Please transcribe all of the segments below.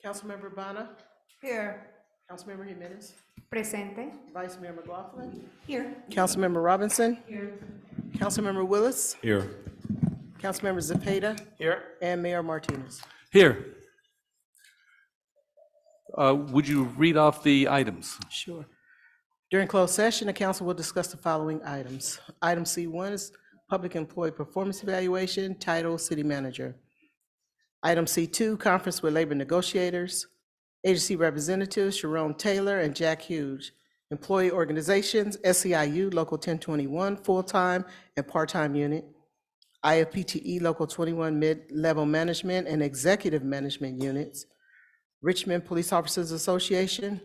Councilmember Bonner, Here. Councilmember Jimenez, Presente. Vice Mayor McLaughlin, Here. Councilmember Robinson, Here. Councilmember Willis, Here. Councilmember Zepeda, Here. and Mayor Martinez. Here. Would you read off the items? Sure. During closed session, the council will discuss the following items. Item C1 is Public Employee Performance Evaluation, title City Manager. Item C2, Conference with Labor Negotiators, Agency Representatives Sharon Taylor and Jack Hughes, Employee Organizations, SEIU Local 1021, Full-Time and Part-Time Unit, IFPTE Local 21 Mid-Level Management and Executive Management Units, Richmond Police Officers Association,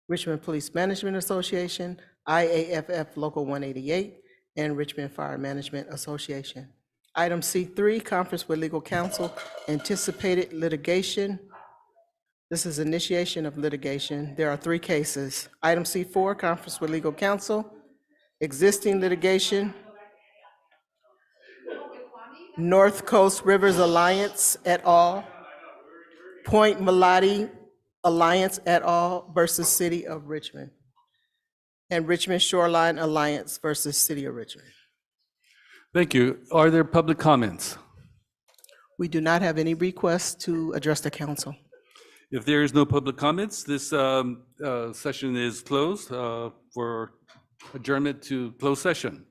Richmond Police Management Association, IAFF Local 188, and Richmond Fire Management Association. Item C3, Conference with Legal Counsel, Anticipated Litigation. This is initiation of litigation. There are 3 cases. Item C4, Conference with Legal Counsel, Existing Litigation, North Coast Rivers Alliance et al., Point Melody Alliance et al. Versus City of Richmond, and Richmond Shoreline Alliance versus City of Richmond. Thank you. Are there public comments? We do not have any requests to address the council. If there is no public comments, this session is closed for adjournment to closed session.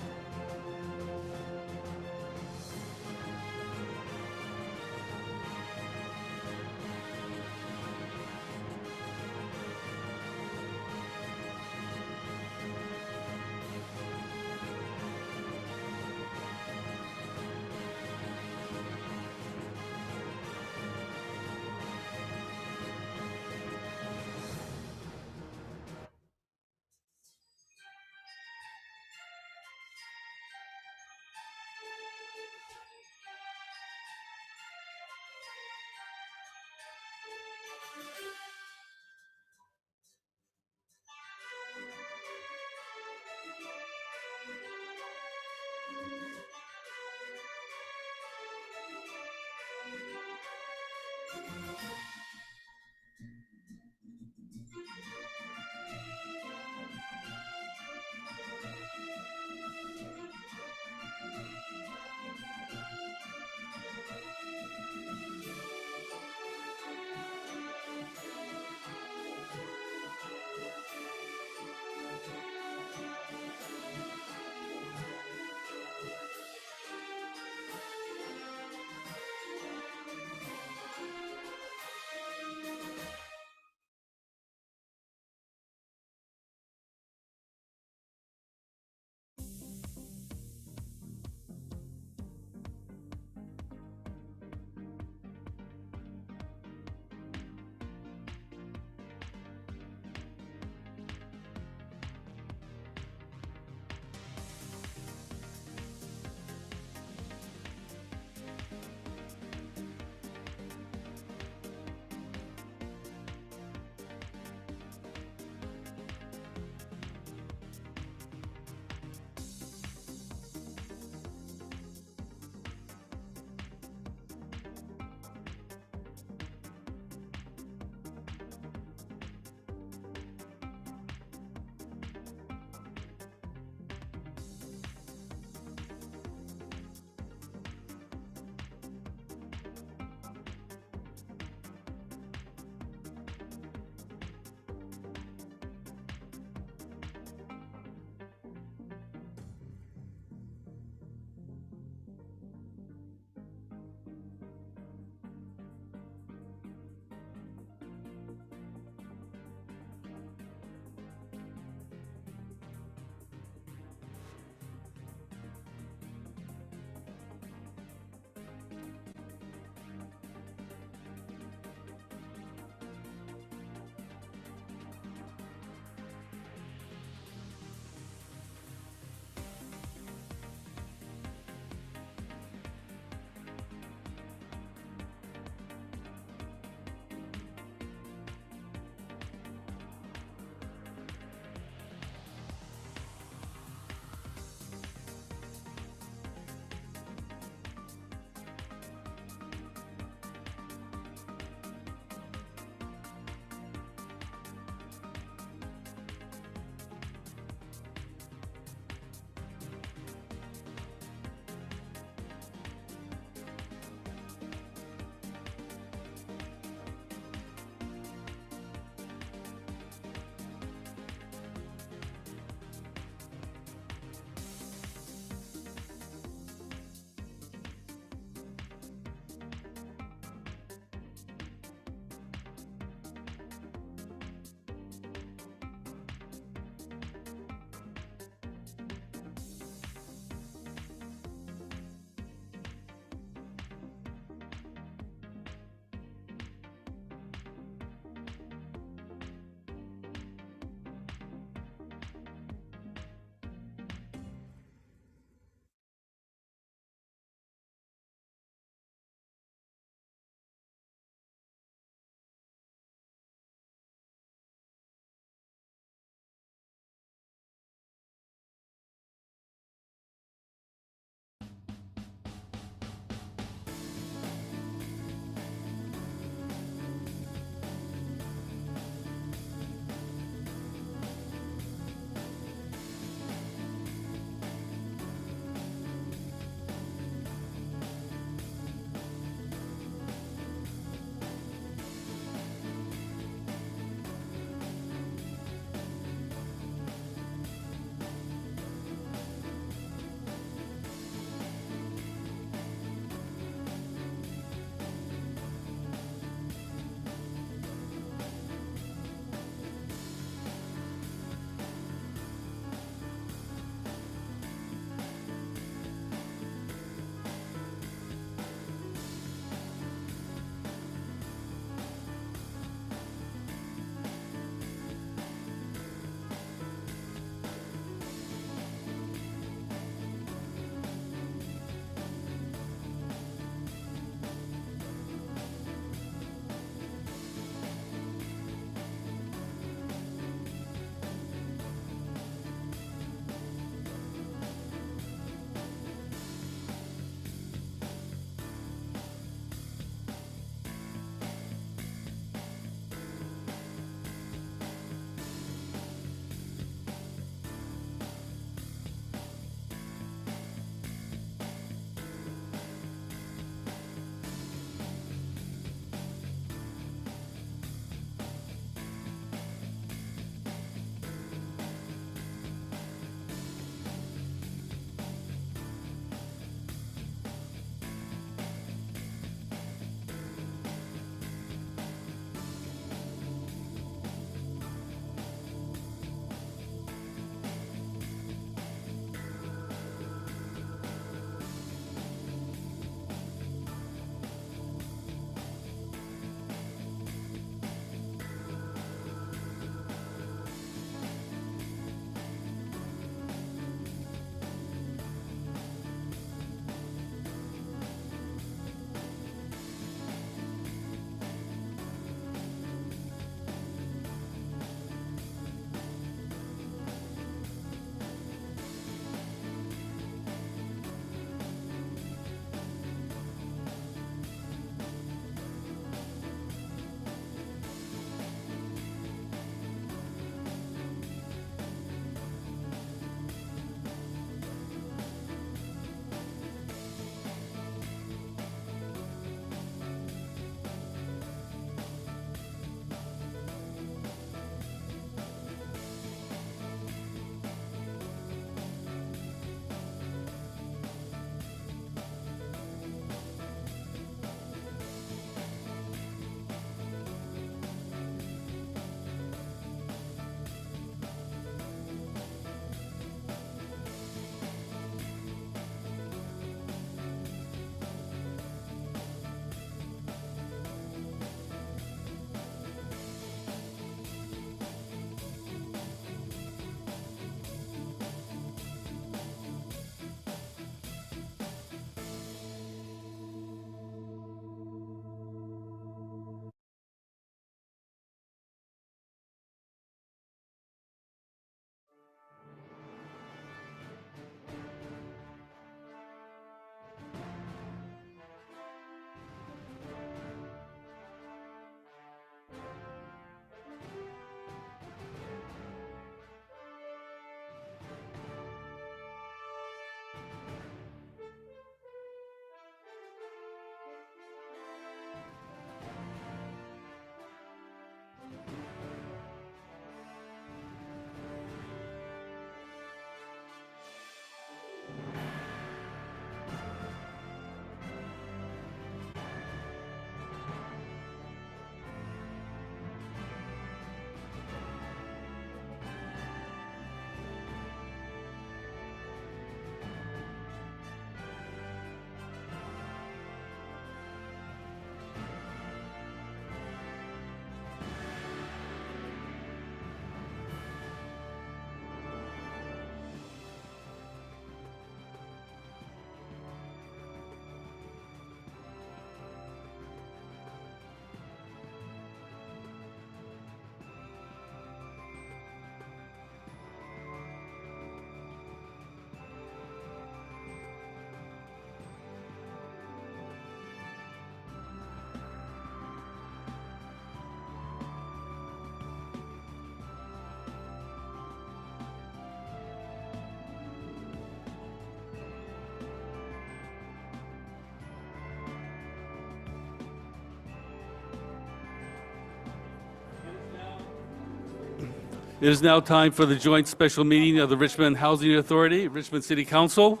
It is now time for the joint special meeting of the Richmond Housing Authority, Richmond City Council.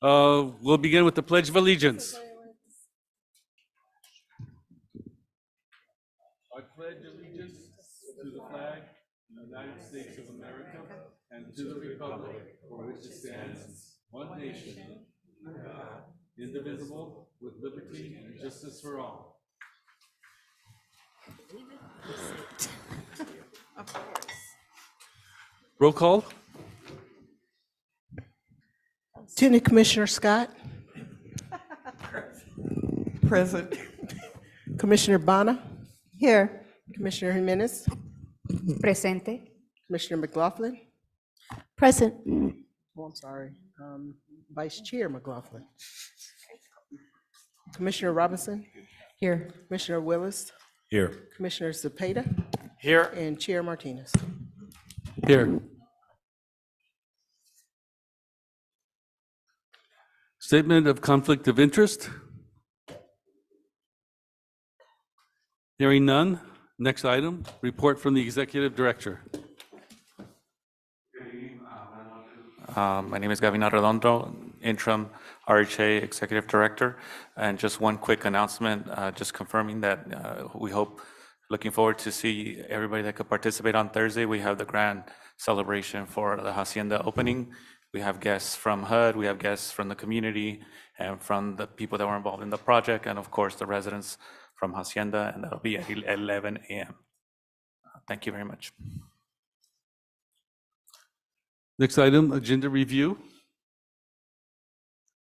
We'll begin with the Pledge of Allegiance. I pledge allegiance to the flag of the United States of America and to the republic for which it stands, one nation, under God, indivisible, with liberty and justice for all. Roll call. Lieutenant Commissioner Scott, Present. Commissioner Bonner, Here. Commissioner Jimenez, Presente. Commissioner McLaughlin. Present. Oh, I'm sorry, Vice Chair McLaughlin. Commissioner Robinson, Here. Commissioner Willis, Here. Commissioner Cepeda, Here. and Chair Martinez. Here. Statement of conflict of interest. Hearing none. Next item, report from the Executive Director. My name is Gavin Arredondo, Interim RHA Executive Director. And just one quick announcement, just confirming that we hope, looking forward to see everybody that could participate on Thursday. We have the grand celebration for the Hacienda opening. We have guests from HUD, we have guests from the community, and from the people that were involved in the project, and of course, the residents from Hacienda, and that'll be at 11 a.m. Thank you very much. Next item, agenda review.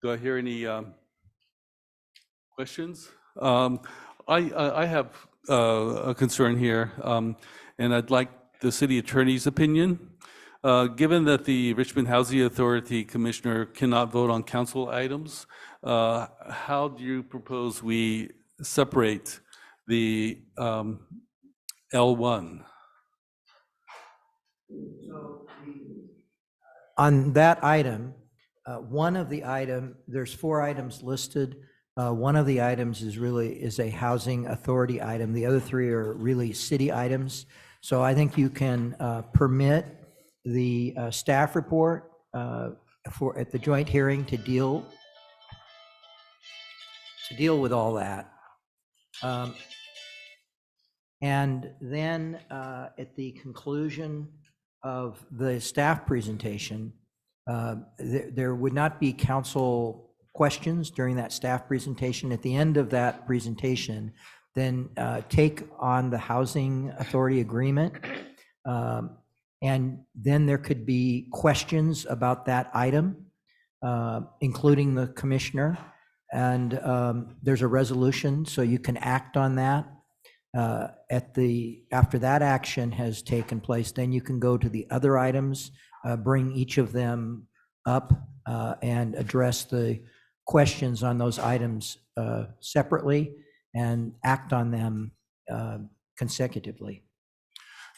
Do I hear any questions? I have a concern here, and I'd like the city attorney's opinion. Given that the Richmond Housing Authority Commissioner cannot vote on council items, how do you propose we separate the L1? On that item, there's 4 items listed. One of the items is a housing authority item. The other 3 are really city items. So I think you can permit the staff report at the joint hearing to deal with all that. And then at the conclusion of the staff presentation, there would not be council questions during that staff presentation. At the end of that presentation, then take on the housing authority agreement, and then there could be questions about that item, including the commissioner, and there's a resolution, so you can act on that. After that action has taken place, then you can go to the other items, bring each of them up, and address the questions on those items separately and act on them consecutively.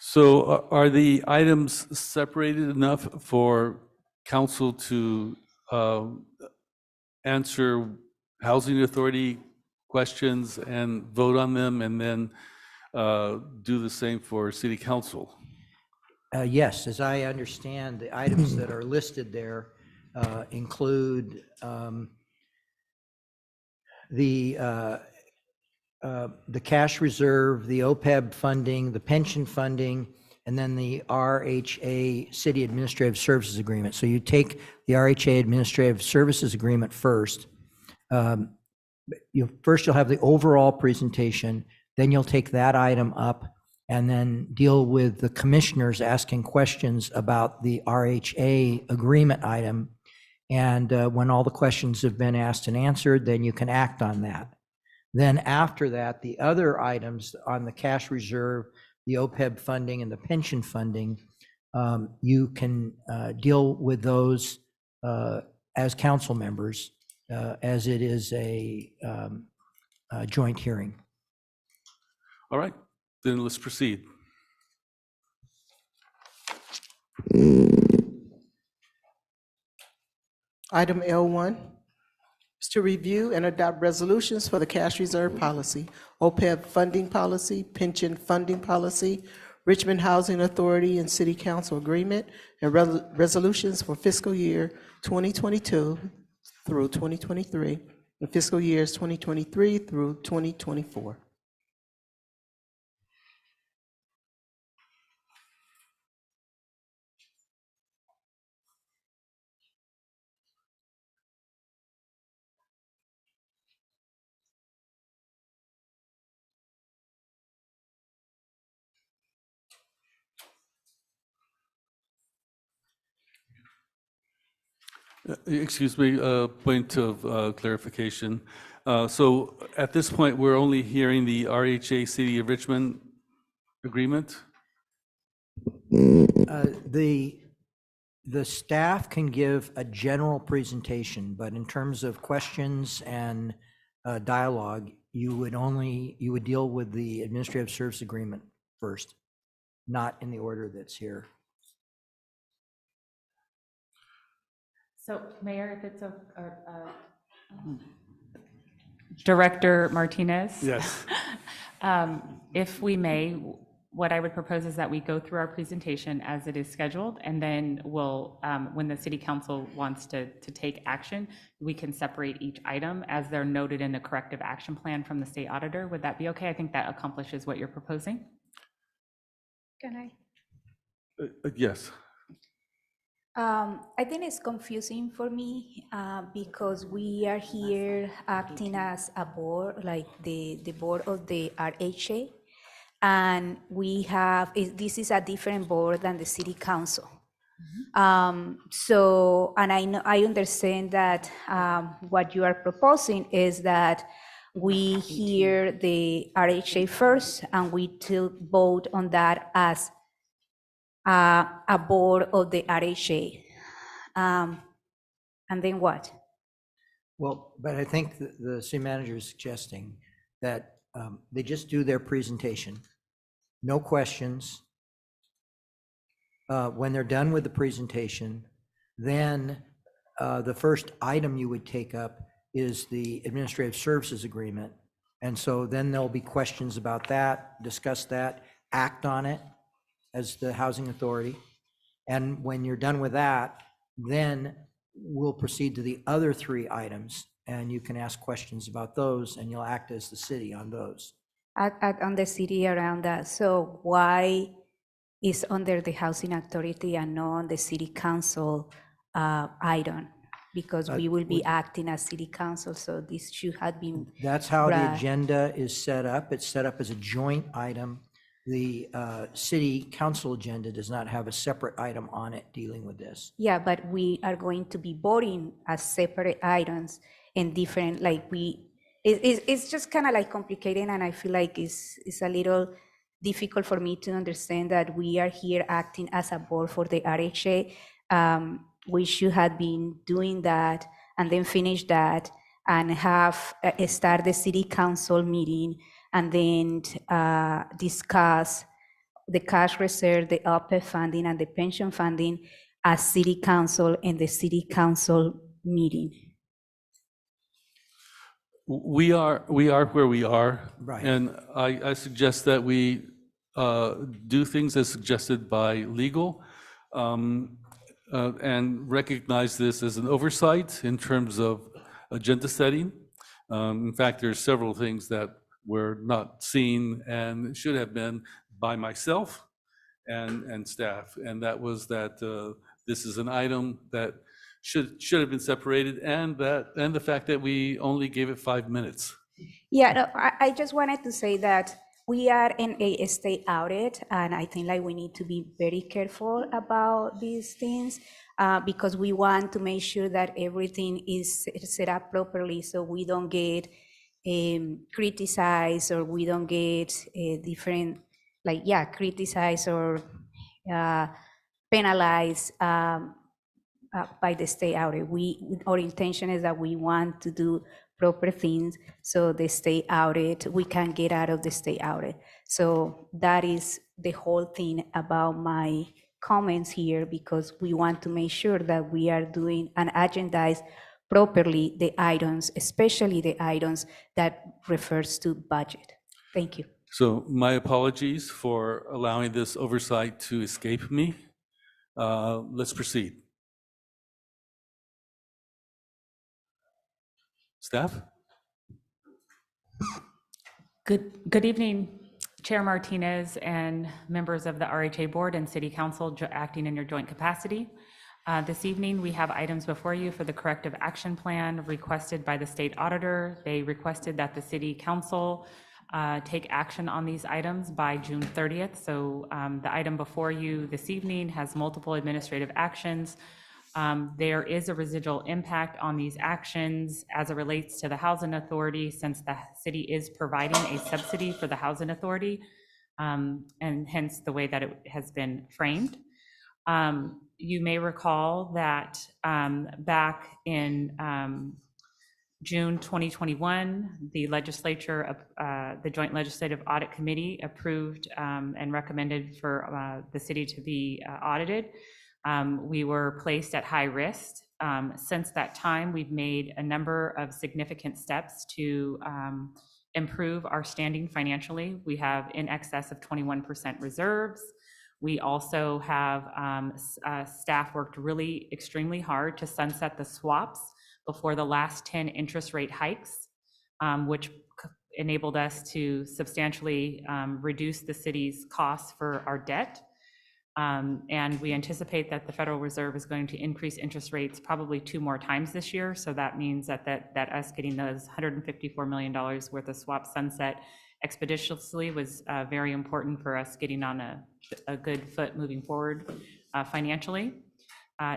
So are the items separated enough for council to answer housing authority questions and vote on them, and then do the same for city council? Yes, as I understand, the items that are listed there include the cash reserve, the OPEB funding, the pension funding, and then the RHA City Administrative Services Agreement. So you take the RHA Administrative Services Agreement first. You'll have the overall presentation, then you'll take that item up and then deal with the commissioners asking questions about the RHA agreement item. And when all the questions have been asked and answered, then you can act on that. Then after that, the other items on the cash reserve, the OPEB funding, and the pension funding, you can deal with those as council members, as it is a joint hearing. All right, then let's proceed. Item L1 is to review and adopt resolutions for the cash reserve policy, OPEB funding policy, pension funding policy, Richmond Housing Authority and City Council Agreement and resolutions for fiscal year 2022 through 2023 and fiscal years 2023 through 2024. Excuse me, point of clarification. So at this point, we're only hearing the RHA City of Richmond agreement? The staff can give a general presentation, but in terms of questions and dialogue, you would deal with the administrative service agreement first, not in the order that's here. So Mayor, if it's Director Martinez? Yes. If we may, what I would propose is that we go through our presentation as it is scheduled, and then we'll, when the city council wants to take action, we can separate each item as they're noted in the corrective action plan from the state auditor. Would that be okay? I think that accomplishes what you're proposing. Can I? Yes. I think it's confusing for me because we are here acting as a board, like the board of the RHA, and we have, this is a different board than the city council. So, and I understand that what you are proposing is that we hear the RHA first and we till vote on that as a board of the RHA. And then what? Well, but I think the city manager is suggesting that they just do their presentation, no questions. When they're done with the presentation, then the first item you would take up is the administrative services agreement. And so then there'll be questions about that, discuss that, act on it as the housing authority. And when you're done with that, then we'll proceed to the other three items, and you can ask questions about those, and you'll act as the city on those. On the city around that. So why is under the housing authority and not on the city council item? Because we will be acting as city council, so this should have been. That's how the Right. agenda is set up. It's set up as a joint item. The city council agenda does not have a separate item on it dealing with this. Yeah, but we are going to be voting as separate items and different, like it's just kind of like complicated, and I feel like it's a little difficult for me to understand that we are here acting as a board for the RHA. We should have been doing that and then finish that and have start the city council meeting and then discuss the cash reserve, the OPEB funding, and the pension funding as city council in the city council meeting. We are where we are. Right. And I suggest that we do things as suggested by legal, and recognize this as an oversight in terms of agenda setting. In fact, there's several things that were not seen and should have been by myself and staff. And that was that this is an item that should have been separated, and the fact that we only gave it 5 minutes. Yeah, no, I just wanted to say that we are in a state audit, and I think like we need to be very careful about these things because we want to make sure that everything is set up properly so we don't get criticized or we don't get different, like, yeah, criticized or penalized by the state audit. Our intention is that we want to do proper things so the state audit, we can get out of the state audit. So that is the whole thing about my comments here, because we want to make sure that we are doing and agendize properly the items, especially the items that refers to budget. Thank you. So my apologies for allowing this oversight to escape me. Let's proceed. Staff? Good evening, Chair Martinez and members of the RHA Board and City Council acting in your joint capacity. This evening, we have items before you for the corrective action plan requested by the state auditor. They requested that the City Council take action on these items by June 30th. So the item before you this evening has multiple administrative actions. There is a residual impact on these actions as it relates to the Housing Authority, since the city is providing a subsidy for the Housing Authority, and hence the way that it has been framed. You may recall that back in June 2021, the legislature, the Joint Legislative Audit Committee approved and recommended for the city to be audited. We were placed at high risk. Since that time, we've made a number of significant steps to improve our standing financially. We have in excess of 21% reserves. We also have staff worked really extremely hard to sunset the swaps before the last 10 interest rate hikes, which enabled us to substantially reduce the city's costs for our debt. And we anticipate that the Federal Reserve is going to increase interest rates probably 2 more times this year. So that means that us getting those $154 million worth of swap sunset expeditiously was very important for us getting on a good foot moving forward financially.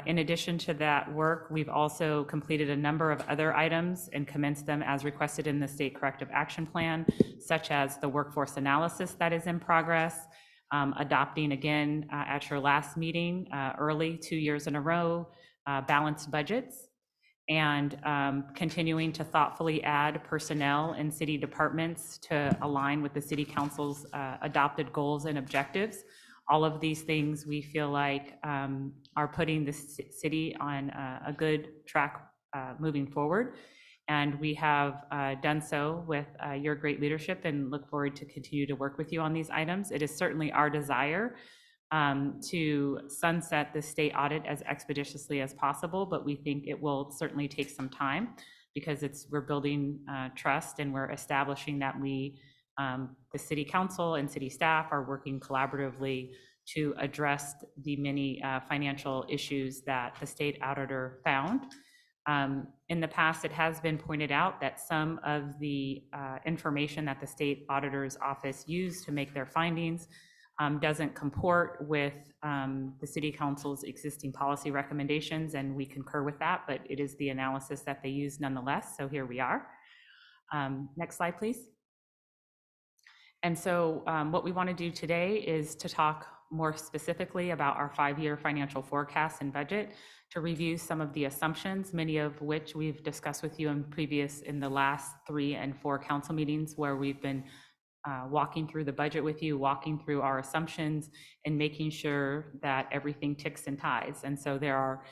In addition to that work, we've also completed a number of other items and commenced them as requested in the State Corrective Action Plan, such as the workforce analysis that is in progress, adopting again at your last meeting early 2 years in a row, balanced budgets, and continuing to thoughtfully add personnel in city departments to align with the City Council's adopted goals and objectives. All of these things we feel like are putting the city on a good track moving forward. And we have done so with your great leadership and look forward to continue to work with you on these items. It is certainly our desire to sunset the state audit as expeditiously as possible, but we think it will certainly take some time because we're building trust and we're establishing that the City Council and city staff are working collaboratively to address the many financial issues that the state auditor found. In the past, it has been pointed out that some of the information that the state auditor's office used to make their findings doesn't comport with the City Council's existing policy recommendations, and we concur with that, but it is the analysis that they use nonetheless, so here we are. Next slide, please. And so what we want to do today is to talk more specifically about our 5-year financial forecast and budget, to review some of the assumptions, many of which we've discussed with you in the last 3 and 4 council meetings where we've been walking through the budget with you, walking through our assumptions, and making sure that everything ticks and ties. And so there are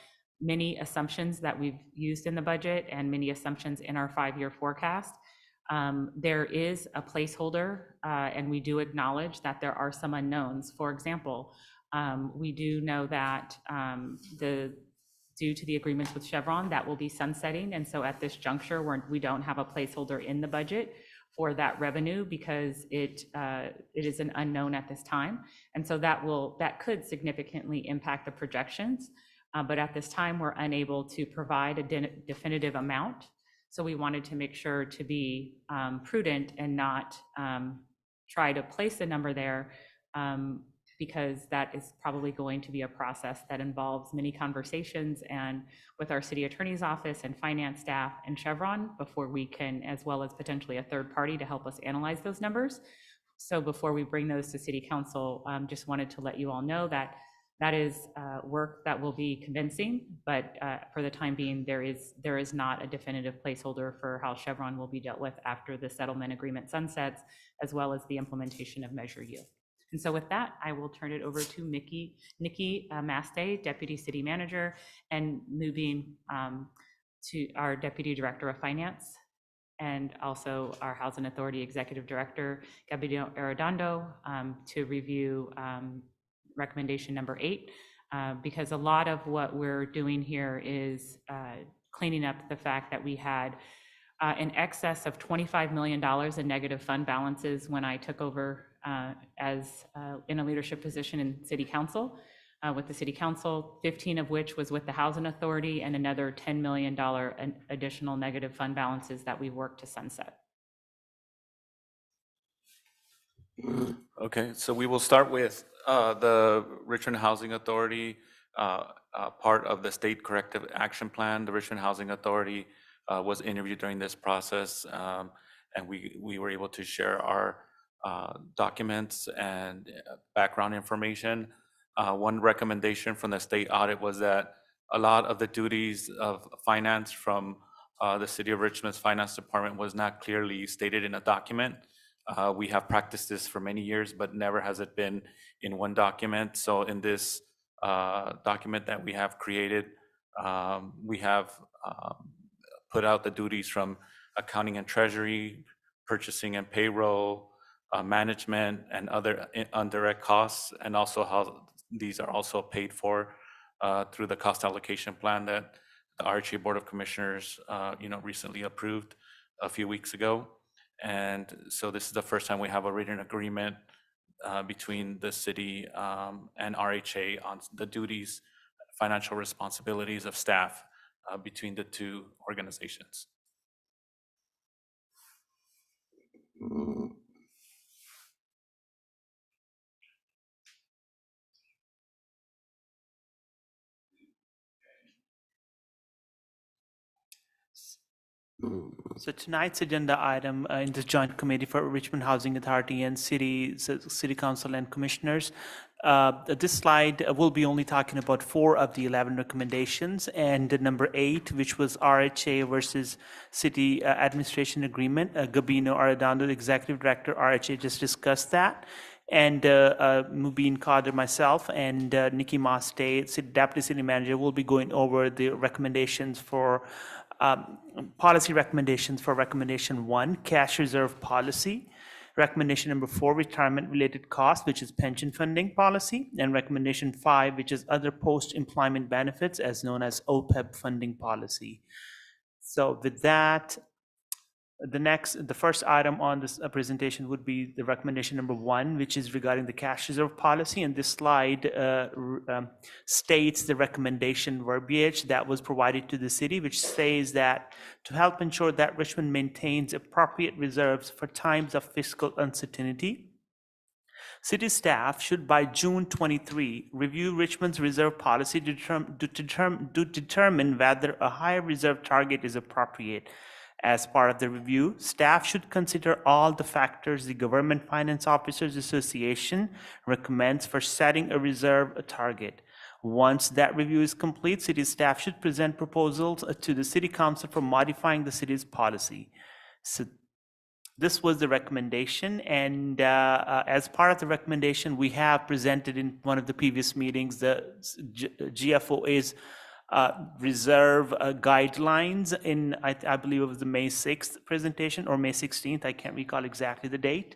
many assumptions that we've used in the budget and many assumptions in our 5-year forecast. There is a placeholder, and we do acknowledge that there are some unknowns. For example, we do know that due to the agreements with Chevron, that will be sunsetting. And so at this juncture, we don't have a placeholder in the budget for that revenue because it is an unknown at this time. And so that could significantly impact the projections. But at this time, we're unable to provide a definitive amount. So we wanted to make sure to be prudent and not try to place a number there because that is probably going to be a process that involves many conversations and with our city attorney's office and finance staff and Chevron before we can, as well as potentially a third party to help us analyze those numbers. So before we bring those to City Council, just wanted to let you all know that that is work that will be convincing, but for the time being, there is not a definitive placeholder for how Chevron will be dealt with after the settlement agreement sunsets, as well as the implementation of Measure U. And so with that, I will turn it over to Nikki Maste, Deputy City Manager, and moving to our Deputy Director of Finance, and also our Housing Authority Executive Director, Gabino Arredondo, to review recommendation number 8, because a lot of what we're doing here is cleaning up the fact that we had in excess of $25 million in negative fund balances when I took over as in a leadership position in City Council. With the City Council, 15 of which was with the Housing Authority, and another $10 million additional negative fund balances that we worked to sunset. Okay, so we will start with the Richmond Housing Authority, part of the State Corrective Action Plan. The Richmond Housing Authority was interviewed during this process, and we were able to share our documents and background information. One recommendation from the state audit was that a lot of the duties of finance from the City of Richmond's Finance Department was not clearly stated in a document. We have practiced this for many years, but never has it been in one document. So in this document that we have created, we have put out the duties from accounting and treasury, purchasing and payroll, management, and other indirect costs, and also how these are also paid for through the cost allocation plan that the RHA Board of Commissioners recently approved a few weeks ago. And so this is the first time we have a written agreement between the city and RHA on the duties, financial responsibilities of staff between the two organizations. So tonight's agenda item in this joint committee for Richmond Housing Authority and City Council and Commissioners, this slide will be only talking about 4 of the 11 recommendations, and number 8, which was RHA versus City Administration Agreement. Gabino Arredondo, the Executive Director, RHA, just discussed that. And Mubin Kader, myself, and Nikki Maste, Deputy City Manager, will be going over the recommendations for policy recommendations for recommendation 1, cash reserve policy. Recommendation number 4, retirement related costs, which is pension funding policy. And recommendation 5, which is other post-employment benefits, as known as OPEB funding policy. So with that, the first item on this presentation would be the recommendation number 1, which is regarding the cash reserve policy. And this slide states the recommendation verbiage that was provided to the city, which says that to help ensure that Richmond maintains appropriate reserves for times of fiscal uncertainty, city staff should by June 23 review Richmond's reserve policy to determine whether a higher reserve target is appropriate. As part of the review, staff should consider all the factors the Government Finance Officers Association recommends for setting a reserve target. Once that review is complete, city staff should present proposals to the City Council for modifying the city's policy. So this was the recommendation, and as part of the recommendation, we have presented in one of the previous meetings the GFOA's reserve guidelines in, I believe it was the May 6th presentation or May 16th, I can't recall exactly the date.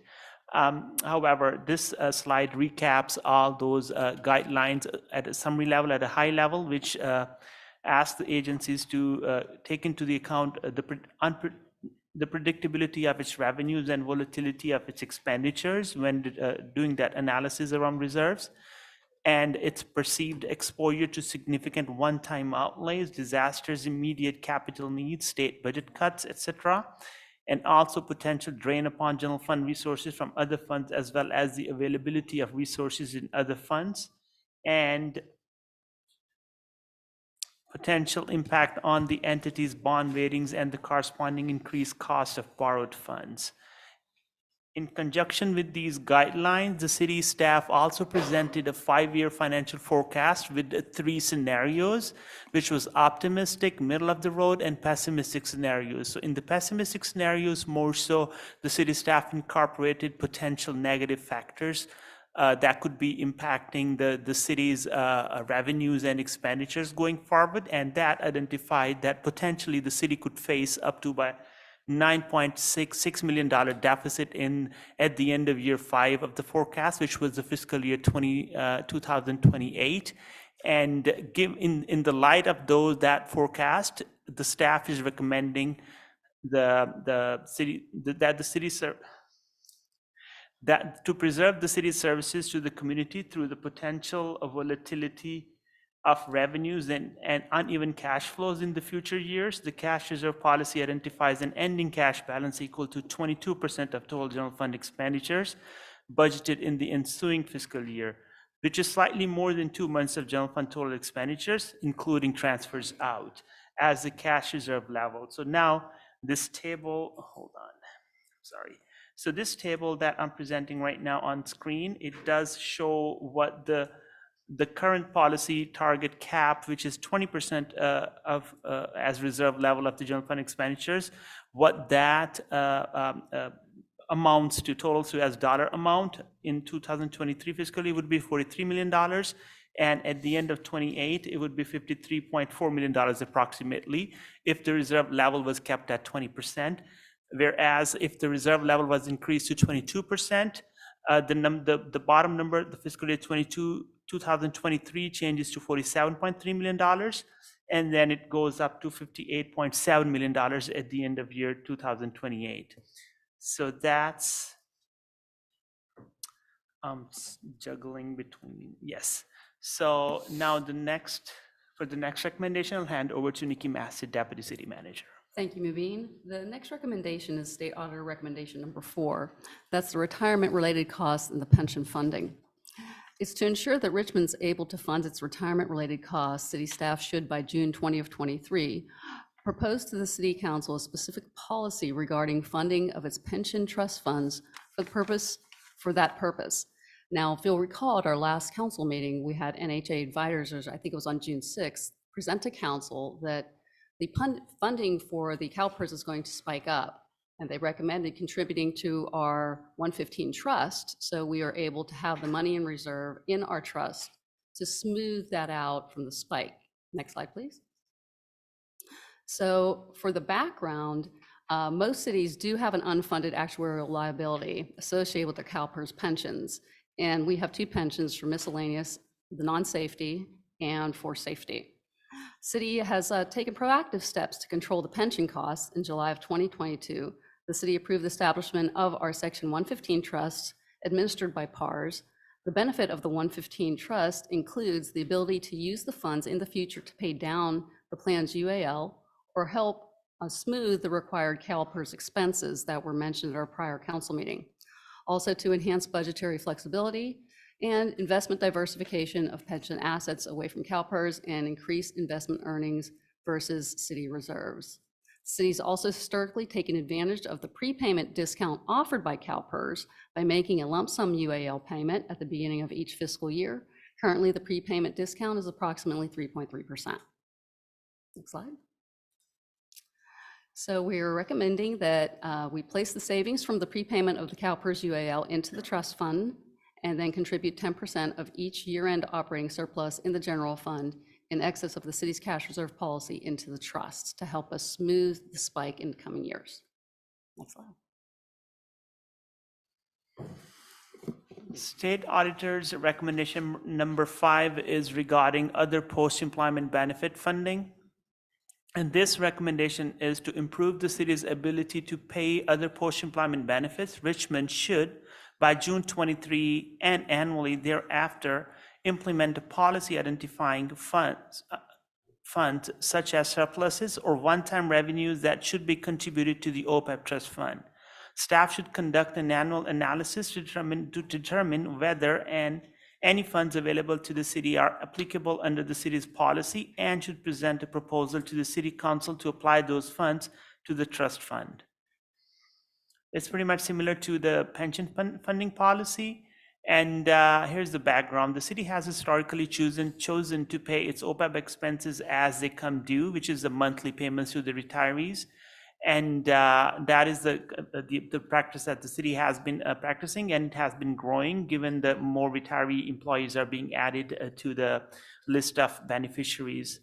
However, this slide recaps all those guidelines at a summary level, at a high level, which asks the agencies to take into the account the predictability of its revenues and volatility of its expenditures when doing that analysis around reserves, and its perceived exposure to significant one-time outlays, disasters, immediate capital needs, state budget cuts, etc., and also potential drain upon general fund resources from other funds, as well as the availability of resources in other funds, and potential impact on the entity's bond ratings and the corresponding increased cost of borrowed funds. In conjunction with these guidelines, the city staff also presented a 5-year financial forecast with 3 scenarios, which was optimistic, middle of the road, and pessimistic scenarios. So in the pessimistic scenarios, more so, the city staff incorporated potential negative factors that could be impacting the city's revenues and expenditures going forward, and that identified that potentially the city could face up to by $9.66 million deficit at the end of year 5 of the forecast, which was the fiscal year 2028. And in the light of that forecast, the staff is recommending that to preserve the city's services to the community through the potential of volatility of revenues and uneven cash flows in the future years, the cash reserve policy identifies an ending cash balance equal to 22% of total general fund expenditures budgeted in the ensuing fiscal year, which is slightly more than 2 months of general fund total expenditures, including transfers out, as the cash reserve level. So now this table, hold on, sorry. So this table that I'm presenting right now on screen, it does show what the current policy target cap, which is 20% as reserve level of the general fund expenditures, what that amounts to total. So as dollar amount in 2023 fiscal year would be $43 million. And at the end of 28, it would be $53.4 million approximately if the reserve level was kept at 20%. Whereas if the reserve level was increased to 22%, the bottom number, the fiscal year 2023 changes to $47.3 million, and then it goes up to $58.7 million at the end of year 2028. So that's juggling between, yes. So now for the next recommendation, I'll hand over to Nikki Massey, Deputy City Manager. Thank you, Mubin. The next recommendation is State Auditor Recommendation number 4. That's the retirement-related costs and the pension funding. It's to ensure that Richmond's able to fund its retirement-related costs. City staff should, by June 20 of 23, propose to the City Council a specific policy regarding funding of its pension trust funds for that purpose. Now, if you'll recall, at our last council meeting, we had NHA advisors, I think it was on June 6th, present to council that the funding for the CalPERS is going to spike up, and they recommended contributing to our 115 trust, so we are able to have the money in reserve in our trust to smooth that out from the spike. Next slide, please. So for the background, most cities do have an unfunded actuarial liability associated with their CalPERS pensions, and we have 2 pensions for miscellaneous, the non-safety, and for safety. City has taken proactive steps to control the pension costs. In July of 2022, the city approved the establishment of our Section 115 trust administered by PARS. The benefit of the 115 trust includes the ability to use the funds in the future to pay down the plan's UAL or help smooth the required CalPERS expenses that were mentioned at our prior council meeting. Also to enhance budgetary flexibility and investment diversification of pension assets away from CalPERS and increase investment earnings versus city reserves. Cities also historically taken advantage of the prepayment discount offered by CalPERS by making a lump sum UAL payment at the beginning of each fiscal year. Currently, the prepayment discount is approximately 3.3%. Next slide. So we are recommending that we place the savings from the prepayment of the CalPERS UAL into the trust fund and then contribute 10% of each year-end operating surplus in the general fund in excess of the city's cash reserve policy into the trust to help us smooth the spike in coming years. Next slide. State Auditor's recommendation number 5 is regarding other post-employment benefit funding. And this recommendation is to improve the city's ability to pay other post-employment benefits. Richmond should, by June 23 and annually thereafter, implement a policy identifying funds such as surpluses or one-time revenues that should be contributed to the OPEB trust fund. Staff should conduct an annual analysis to determine whether any funds available to the city are applicable under the city's policy and should present a proposal to the City Council to apply those funds to the trust fund. It's pretty much similar to the pension funding policy. And here's the background. The city has historically chosen to pay its OPEB expenses as they come due, which is the monthly payments to the retirees. And that is the practice that the city has been practicing, and it has been growing given that more retiree employees are being added to the list of beneficiaries,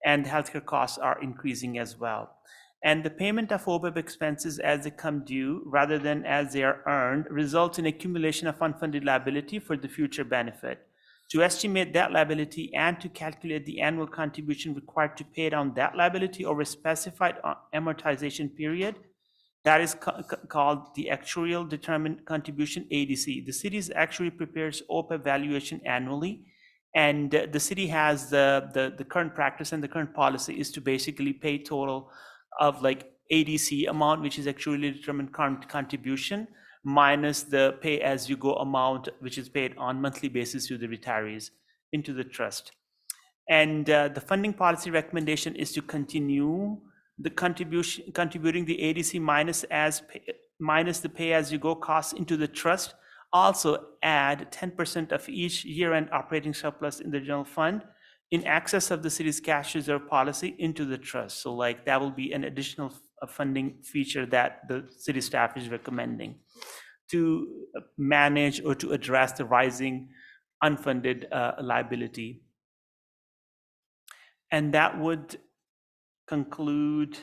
and healthcare costs are increasing as well. and the payment of OPEB expenses as they come due rather than as they are earned results in accumulation of unfunded liability for the future benefit. To estimate that liability and to calculate the annual contribution required to pay down that liability over a specified amortization period, that is called the actuarial determined contribution, ADC. The city's actuary prepares OPEB valuation annually, and the city has the current practice and the current policy is to basically pay total of like ADC amount, which is actuarially determined contribution, minus the pay-as-you-go amount, which is paid on monthly basis to the retirees into the trust. And the funding policy recommendation is to continue the contributing the ADC minus the pay-as-you-go costs into the trust. Also add 10% of each year-end operating surplus in the general fund in excess of the city's cash reserve policy into the trust. So like that will be an additional funding feature that the city staff is recommending to manage or to address the rising unfunded liability. And that would conclude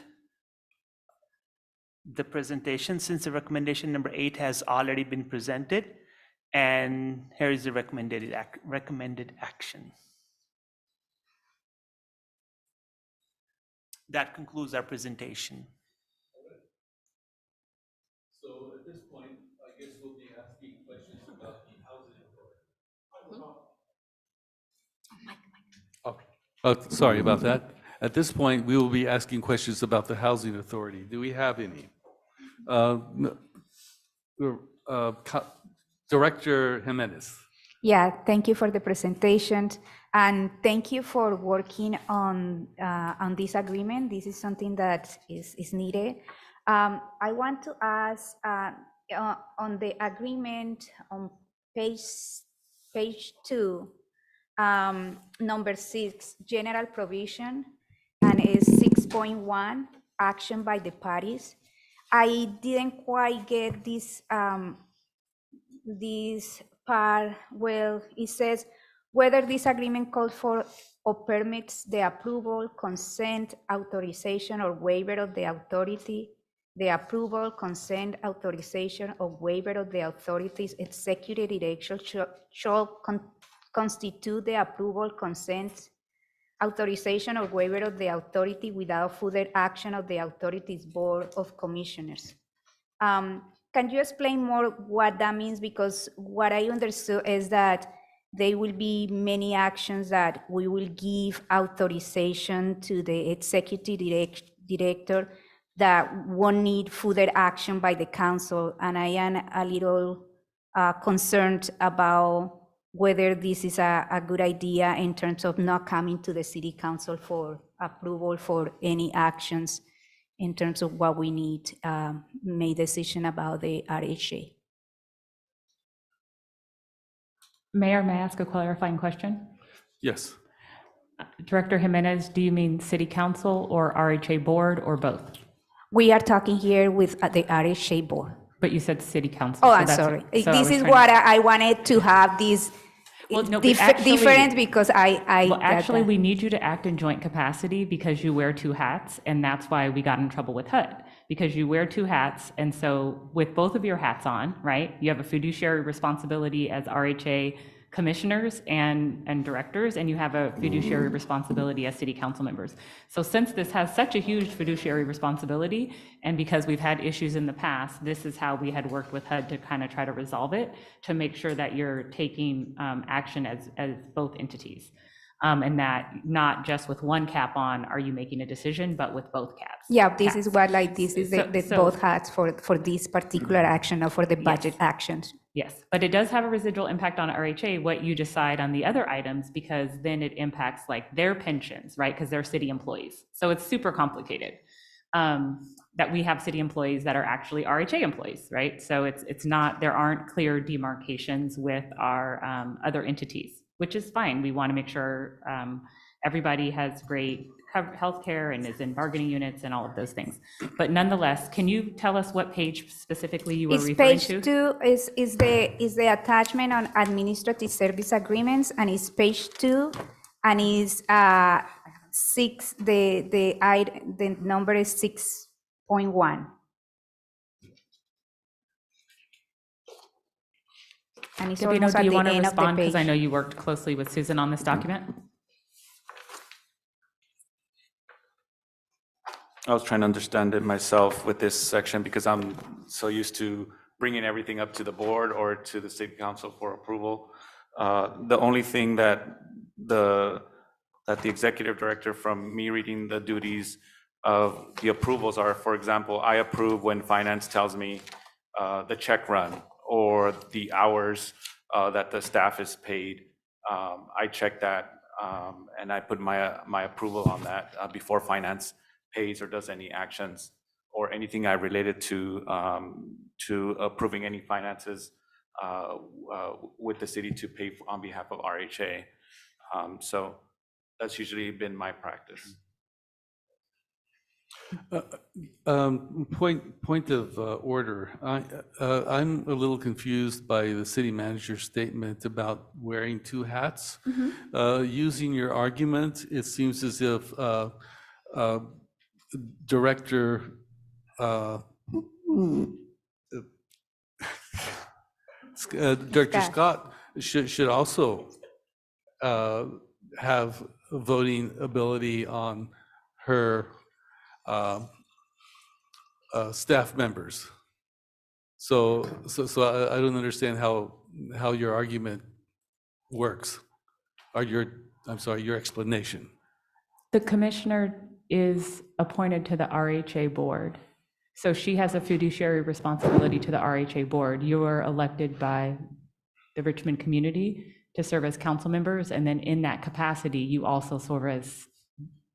the presentation, since the recommendation number 8 has already been presented, and here is the recommended action. That concludes our presentation. So at this point, I guess we'll be asking questions about the housing authority. Oh, sorry about that. At this point, we will be asking questions about the housing authority. Do we have any? Director Jimenez. Yeah, thank you for the presentation, and thank you for working on this agreement. This is something that is needed. I want to ask on the agreement on page 2, number 6, general provision, and is 6.1, action by the parties. I didn't quite get this this part. Well, it says whether this agreement calls for or permits the approval, consent, authorization, or waiver of the authority, the approval, consent, authorization, or waiver of the authority's executive direction shall constitute the approval, consent, authorization, or waiver of the authority without further action of the authority's Board of Commissioners. Can you explain more what that means? Because what I understood is that there will be many actions that we will give authorization to the executive director that won't need further action by the council. And I am a little concerned about whether this is a good idea in terms of not coming to the city council for approval for any actions in terms of what we need, make decision about the RHA. Mayor, may I ask a clarifying question? Yes. Director Jimenez, do you mean city council or RHA board or both? We are talking here with the RHA board. But you said city council. Oh, so I'm that's- sorry. so I This was is trying what to- I wanted to have this Well, no, but actually- different, because I Well, get actually, that. we need you to act in joint capacity because you wear two hats, and that's why we got in trouble with HUD, because you wear two hats, and so with both of your hats on, right, you have a fiduciary responsibility as RHA commissioners and directors, and you have a fiduciary responsibility as city council members. So since this has such a huge fiduciary responsibility, and because we've had issues in the past, this is how we had worked with HUD to kind of try to resolve it, to make sure that you're taking action as both entities. And that not just with one cap on are you making a decision, but with both caps. Yeah, this is what, like, this is the So- both hats for this particular action or for the budget actions. Yes, but it does have a residual impact on RHA, what you decide on the other items, because then it impacts like their pensions, right? Because they're city employees. So it's super complicated. That we have city employees that are actually RHA employees, right? So it's not, there aren't clear demarcations with our other entities, which is fine. We want to make sure everybody has great healthcare and is in bargaining units and all of those things. But nonetheless, can you tell us what page specifically you were It's referring page to? 2 is the attachment on administrative service agreements, and it's page 2, and is 6, the number is 6.1. And it's Gabino, almost do at you the want to end of the respond? Because I page. know you worked closely with Susan on this document. I was trying to understand it myself with this section because I'm so used to bringing everything up to the board or to the city council for approval. The only thing that the executive director, from me reading the duties of the approvals are, for example, I approve when finance tells me the check run or the hours that the staff is paid. I check that and I put my approval on that before finance pays or does any actions or anything I related to approving any finances with the city to pay on behalf of RHA. So that's usually been my practice. Point of order. I'm a little confused by the city manager's statement about wearing two hats. Using your argument, it seems as if Director Director Scott should also have voting ability on her staff members. So I don't understand how your argument works, or your explanation. The commissioner is appointed to the RHA board. So she has a fiduciary responsibility to the RHA board. You are elected by the Richmond community to serve as council members, and then in that capacity, you also serve as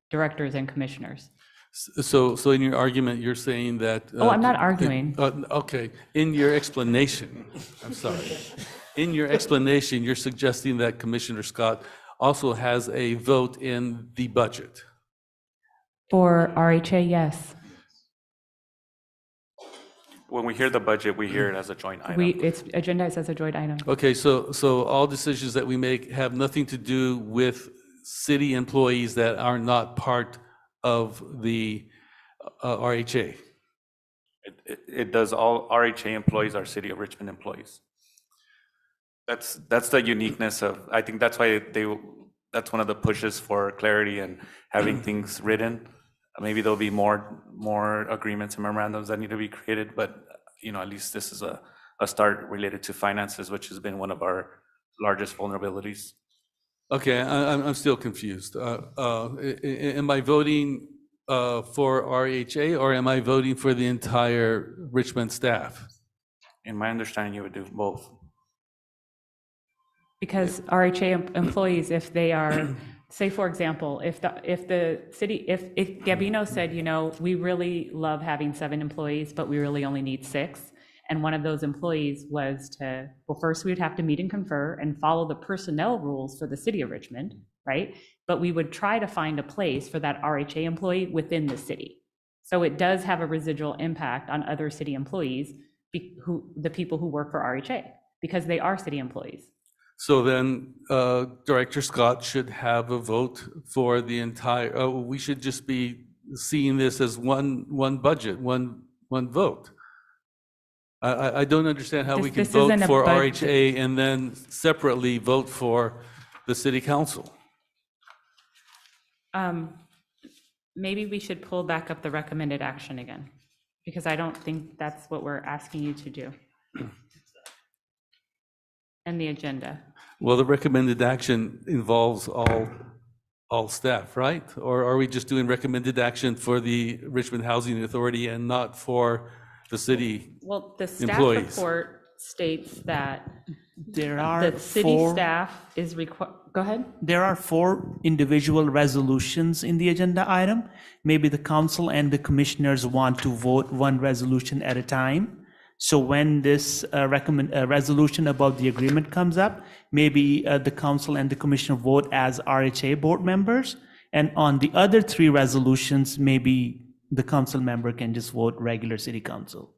directors and commissioners. So in your argument, you're saying that... Oh, I'm not arguing. Okay, in your explanation, I'm sorry. In your explanation, you're suggesting that Commissioner Scott also has a vote in the budget. For RHA, yes. When we hear the budget, we hear it as a joint item. It's agendized as a joint item. Okay, so all decisions that we make have nothing to do with city employees that are not part of the RHA. It does. All RHA employees are City of Richmond employees. That's the uniqueness of, I think that's why that's one of the pushes for clarity and having things written. Maybe there'll be more agreements and memorandums that need to be created, but at least this is a start related to finances, which has been one of our largest vulnerabilities. Okay, I'm still confused. Am I voting for RHA, or am I voting for the entire Richmond staff? In my understanding, you would do both. Because RHA employees, if they are, say, for example, if the city, if Gabino said, we really love having 7 employees, but we really only need 6, and one of those employees was to, well, first we would have to meet and confer and follow the personnel rules for the city of Richmond, right? But we would try to find a place for that RHA employee within the city. So it does have a residual impact on other city employees, the people who work for RHA, because they are city employees. So then Director Scott should have a vote for the entire, we should just be seeing this as one budget, one vote. I don't understand how we can This vote isn't a for budget. RHA and then separately vote for the city council. Maybe we should pull back up the recommended action again, because I don't think that's what we're asking you to do. And the agenda. Well, the recommended action involves all staff, right? Or are we just doing recommended action for the Richmond Housing Authority and not for the city? Well, the staff Employees. report states that There are the city four. staff is go ahead. There are 4 individual resolutions in the agenda item. Maybe the council and the commissioners want to vote one resolution at a time. So when this resolution about the agreement comes up, maybe the council and the commissioner vote as RHA board members. And on the other 3 resolutions, maybe the council member can just vote regular city council.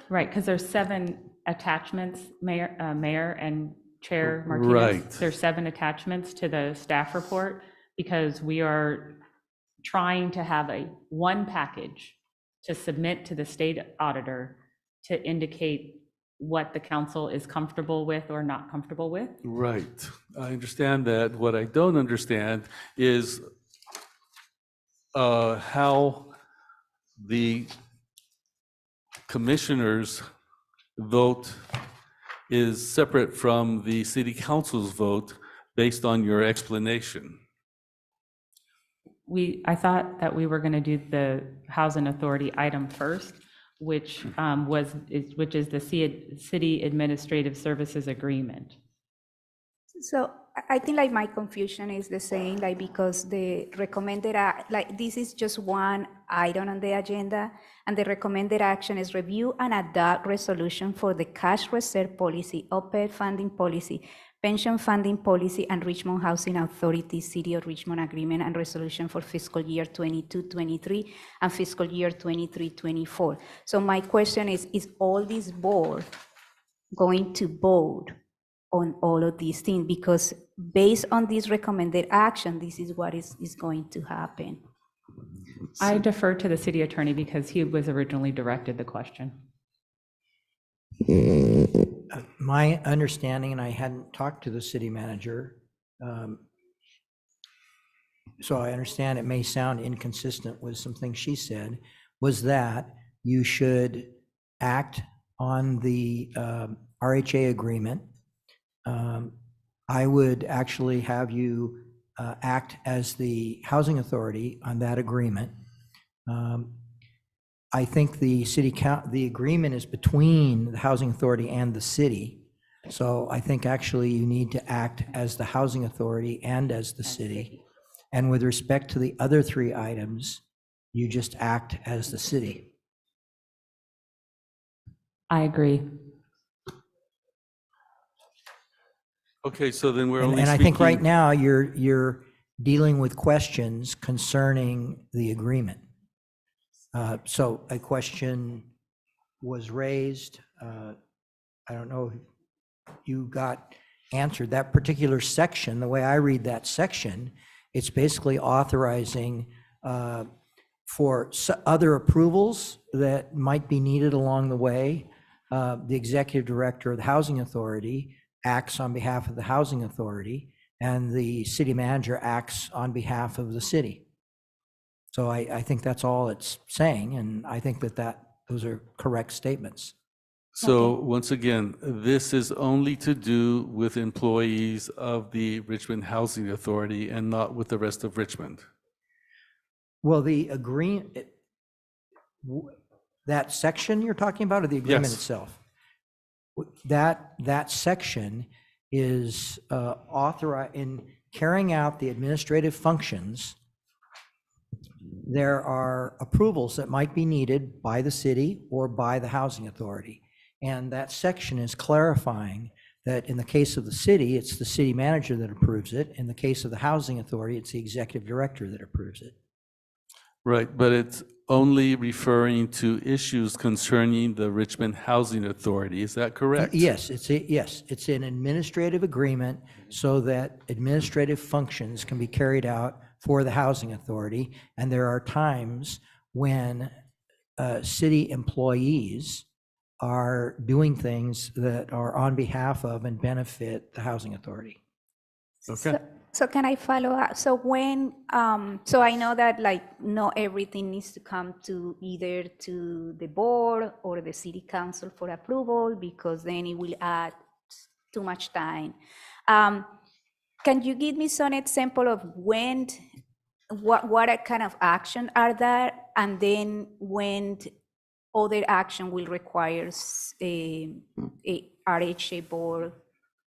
Right, because there's 7 attachments, Mayor and Chair Martinez. Right. There's 7 attachments to the staff report, because we are trying to have one package to submit to the state auditor to indicate what the council is comfortable with or not comfortable with. Right. I understand that. What I don't understand is how the commissioners' vote is separate from the city council's vote based on your explanation. I thought that we were going to do the housing authority item first, which is the city administrative services agreement. So I think like my confusion is the same, like because the recommended, like this is just one item on the agenda, and the recommended action is review and adopt resolution for the cash reserve policy, OPEB funding policy, pension funding policy, and Richmond Housing Authority City of Richmond Agreement and Resolution for fiscal year 22-23 and fiscal year 23-24. So my question is all this board going to vote on all of these things? Because based on this recommended action, this is what is going to happen. I defer to the city attorney because he was originally directed the question. My understanding, and I hadn't talked to the city manager, so I understand it may sound inconsistent with some things she said, was that you should act on the RHA agreement. I would actually have you act as the housing authority on that agreement. I think the agreement is between the housing authority and the city. So I think actually you need to act as the housing authority and as the city. And with respect to the other three items, you just act as the city. I agree. Okay, so then we're And only and I think right speaking- now you're dealing with questions concerning the agreement. So a question was raised. I don't know if you got answered. That particular section, the way I read that section, it's basically authorizing for other approvals that might be needed along the way. The executive director of the housing authority acts on behalf of the housing authority, and the city manager acts on behalf of the city. So I think that's all it's saying, and I think that those are correct statements. So once again, this is only to do with employees of the Richmond Housing Authority and not with the rest of Richmond. Well, the that section you're talking about, or the agreement Yes. itself? That section is authorized in carrying out the administrative functions. There are approvals that might be needed by the city or by the housing authority. And that section is clarifying that in the case of the city, it's the city manager that approves it. In the case of the housing authority, it's the executive director that approves it. Right, but it's only referring to issues concerning the Richmond Housing Authority. Is that correct? Yes, it's an administrative agreement so that administrative functions can be carried out for the housing authority. And there are times when city employees are doing things that are on behalf of and benefit the housing authority. Okay. So can I follow up? So when, so I know that like not everything needs to come to either to the board or the city council for approval, because then it will add too much time. Can you give me some example of when, what kind of action are there? And then when other action will require a RHA board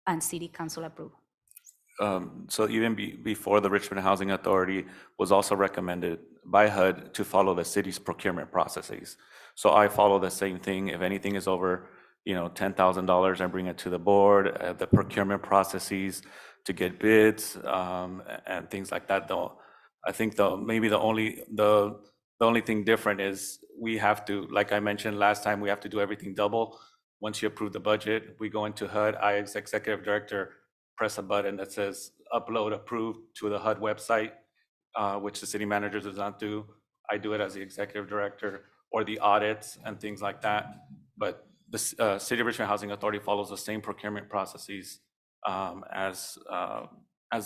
and city council approval? So even before the Richmond Housing Authority was also recommended by HUD to follow the city's procurement processes. So I follow the same thing. If anything is over, $10,000, I bring it to the board, the procurement processes to get bids, and things like that. Though I think maybe the only thing different is we have to, like I mentioned last time, we have to do everything double. Once you approve the budget, we go into HUD, I as executive director press a button that says upload approved to the HUD website, which the city manager does not do. I do it as the executive director. or the audits and things like that. But the City of Richmond Housing Authority follows the same procurement processes as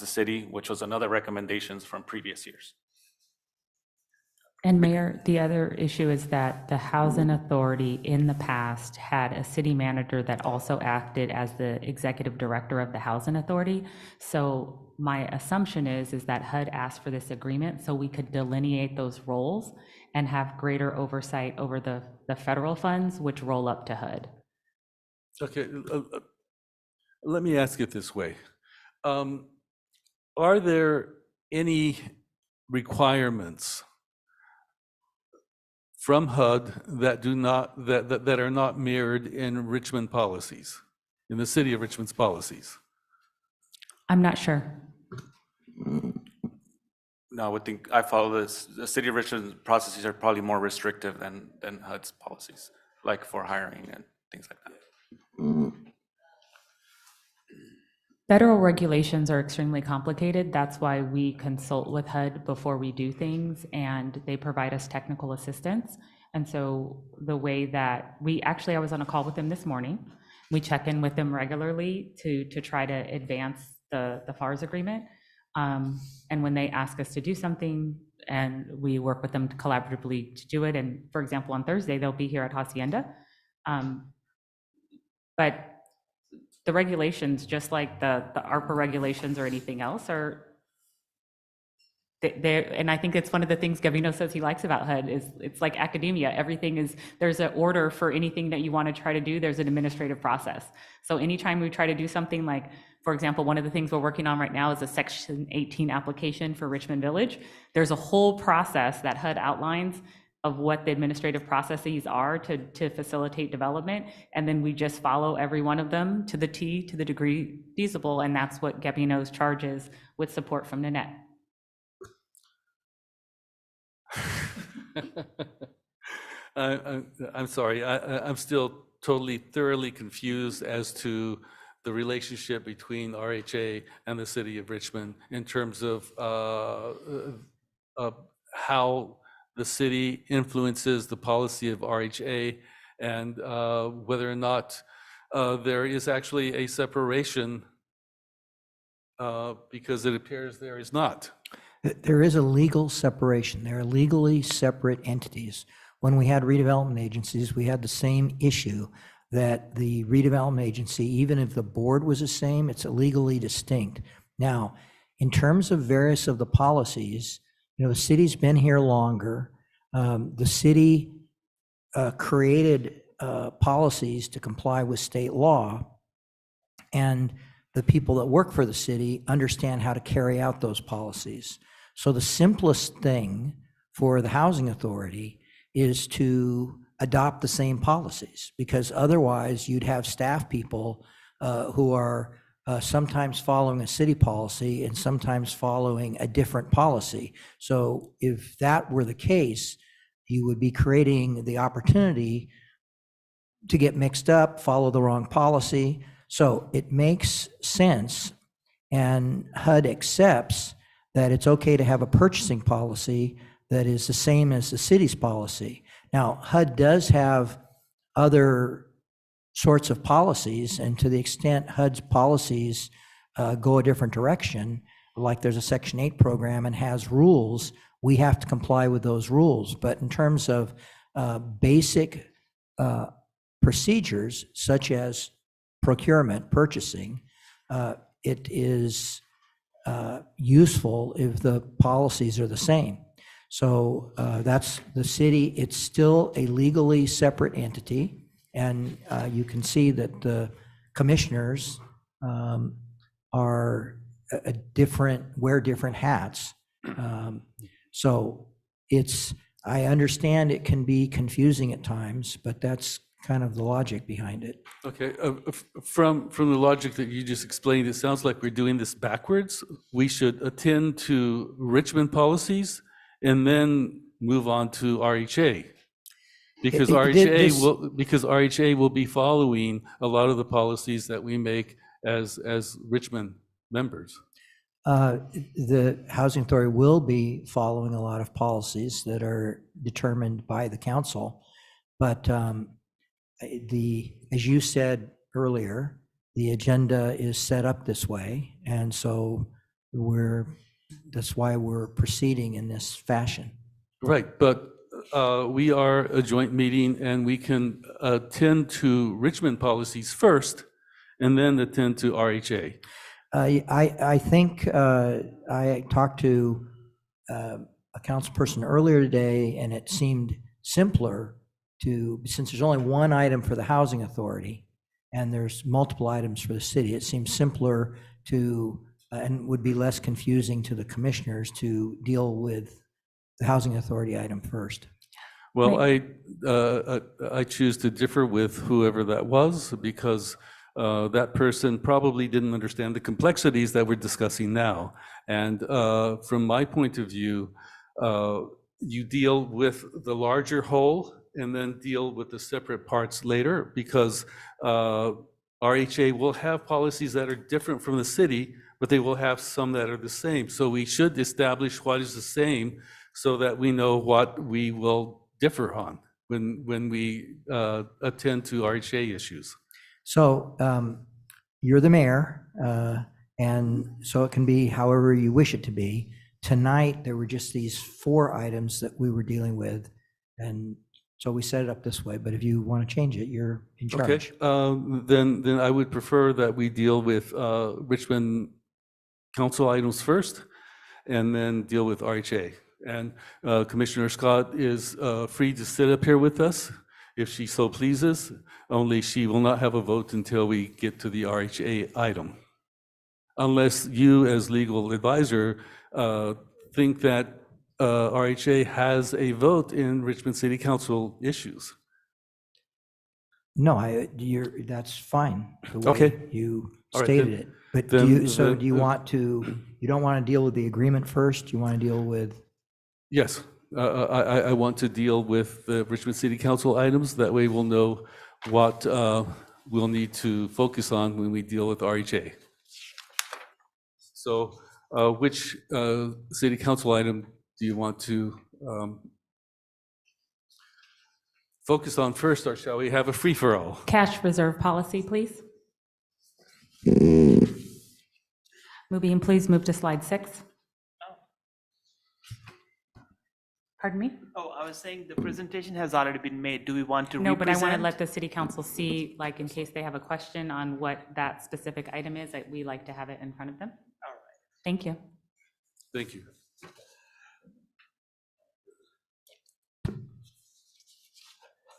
the city, which was another recommendations from previous years. And Mayor, the other issue is that the Housing Authority in the past had a city manager that also acted as the executive director of the Housing Authority. So my assumption is that HUD asked for this agreement so we could delineate those roles and have greater oversight over the federal funds, which roll up to HUD. Okay, let me ask it this way. Are there any requirements from HUD that do not, that are not mirrored in Richmond policies, in the City of Richmond's policies? I'm not sure. No, I would think, I follow this, the City of Richmond's processes are probably more restrictive than HUD's policies, like for hiring and things like that. Federal regulations are extremely complicated. That's why we consult with HUD before we do things, and they provide us technical assistance. And so the way that I was on a call with them this morning. We check in with them regularly to try to advance the FARS agreement. And when they ask us to do something, and we work with them collaboratively to do it. And for example, on Thursday, they'll be here at Hacienda. But the regulations, just like the ARPA regulations or anything else, are there. And I think it's one of the things Gavino says he likes about HUD is it's like academia. Everything is, there's an order for anything that you want to try to do. There's an administrative process. So anytime we try to do something like, for example, one of the things we're working on right now is a Section 18 application for Richmond Village. There's a whole process that HUD outlines of what the administrative processes are to facilitate development. And then we just follow every one of them to the T, to the degree feasible. And that's what Gabino's charges with support from Nanette. I'm sorry, I'm still totally thoroughly confused as to the relationship between RHA and the City of Richmond in terms of how the city influences the policy of RHA, and whether or not there is actually a separation, because it appears there is not. There is a legal separation. They're legally separate entities. When we had redevelopment agencies, we had the same issue that the redevelopment agency, even if the board was the same, it's legally distinct. Now, in terms of various of the policies, the city's been here longer. The city created policies to comply with state law, and the people that work for the city understand how to carry out those policies. So the simplest thing for the housing authority is to adopt the same policies, because otherwise you'd have staff people who are sometimes following a city policy and sometimes following a different policy. So if that were the case, you would be creating the opportunity to get mixed up, follow the wrong policy. So it makes sense, and HUD accepts that it's okay to have a purchasing policy that is the same as the city's policy. Now, HUD does have other sorts of policies, and to the extent HUD's policies go a different direction, like there's a Section 8 program and has rules, we have to comply with those rules. But in terms of basic procedures, such as procurement, purchasing, it is useful if the policies are the same. So that's the city. It's still a legally separate entity, and you can see that the commissioners are wear different hats. So I understand it can be confusing at times, but that's kind of the logic behind it. Okay, from the logic that you just explained, it sounds like we're doing this backwards. We should attend to Richmond policies and then move on to RHA. Because RHA will be following a lot of the policies that we make as Richmond members. The Housing Authority will be following a lot of policies that are determined by the council. But as you said earlier, the agenda is set up this way. And so that's why we're proceeding in this fashion. Right, but we are a joint meeting and we can attend to Richmond policies first and then attend to RHA. I think I talked to a councilperson earlier today, and it seemed simpler since there's only one item for the Housing Authority and there's multiple items for the city, it seems simpler and would be less confusing to the commissioners to deal with the Housing Authority item first. Well, I choose to differ with whoever that was because that person probably didn't understand the complexities that we're discussing now. And from my point of view, you deal with the larger whole and then deal with the separate parts later, because RHA will have policies that are different from the city, but they will have some that are the same. So we should establish what is the same so that we know what we will differ on when we attend to RHA issues. So you're the mayor, and so it can be however you wish it to be. Tonight, there were just these 4 items that we were dealing with, and so we set it up this way. But if you want to change it, you're in charge. Okay, then I would prefer that we deal with Richmond council items first and then deal with RHA. And Commissioner Scott is free to sit up here with us if she so pleases, only she will not have a vote until we get to the RHA item. Unless you as legal advisor think that RHA has a vote in Richmond City Council issues. No, that's fine, the way Okay. you All right, stated then- it. But then- do then- you want to, you don't want to deal with the agreement first? You want to deal with? Yes, I want to deal with the Richmond City Council items. That way we'll know what we'll need to focus on when we deal with RHA. So which city council item do you want to focus on first, or shall we have a free-for-all? Cash reserve policy, please. Mubin, please move to slide 6. Pardon me? Oh, I was saying the presentation has already been made. Do we want to No, but I want to represent? let the city council see, like, in case they have a question on what that specific item is, that we like to have it in front of them. All right. Thank you. Thank you.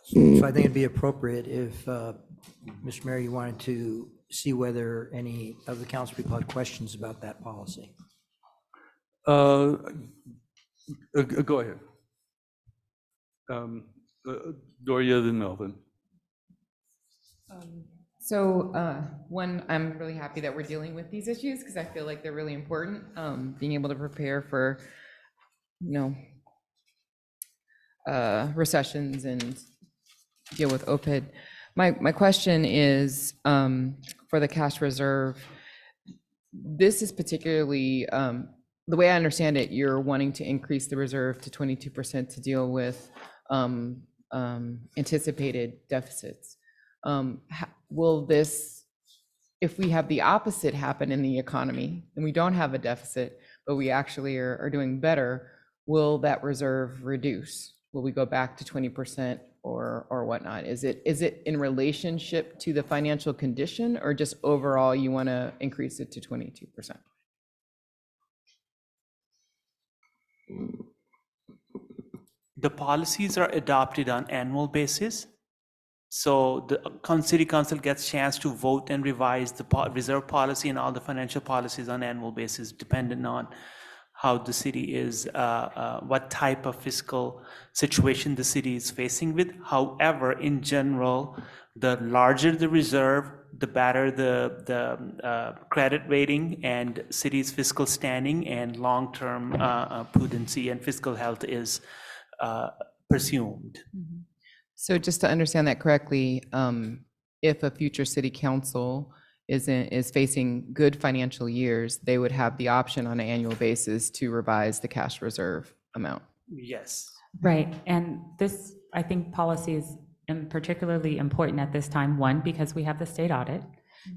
So I think it'd be appropriate if, Mr. Mayor, you wanted to see whether any of the council people had questions about that policy. Go ahead. Doria, then Melvin. So one, I'm really happy that we're dealing with these issues because I feel like they're really important. Being able to prepare for, recessions and deal with OPEB. My question is for the cash reserve. This is particularly, the way I understand it, you're wanting to increase the reserve to 22% to deal with anticipated deficits. Will this, if we have the opposite happen in the economy and we don't have a deficit, but we actually are doing better, will that reserve reduce? Will we go back to 20% or whatnot? Is it in relationship to the financial condition, or just overall you want to increase it to 22%? The policies are adopted on annual basis. So the city council gets chance to vote and revise the reserve policy and all the financial policies on annual basis, depending on how the city is, what type of fiscal situation the city is facing with. However, in general, the larger the reserve, the better the credit rating and city's fiscal standing and long-term prudency and fiscal health is presumed. So just to understand that correctly, if a future city council is facing good financial years, they would have the option on an annual basis to revise the cash reserve amount. Yes. Right, and this, I think, policy is particularly important at this time, one, because we have the state audit,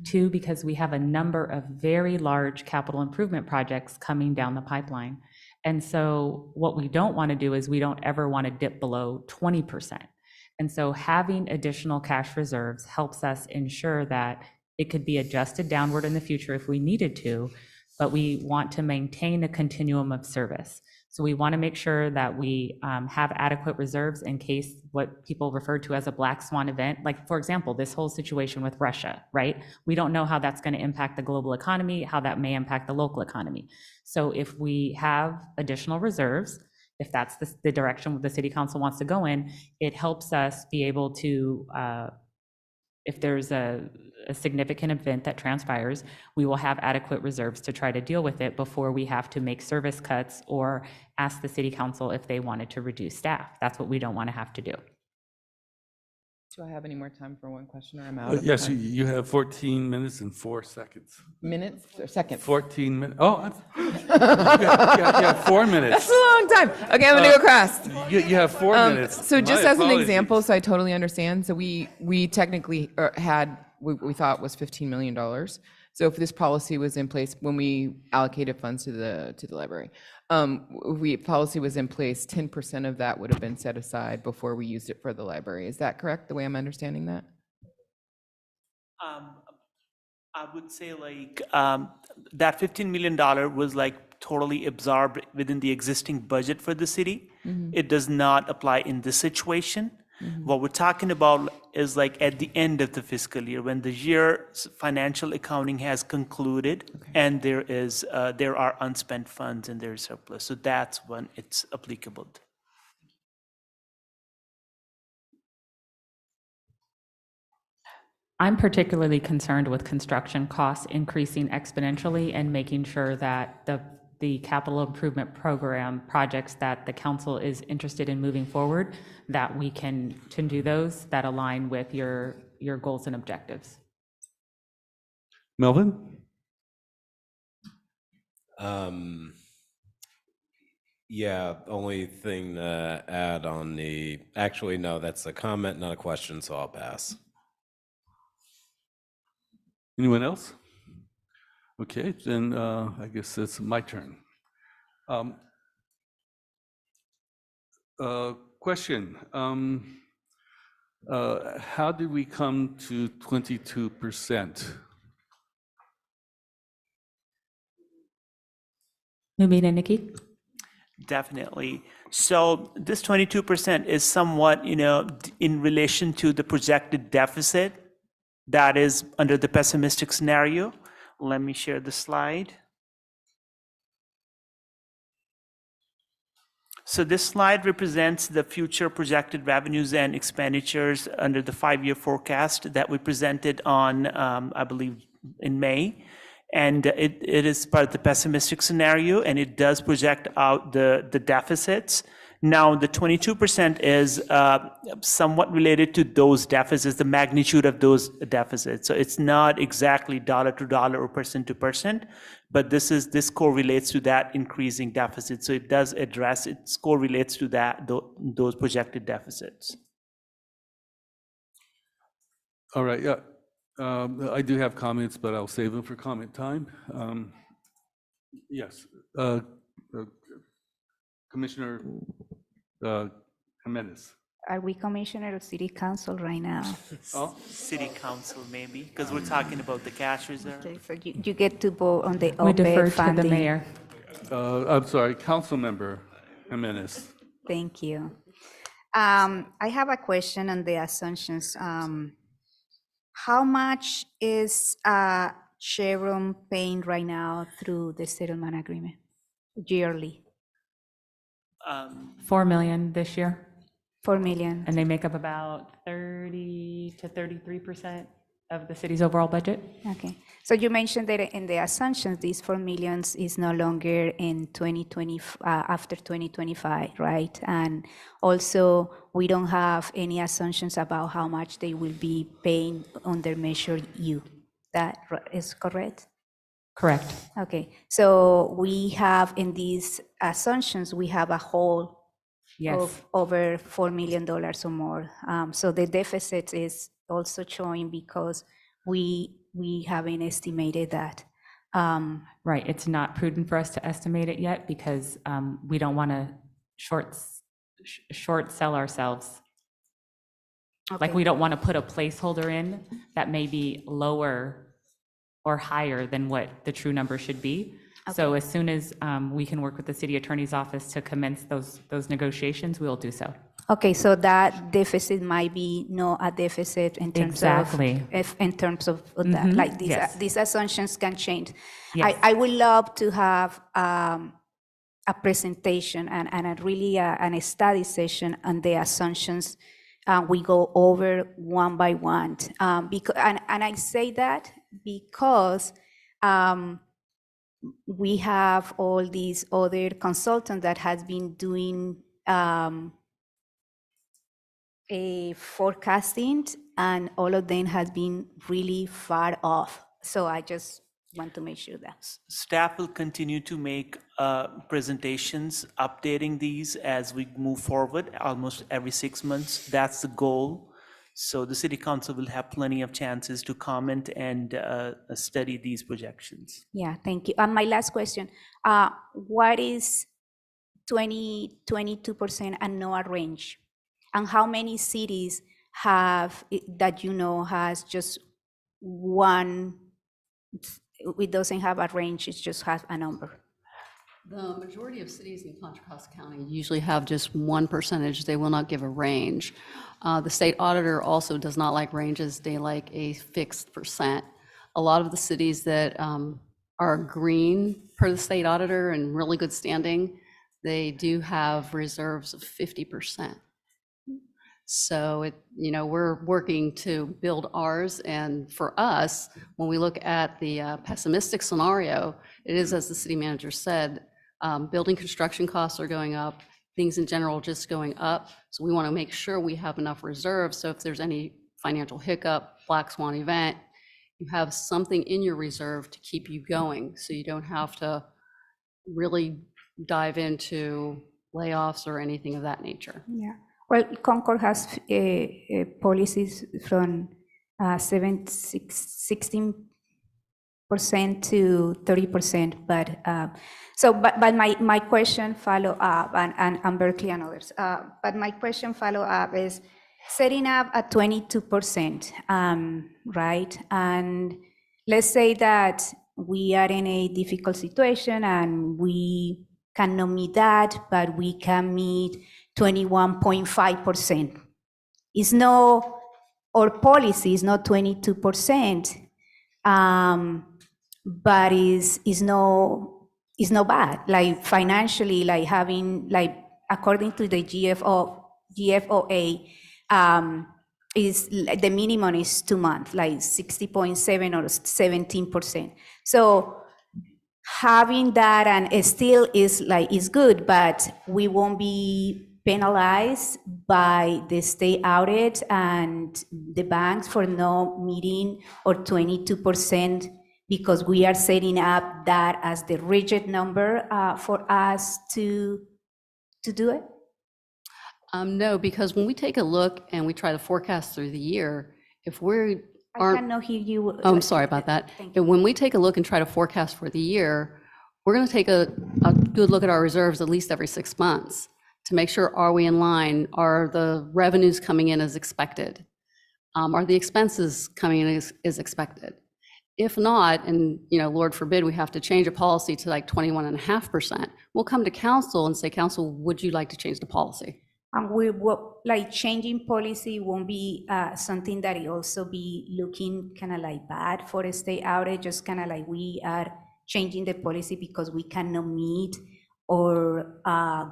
two, because we have a number of very large capital improvement projects coming down the pipeline. And so what we don't want to do is we don't ever want to dip below 20%. And so having additional cash reserves helps us ensure that it could be adjusted downward in the future if we needed to, but we want to maintain a continuum of service. So we want to make sure that we have adequate reserves in case what people refer to as a black swan event, like, for example, this whole situation with Russia, right? We don't know how that's going to impact the global economy, how that may impact the local economy. So if we have additional reserves, if that's the direction the city council wants to go in, it helps us be able to, if there's a significant event that transpires, we will have adequate reserves to try to deal with it before we have to make service cuts or ask the city council if they wanted to reduce staff. That's what we don't want to have to do. Do I have any more time for one question, or I'm out of Yes, time? you have 14 minutes and 4 seconds. Minutes or seconds? 14 minutes. Oh, you have 4 minutes. That's a long time. Okay, I'm gonna go across. You have 4 minutes. So just My as an apologies. example, so I totally understand. So we technically had, we thought was $15 million. So if this policy was in place, when we allocated funds to the library, policy was in place, 10% of that would have been set aside before we used it for the library. Is that correct, the way I'm understanding that? I would say like that $15 million was like totally absorbed within the existing budget for the city. It does not apply in this situation. What we're talking about is like at the end of the fiscal year, when the year's financial accounting has concluded, and there are unspent funds and there's surplus. So that's when it's applicable. I'm particularly concerned with construction costs increasing exponentially and making sure that the capital improvement program projects that the council is interested in moving forward, that we can do those that align with your goals and objectives. Melvin? Yeah, only thing to add on actually, no, that's a comment, not a question, so I'll pass. Anyone else? Okay, then I guess it's my turn. Question. How did we come to 22%? Mubin and Nikki? Definitely. So this 22% is somewhat, in relation to the projected deficit that is under the pessimistic scenario. Let me share the slide. So this slide represents the future projected revenues and expenditures under the 5-year forecast that we presented on, I believe, in May. And it is part of the pessimistic scenario, and it does project out the deficits. Now, the 22% is somewhat related to those deficits, the magnitude of those deficits. So it's not exactly dollar to dollar or percent to percent, but this correlates to that increasing deficit. So it does address, it correlates to those projected deficits. All right, yeah. I do have comments, but I'll save them for comment time. Yes. Commissioner Jimenez. Are we commissioner of city council right now? Oh, City council, maybe, because we're talking about the cash reserve. Okay, so you get to vote on the We defer OPEB to funding. the mayor. I'm sorry, Councilmember Jimenez. Thank you. I have a question on the assumptions. How much is Chevron paying right now through the settlement agreement yearly? 4 million this year, 4 million. and they make up about 30 to 33% of the city's overall budget. Okay. So you mentioned that in the assumptions, these 4 millions is no longer in 2020, after 2025, right? And also, we don't have any assumptions about how much they will be paying under Measure U. that is correct? Correct. Okay, so we have in these assumptions, we have a hole Yes. of over $4 million or more. So the deficit is also showing because we haven't estimated that. Right. It's not prudent for us to estimate it yet because we don't want to short sell ourselves. Like Okay. we don't want to put a placeholder in that may be lower or higher than what the true number should be. So as soon as we can work with the city attorney's office to commence those negotiations, we'll do so. Okay, so that deficit might be not a deficit in terms Exactly. of, in terms of that, like yes. these assumptions can change. Yes. I would love to have a presentation and a study session on the assumptions. We go over one by one. Because, and I say that because we have all these other consultants that has been doing a forecasting, and all of them has been really far off. So I just want to make sure that. Staff will continue to make presentations, updating these as we move forward, almost every 6 months. That's the goal. So the city council will have plenty of chances to comment and study these projections. Yeah, thank you. And my last question, what is 22% and no range? And how many cities have, that you know, has just one, it doesn't have a range, it just has a number? The majority of cities in Contra Costa County usually have just one percentage. They will not give a range. The state auditor also does not like ranges. They like a fixed percent. A lot of the cities that are green per the state auditor and really good standing, they do have reserves of 50%. So we're working to build ours, and for us, when we look at the pessimistic scenario, it is, as the city manager said, building construction costs are going up, things in general just going up. So we want to make sure we have enough reserves. So if there's any financial hiccup, black swan event, you have something in your reserve to keep you going. So you don't have to really dive into layoffs or anything of that nature. Yeah. Well, Concord has policies from 16% to 30%, but my question follow up, and Berkeley and others, but my question follow up is setting up a 22%, right? And let's say that we are in a difficult situation and we cannot meet that, but we can meet 21.5%. It's no, our policy is not 22%, but is no bad. Like financially, like having, like according to the GFOA, is the minimum is 2 months, like 60.7 or 17%. So having that, and it still is good, but we won't be penalized by the state audit and the banks for not meeting our 22%, because we are setting up that as the rigid number for us to do it? No, because when we take a look and we try to forecast through the year, if we I aren't, cannot hear you. oh, I'm sorry about that. Thank you. And when we take a look and try to forecast for the year, we're going to take a good look at our reserves at least every 6 months to make sure, are we in line? Are the revenues coming in as expected? Are the expenses coming in as expected? If not, and Lord forbid, we have to change a policy to like 21.5%, we'll come to council and say, council, would you like to change the policy? And we will, like, changing policy won't be something that will also be looking kind of like bad for a state audit, just kind of like we are changing the policy because we cannot meet or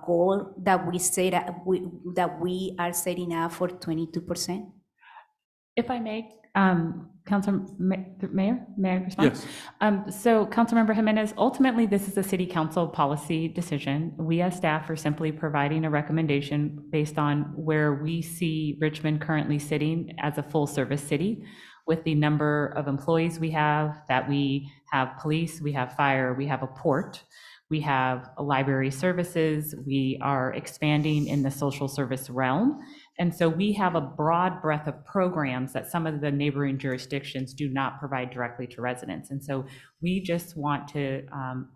goal that we say that we are setting up for 22%. If I may, Council Mayor, may I respond? Yes. So Councilmember Jimenez, ultimately, this is a city council policy decision. We as staff are simply providing a recommendation based on where we see Richmond currently sitting as a full service city. with the number of employees we have, that we have police, we have fire, we have a port, we have library services, we are expanding in the social service realm. And so we have a broad breadth of programs that some of the neighboring jurisdictions do not provide directly to residents. And so we just want to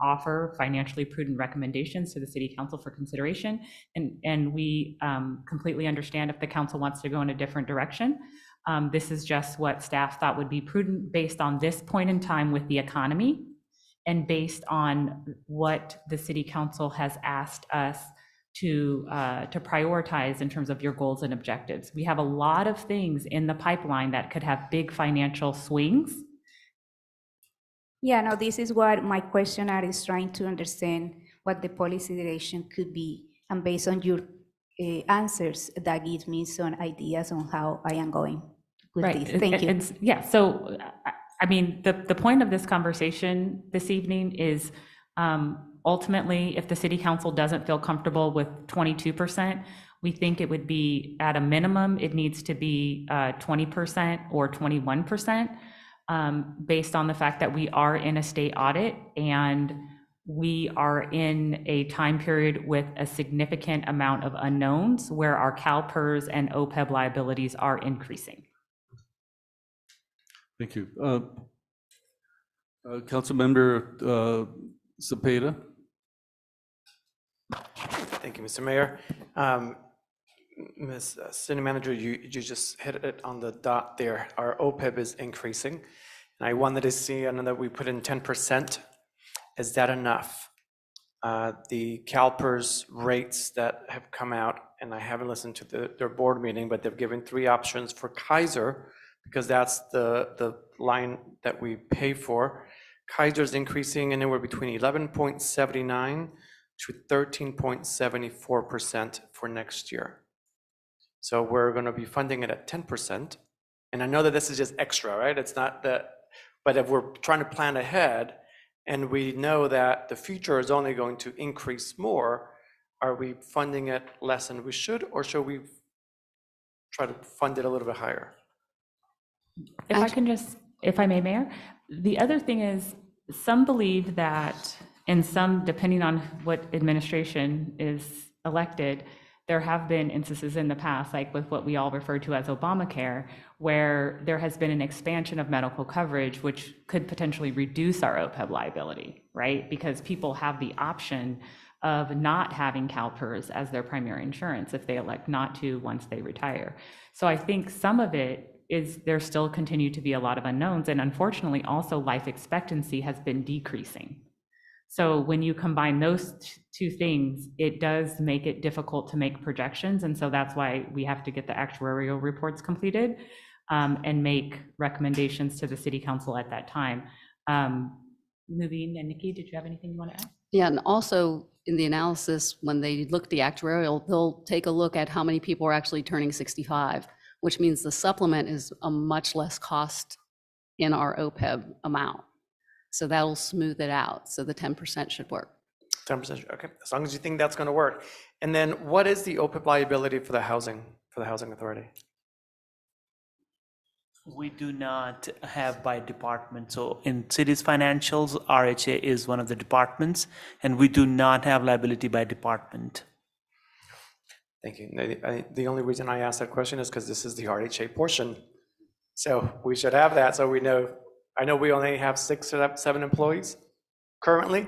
offer financially prudent recommendations to the City Council for consideration. And we completely understand if the council wants to go in a different direction. This is just what staff thought would be prudent based on this point in time with the economy and based on what the City Council has asked us to prioritize in terms of your goals and objectives. We have a lot of things in the pipeline that could have big financial swings. Yeah, no, this is what my questioner is trying to understand, what the policy direction could be. And based on your answers, that gives me some ideas on how I am going with Right. this. Thank you. Yeah, so, I mean, the point of this conversation this evening is ultimately, if the City Council doesn't feel comfortable with 22%, we think it would be, at a minimum, it needs to be 20% or 21%, based on the fact that we are in a state audit and we are in a time period with a significant amount of unknowns where our CalPERS and OPEB liabilities are increasing. Thank you. Councilmember Cepeda? Thank you, Mr. Mayor. Ms. City Manager, you just hit it on the dot there. Our OPEB is increasing. And I wanted to see, I know that we put in 10%. Is that enough? The CalPERS rates that have come out, and I haven't listened to their board meeting, but they've given 3 options for Kaiser, because that's the line that we pay for. Kaiser's increasing anywhere between 11.79 to 13.74% for next year. So we're going to be funding it at 10%. And I know that this is just extra, right? It's not that, but if we're trying to plan ahead and we know that the future is only going to increase more, are we funding it less than we should, or should we try to fund it a little bit higher? If I can just, if I may, Mayor, the other thing is, some believe that, and some, depending on what administration is elected, there have been instances in the past, like with what we all refer to as Obamacare, where there has been an expansion of medical coverage, which could potentially reduce our OPEB liability, right? Because people have the option of not having CalPERS as their primary insurance if they elect not to once they retire. So I think some of it is there still continue to be a lot of unknowns, and unfortunately also life expectancy has been decreasing. So when you combine those two things, it does make it difficult to make projections, and so that's why we have to get the actuarial reports completed and make recommendations to the City Council at that time. Nuveen and Nikki, did you have anything you want to add? Yeah, and also in the analysis, when they look at the actuarial, they'll take a look at how many people are actually turning 65, which means the supplement is a much less cost in our OPEB amount. So that'll smooth it out. So the 10% should work. 10%, okay, as long as you think that's going to work. And then what is the OPEB liability for the housing authority? We do not have by department. So in city's financials, RHA is one of the departments, and we do not have liability by department. Thank you. The only reason I asked that question is because this is the RHA portion. So we should have that, so we know. I know we only have 6 or 7 employees currently.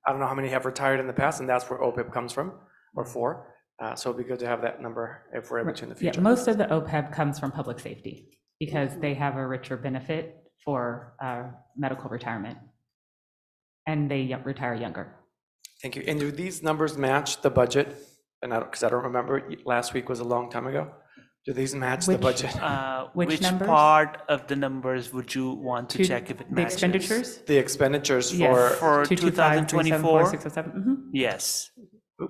I don't know how many have retired in the past, and that's where OPEB comes from, or 4. So it'd be good to have that number if we're able to in the future. Yeah, most of the OPEB comes from public safety because they have a richer benefit for medical retirement, and they retire younger. Thank you. And do these numbers match the budget? And because I don't remember, last week was a long time ago. Do these match the budget? Which numbers? part of the numbers would you want to check if it The matches? expenditures? The expenditures Yes. For 225, 2024? 607. Yes.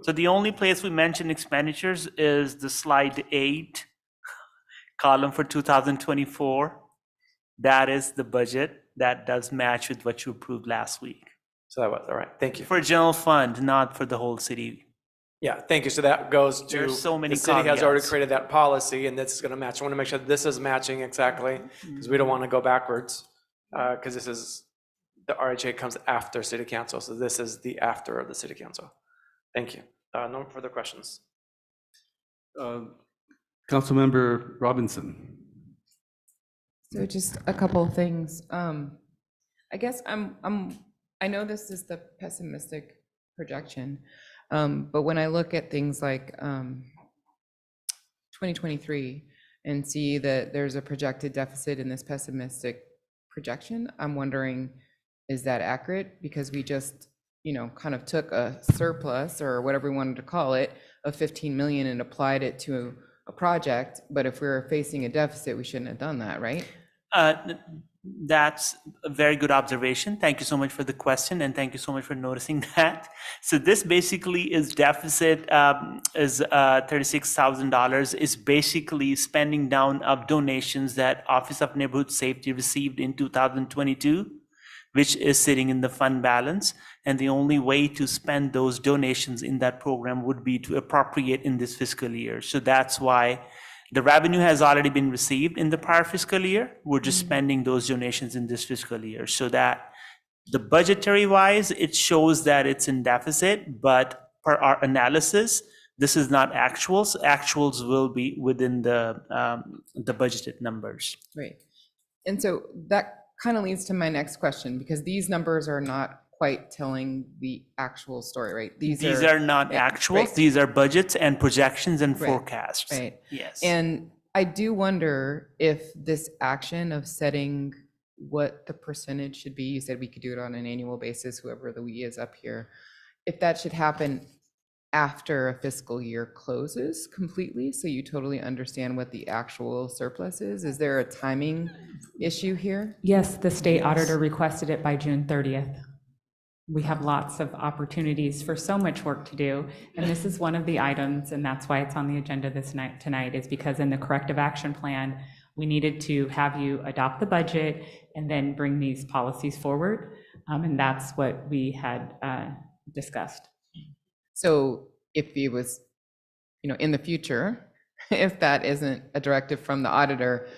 So the only place we mention expenditures is the slide 8 column for 2024. That is the budget. That does match with what you approved last week. So that was, all right, thank you. For general fund, not for the whole city. Yeah, thank you. So that goes to, There's so many the city has already caveats. created that policy, and this is going to match. I want to make sure that this is matching exactly, because we don't want to go backwards, because this is, the RHA comes after city council, so this is the after of the city council. Thank you. No further questions. Councilmember Robinson. So just a couple of things. I guess I know this is the pessimistic projection, but when I look at things like 2023 and see that there's a projected deficit in this pessimistic projection, I'm wondering, is that accurate? Because we just, kind of took a surplus, or whatever we wanted to call it, of 15 million and applied it to a project, but if we're facing a deficit, we shouldn't have done that, right? That's a very good observation. Thank you so much for the question, and thank you so much for noticing that. So this basically is deficit is $36,000 is basically spending down of donations that Office of Neighborhood Safety received in 2022, which is sitting in the fund balance. And the only way to spend those donations in that program would be to appropriate in this fiscal year. So that's why the revenue has already been received in the prior fiscal year. We're just spending those donations in this fiscal year. So that the budgetary wise, it shows that it's in deficit, but per our analysis, this is not actuals. Actuals will be within the budgeted numbers. Right. And so that kind of leads to my next question, because these numbers are not quite telling the actual story, right? These are not actuals. Right. These are budgets and projections and Right. forecasts. Right. Yes. And I do wonder if this action of setting what the percentage should be, you said we could do it on an annual basis, whoever the we is up here, if that should happen after a fiscal year closes completely, so you totally understand what the actual surplus is. Is there a timing issue here? Yes, the state auditor requested it by June 30th. We have lots of opportunities for so much work to do, and this is one of the items, and that's why it's on the agenda tonight, is because in the corrective action plan, we needed to have you adopt the budget and then bring these policies forward, and that's what we had discussed. So if it was, in the future, if that isn't a directive from the auditor,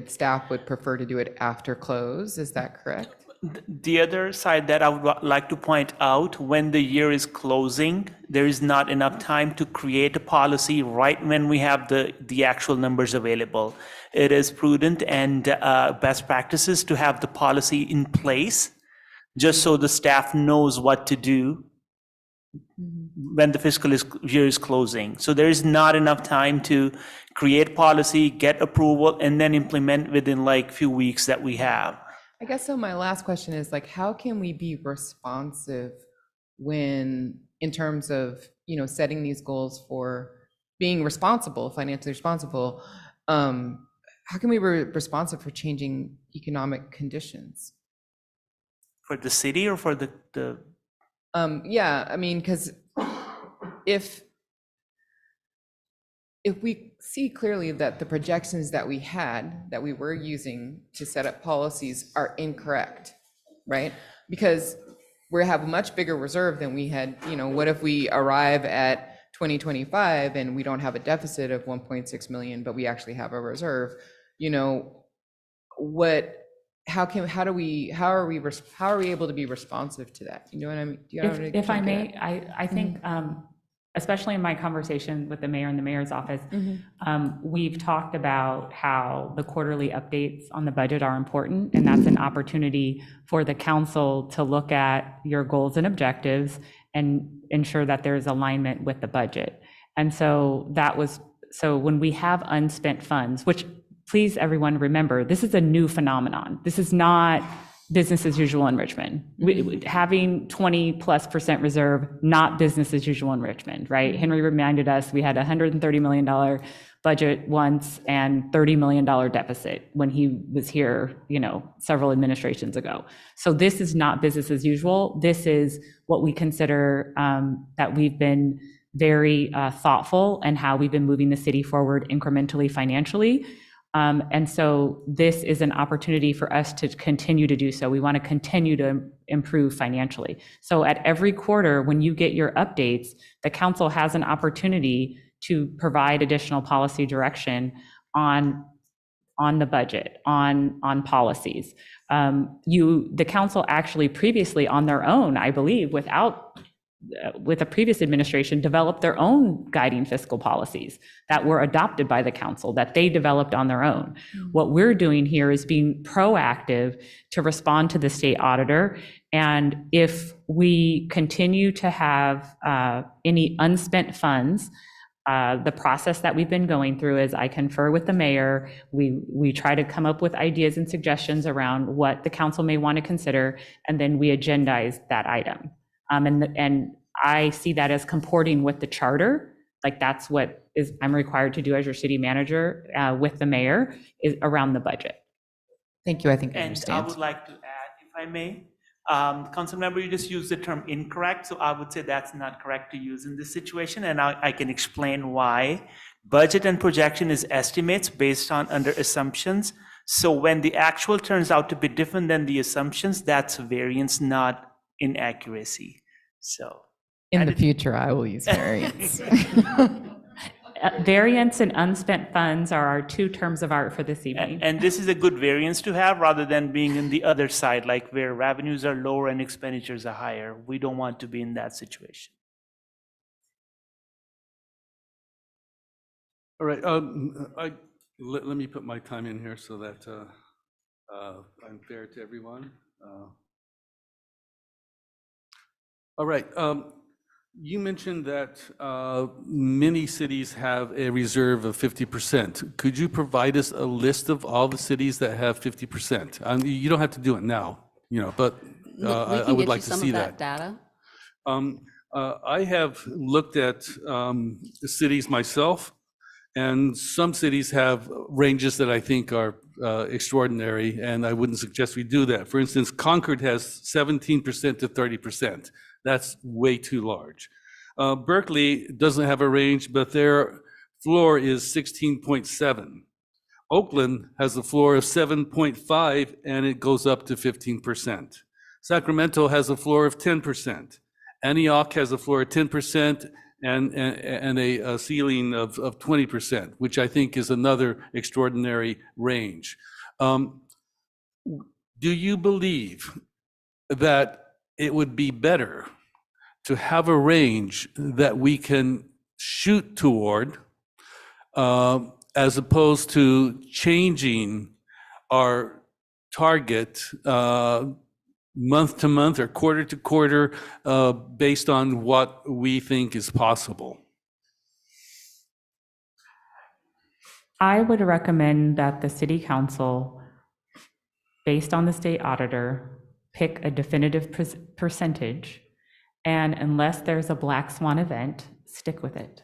staff would prefer to do it after close, is that correct? The other side that I would like to point out, when the year is closing, there is not enough time to create a policy right when we have the actual numbers available. It is prudent and best practices to have the policy in place, just so the staff knows what to do when the fiscal year is closing. So there is not enough time to create policy, get approval, and then implement within like few weeks that we have. I guess so. My last question is how can we be responsive when, in terms of, setting these goals for being responsible, financially responsible, how can we be responsive for changing economic conditions? For the city or for the Yeah, I mean, because if we see clearly that the projections that we were using to set up policies are incorrect, right? Because we have a much bigger reserve than we had, what if we arrive at 2025 and we don't have a deficit of 1.6 million, but we actually have a reserve, how are we able to be responsive to that? You know what I mean? Do you know what If I I'm may, getting at? I think, especially in my conversation with the mayor and the mayor's office, we've talked about how the quarterly updates on the budget are important, and that's an opportunity for the council to look at your goals and objectives and ensure that there's alignment with the budget. And so when we have unspent funds, which, please everyone remember, this is a new phenomenon. This is not business as usual in Richmond. Having 20+% reserve, not business as usual in Richmond, right? Henry reminded us we had a $130 million budget once and $30 million deficit when he was here, several administrations ago. So this is not business as usual. This is what we consider that we've been very thoughtful and how we've been moving the city forward incrementally financially. And so this is an opportunity for us to continue to do so. We want to continue to improve financially. So at every quarter, when you get your updates, the council has an opportunity to provide additional policy direction on the budget, on policies. The council actually previously on their own, I believe, with a previous administration, developed their own guiding fiscal policies that were adopted by the council, that they developed on their own. What we're doing here is being proactive to respond to the state auditor. And if we continue to have any unspent funds, the process that we've been going through is I confer with the mayor. We try to come up with ideas and suggestions around what the council may want to consider, and then we agendize that item. And I see that as comporting with the charter. Like that's what I'm required to do as your city manager with the mayor is around the budget. Thank you, I think I And I understand. would like to add, if I may, council member, you just used the term incorrect, so I would say that's not correct to use in this situation, and I can explain why. Budget and projection is estimates based on under assumptions. So when the actual turns out to be different than the assumptions, that's variance, not inaccuracy. So. In the future, I will use variance. Variance and unspent funds are our two terms of art for this evening. And this is a good variance to have rather than being in the other side, like where revenues are lower and expenditures are higher. We don't want to be in that situation. All right, let me put my time in here so that I'm fair to everyone. All right, you mentioned that many cities have a reserve of 50%. Could you provide us a list of all the cities that have 50%? You don't have to do it now, but I would like to see that. Data. I have looked at the cities myself, and some cities have ranges that I think are extraordinary, and I wouldn't suggest we do that. For instance, Concord has 17% to 30%. That's way too large. Berkeley doesn't have a range, but their floor is 16.7. Oakland has a floor of 7.5, and it goes up to 15%. Sacramento has a floor of 10%. Antioch has a floor of 10% and a ceiling of 20%, which I think is another extraordinary range. Do you believe that it would be better to have a range that we can shoot toward as opposed to changing our target month to month or quarter to quarter based on what we think is possible? I would recommend that the city council, based on the state auditor, pick a definitive percentage, and unless there's a black swan event, stick with it.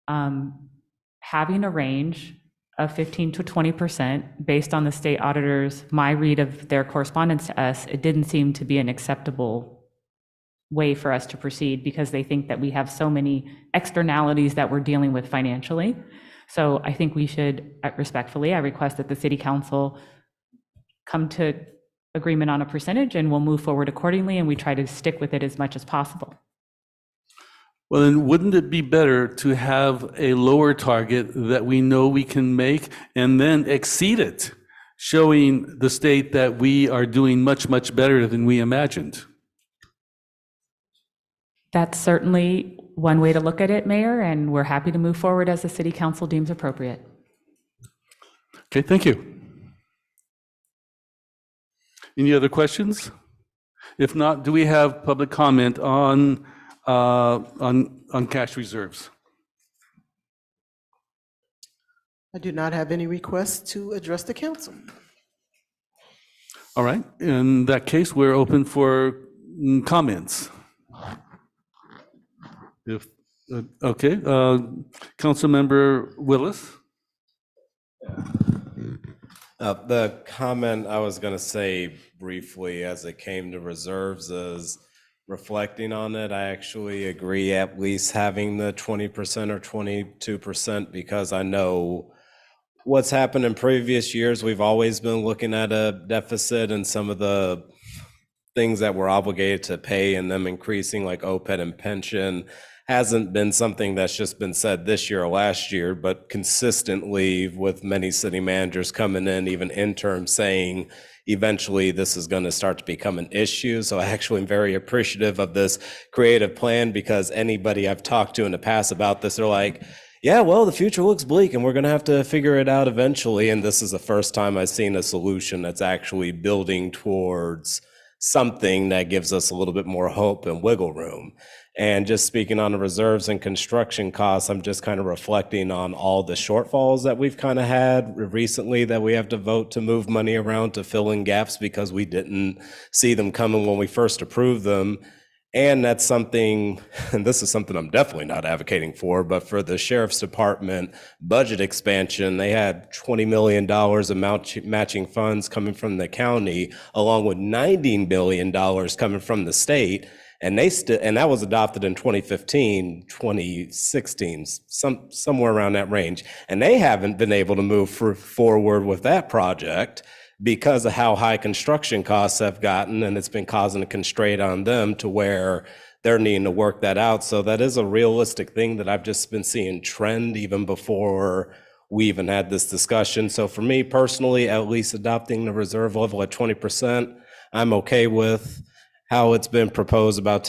Having a range of 15 to 20% based on the state auditors, my read of their correspondence to us, it didn't seem to be an acceptable way for us to proceed because they think that we have so many externalities that we're dealing with financially. So I think we should, respectfully, I request that the city council come to agreement on a percentage and we'll move forward accordingly, and we try to stick with it as much as possible. Well, then wouldn't it be better to have a lower target that we know we can make and then exceed it, showing the state that we are doing much, much better than we imagined? That's certainly one way to look at it, Mayor, and we're happy to move forward as the city council deems appropriate. Okay, thank you. Any other questions? If not, do we have public comment on cash reserves? I do not have any requests to address the council. All right, in that case, we're open for comments. Okay, Councilmember Willis. The comment I was going to say briefly as it came to reserves is reflecting on it, I actually agree at least having the 20% or 22% because I know what's happened in previous years, we've always been looking at a deficit, and some of the things that we're obligated to pay and them increasing, like OPEB and pension, hasn't been something that's just been said this year or last year, but consistently with many city managers coming in, even interim, saying eventually this is going to start to become an issue. So I actually am very appreciative of this creative plan, because anybody I've talked to in the past about this, they're like, yeah, well, the future looks bleak and we're going to have to figure it out eventually. And this is the first time I've seen a solution that's actually building towards something that gives us a little bit more hope and wiggle room. And just speaking on the reserves and construction costs, I'm just kind of reflecting on all the shortfalls that we've kind of had recently, that we have to vote to move money around to fill in gaps because we didn't see them coming when we first approved them. And that's something, and this is something I'm definitely not advocating for, but for the sheriff's department budget expansion, they had $20 million of matching funds coming from the county, along with $19 billion coming from the state. And and that was adopted in 2015, 2016, somewhere around that range. And they haven't been able to move forward with that project because of how high construction costs have gotten, and it's been causing a constraint on them to where they're needing to work that out. So that is a realistic thing that I've just been seeing trend even before we even had this discussion. So for me personally, at least adopting the reserve level at 20%, I'm okay with how it's been proposed about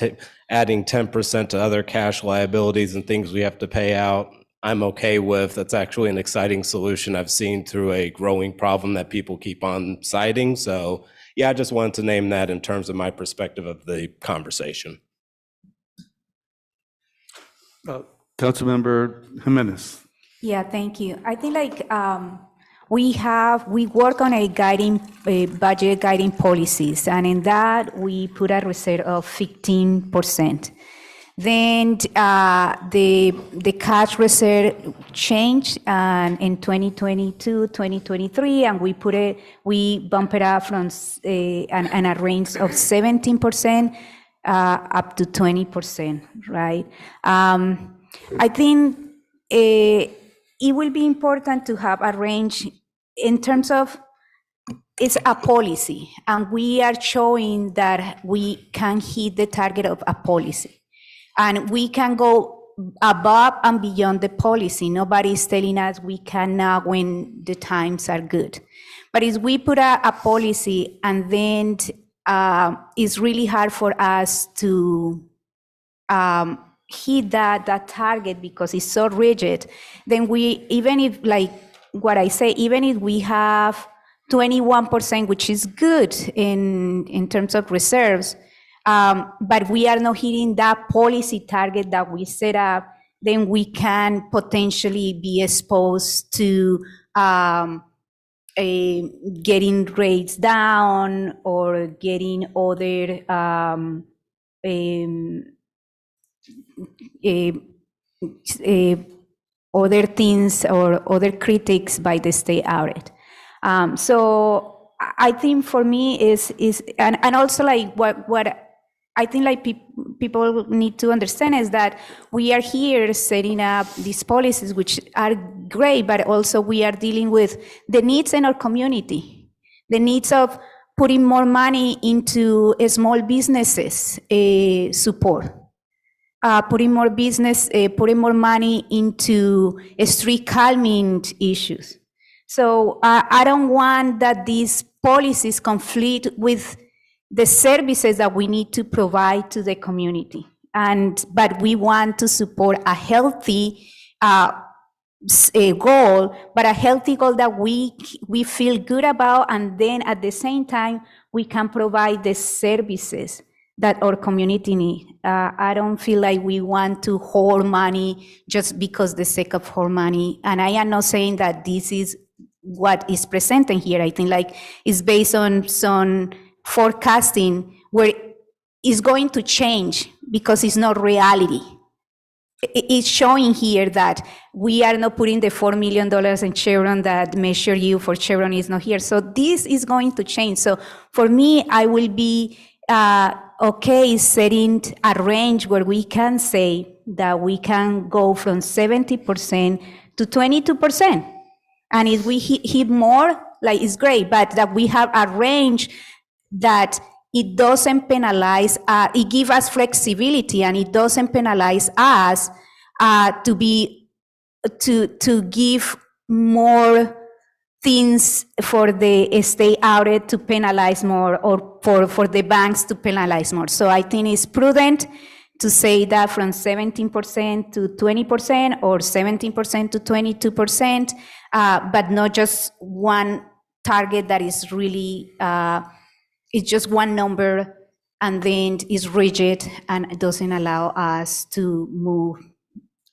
adding 10% to other cash liabilities and things we have to pay out. I'm okay with. That's actually an exciting solution I've seen through a growing problem that people keep on citing. So yeah, I just wanted to name that in terms of my perspective of the conversation. Councilmember Jimenez. Yeah, thank you. I think we work on a budget guiding policies, and in that we put a reserve of 15%. Then the cash reserve changed in 2022, 2023, and we bump it up from a range of 17% up to 20%, right? I think it will be important to have a range in terms of it's a policy, and we are showing that we can hit the target of a policy. And we can go above and beyond the policy. Nobody's telling us we cannot when the times are good. But if we put a policy and then it's really hard for us to hit that target because it's so rigid, then even if, like what I say, even if we have 21%, which is good in terms of reserves, but we are not hitting that policy target that we set up, then we can potentially be exposed to getting rates down or getting other other things or other critics by the state audit. So I think for me is and also like what I think like people need to understand is that we are here setting up these policies, which are great, but also we are dealing with the needs in our community, the needs of putting more money into small businesses support, putting more money into street calming issues. So I don't want that these policies conflict with the services that we need to provide to the community. But we want to support a healthy goal, but a healthy goal that we feel good about, and then at the same time, we can provide the services that our community need. I don't feel like we want to hoard money just because the sake of hoard money. And I am not saying that this is what is presented here. I think like it's based on some forecasting where it's going to change because it's not reality. It's showing here that we are not putting the $4 million in Chevron that Measure U for Chevron is not here. So this is going to change. So for me, I will be okay setting a range where we can say that we can go from 70% to 22%. And if we hit more, like, it's great, but that we have a range that it doesn't penalize, it gives us flexibility, and it doesn't penalize us to give more things for the state audit to penalize more, or for the banks to penalize more. So I think it's prudent to say that from 17% to 20% or 17% to 22%, but not just one target that is really, it's just one number and then is rigid and it doesn't allow us to move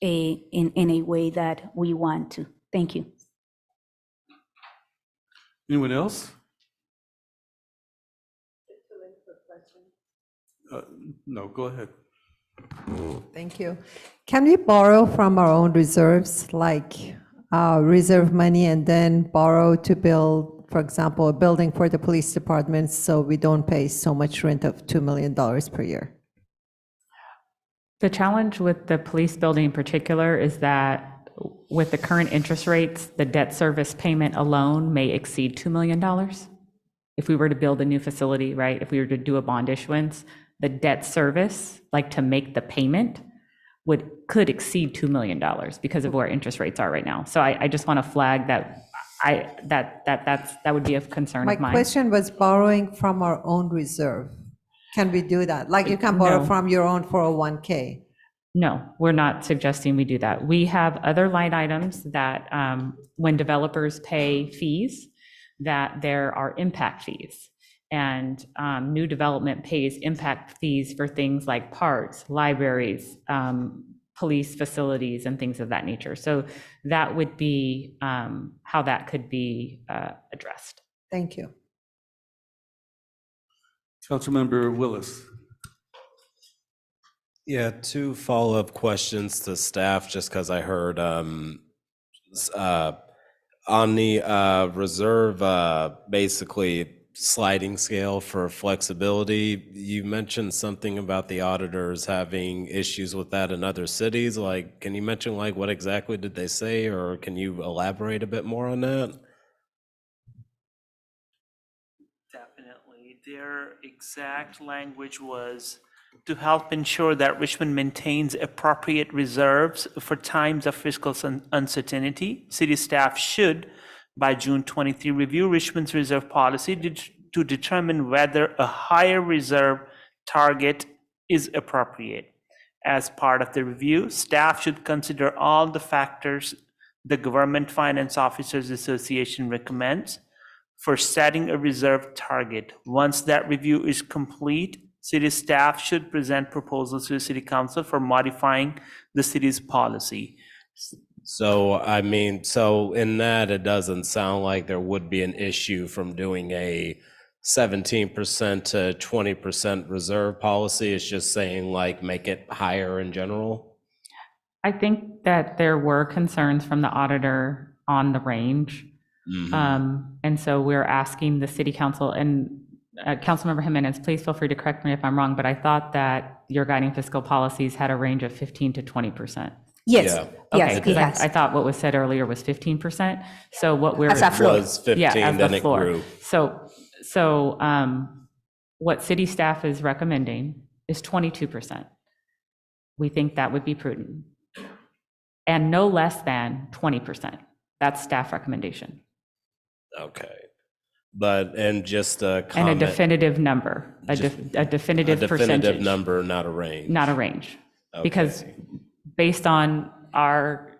in a way that we want to. Thank you. Anyone else? No, go ahead. Thank you. Can we borrow from our own reserves, like reserve money, and then borrow to build, for example, a building for the police department so we don't pay so much rent of $2 million per year? The challenge with the police building in particular is that with the current interest rates, the debt service payment alone may exceed $2 million. If we were to build a new facility, right, if we were to do a bond issuance, the debt service, like to make the payment, could exceed $2 million because of where interest rates are right now. So I just want to flag that that would be a concern of My mine. question was borrowing from our own reserve. Can we do that? Like you can borrow No. from your own 401k? No, we're not suggesting we do that. We have other line items that when developers pay fees, that there are impact fees. And new development pays impact fees for things like parks, libraries, police facilities, and things of that nature. So that would be how that could be addressed. Thank you. Councilmember Willis. Yeah, two follow-up questions to staff, just because I heard on the reserve, basically sliding scale for flexibility. You mentioned something about the auditors having issues with that in other cities. Like, can you mention like what exactly did they say, or can you elaborate a bit more on that? Definitely. Their exact language was to help ensure that Richmond maintains appropriate reserves for times of fiscal uncertainty. City staff should, by June 23, review Richmond's reserve policy to determine whether a higher reserve target is appropriate. As part of the review, staff should consider all the factors the Government Finance Officers Association recommends for setting a reserve target. Once that review is complete, city staff should present proposals to the City Council for modifying the city's policy. So, I mean, so in that, it doesn't sound like there would be an issue from doing a 17% to 20% reserve policy. It's just saying like make it higher in general. I think that there were concerns from the auditor on the range. And so we're asking the City Council, and Councilmember Jimenez, please feel free to correct me if I'm wrong, but I thought that your guiding fiscal policies had a range of 15 to 20%. Yes, Yeah. yes, Okay, it 'cause has. I thought what was said earlier was 15%. So what we're. As a floor. It was 15, Yeah, as then the it floor. grew. So what city staff is recommending is 22%. We think that would be prudent. And no less than 20%. That's staff recommendation. Okay. But, and just a And comment. a definitive number, a definitive percentage. definitive number, not a range. Not a range. Because Okay. based on our,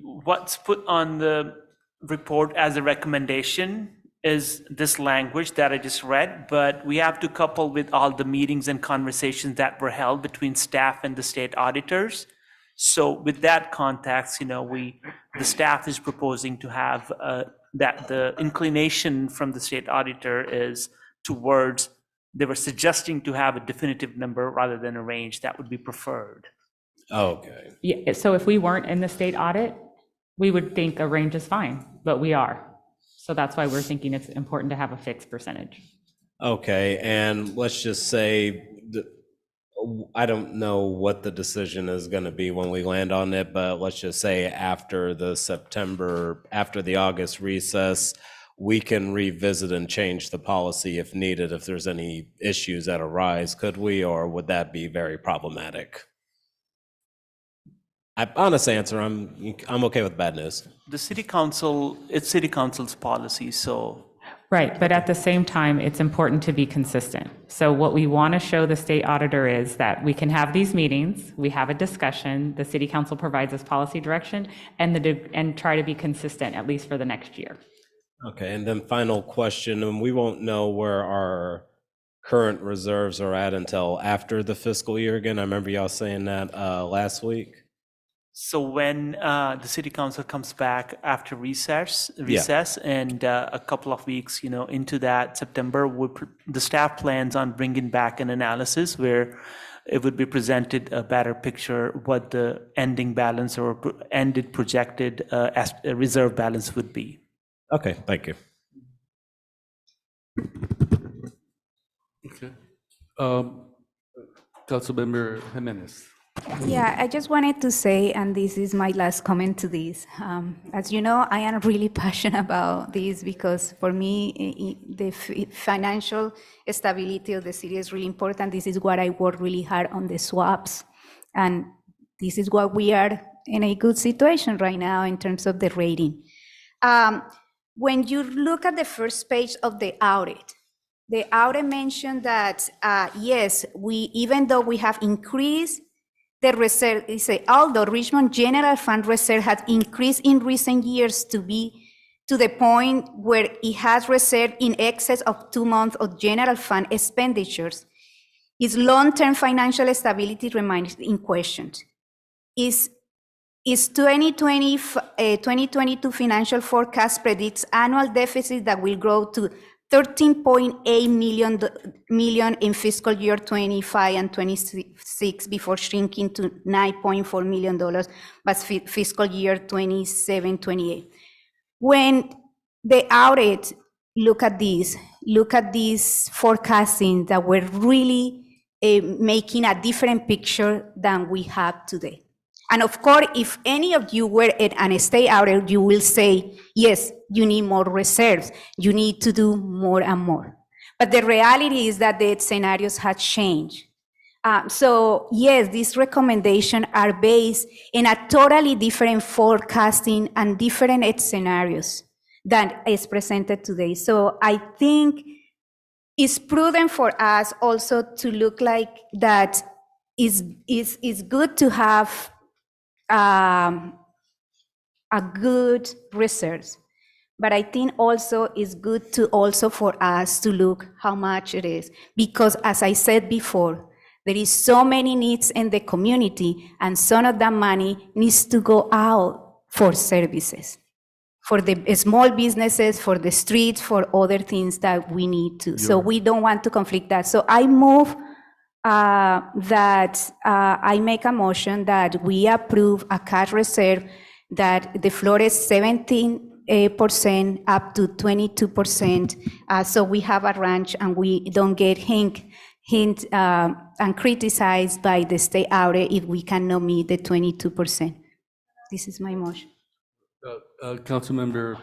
What's put on the report as a recommendation is this language that I just read, but we have to couple with all the meetings and conversations that were held between staff and the state auditors. So with that context, the staff is proposing to have that the inclination from the state auditor is towards, they were suggesting to have a definitive number rather than a range. That would be preferred. Okay. yeah, so if we weren't in the state audit, we would think a range is fine, but we are. So that's why we're thinking it's important to have a fixed percentage. Okay, and let's just say I don't know what the decision is going to be when we land on it, but let's just say after the August recess, we can revisit and change the policy if needed, if there's any issues that arise, could we, or would that be very problematic? Honest answer, I'm okay with bad news. The city council, it's city council's policy, so Right, but at the same time, it's important to be consistent. So what we want to show the state auditor is that we can have these meetings, we have a discussion, the city council provides us policy direction, and try to be consistent, at least for the next year. Okay, and then final question, and we won't know where our current reserves are at until after the fiscal year again. I remember y'all saying that last week. so when the city council comes back after recess, and a couple of weeks, into that September, the staff plans on bringing back an analysis where it would be presented a better picture what the ending balance or ended projected reserve balance would be. Okay, thank you. Okay. Councilmember Jimenez. Yeah, I just wanted to say, and this is my last comment to this. As you know, I am really passionate about this because for me, the financial stability of the city is really important. This is what I work really hard on the swaps. And this is what we are in a good situation right now in terms of the rating. When you look at the first page of the audit mentioned that, yes, even though we have increased the reserve, although Richmond General Fund reserve has increased in recent years to be to the point where it has reserved in excess of 2 months of general fund expenditures, its long-term financial stability remains in question. Its 2022 financial forecast predicts annual deficit that will grow to $13.8 million in fiscal year 25 and 26 before shrinking to $9.4 million by fiscal year 27-28. When the audit look at this forecasting, that we're really making a different picture than we have today. And of course, if any of you were at an state audit, you will say, yes, you need more reserves. You need to do more and more. But the reality is that the scenarios have changed. So yes, these recommendations are based in a totally different forecasting and different scenarios than is presented today. So I think it's prudent for us also to look like that is good to have a good research, but I think also it's good to also for us to look how much it is, because as I said before, there is so many needs in the community, and some of that money needs to go out for services, for the small businesses, for the streets, for other things that we need to. So we don't want to conflict that. So I move that I make a motion that we approve a cash reserve that the floor is 17% up to 22%. So we have a range and we don't get hint and criticized by the state audit if we cannot meet the 22%. This is my motion. Councilmember,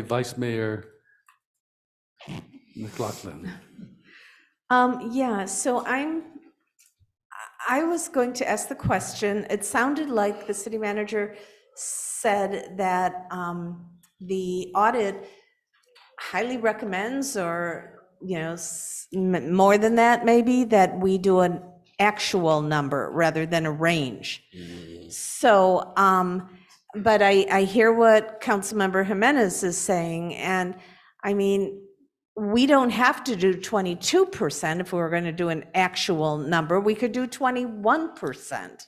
Vice Mayor McLaughlin. Yeah, so I was going to ask the question. It sounded like the city manager said that the audit highly recommends, or more than that maybe, that we do an actual number rather than a range. So, but I hear what Councilmember Jimenez is saying, and I mean, we don't have to do 22% if we were going to do an actual number. We could do 21%.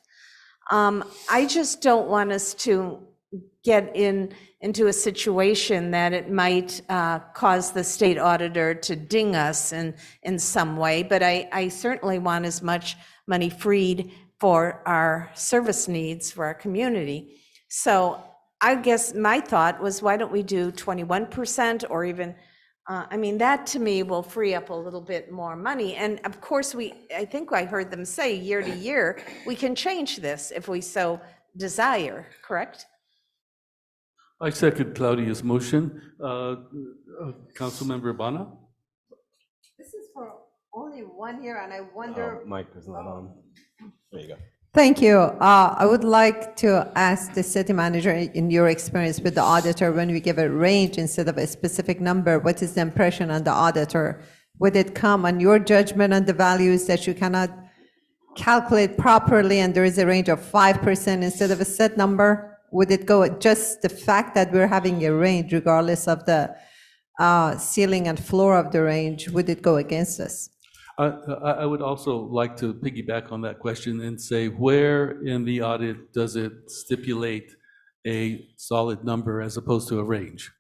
I just don't want us to get into a situation that it might cause the state auditor to ding us in some way, but I certainly want as much money freed for our service needs for our community. So I guess my thought was, why don't we do 21% or even I mean, that to me will free up a little bit more money. And of course, I think I heard them say year to year, we can change this if we so desire, correct? I second Claudia's motion. Councilmember Bana? This is for only 1 year, and I wonder. Mic is not on. There you go. Thank you. I would like to ask the city manager, in your experience with the auditor, when we give a range instead of a specific number, what is the impression on the auditor? Would it come on your judgment on the values that you cannot calculate properly and there is a range of 5% instead of a set number? Would it go just the fact that we're having a range regardless of the ceiling and floor of the range, would it go against us? I would also like to piggyback on that question and say, where in the audit does it stipulate a solid number as opposed to a range?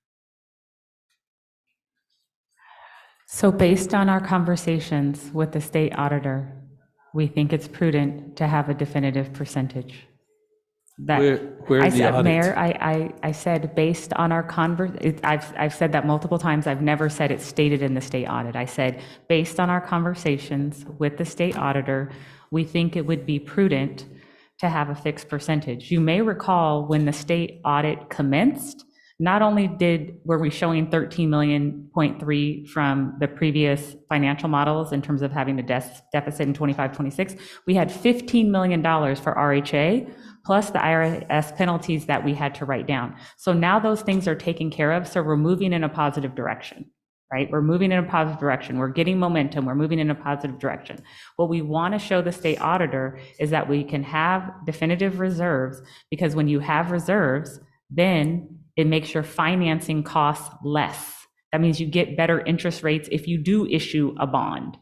So based on our conversations with the state auditor, we think it's prudent to have a definitive percentage. Where in the audit? Mayor, I said based on our I've said that multiple times. I've never said it's stated in the state audit. I said, based on our conversations with the state auditor, we think it would be prudent to have a fixed percentage. You may recall when the state audit commenced, not only were we showing 13.3 million from the previous financial models in terms of having a deficit in 25-26, we had $15 million for RHA, plus the IRS penalties that we had to write down. So now those things are taken care of, so we're moving in a positive direction, right? We're moving in a positive direction. We're getting momentum. We're moving in a positive direction. What we want to show the state auditor is that we can have definitive reserves, because when you have reserves, then it makes your financing costs less. That means you get better interest rates if you do issue a bond,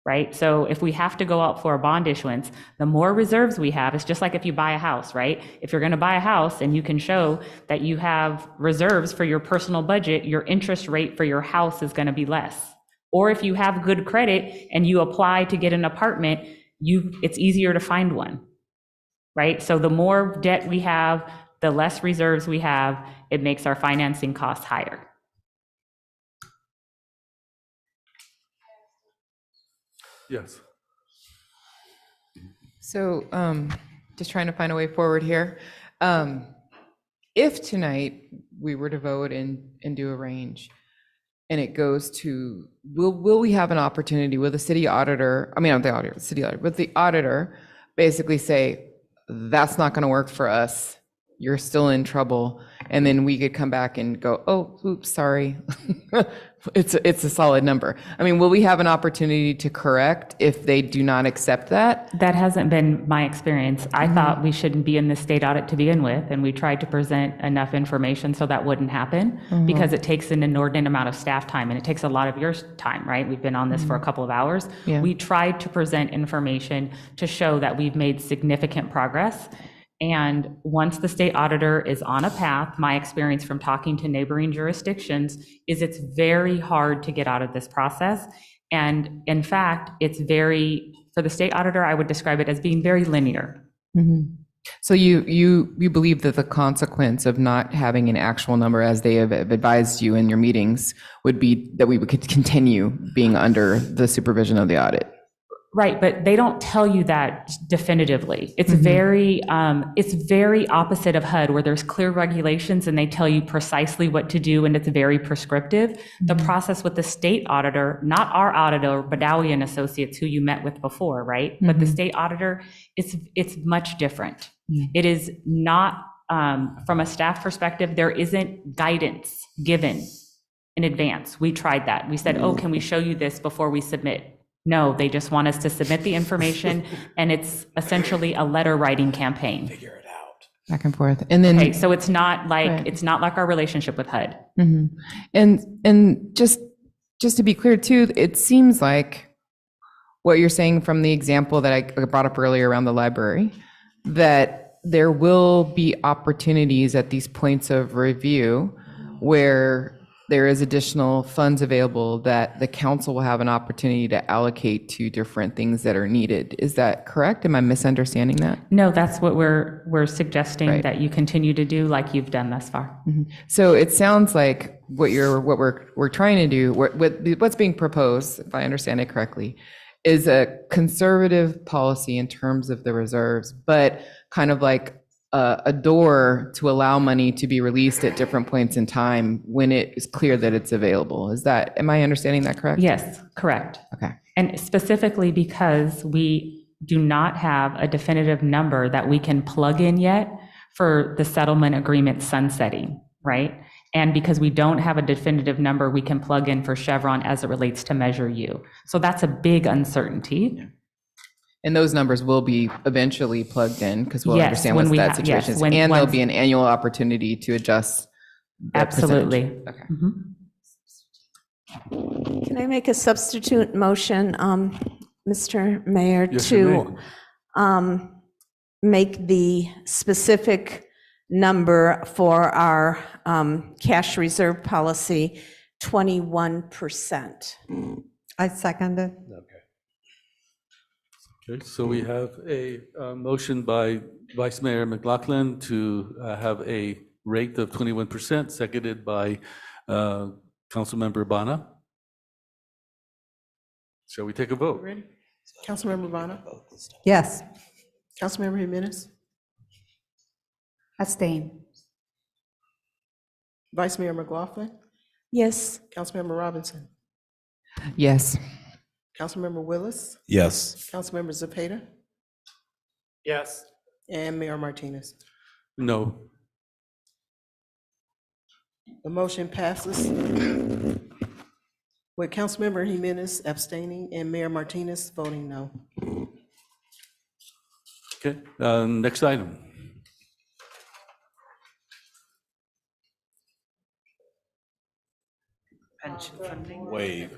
right? So if we have to go out for a bond issuance, the more reserves we have, it's just like if you buy a house, right? If you're going to buy a house and you can show that you have reserves for your personal budget, your interest rate for your house is going to be less. Or if you have good credit and you apply to get an apartment, it's easier to find one, right? So the more debt we have, the less reserves we have, it makes our financing costs higher. Yes. So just trying to find a way forward here. If tonight we were to vote and do a range, and it goes to, will we have an opportunity, will the city auditor, not the auditor, city auditor, but the auditor basically say, that's not going to work for us, you're still in trouble, and then we could come back and go, oh, oops, sorry, it's a solid number. Will we have an opportunity to correct if they do not accept that? That hasn't been my experience. I thought we shouldn't be in the state audit to begin with, and we tried to present enough information so that wouldn't happen, because it takes an inordinate amount of staff time, and it takes a lot of your time, right? We've been on this for a couple of hours. Yeah. We tried to present information to show that we've made significant progress. And once the state auditor is on a path, my experience from talking to neighboring jurisdictions is it's very hard to get out of this process. And in fact, for the state auditor, I would describe it as being very linear. Mm-hmm. So you believe that the consequence of not having an actual number, as they have advised you in your meetings, would be that we could continue being under the supervision of the audit? Right, but they don't tell you that definitively. It's very opposite of HUD, where there's clear regulations and they tell you precisely what to do, and it's very prescriptive. The process with the state auditor, not our auditor, Badawi and Associates, who you met with before, right? But the state auditor, it's much different. It is not, from a staff perspective, there isn't guidance given in advance. We tried that. We said, oh, can we show you this before we submit? No, they just want us to submit the information, and it's essentially a letter writing campaign. Figure it out. Back and forth. And then, Okay, so it's not like Right. it's not like our relationship with HUD. and just to be clear too, it seems like what you're saying from the example that I brought up earlier around the library, that there will be opportunities at these points of review where there is additional funds available that the council will have an opportunity to allocate to different things that are needed. Is that correct? Am I misunderstanding that? No, that's what we're suggesting Right. that you continue to do like you've done thus far. So it sounds like what we're trying to do, what's being proposed, if I understand it correctly, is a conservative policy in terms of the reserves, but kind of like a door to allow money to be released at different points in time when it is clear that it's available. Am I understanding that correct? Yes, correct. Okay. And specifically because we do not have a definitive number that we can plug in yet for the settlement agreement sunsetting, right? And because we don't have a definitive number we can plug in for Chevron as it relates to Measure U. So that's a big uncertainty. And those numbers will be eventually plugged in because we'll Yes, understand when what we that ha- situation yes, is. when- And there'll once- be an annual opportunity to adjust the Absolutely. percentage. Okay. Can I make a substitute motion, Mr. Mayor, Yes, you to make the specific number for our cash reserve policy 21%? I second it. Okay, so we have a motion by Vice Mayor McLaughlin to have a rate of 21%, seconded by Councilmember Bana. Shall we take a vote? Ready? Councilmember Bonner? Yes. Councilmember Jimenez? Abstain. Vice Mayor McLaughlin? Yes. Councilmember Robinson? Yes. Councilmember Willis? Yes. Councilmember Zepeda? Yes. And Mayor Martinez. No. The motion passes with Councilmember Jimenez abstaining and Mayor Martinez voting no. Okay, next item. Pension funding. Wait,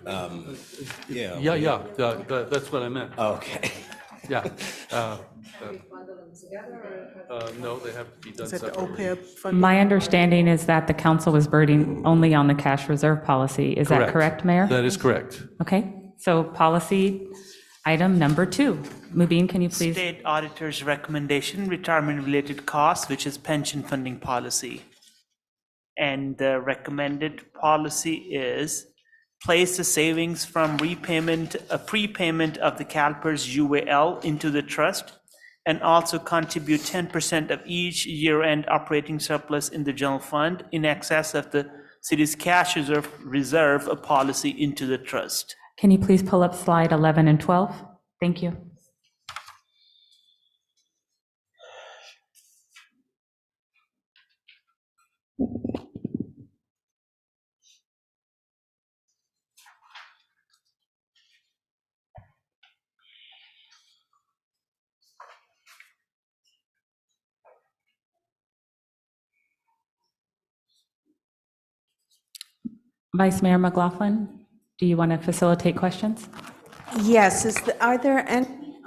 yeah. Yeah, that's what I meant. Okay. Yeah. No, they have to be done Is that the separately. OPEB funding? My understanding is that the council was voting only on the cash reserve policy. Is that correct, Mayor? That is correct. Okay, so policy item number 2. Mubin, can you please? State auditor's recommendation, retirement-related costs, which is pension funding policy. And the recommended policy is place the savings from prepayment of the CalPERS UAL into the trust, and also contribute 10% of each year-end operating surplus in the general fund in excess of the city's cash reserve policy into the trust. Can you please pull up slide 11 and 12? Thank you. Vice Mayor McLaughlin, do you want to facilitate questions? Yes, are there any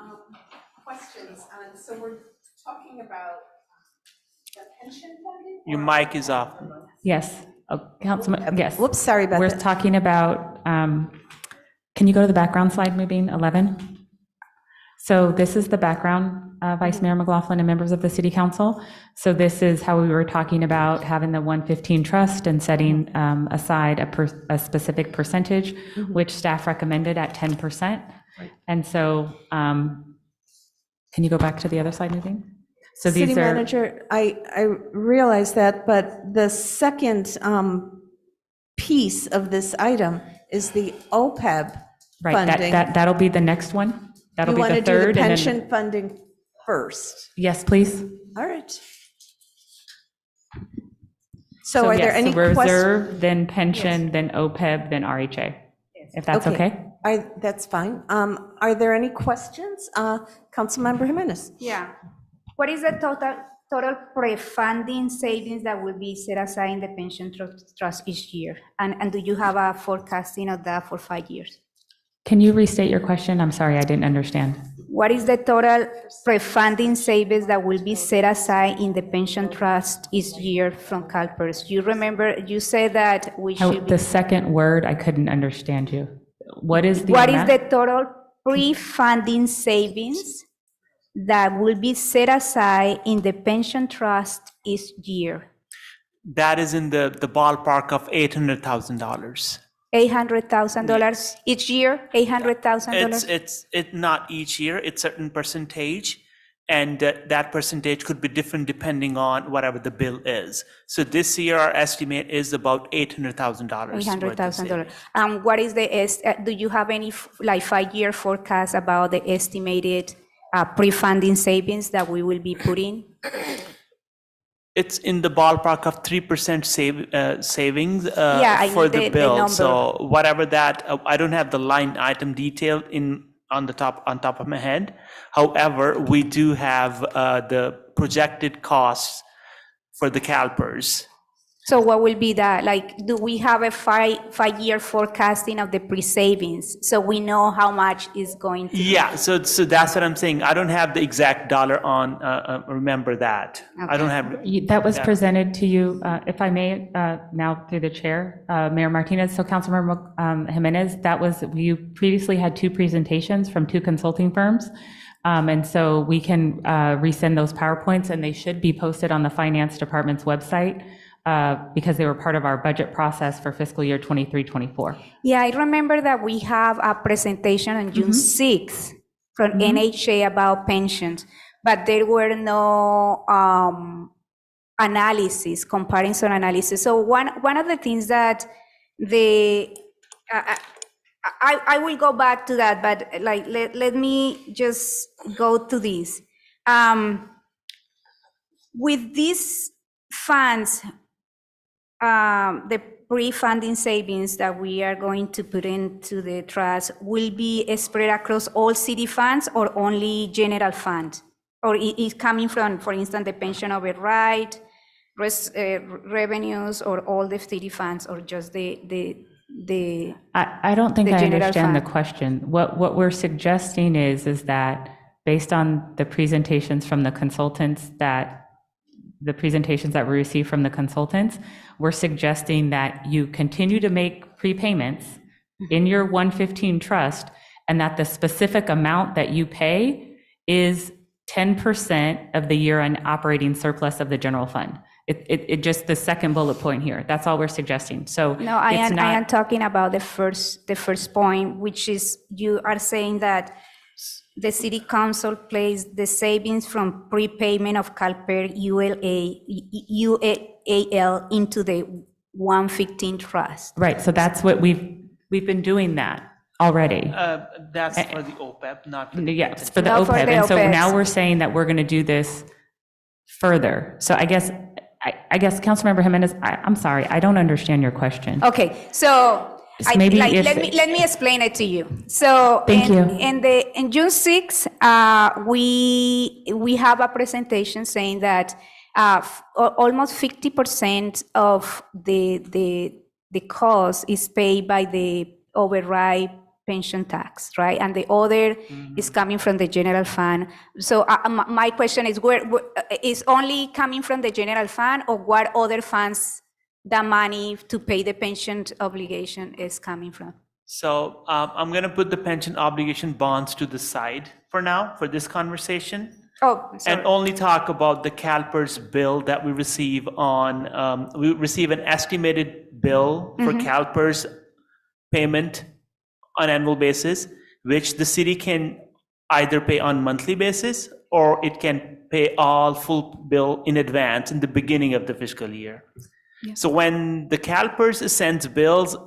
questions on, so we're talking about the pension funding? Your mic is off. Yes, Councilman, yes. Whoops, sorry about We're that. talking about, can you go to the background slide, Mubin, 11? So this is the background, Vice Mayor McLaughlin and members of the City Council. So this is how we were talking about having the 115 trust and setting aside a specific percentage, which staff recommended at 10%. And so, can you go back to the other slide, Mubin? So these City are. Manager, I realize that, but the second piece of this item is the OPEB Right, funding. that'll be the next one. That'll You be want the to do the third. and then- pension funding first? Yes, please. All right. So are there yes, any so questions? reserve, then pension, then OPEB, then RHA, if that's okay? That's fine. Are there any questions? Councilmember Jimenez? Yeah. What is the total pre-funding savings that will be set aside in the pension trust each year? And do you have a forecasting of that for 5 years? Can you restate your question? I'm sorry, I didn't understand. What is the total pre-funding savings that will be set aside in the pension trust each year from CalPERS? You remember, you said that we should be. The second word, I couldn't understand you. What is the What is amount? the total pre-funding savings that will be set aside in the pension trust each year? That is in the ballpark of $800,000. $800,000 each year, $800,000? It's not each year, it's certain percentage, and that percentage could be different depending on whatever the bill is. So this year, our estimate is about $800,000. $800,000. What is do you have any like 5-year forecast about the estimated pre-funding savings that we will be putting? It's in the ballpark of 3% savings I for need the the bill. number. So whatever that, I don't have the line item detailed on top of my head. However, we do have the projected costs for the CalPERS. So what will be that? Like, do we have a five-year forecasting of the pre-savings? So we know how much is going to. Yeah, so that's what I'm saying. I don't have the exact dollar on, remember that. I don't have. That was presented to you, if I may, now through the chair, Mayor Martinez. So Councilmember Jimenez, you previously had 2 presentations from 2 consulting firms. And so we can resend those PowerPoints, and they should be posted on the Finance Department's website because they were part of our budget process for fiscal year 23-24. Yeah, I remember that we have a presentation on June 6th from NHA about pensions, but there were no comparison analysis. So one of the things that I will go back to that, but like let me just go to this. With these funds, the pre-funding savings that we are going to put into the trust will be spread across all city funds or only general fund? Or is coming from, for instance, the pension override, revenues, or all the city funds, or just the I don't think the I general understand the fund? question. What we're suggesting is that based on the presentations from the consultants the presentations that we received from the consultants, we're suggesting that you continue to make prepayments in your 115 trust, and that the specific amount that you pay is 10% of the year-end operating surplus of the general fund. It just the second bullet point here. That's all we're suggesting. So No, I am talking about the first point, which is you are saying that the city council pays the savings from prepayment of CalPERS UAL into the 115 trust. Right, so that's what we've been doing that already. That's for the OPEB, not for the. Yes, for the No, for OPEB. the And so OPEBs. now we're saying that we're going to do this further. So I guess Councilmember Jimenez, I'm sorry, I don't understand your question. Okay, so Maybe let me explain it to you. So Thank you. In June 6th, we have a presentation saying that almost 50% of the cost is paid by the override pension tax, right? And the other is coming from the general fund. So my question is, where is only coming from the general fund, or what other funds the money to pay the pension obligation is coming from? So I'm going to put the pension obligation bonds to the side for now, for this conversation. Oh, sorry. And only talk about the CalPERS bill that we receive we receive an estimated bill for CalPERS payment on annual basis, which the city can either pay on monthly basis, or it can pay all full bill in advance in the beginning of the fiscal year. Yeah. So when the CalPERS sends bills,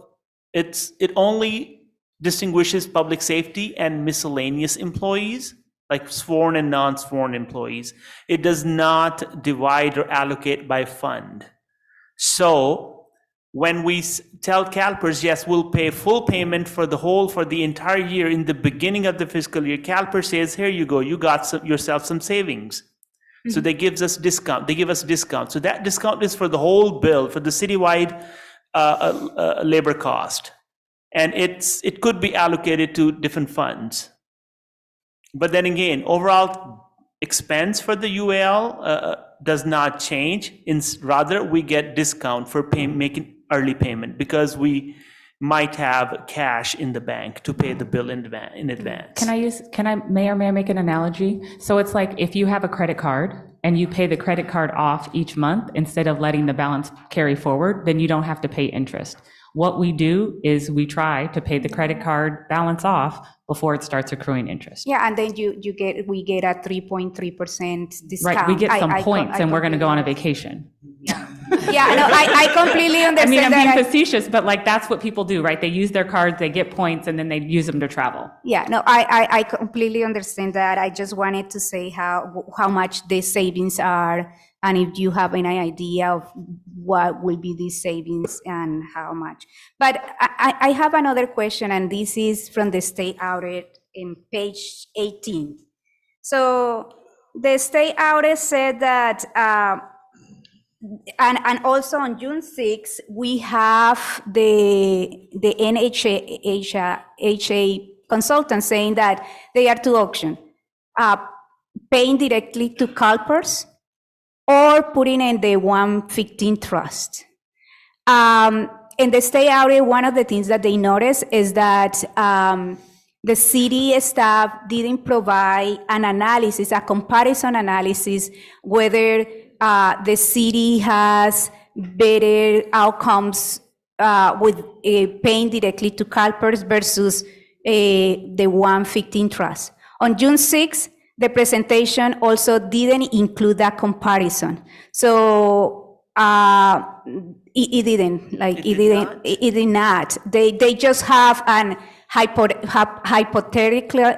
it only distinguishes public safety and miscellaneous employees, like sworn and non-sworn employees. It does not divide or allocate by fund. So when we tell CalPERS, yes, we'll pay full payment for the entire year in the beginning of the fiscal year, CalPERS says, here you go, you got yourself some savings. So they give us discount. So that discount is for the whole bill, for the citywide labor cost. And it could be allocated to different funds. But then again, overall expense for the UAL does not change. Rather, we get discount for making early payment because we might have cash in the bank to pay the bill in advance. May I make an analogy? So it's like if you have a credit card and you pay the credit card off each month instead of letting the balance carry forward, then you don't have to pay interest. What we do is we try to pay the credit card balance off before it starts accruing interest. Yeah, and then we get a 3.3% discount. Right, we get some points and we're going to go on a completely- vacation. Yeah, no, I completely I understand mean, I'm that. being facetious, but like that's what people do, right? They use their cards, they get points, and then they use them to travel. Yeah, no, I completely understand that. I just wanted to say how much the savings are, and if you have any idea of what will be these savings and how much. But I have another question, and this is from the state audit in page 18. So the state audit said that, and also on June 6, we have the NHA consultant saying that they are to auction, paying directly to CalPERS or putting in the 115 trust. In the state audit, one of the things that they noticed is that the city staff didn't provide an analysis, a comparison analysis, whether the city has better outcomes with paying directly to CalPERS versus the 115 trust. On June 6th, the presentation also didn't include that comparison. So it did not. They just have an hypothetical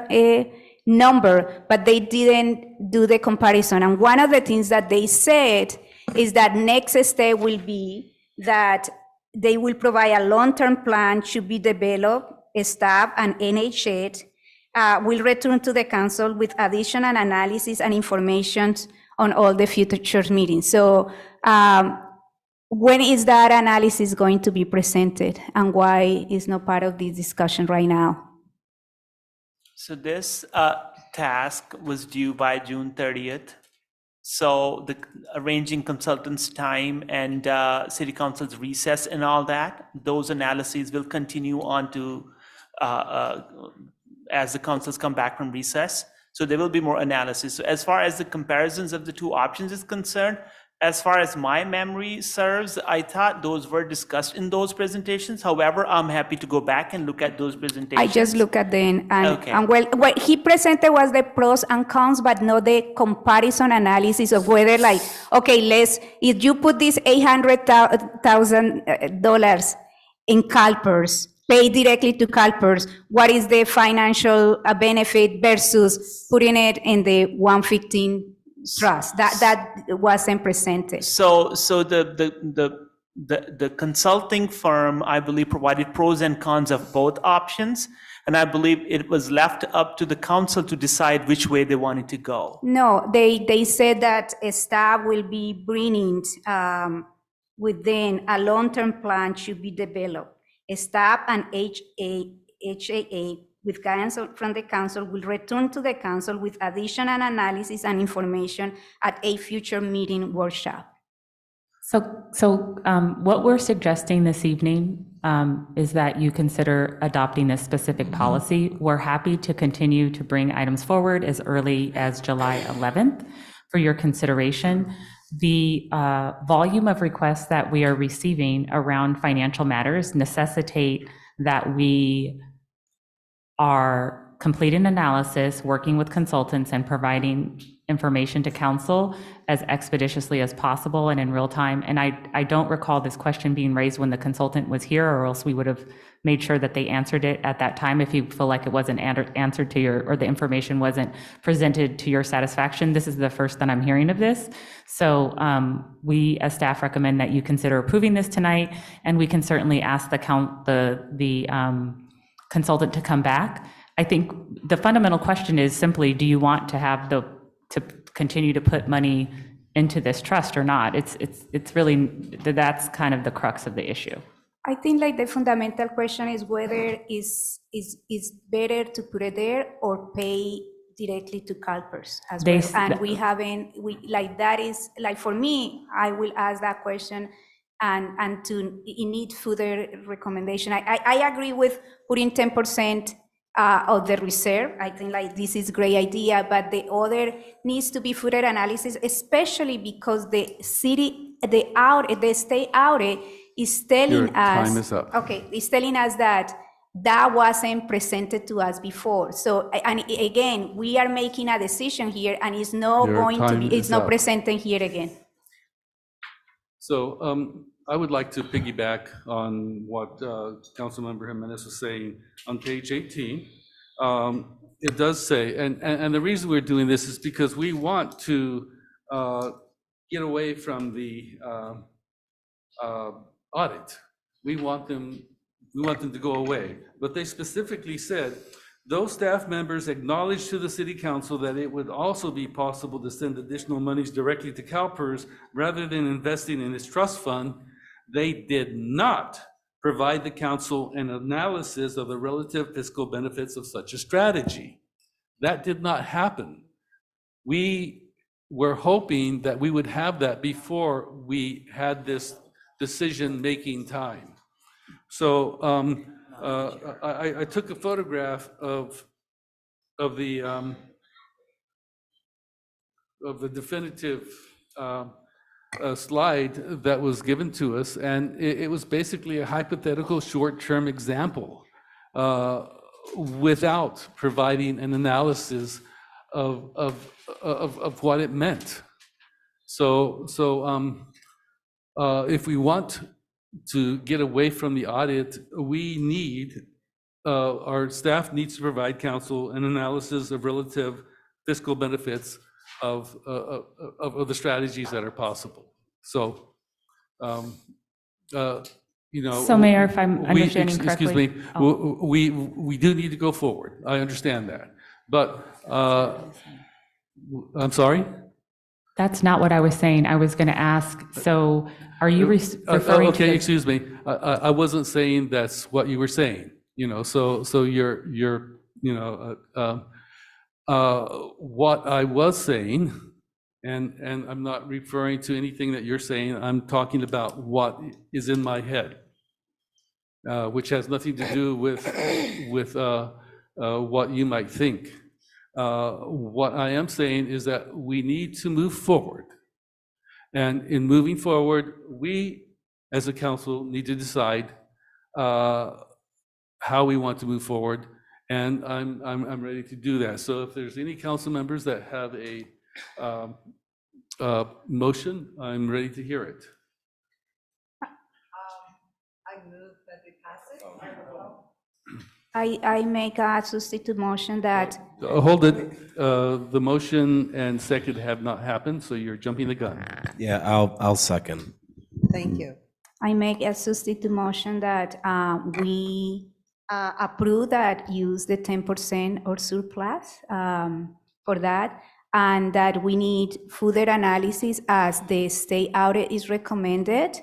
number, but they didn't do the comparison. And one of the things that they said is that next step will be that they will provide a long-term plan to be developed, staff and NHA will return to the council with additional analysis and information on all the future meetings. So when is that analysis going to be presented, and why is not part of this discussion right now? So this task was due by June 30th. So the arranging consultants' time and city council's recess and all that, those analyses will continue on to as the councils come back from recess. So there will be more analysis. So as far as the comparisons of the two options is concerned, as far as my memory serves, I thought those were discussed in those presentations. However, I'm happy to go back and look at those presentations. I just look at them, and, Okay. and well, what he presented was the pros and cons, but not the comparison analysis of whether, like, okay, if you put this $800,000 in CalPERS, pay directly to CalPERS, what is the financial benefit versus putting it in the 115 trust? That wasn't presented. So the consulting firm, I believe, provided pros and cons of both options, and I believe it was left up to the council to decide which way they wanted to go. No, they said that staff will be bringing within a long-term plan should be developed. Staff and HAA with guidance from the council will return to the council with additional analysis and information at a future meeting workshop. So what we're suggesting this evening is that you consider adopting this specific policy. We're happy to continue to bring items forward as early as July 11th for your consideration. The volume of requests that we are receiving around financial matters necessitate that we are completing analysis, working with consultants, and providing information to council as expeditiously as possible and in real time. And I don't recall this question being raised when the consultant was here, or else we would have made sure that they answered it at that time if you feel like it wasn't answered to your, or the information wasn't presented to your satisfaction. This is the first that I'm hearing of this. So we as staff recommend that you consider approving this tonight, and we can certainly ask the consultant to come back. I think the fundamental question is simply, do you want to have to continue to put money into this trust or not? It's really, that's kind of the crux of the issue. I think like the fundamental question is whether it's better to put it there or pay directly to CalPERS as They well. s- And we haven't, like, that is, like, for me, I will ask that question and to need further recommendation. I agree with putting 10% of the reserve. I think like this is great idea, but the other needs to be further analysis, especially because the state audit is telling Your us. time is up. Okay, it's telling us that wasn't presented to us before. So, and again, we are making a decision here and it's not Your going to time be, it's is not up. presented here again. So I would like to piggyback on what Councilmember Jimenez was saying on page 18. It does say, and the reason we're doing this is because we want to get away from the audit. We want them to go away. But they specifically said, those staff members acknowledged to the city council that it would also be possible to send additional monies directly to CalPERS rather than investing in its trust fund. They did not provide the council an analysis of the relative fiscal benefits of such a strategy. That did not happen. We were hoping that we would have that before we had this decision-making time. So I took a photograph of the definitive slide that was given to us, and it was basically a hypothetical short-term example without providing an analysis of what it meant. So if we want to get away from the audit, we need, our staff needs to provide council an analysis of relative fiscal benefits of the strategies that are possible. So, you know. So Mayor, if I'm we- understanding Excuse correctly. me, Oh. we do need to go forward. I understand that. But, I'm sorry? That's not what I was saying. I was going to ask, so are you referring to Okay, the- excuse me. I wasn't saying that's what you were saying, you know, so you're, you know, what I was saying, and I'm not referring to anything that you're saying, I'm talking about what is in my head, which has nothing to do with what you might think. What I am saying is that we need to move forward. And in moving forward, we, as a council, need to decide how we want to move forward, and I'm ready to do that. So if there's any council members that have a motion, I'm ready to hear it. I move that we pass it. I make a substitute motion that, Hold it. The motion and second have not happened, so you're jumping the gun. Yeah, I'll second. Thank you. I make a substitute motion that we approve that use the 10% or surplus for that, and that we need further analysis as the state audit is recommended,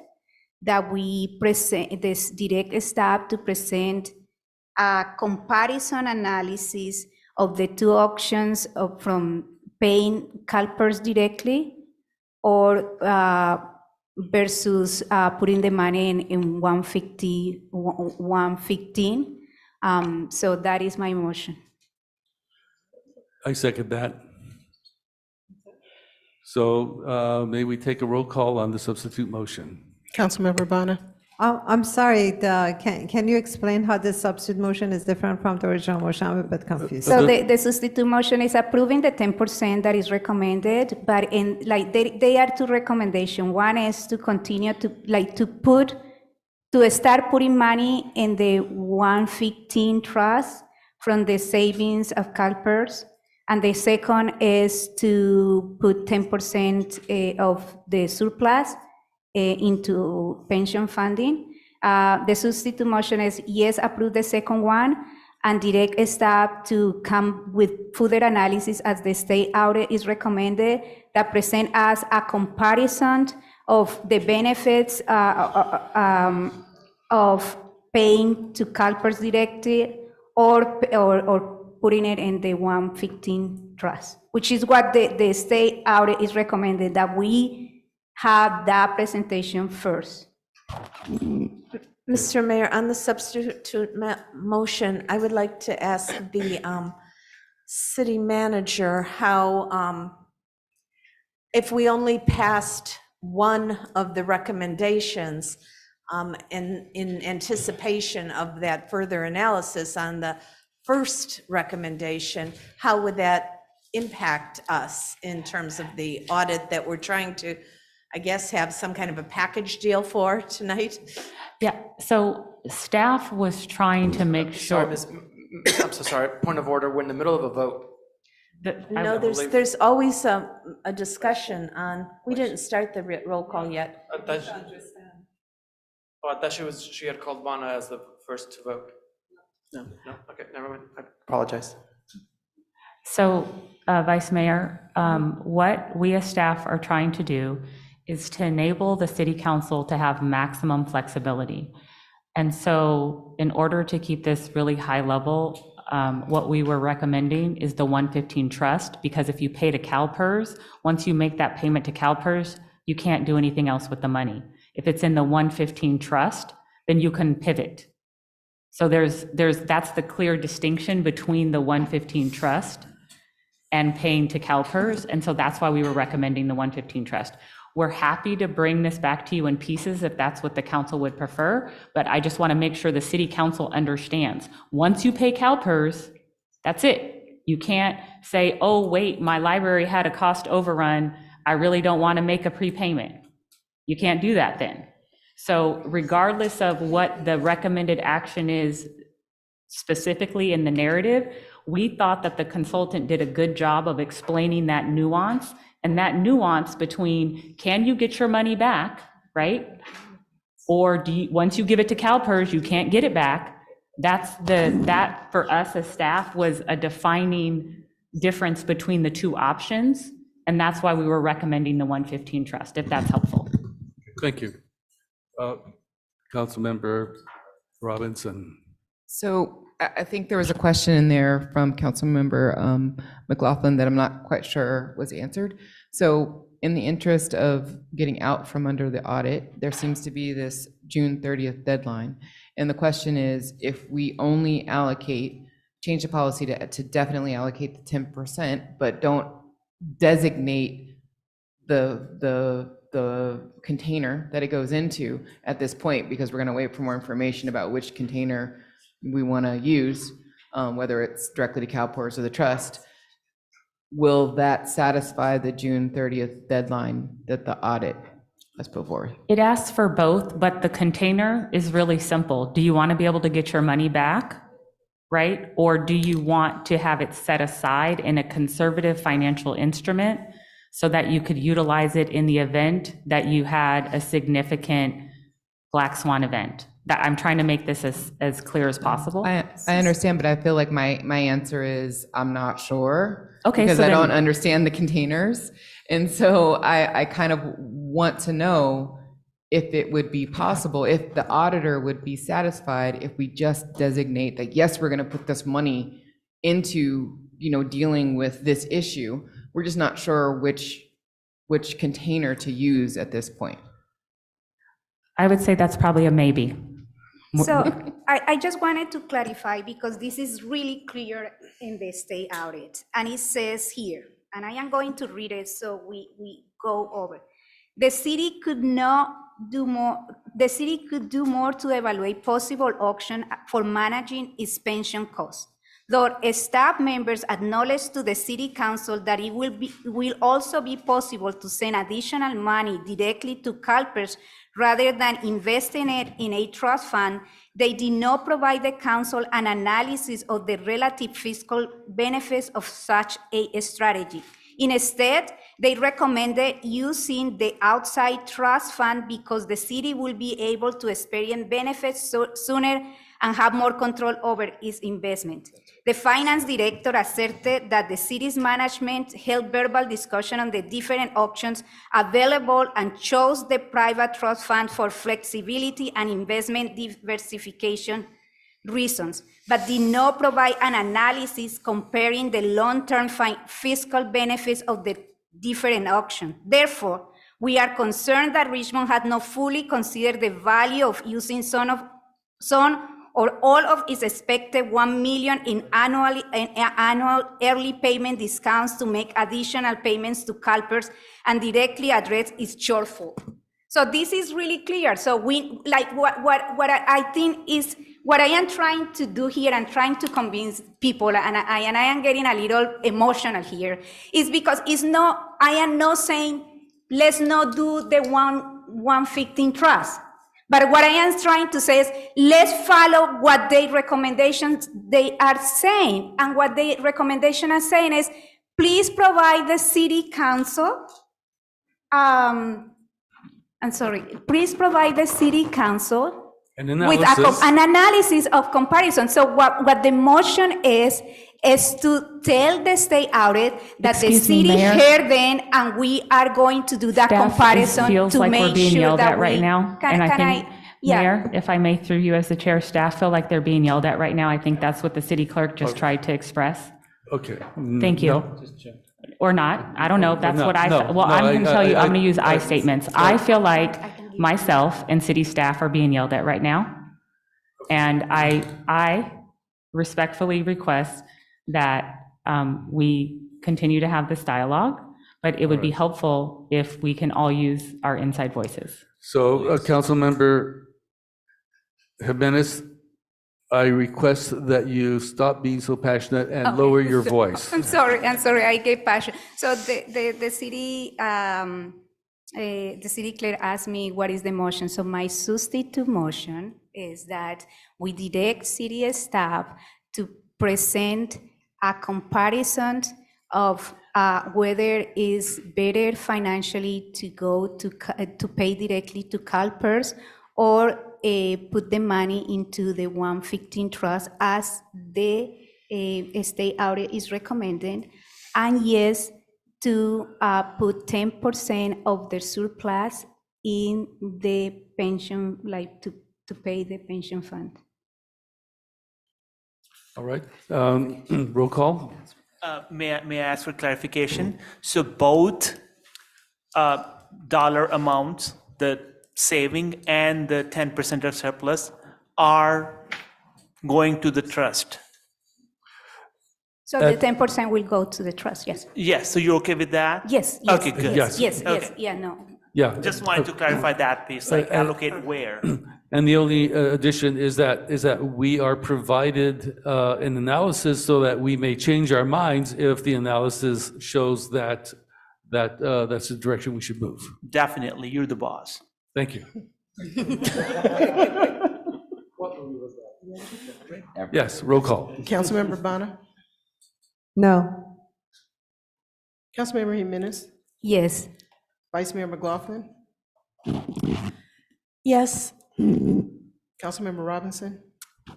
that we present, this direct staff to present a comparison analysis of the two options from paying CalPERS directly or versus putting the money in 115. So that is my motion. I second that. So may we take a roll call on the substitute motion? Councilmember Bonner? I'm sorry, can you explain how this substitute motion is different from the original motion? I'm a bit confused. So the substitute motion is approving the 10% that is recommended, but in like they are two recommendations. One is to continue to to start putting money in the 115 trust from the savings of CalPERS. And the second is to put 10% of the surplus into pension funding. The substitute motion is yes, approve the second one, and direct staff to come with further analysis as the state audit is recommended that present us a comparison of the benefits of paying to CalPERS directly or putting it in the 115 trust, which is what the state audit is recommended, that we have that presentation first. Mr. Mayor, on the substitute motion, I would like to ask the city manager how, if we only passed one of the recommendations in anticipation of that further analysis on the first recommendation, how would that impact us in terms of the audit that we're trying to, I guess, have some kind of a package deal for tonight? Yeah, so staff was trying to make Sorry, sure. I'm so sorry. Point of order, we're in the middle of a vote. No, there's always a discussion on, we didn't start the roll call yet. I thought she had called Vana as the first to vote. No, okay, never mind. I apologize. So, Vice Mayor, what we as staff are trying to do is to enable the city council to have maximum flexibility. And so in order to keep this really high level, what we were recommending is the 115 trust, because if you pay to CalPERS, once you make that payment to CalPERS, you can't do anything else with the money. If it's in the 115 trust, then you can pivot. So that's the clear distinction between the 115 trust and paying to CalPERS. And so that's why we were recommending the 115 trust. We're happy to bring this back to you in pieces if that's what the council would prefer, but I just want to make sure the city council understands. Once you pay CalPERS, that's it. You can't say, oh, wait, my library had a cost overrun. I really don't want to make a prepayment. You can't do that then. So regardless of what the recommended action is specifically in the narrative, we thought that the consultant did a good job of explaining that nuance, and that nuance between, can you get your money back, right? Or once you give it to CalPERS, you can't get it back. That for us as staff was a defining difference between the two options. And that's why we were recommending the 115 trust, if that's helpful. Thank you. Councilmember Robinson. So I think there was a question in there from Councilmember McLaughlin that I'm not quite sure was answered. So in the interest of getting out from under the audit, there seems to be this June 30th deadline. And the question is, if we only change the policy to definitely allocate the 10%, but don't designate the container that it goes into at this point, because we're going to wait for more information about which container we want to use, whether it's directly to CalPERS or the trust, will that satisfy the June 30th deadline that the audit has put forward? It asks for both, but the container is really simple. Do you want to be able to get your money back, right? Or do you want to have it set aside in a conservative financial instrument so that you could utilize it in the event that you had a significant black swan event? That I'm trying to make this as clear as possible. I understand, but I feel like my answer is I'm not sure. Okay, because so I then- don't understand the containers. And so I kind of want to know if it would be possible, if the auditor would be satisfied if we just designate that, yes, we're going to put this money into, dealing with this issue. We're just not sure which container to use at this point. I would say that's probably a maybe. So I just wanted to clarify, because this is really clear in the state audit, and it says here, and I am going to read it so we go over. The city could do more to evaluate possible option for managing its pension costs. Though staff members acknowledge to the city council that it will also be possible to send additional money directly to CalPERS rather than investing it in a trust fund, they did not provide the council an analysis of the relative fiscal benefits of such a strategy. Instead, they recommended using the outside trust fund because the city will be able to experience benefits sooner and have more control over its investment. The finance director asserted that the city's management held verbal discussion on the different options available and chose the private trust fund for flexibility and investment diversification. reasons, but did not provide an analysis comparing the long-term fiscal benefits of the different options. Therefore, we are concerned that Richmond had not fully considered the value of using some or all of its expected $1 million in annual early payment discounts to make additional payments to CalPERS and directly address its shortfall. So this is really clear. So we, like, what I think is, what I am trying to do here and trying to convince people, and I am getting a little emotional here, is because it's not, I am not saying, let's not do the 115 trust. But what I am trying to say is, let's follow what their recommendations they are saying. And what the recommendation are saying is, please provide the city council, please provide the city council An with analysis. an analysis of comparison. So what the motion is to tell the state audit that the Excuse me, city Mayor? heard them, and we are going to do that comparison Feels to like we're make being sure yelled that at right we- now. Can And I can think, yeah. Mayor, if I may, through you as the chair, staff feel like they're being yelled at right now. I think that's what the city clerk just tried to express. Okay. Thank you. No? Or not. I don't know if that's No, what I, no, well, no, I'm going to tell you, I'm going to use I I- statements. I feel like myself and city staff are being yelled at right now. And I respectfully request that we continue to have this dialogue, but it would be helpful if we can all use our inside voices. So, Councilmember Jimenez, I request that you stop being so passionate and lower your voice. I'm sorry, I get passion. So the city clerk asked me what is the motion. So my substitute motion is that we direct city staff to present a comparison of whether it is better financially to go to pay directly to CalPERS or put the money into the 115 trust as the state audit is recommending, and yes, to put 10% of the surplus in the pension, like to pay the pension fund. All right. Roll call. May I ask for clarification? So both dollar amounts, the saving and the 10% of surplus, are going to the trust? So the 10% will go to the trust, yes. Yes, so you're okay with that? Yes, yes. Okay, good. Yes, yes, Okay. yeah, no. Yeah. Just wanted to clarify that piece, like allocate where? And the only addition is that we are provided an analysis so that we may change our minds if the analysis shows that that's the direction we should move. Definitely, you're the boss. Thank you. Yes, roll call. Councilmember Bonner? No. Councilmember Jimenez? Yes. Vice Mayor McLaughlin? Yes. Councilmember Robinson?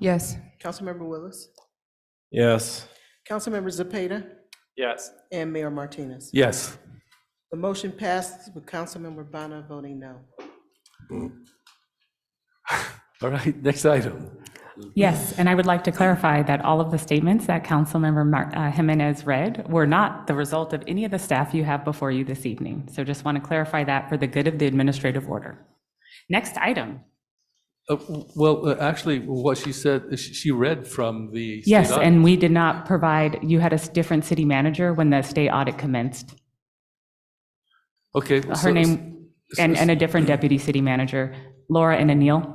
Yes. Councilmember Willis? Yes. Councilmember Zepeda? Yes. And Mayor Martinez? Yes. The motion passes with Councilmember Bonner voting no. All right, next item. Yes, and I would like to clarify that all of the statements that Councilmember Jimenez read were not the result of any of the staff you have before you this evening. So just want to clarify that for the good of the administrative order. Next item. Actually, what she said, she read from the state Yes, audit. and we did not provide, you had a different city manager when the state audit commenced. Okay. Her name, and a different deputy city manager, Laura and Anil,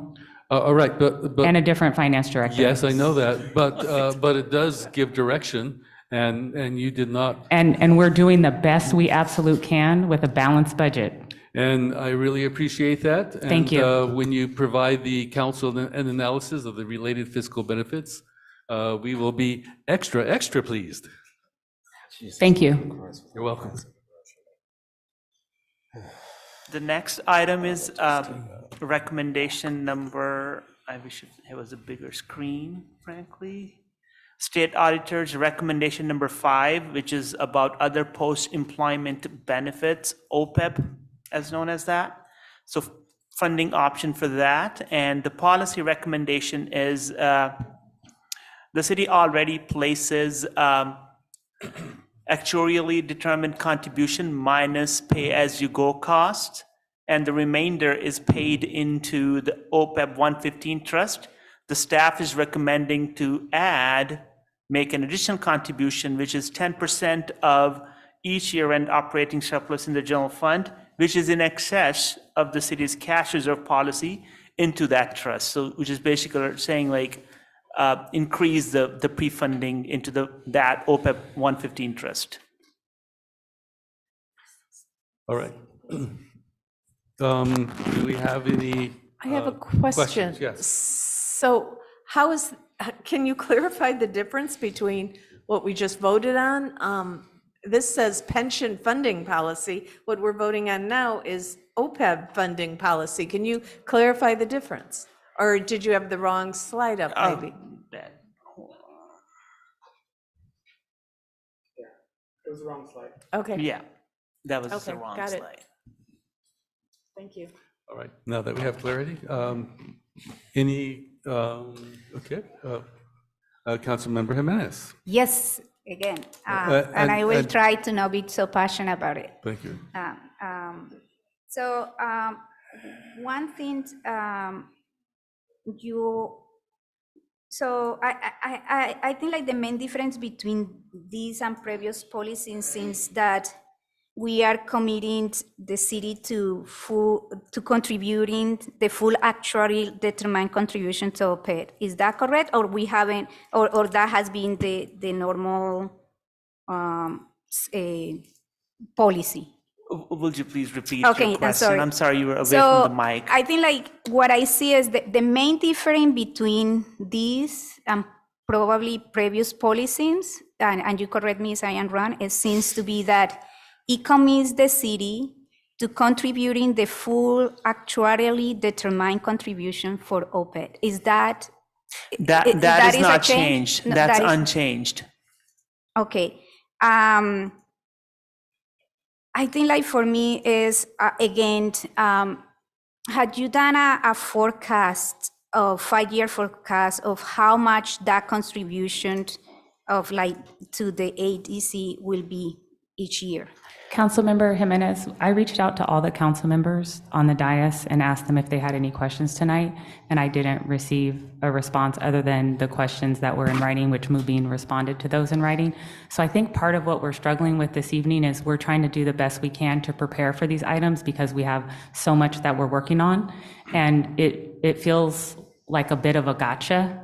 All right, but. and a different finance director. Yes, I know that, but it does give direction, and you did not. And we're doing the best we absolute can with a balanced budget. And I really appreciate that. Thank you. And when you provide the council an analysis of the related fiscal benefits, we will be extra pleased. Thank you. You're welcome. The next item is recommendation number, I wish it was a bigger screen, frankly. State Auditor's recommendation number 5, which is about other post-employment benefits, OPEB, as known as that. So funding option for that. And the policy recommendation is The city already places actuarially determined contribution minus pay-as-you-go cost, and the remainder is paid into the OPEB 115 trust. The staff is recommending to make an additional contribution, which is 10% of each year-end operating surplus in the general fund, which is in excess of the city's cash reserve policy into that trust. So, which is basically saying like, increase the pre-funding into that OPEB 115 trust. All right. Do we have any? I have a question. questions? Yes. So can you clarify the difference between what we just voted on? This says pension funding policy. What we're voting on now is OPEB funding policy. Can you clarify the difference? Or did you have the wrong slide up, maybe? It was the wrong slide. Okay. Yeah, that was Okay, the wrong got it. slide. Thank you. All right, now that we have clarity, Councilmember Jimenez. Yes, again, and I will try to not be so passionate about it. Thank you. So one thing I think like the main difference between these and previous policies is that we are committing the city to contributing the full actually determined contribution to OPEB. Is that correct, or we haven't, or that has been the normal policy? Would you please repeat Okay, your I'm question? sorry. I'm sorry, you were away So from the mic. I think like what I see is the main difference between these and probably previous policies, and you correct me if I am wrong, it seems to be that it commits the city to contributing the full actuarially determined contribution for OPEB. Is that? That is a not change? changed. No, That's that is- unchanged. Okay. I think like for me is, again, had you done a forecast, a 5-year forecast of how much that contribution of like to the ADC will be each year? Councilmember Jimenez, I reached out to all the council members on the dais and asked them if they had any questions tonight, and I didn't receive a response other than the questions that were in writing, which Mubin responded to those in writing. So I think part of what we're struggling with this evening is we're trying to do the best we can to prepare for these items because we have so much that we're working on, and it feels like a bit of a gotcha.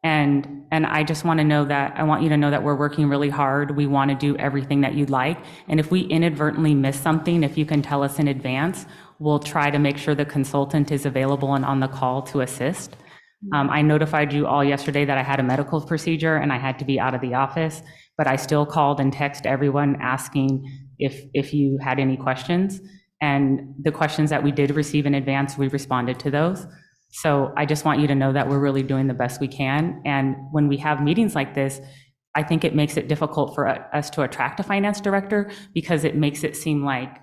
And I just want to know that, I want you to know that we're working really hard. We want to do everything that you'd like. And if we inadvertently miss something, if you can tell us in advance, we'll try to make sure the consultant is available and on the call to assist. I notified you all yesterday that I had a medical procedure and I had to be out of the office, but I still called and texted everyone asking if you had any questions. And the questions that we did receive in advance, we responded to those. So I just want you to know that we're really doing the best we can. And when we have meetings like this, I think it makes it difficult for us to attract a finance director because it makes it seem like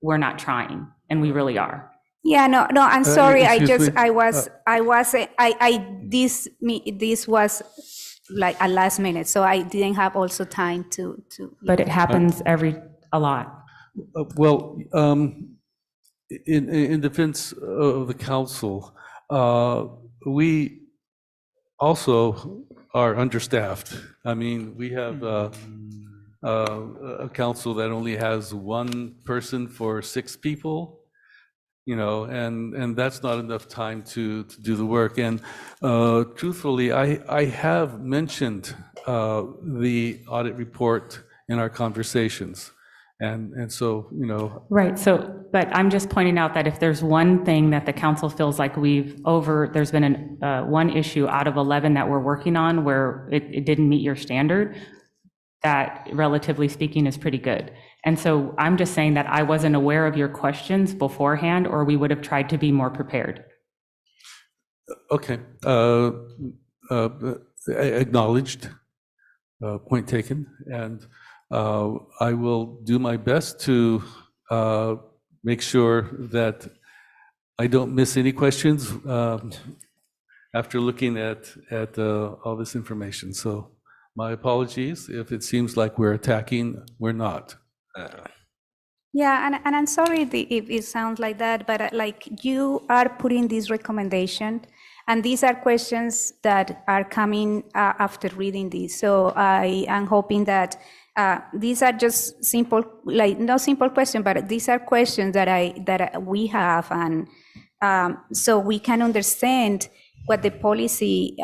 we're not trying, and we really are. Yeah, no, I'm sorry. excuse me. This was like a last minute, so I didn't have also time to. But it happens a lot. Well, in defense of the council, we also are understaffed. I mean, we have a council that only has one person for 6 people, you know, and that's not enough time to do the work. And truthfully, I have mentioned the audit report in our conversations. And so, you know. Right, so, but I'm just pointing out that if there's one thing that the council feels like there's been one issue out of 11 that we're working on where it didn't meet your standard, that relatively speaking is pretty good. And so I'm just saying that I wasn't aware of your questions beforehand, or we would have tried to be more prepared. Okay, acknowledged, point taken, and I will do my best to make sure that I don't miss any questions. after looking at all this information. So my apologies if it seems like we're attacking, we're not. Yeah, and I'm sorry if it sounds like that, but like you are putting this recommendation, and these are questions that are coming after reading this. So I am hoping that these are just simple, like not simple questions, but these are questions that we have, and so we can understand what the policy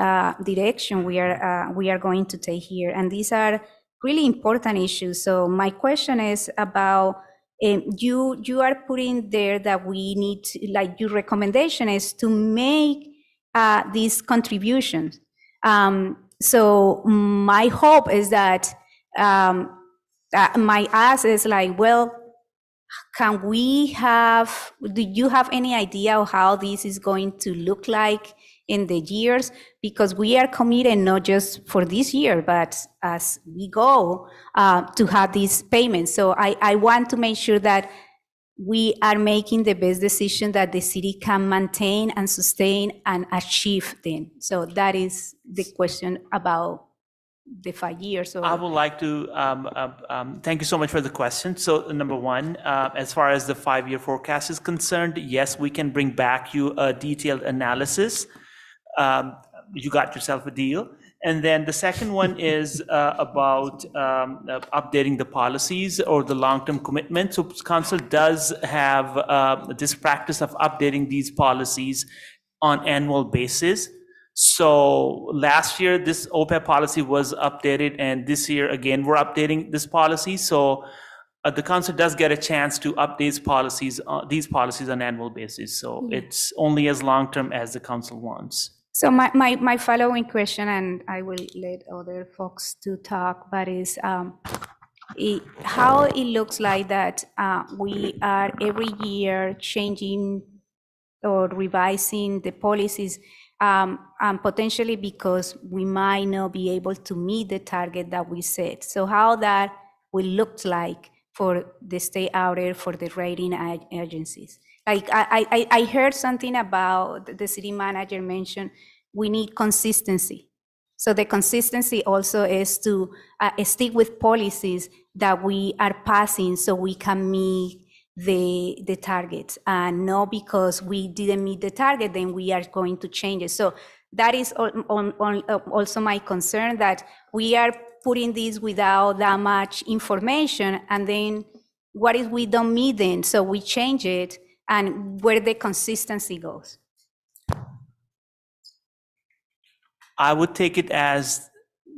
direction we are going to take here. And these are really important issues. So my question is about you are putting there that we need to, like your recommendation is to make these contributions. So my hope is that my ask is like, well, can we have, do you have any idea of how this is going to look like in the years? Because we are committed not just for this year, but as we go to have these payments. So I want to make sure that we are making the best decision that the city can maintain and sustain and achieve them. So that is the question about the 5 years. So I would like to thank you so much for the question. So number one, as far as the 5-year forecast is concerned, yes, we can bring back you a detailed analysis. You got yourself a deal. And then the second one is about updating the policies or the long-term commitment. So council does have this practice of updating these policies on annual basis. So last year, this OPEB policy was updated, and this year, again, we're updating this policy. So the council does get a chance to update these policies on annual basis. So it's only as long-term as the council wants. So my following question, and I will let other folks to talk, but is how it looks like that we are every year changing or revising the policies, potentially because we might not be able to meet the target that we set. So how that will look like for the state audit, for the rating agencies. Like I heard something about the city manager mentioned we need consistency. So the consistency also is to stick with policies that we are passing so we can meet the targets, and not because we didn't meet the target, then we are going to change it. So that is also my concern, that we are putting this without that much information, and then what if we don't meet them? So we change it, and where the consistency goes. I would take it as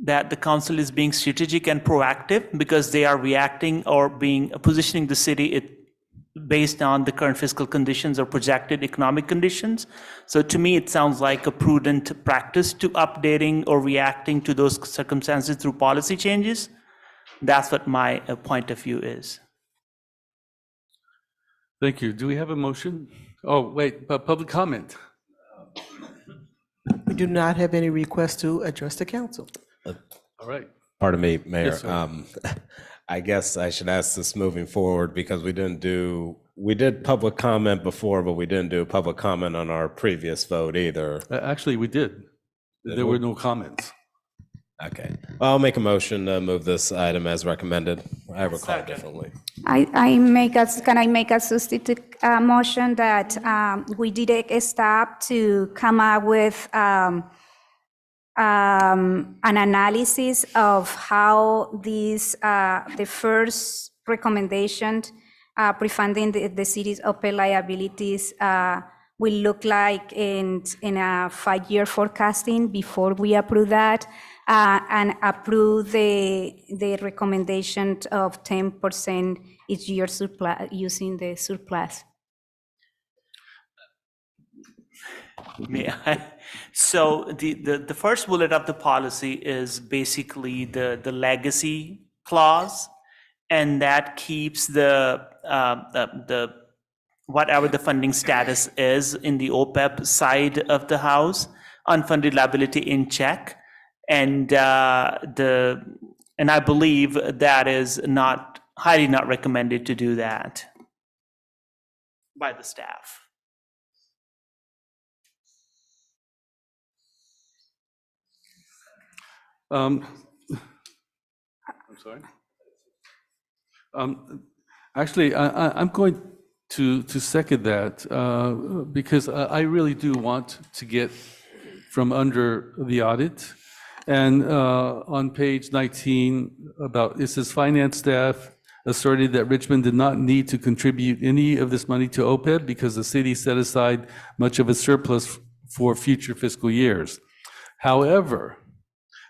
that the council is being strategic and proactive because they are reacting or positioning the city based on the current fiscal conditions or projected economic conditions. So to me, it sounds like a prudent practice to updating or reacting to those circumstances through policy changes. That's what my point of view is. Thank you. Do we have a motion? Oh, wait, public comment. We do not have any requests to address the council. All right. Pardon me, Mayor. Yes, sir. I guess I should ask this moving forward because we did public comment before, but we didn't do public comment on our previous vote either. Actually, we did. There were no comments. Okay. Well, I'll make a motion to move this item as recommended. I recall differently. Can I make a substitute motion that we did a stop to come up with an analysis of how these, the first recommendation, pre-funding the city's OPEB liabilities will look like in a 5-year forecasting before we approve that, and approve the recommendation of 10% each year surplus, using the surplus. So the first bullet of the policy is basically the legacy clause, and that keeps the whatever the funding status is in the OPEB side of the house, unfunded liability in check, and I believe that is highly not recommended to do that by the staff. I'm sorry. Actually, I'm going to second that because I really do want to get from under the audit. And on page 19, it says finance staff asserted that Richmond did not need to contribute any of this money to OPEB because the city set aside much of its surplus for future fiscal years. However,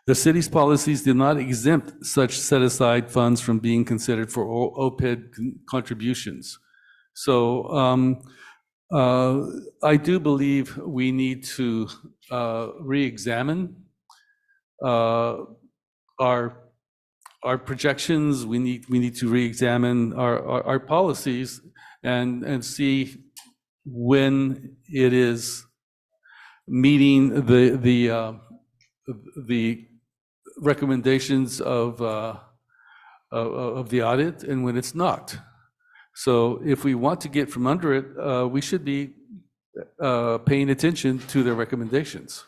the city's policies did not exempt such set-aside funds from being considered for OPEB contributions. So I do believe we need to re-examine our projections. We need to re-examine our policies and see when it is meeting the recommendations of the audit and when it's not. So if we want to get from under it, we should be paying attention to their recommendations.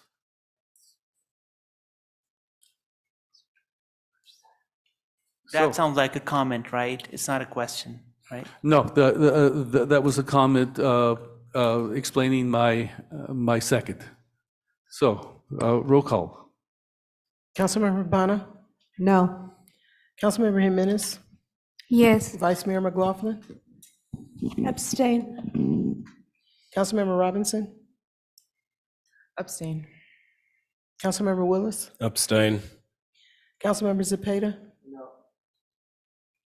That sounds like a comment, right? It's not a question, right? No, that was a comment explaining my second. So roll call. Councilmember Urbana, No. Councilmember Jimenez, Yes. Vice Mayor McLaughlin, Abstain. Councilmember Robinson, Abstain. Councilmember Willis, Abstain. Councilmember Zepeda. No.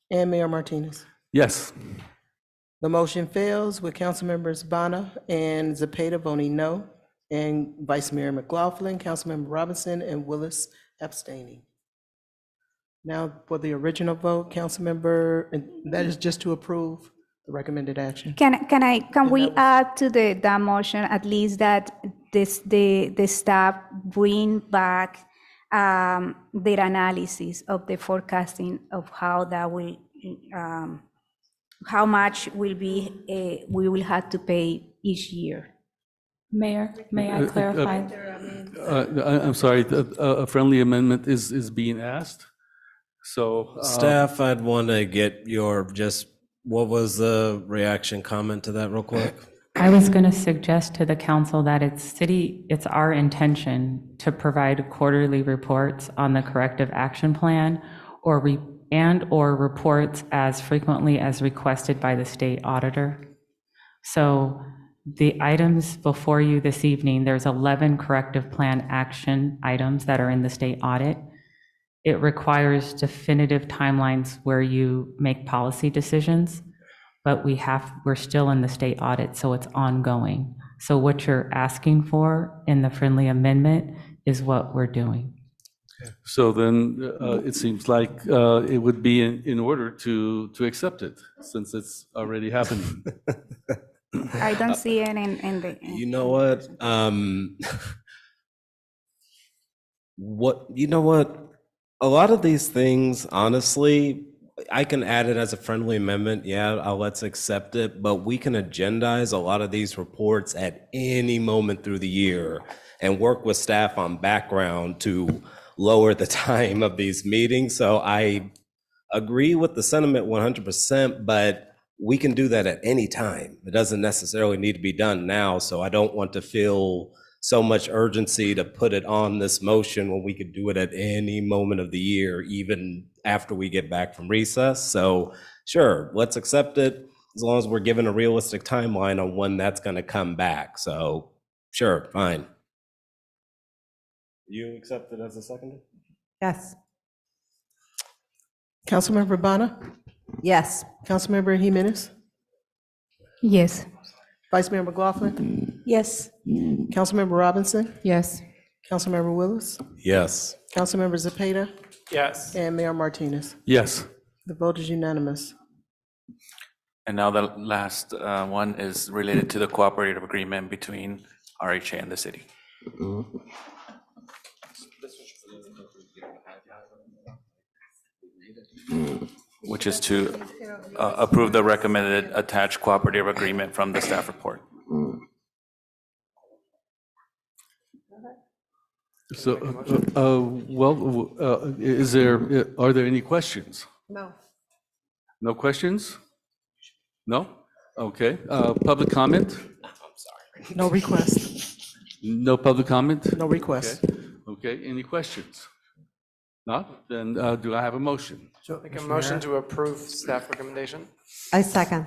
And Mayor Martinez. Yes. The motion fails with Councilmembers Bana and Zepeda voting no, and Vice Mayor McLaughlin, Councilmember Robinson, and Willis abstaining. Now for the original vote, Councilmember, and that is just to approve the recommended action. Can we add to that motion at least that the staff bring back their analysis of the forecasting of how that will, how much will be, we will have to pay each year? Mayor, may I clarify? I'm sorry, a friendly amendment is being asked. So Staff, I'd want to get your what was the reaction comment to that real quick? I was going to suggest to the council that it's our intention to provide quarterly reports on the corrective action plan or reports as frequently as requested by the state auditor. So the items before you this evening, there's 11 corrective plan action items that are in the state audit. It requires definitive timelines where you make policy decisions, but we're still in the state audit, so it's ongoing. So what you're asking for in the friendly amendment is what we're doing. So then it seems like it would be in order to accept it since it's already happening. I don't see it in the. You know what? A lot of these things, honestly, I can add it as a friendly amendment. Yeah, let's accept it. But we can agendize a lot of these reports at any moment through the year and work with staff on background to lower the time of these meetings. So I agree with the sentiment 100%, but we can do that at any time. It doesn't necessarily need to be done now. So I don't want to feel so much urgency to put it on this motion when we could do it at any moment of the year, even after we get back from recess. So sure, let's accept it as long as we're given a realistic timeline on when that's going to come back. So sure, fine. You accept it as a seconder? Yes. Councilmember Bana, Yes. Councilmember Jimenez, Yes. Vice Mayor McLaughlin, Yes. Councilmember Robinson, Yes. Councilmember Willis, Yes. Councilmember Zepeda, Yes. and Mayor Martinez. Yes. The vote is unanimous. And now the last one is related to the cooperative agreement between RHA and the city. Which is to approve the recommended attached cooperative agreement from the staff report. So, are there any questions? No. No questions? No? Okay. Public comment? No request. No public comment? No request. Okay, any questions? Not? Then do I have a motion? So, Make a Mr. motion Mayor, to approve staff recommendation. I second.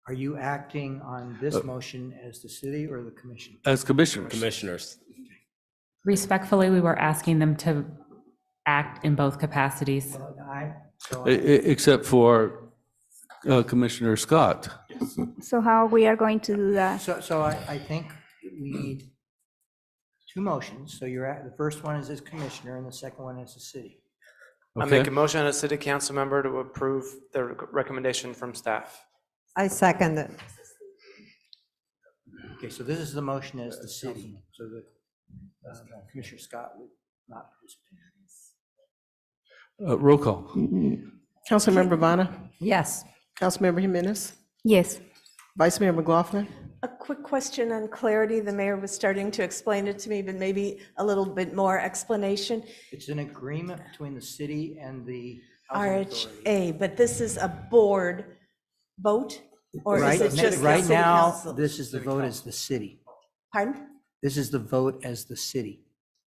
Are you acting on this motion as the city or the commission? As commissioners? Commissioners. Respectfully, we were asking them to act in both capacities. Except for Commissioner Scott. So how we are going to do that? So I think we need two motions. So you're at, the first one is as commissioner and the second one is the city. I make a motion as city council member to approve the recommendation from staff. I second it. Okay, so this is the motion as the city, so that Commissioner Scott would not participate. Roll call. Councilmember Bonner, Yes. Councilmember Jimenez, Yes. Vice Mayor McLaughlin, A quick question on clarity. The mayor was starting to explain it to me, but maybe a little bit more explanation. It's an agreement between the city and the housing authority. RHA, but this is a board vote? Or is Right, it just the right city now, council? this is the vote as the city. Pardon? This is the vote as the city.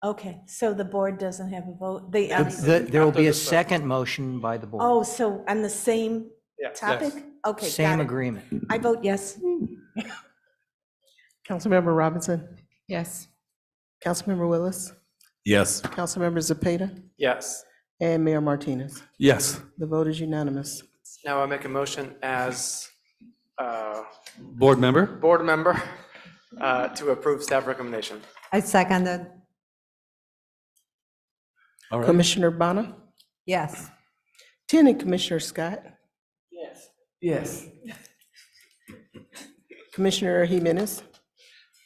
Okay, so the board doesn't have a vote? There will be a second motion by the board. Oh, so on the same topic? Okay, got Same it. agreement. I vote yes. Councilmember Robinson, Yes. Councilmember Willis, Yes. Councilmember Zepeda, Yes. and Mayor Martinez. Yes. The vote is unanimous. Now I make a motion as Board member? board member to approve staff recommendation. I second it. All right. Commissioner Bonner, Yes. Tenant Commissioner Scott, Yes. Commissioner Jimenez,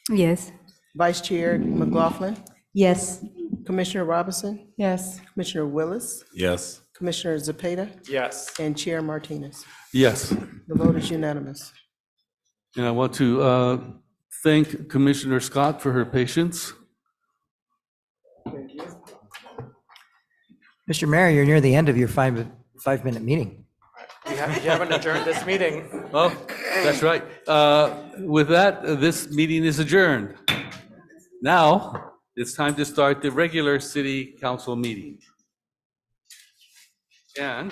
Yes. Vice Chair McLaughlin, Yes. Commissioner Robinson, Yes. Commissioner Willis, Yes. Commissioner Zepeda, Yes. and Chair Martinez. Yes. The vote is unanimous. And I want to thank Commissioner Scott for her patience. Mr. Mayor, you're near the end of your five-minute meeting. You haven't adjourned this meeting. Oh, that's right. With that, this meeting is adjourned. Now, it's time to start the regular city council meeting. And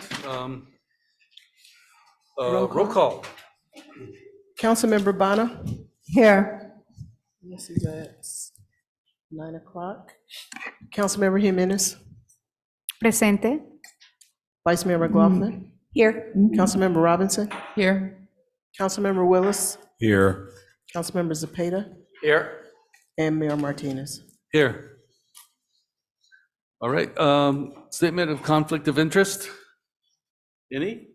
roll call. Councilmember Bonner, Here. this is at 9 o'clock. Councilmember Jimenez, Presente. Vice Mayor McLaughlin, Here. Councilmember Robinson, Here. Councilmember Willis, Here. Councilmember Zepeda, Here. and Mayor Martinez. Here. All right, statement of conflict of interest? Any?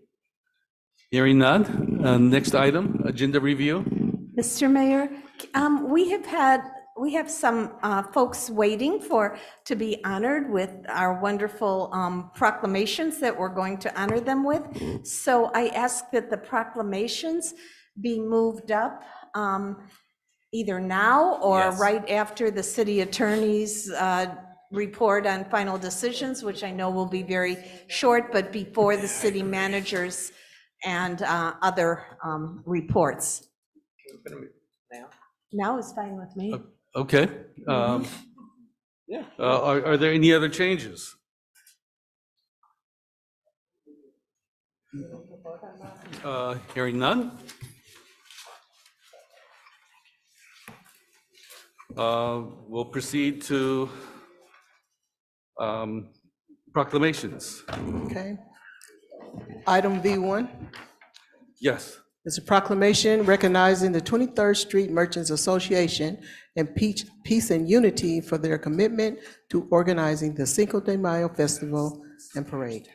Hearing none. Next item, agenda review. Mr. Mayor, we have some folks waiting to be honored with our wonderful proclamations that we're going to honor them with. So I ask that the proclamations be moved up either now or Yes. right after the city attorney's report on final decisions, which I know will be very short, but before the city managers and other reports. Now? Now is fine with me. Okay. Yeah. Are there any other changes? Hearing none. We'll proceed to proclamations. Okay. Item V1 Yes. is a proclamation recognizing the 23rd Street Merchants Association and Peace and Unity for their commitment to organizing the Cinco de Mayo Festival and Parade.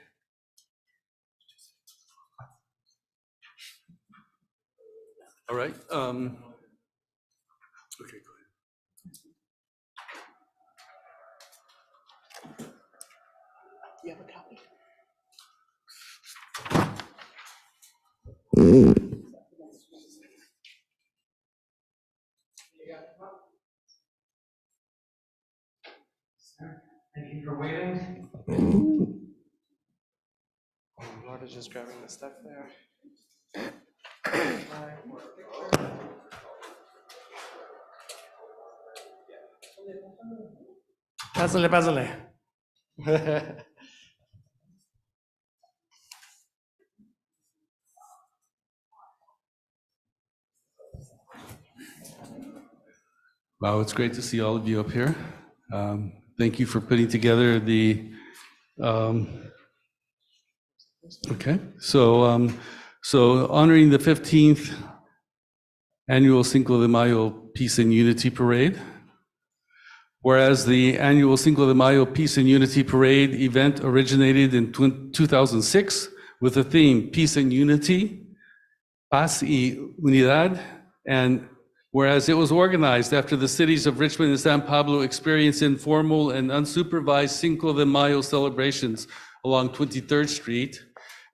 All right. Okay, go ahead. You have a copy? just grabbing the stuff there. Pásale, pásale. Wow, it's great to see all of you up here. Thank you for putting together the, okay, so honoring the 15th Annual Cinco de Mayo Peace and Unity Parade. Whereas the annual Cinco de Mayo Peace and Unity Parade event originated in 2006 with the theme Peace and Unity, Paz y Unidad, and whereas it was organized after the cities of Richmond and San Pablo experienced informal and unsupervised Cinco de Mayo celebrations along 23rd Street,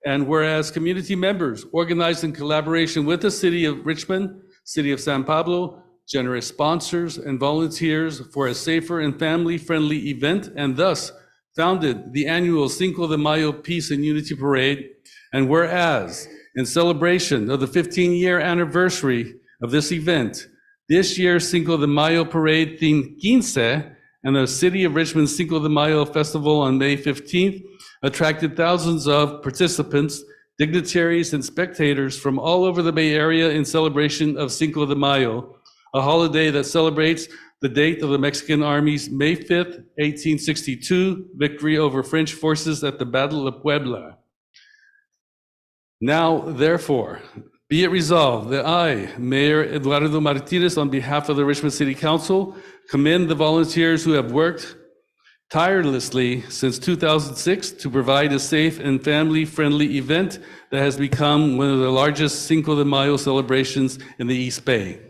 and whereas community members organized in collaboration with the city of Richmond, city of San Pablo, generous sponsors and volunteers for a safer and family-friendly event, and thus founded the annual Cinco de Mayo Peace and Unity Parade, and whereas in celebration of the 15-year anniversary of this event, this year's Cinco de Mayo Parade themed Quince and the City of Richmond Cinco de Mayo Festival on May 15th attracted thousands of participants, dignitaries, and spectators from all over the Bay Area in celebration of Cinco de Mayo, a holiday that celebrates the date of the Mexican Army's May 5th, 1862 victory over French forces at the Battle of Puebla. Now, therefore, be it resolved that I, Mayor Eduardo Martinez, on behalf of the Richmond City Council, commend the volunteers who have worked tirelessly since 2006 to provide a safe and family-friendly event that has become one of the largest Cinco de Mayo celebrations in the East Bay.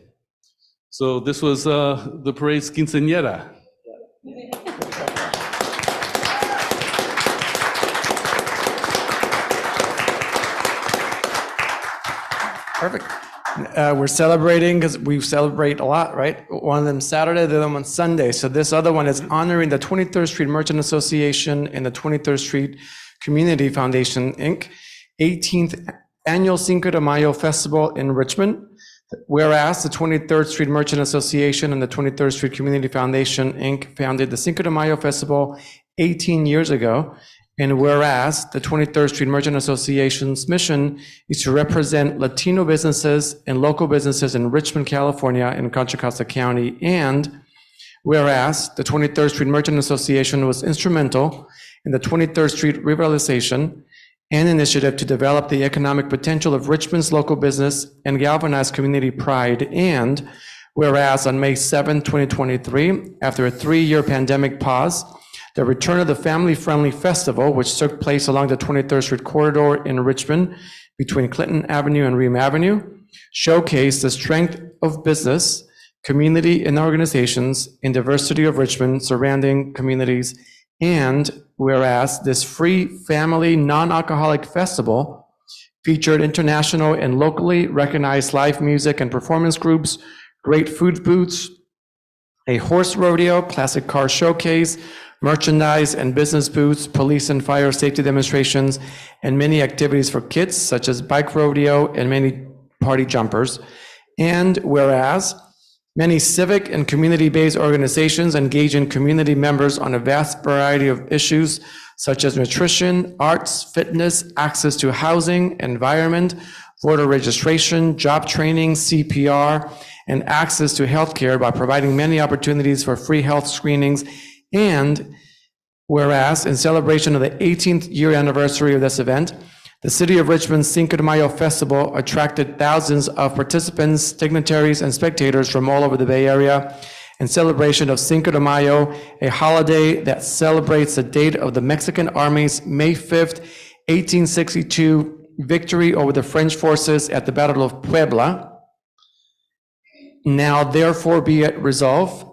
So this was the parade's quinceañera. Perfect. We're celebrating because we celebrate a lot, right? One of them Saturday, the other one Sunday. So this other one is honoring the 23rd Street Merchant Association and the 23rd Street Community Foundation, Inc., 18th Annual Cinco de Mayo Festival in Richmond. Whereas the 23rd Street Merchant Association and the 23rd Street Community Foundation, Inc. founded the Cinco de Mayo Festival 18 years ago. And whereas the 23rd Street Merchant Association's mission is to represent Latino businesses and local businesses in Richmond, California, and Contra Costa County. And whereas the 23rd Street Merchant Association was instrumental in the 23rd Street revitalization and initiative to develop the economic potential of Richmond's local business and galvanize community pride. And whereas on May 7, 2023, after a 3-year pandemic pause, the return of the family-friendly festival, which took place along the 23rd Street corridor in Richmond between Clinton Avenue and Ream Avenue, showcased the strength of business, community and organizations, and diversity of Richmond surrounding communities. And whereas this free family non-alcoholic festival featured international and locally recognized live music and performance groups, great food booths, a horse rodeo, classic car showcase, merchandise and business booths, police and fire safety demonstrations, and many activities for kids, such as bike rodeo and many party jumpers. And whereas many civic and community-based organizations engage in community members on a vast variety of issues, such as nutrition, arts, fitness, access to housing, environment, voter registration, job training, CPR, and access to healthcare by providing many opportunities for free health screenings. And whereas in celebration of the 18th year anniversary of this event, the City of Richmond's Cinco de Mayo Festival attracted thousands of participants, dignitaries, and spectators from all over the Bay Area in celebration of Cinco de Mayo, a holiday that celebrates the date of the Mexican Army's May 5th, 1862 victory over the French forces at the Battle of Puebla. Now therefore be it resolved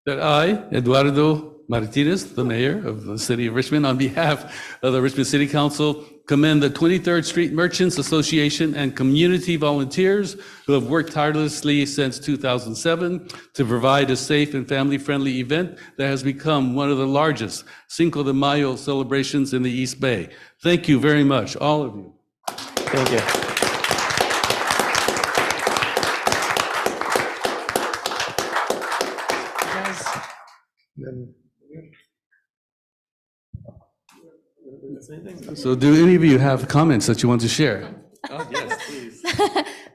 That I, Eduardo Martinez, the mayor of the city of Richmond, on behalf of the Richmond City Council, commend the 23rd Street Merchants Association and community volunteers who have worked tirelessly since 2007 to provide a safe and family-friendly event that has become one of the largest Cinco de Mayo celebrations in the East Bay. Thank you very much, all of you. Thank you. So do any of you have comments that you want to share?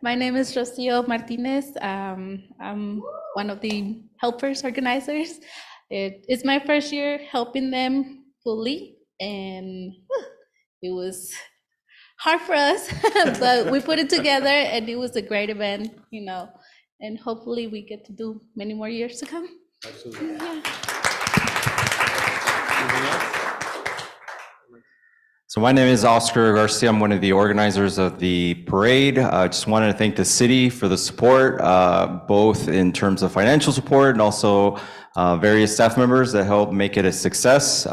My name is Rocio Martinez. I'm one of the helpers organizers. It's my first year helping them fully, and it was hard for us, but we put it together, and it was a great event, and hopefully we get to do many more years to come. Absolutely. Yeah. So my name is Oscar Garcia. I'm one of the organizers of the parade. I just wanted to thank the city for the support, both in terms of financial support and also various staff members that helped make it a success.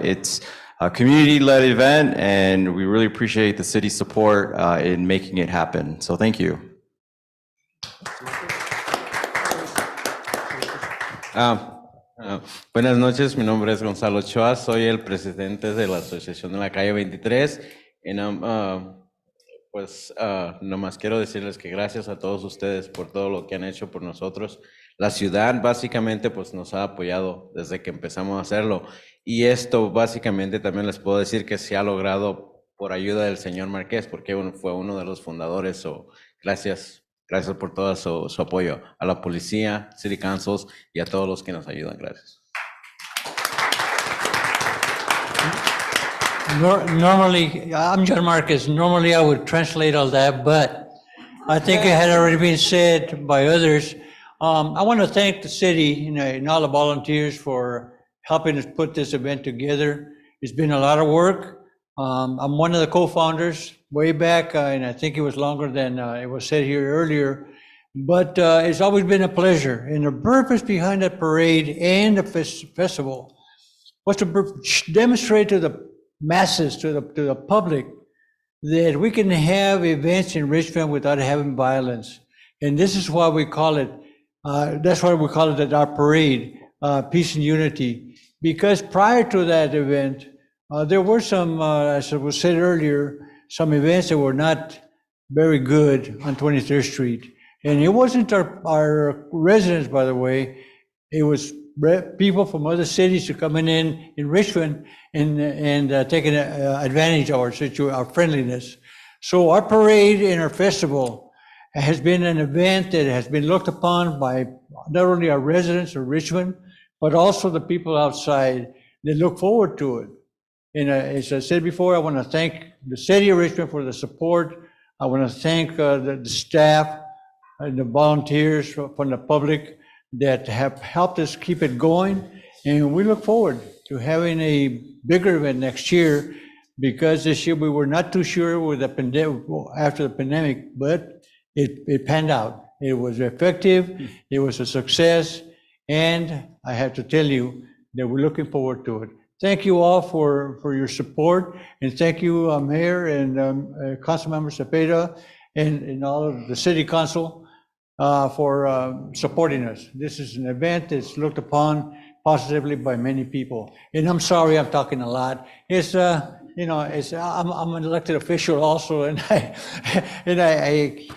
It's a community-led event, and we really appreciate the city's support in making it happen. So thank you. Buenas noches, mi nombre es Gonzalo Ochoa, soy el presidente de la Asociación de la Calle 23. Nomás quiero decirles que gracias a todos ustedes por todo lo que han hecho por nosotros. La ciudad básicamente pues nos ha apoyado desde que empezamos a hacerlo, y esto básicamente también les puedo decir que se ha logrado por ayuda del señor Márquez, porque fue uno de los fundadores. Gracias por todo su apoyo a la policía, city councils y a todos los que nos ayudan. Gracias. Normally, I'm John Marcus. Normally, I would translate all that, but I think it had already been said by others. I want to thank the city and all the volunteers for helping us put this event together. It's been a lot of work. I'm one of the co-founders way back, and I think it was longer than it was said here earlier. But it's always been a pleasure. And the purpose behind the parade and the festival was to demonstrate to the masses, to the public, that we can have events in Richmond without having violence. And this is why we call it, that's why we call it our parade, Peace and Unity. Because prior to that event, there were some, as was said earlier, some events that were not very good on 23rd Street. And it wasn't our residents, by the way, it was people from other cities coming in Richmond and taking advantage of our friendliness. So our parade and our festival has been an event that has been looked upon by not only our residents of Richmond, but also the people outside. They look forward to it. And as I said before, I want to thank the city of Richmond for the support. I want to thank the staff and the volunteers from the public that have helped us keep it going. And we look forward to having a bigger event next year, because this year we were not too sure with the pandemic, after the pandemic, but it panned out. It was effective, it was a success, and I have to tell you that we're looking forward to it. Thank you all for your support, and thank you, Mayor and Councilmember Cepeda and all of the City Council for supporting us. This is an event that's looked upon positively by many people. And I'm sorry I'm talking a lot. It's I'm an elected official also, and I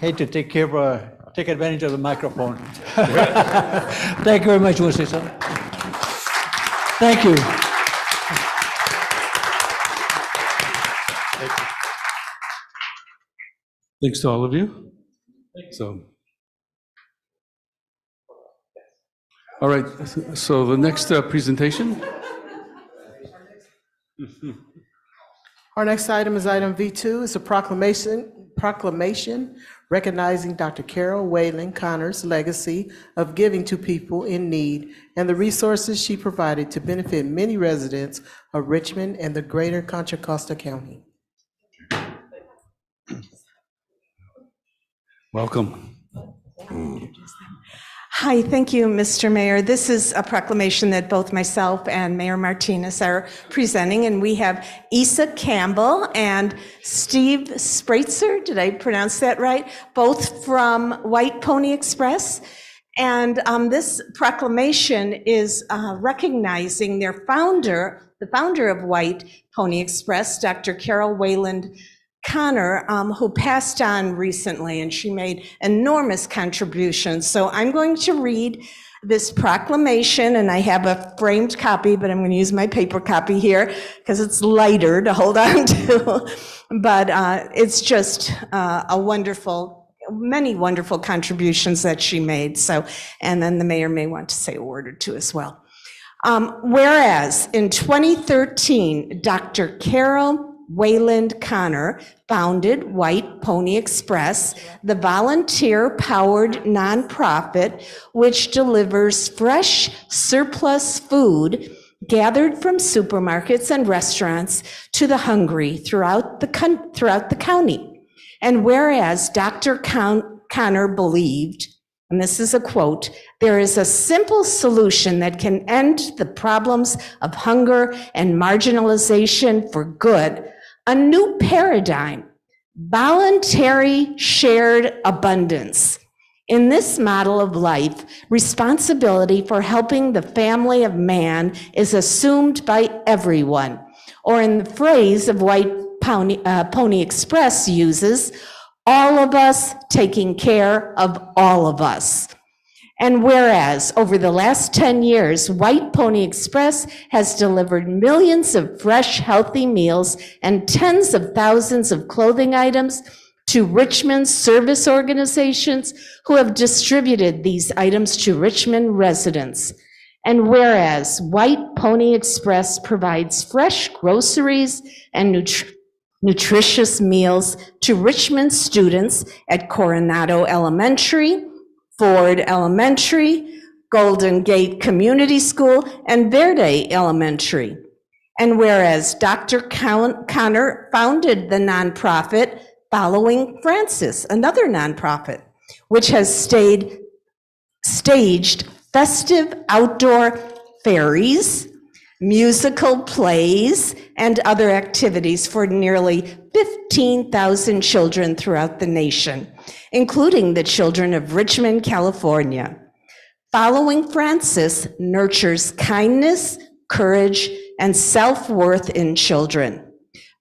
hate to take advantage of the microphone. Thank you very much. You want to say something? Thank you. Thanks to all of you. So, all right, so the next presentation. Our next item is item V2. It's a proclamation recognizing Dr. Carol Wayland Connor's legacy of giving to people in need and the resources she provided to benefit many residents of Richmond and the greater Contra Costa County. Welcome. Hi, thank you, Mr. Mayor. This is a proclamation that both myself and Mayor Martinez are presenting, and we have Isa Campbell and Steve Spraitzer, did I pronounce that right? Both from White Pony Express. And this proclamation is recognizing their founder, the founder of White Pony Express, Dr. Carol Wayland Connor, who passed on recently, and she made enormous contributions. So I'm going to read this proclamation, and I have a framed copy, but I'm going to use my paper copy here because it's lighter to hold on to. But it's just a wonderful, many wonderful contributions that she made. So, and then the mayor may want to say a word or two as well. Whereas in 2013, Dr. Carol Wayland Connor founded White Pony Express, the volunteer-powered nonprofit which delivers fresh surplus food gathered from supermarkets and restaurants to the hungry throughout the county. And whereas Dr. Connor believed, and this is a quote, "There is a simple solution that can end the problems of hunger and marginalization for good, a new paradigm, voluntary shared abundance. In this model of life, responsibility for helping the family of man is assumed by everyone, or in the phrase of White Pony Express uses, all of us taking care of all of us." And whereas over the last 10 years, White Pony Express has delivered millions of fresh, healthy meals and tens of thousands of clothing items to Richmond's service organizations who have distributed these items to Richmond residents. And whereas White Pony Express provides fresh groceries and nutritious meals to Richmond students at Coronado Elementary, Ford Elementary, Golden Gate Community School, and Verde Elementary. And whereas Dr. Connor founded the nonprofit Following Francis, another nonprofit, which has staged festive outdoor fairies, musical plays, and other activities for nearly 15,000 children throughout the nation, including the children of Richmond, California. Following Francis nurtures kindness, courage, and self-worth in children.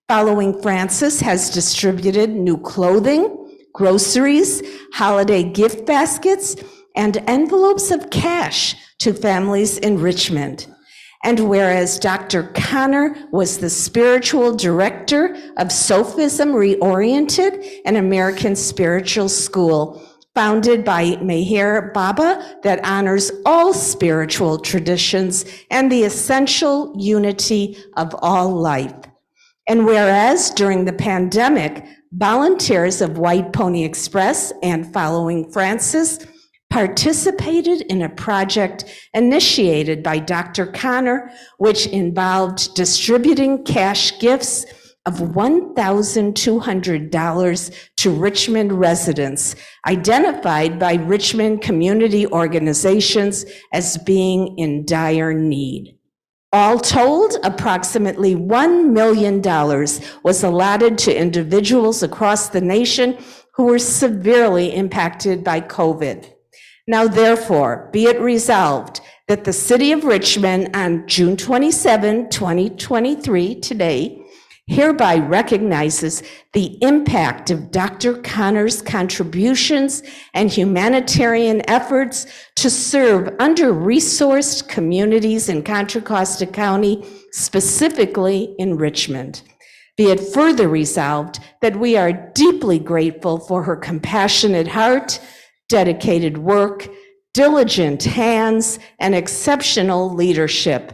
Following Francis has distributed new clothing, groceries, holiday gift baskets, and envelopes of cash to families in Richmond. And whereas Dr. Connor was the spiritual director of Sophism Reoriented, an American spiritual school founded by Meher Baba that honors all spiritual traditions and the essential unity of all life. And whereas during the pandemic, volunteers of White Pony Express and Following Francis participated in a project initiated by Dr. Connor, which involved distributing cash gifts of $1,200 to Richmond residents, identified by Richmond community organizations as being in dire need. All told, approximately $1 million was allotted to individuals across the nation who were severely impacted by COVID. Now therefore, be it resolved that the City of Richmond on June 27, 2023, today, hereby recognizes the impact of Dr. Connor's contributions and humanitarian efforts to serve under-resourced communities in Contra Costa County, specifically in Richmond. Be it further resolved that we are deeply grateful for her compassionate heart, dedicated work, diligent hands, and exceptional leadership.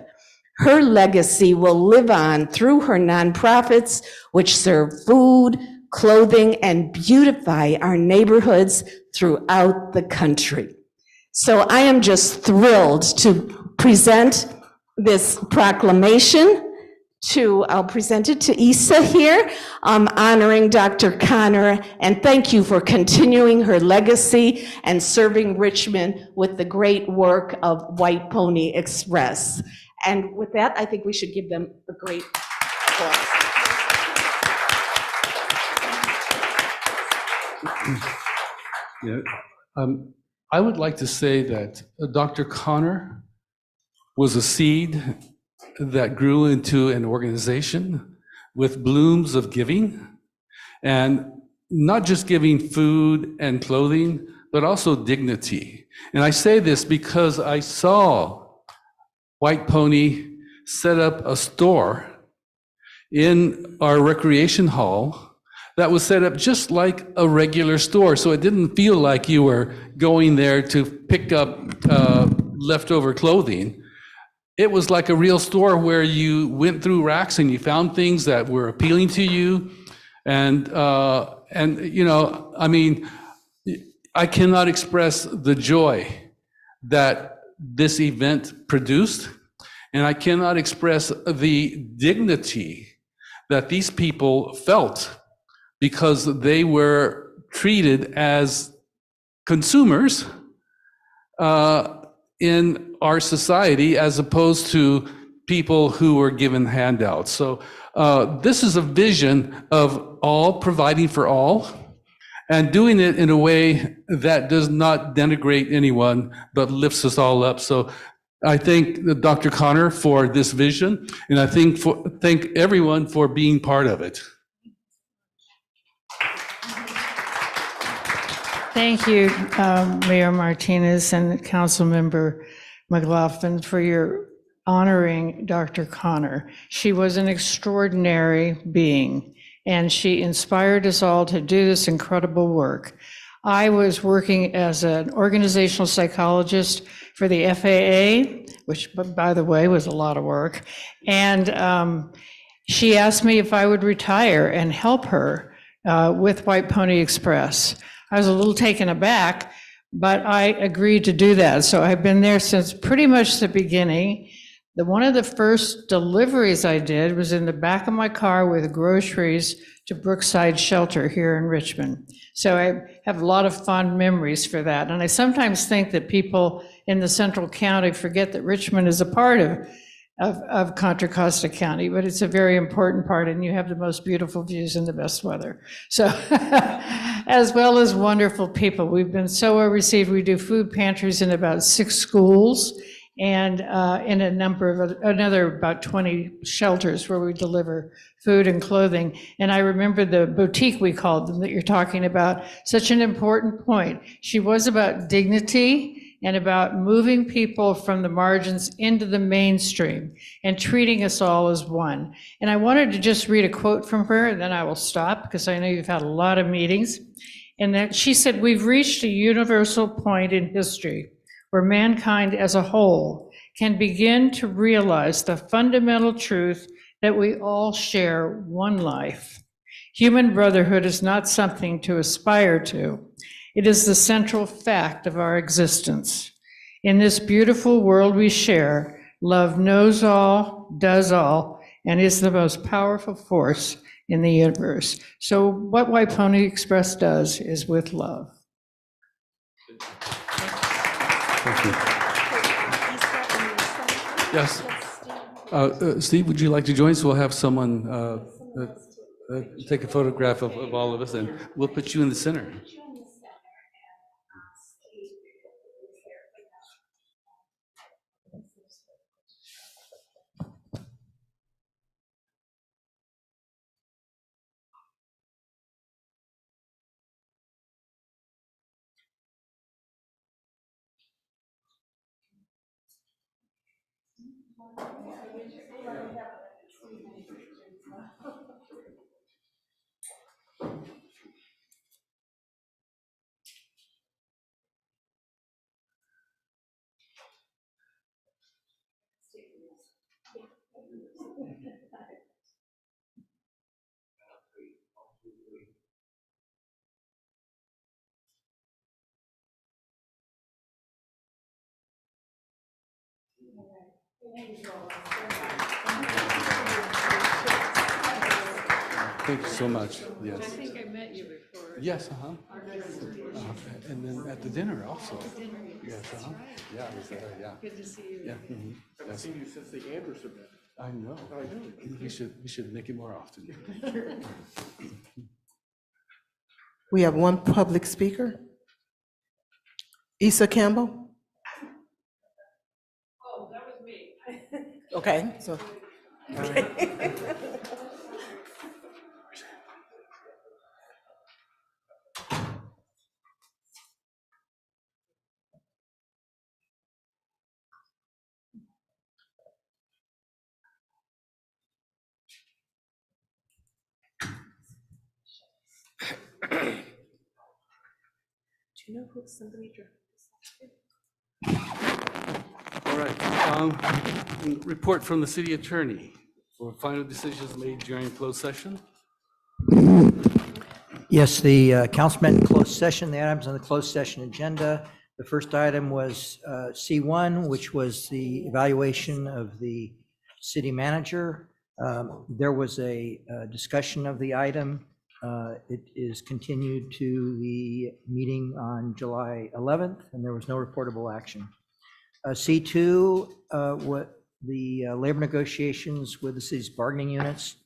Her legacy will live on through her nonprofits, which serve food, clothing, and beautify our neighborhoods throughout the country. So I am just thrilled to present this proclamation I'll present it to Issa here, honoring Dr. Connor, and thank you for continuing her legacy and serving Richmond with the great work of White Pony Express. And with that, I think we should give them a great applause. I would like to say that Dr. Connor was a seed that grew into an organization with blooms of giving And not just giving food and clothing, but also dignity. And I say this because I saw White Pony set up a store in our recreation hall that was set up just like a regular store. So it didn't feel like you were going there to pick up leftover clothing. It was like a real store where you went through racks and you found things that were appealing to you. And you know, I mean, I cannot express the joy that this event produced, and I cannot express the dignity that these people felt because they were treated as consumers in our society as opposed to people who were given handouts. So this is a vision of all providing for all and doing it in a way that does not denigrate anyone, but lifts us all up. So I thank Dr. Connor for this vision, and I thank everyone for being part of it. Thank you, Mayor Martinez and Councilmember McLaughlin, for your honoring Dr. Connor. She was an extraordinary being, and she inspired us all to do this incredible work. I was working as an organizational psychologist for the FAA, which, by the way, was a lot of work. And she asked me if I would retire and help her with White Pony Express. I was a little taken aback, but I agreed to do that. So I've been there since pretty much the beginning. One of the first deliveries I did was in the back of my car with groceries to Brookside Shelter here in Richmond. So I have a lot of fond memories for that. And I sometimes think that people in the Central County forget that Richmond is a part of Contra Costa County, but it's a very important part, and you have the most beautiful views and the best weather. So, as well as wonderful people. We've been so well received. We do food pantries in about 6 schools and in a number of another about 20 shelters where we deliver food and clothing. And I remember the boutique, we called them, that you're talking about, such an important point. She was about dignity and about moving people from the margins into the mainstream and treating us all as one. And I wanted to just read a quote from her, and then I will stop because I know you've had a lot of meetings. And that she said, "We've reached a universal point in history where mankind as a whole can begin to realize the fundamental truth that we all share one life. Human brotherhood is not something to aspire to. It is the central fact of our existence. In this beautiful world we share, love knows all, does all, and is the most powerful force in the universe." So what White Pony Express does is with love. Thank you. Yes. Steve, would you like to join us? We'll have someone take a photograph of all of us, and we'll put you in the center. Thank you so much. Yes. I think I met you before. Yes, and then at the dinner also. Yes, yeah, I was there, yeah. Good to see you. Yeah. Mhm. I've Yes. seen you since the Anderson event. I know. I know. We should make it more often. We have one public speaker. Issa Campbell? Oh, that was me. Okay, so. you know who somebody drove? All right. Report from the city attorney for final decisions made during closed session. Yes, the council met in closed session. The items on the closed session agenda. The first item was C1, which was the evaluation of the city manager. There was a discussion of the item. It is continued to the meeting on July 11th, and there was no reportable action. C2, what the labor negotiations with the city's bargaining units.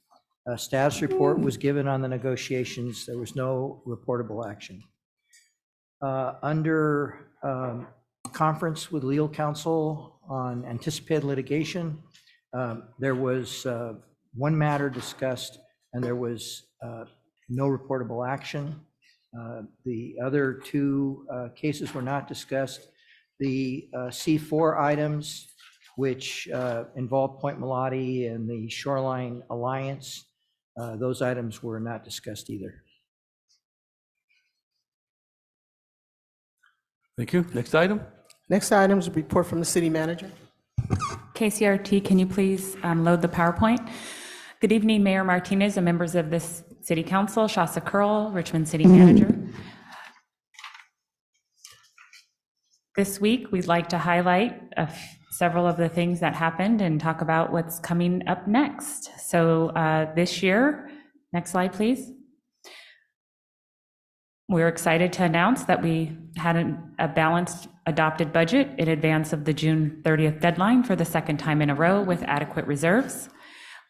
A status report was given on the negotiations. There was no reportable action. Under conference with legal counsel on anticipated litigation, there was one matter discussed, and there was no reportable action. The other two cases were not discussed. The C4 items, which involved Point Melati and the Shoreline Alliance, those items were not discussed either. Thank you. Next item. Next item is a report from the city manager. KCRT, can you please load the PowerPoint? Good evening, Mayor Martinez and members of this City Council, Shasa Curl, Richmond City Manager. This week, we'd like to highlight several of the things that happened and talk about what's coming up next. So this year, next slide, please. We're excited to announce that we had a balanced adopted budget in advance of the June 30th deadline for the second time in a row with adequate reserves.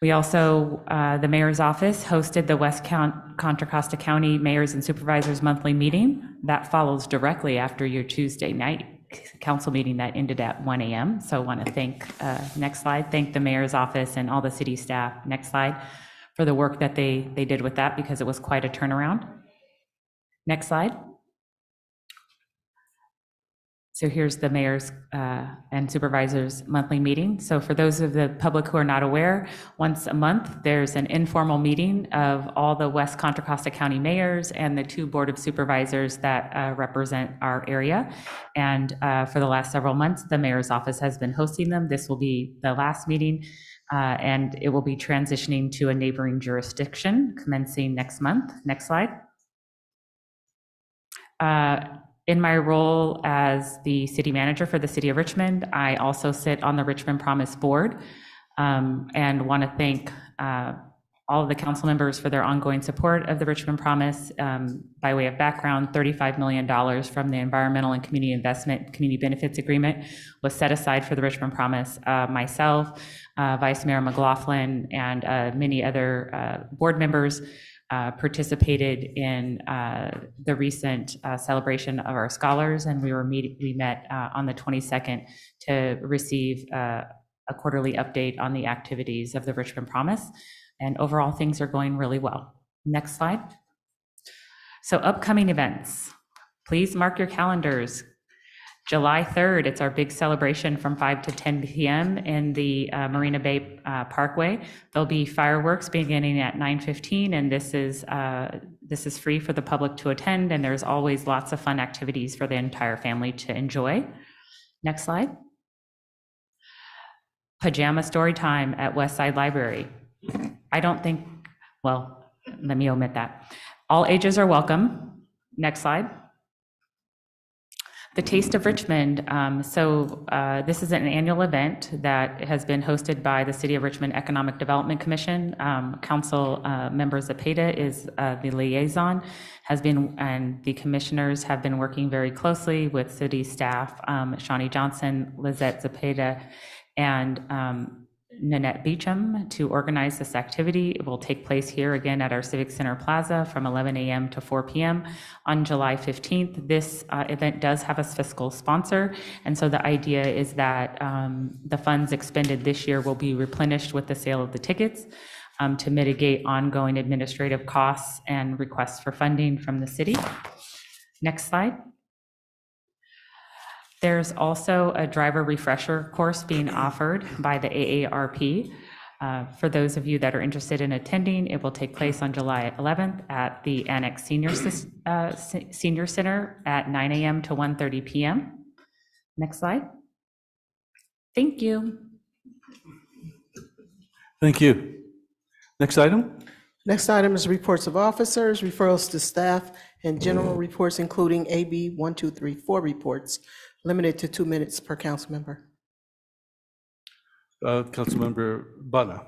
We also, the mayor's office hosted the West Contra Costa County Mayors and Supervisors monthly meeting. That follows directly after your Tuesday night council meeting that ended at 1 a.m. So I want to thank, next slide, thank the mayor's office and all the city staff, next slide, for the work that they did with that because it was quite a turnaround. Next slide. So here's the mayor's and supervisors monthly meeting. So for those of the public who are not aware, once a month, there's an informal meeting of all the West Contra Costa County mayors and the 2 board of supervisors that represent our area. And for the last several months, the mayor's office has been hosting them. This will be the last meeting, and it will be transitioning to a neighboring jurisdiction commencing next month. Next slide. In my role as the city manager for the city of Richmond, I also sit on the Richmond Promise Board and want to thank all of the council members for their ongoing support of the Richmond Promise. By way of background, $35 million from the Environmental and Community Investment Community Benefits Agreement was set aside for the Richmond Promise. Myself, Vice Mayor McLaughlin, and many other board members participated in the recent celebration of our scholars, and we met on the 22nd to receive a quarterly update on the activities of the Richmond Promise, and overall things are going really well. Next slide. So upcoming events, please mark your calendars. July 3rd, it's our big celebration from 5 to 10 p.m. in the Marina Bay Parkway. There'll be fireworks beginning at 9:15, and this is free for the public to attend, and there's always lots of fun activities for the entire family to enjoy. Next slide. Pajama story time at Westside Library. Let me omit that. All ages are welcome. Next slide. The Taste of Richmond. This is an annual event that has been hosted by the City of Richmond Economic Development Commission. Council member Zepeda is the liaison, and the commissioners have been working very closely with city staff, Shawnee Johnson, Lizette Zepeda, and Nanette Beecham to organize this activity. It will take place here again at our Civic Center Plaza from 11 a.m. to 4 p.m. on July 15th. This event does have a fiscal sponsor, and so the idea is that the funds expended this year will be replenished with the sale of the tickets to mitigate ongoing administrative costs and requests for funding from the city. Next slide. There's also a driver refresher course being offered by the AARP. For those of you that are interested in attending, it will take place on July 11th at the Annex Senior Center at 9 a.m. to 1:30 p.m. Next slide. Thank you. Thank you. Next item? Next item is reports of officers, referrals to staff, and general reports, including AB 1234 reports, limited to 2 minutes per council member. Councilmember Bana.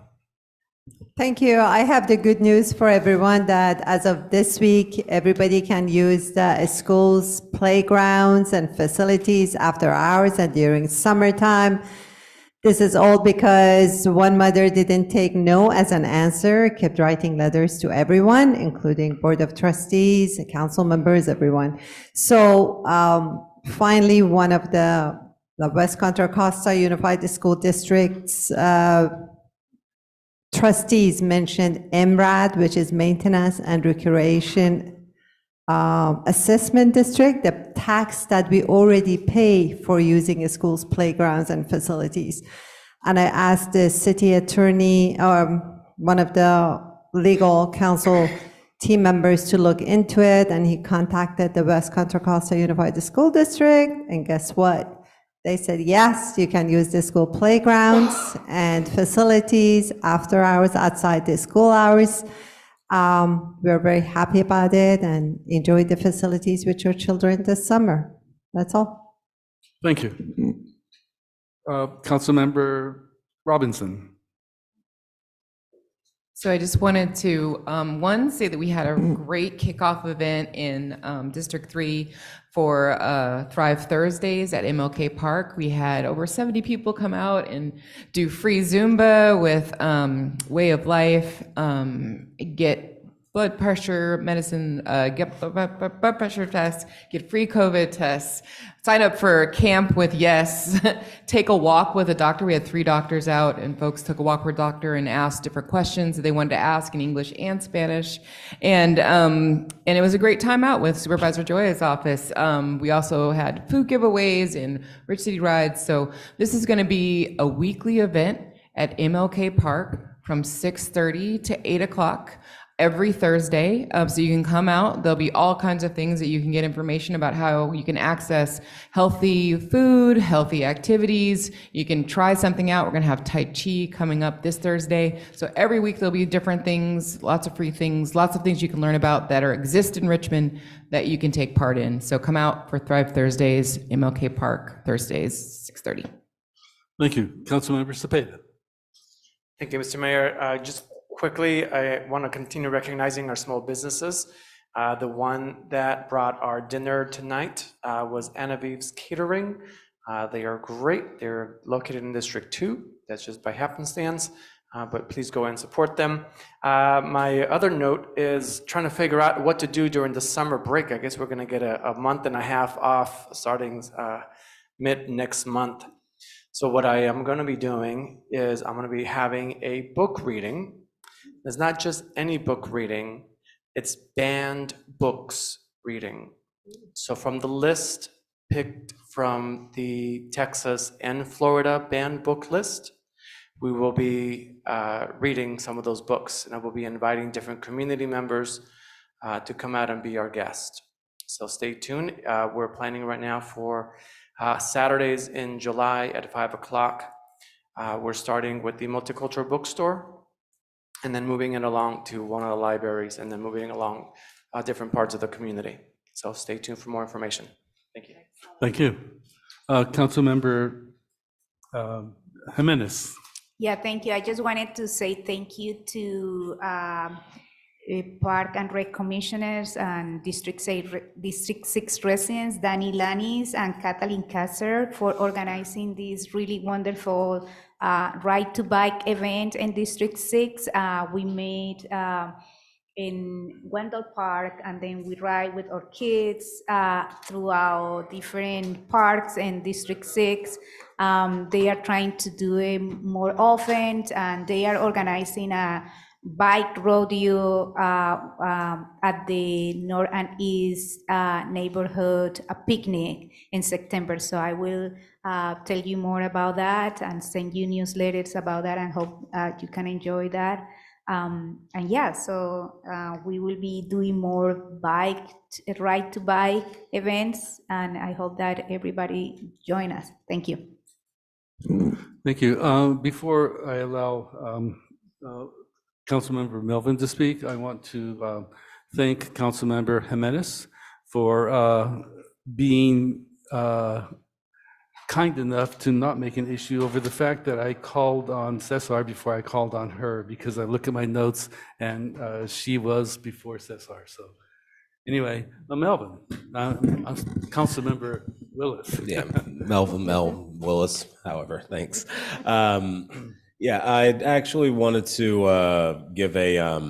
Thank you. I have the good news for everyone that as of this week, everybody can use the school's playgrounds and facilities after hours and during summertime. This is all because one mother didn't take no as an answer, kept writing letters to everyone, including Board of Trustees, council members, everyone. So finally, one of the West Contra Costa Unified School District's trustees mentioned MRAD, which is Maintenance and Recreation Assessment District, the tax that we already pay for using schools' playgrounds and facilities. And I asked the city attorney, one of the legal counsel team members, to look into it, and he contacted the West Contra Costa Unified School District, and guess what? They said, yes, you can use the school playgrounds and facilities after hours, outside the school hours. We're very happy about it and enjoy the facilities with your children this summer. That's all. Thank you. Councilmember Robinson. So I just wanted to, one, say that we had a great kickoff event in District 3 for Thrive Thursdays at MLK Park. We had over 70 people come out and do free Zumba with Way of Life, get blood pressure medicine, get blood pressure tests, get free COVID tests, sign up for camp with Yes, take a walk with a doctor. We had 3 doctors out, and folks took a walk with a doctor and asked different questions that they wanted to ask in English and Spanish. And it was a great time out with Supervisor Joya's office. We also had food giveaways and Rich City rides. So this is gonna be a weekly event at MLK Park from 6:30 to 8 o'clock. Every Thursday, so you can come out. There'll be all kinds of things that you can get information about how you can access healthy food, healthy activities. You can try something out. We're gonna have Tai Chi coming up this Thursday. So every week there'll be different things, lots of free things, lots of things you can learn about that exist in Richmond that you can take part in. So come out for Thrive Thursdays, MLK Park, Thursdays, 6:30. Thank you. Councilmember Cepeda. Thank you, Mr. Mayor. Just quickly, I want to continue recognizing our small businesses. The one that brought our dinner tonight was Anaviv's Catering. They are great. They're located in District 2. That's just by happenstance, but please go and support them. My other note is trying to figure out what to do during the summer break. I guess we're going to get a month and a half off starting mid next month. So what I am going to be doing is I'm going to be having a book reading. It's not just any book reading, it's banned books reading. So from the list picked from the Texas and Florida banned book list, we will be reading some of those books, and I will be inviting different community members to come out and be our guest. So stay tuned. We're planning right now for Saturdays in July at 5 o'clock. We're starting with the Multicultural Bookstore, and then moving it along to one of the libraries, and then moving along different parts of the community. So stay tuned for more information. Thank you. Thank you. Councilmember Jimenez. Yeah, thank you. I just wanted to say thank you to Park and Rec Commissioners and District 6 residents, Danny Lanis and Kathleen Kasser, for organizing this really wonderful Ride to Bike event in District 6. We made in Wendell Park, and then we ride with our kids throughout different parks in District 6. They are trying to do it more often, and they are organizing a bike rodeo at the North and East neighborhood, a picnic in September. So I will tell you more about that and send you newsletters about that, and hope you can enjoy that. And yeah, so we will be doing more ride to bike events, and I hope that everybody join us. Thank you. Thank you. Before I allow Councilmember Melvin to speak, I want to thank Councilmember Jimenez for being kind enough to not make an issue over the fact that I called on Cesar before I called on her, because I look at my notes and she was before Cesar. So anyway, Melvin, Councilmember Willis. Yeah, Melvin Willis, however, thanks. Yeah, I actually wanted to give a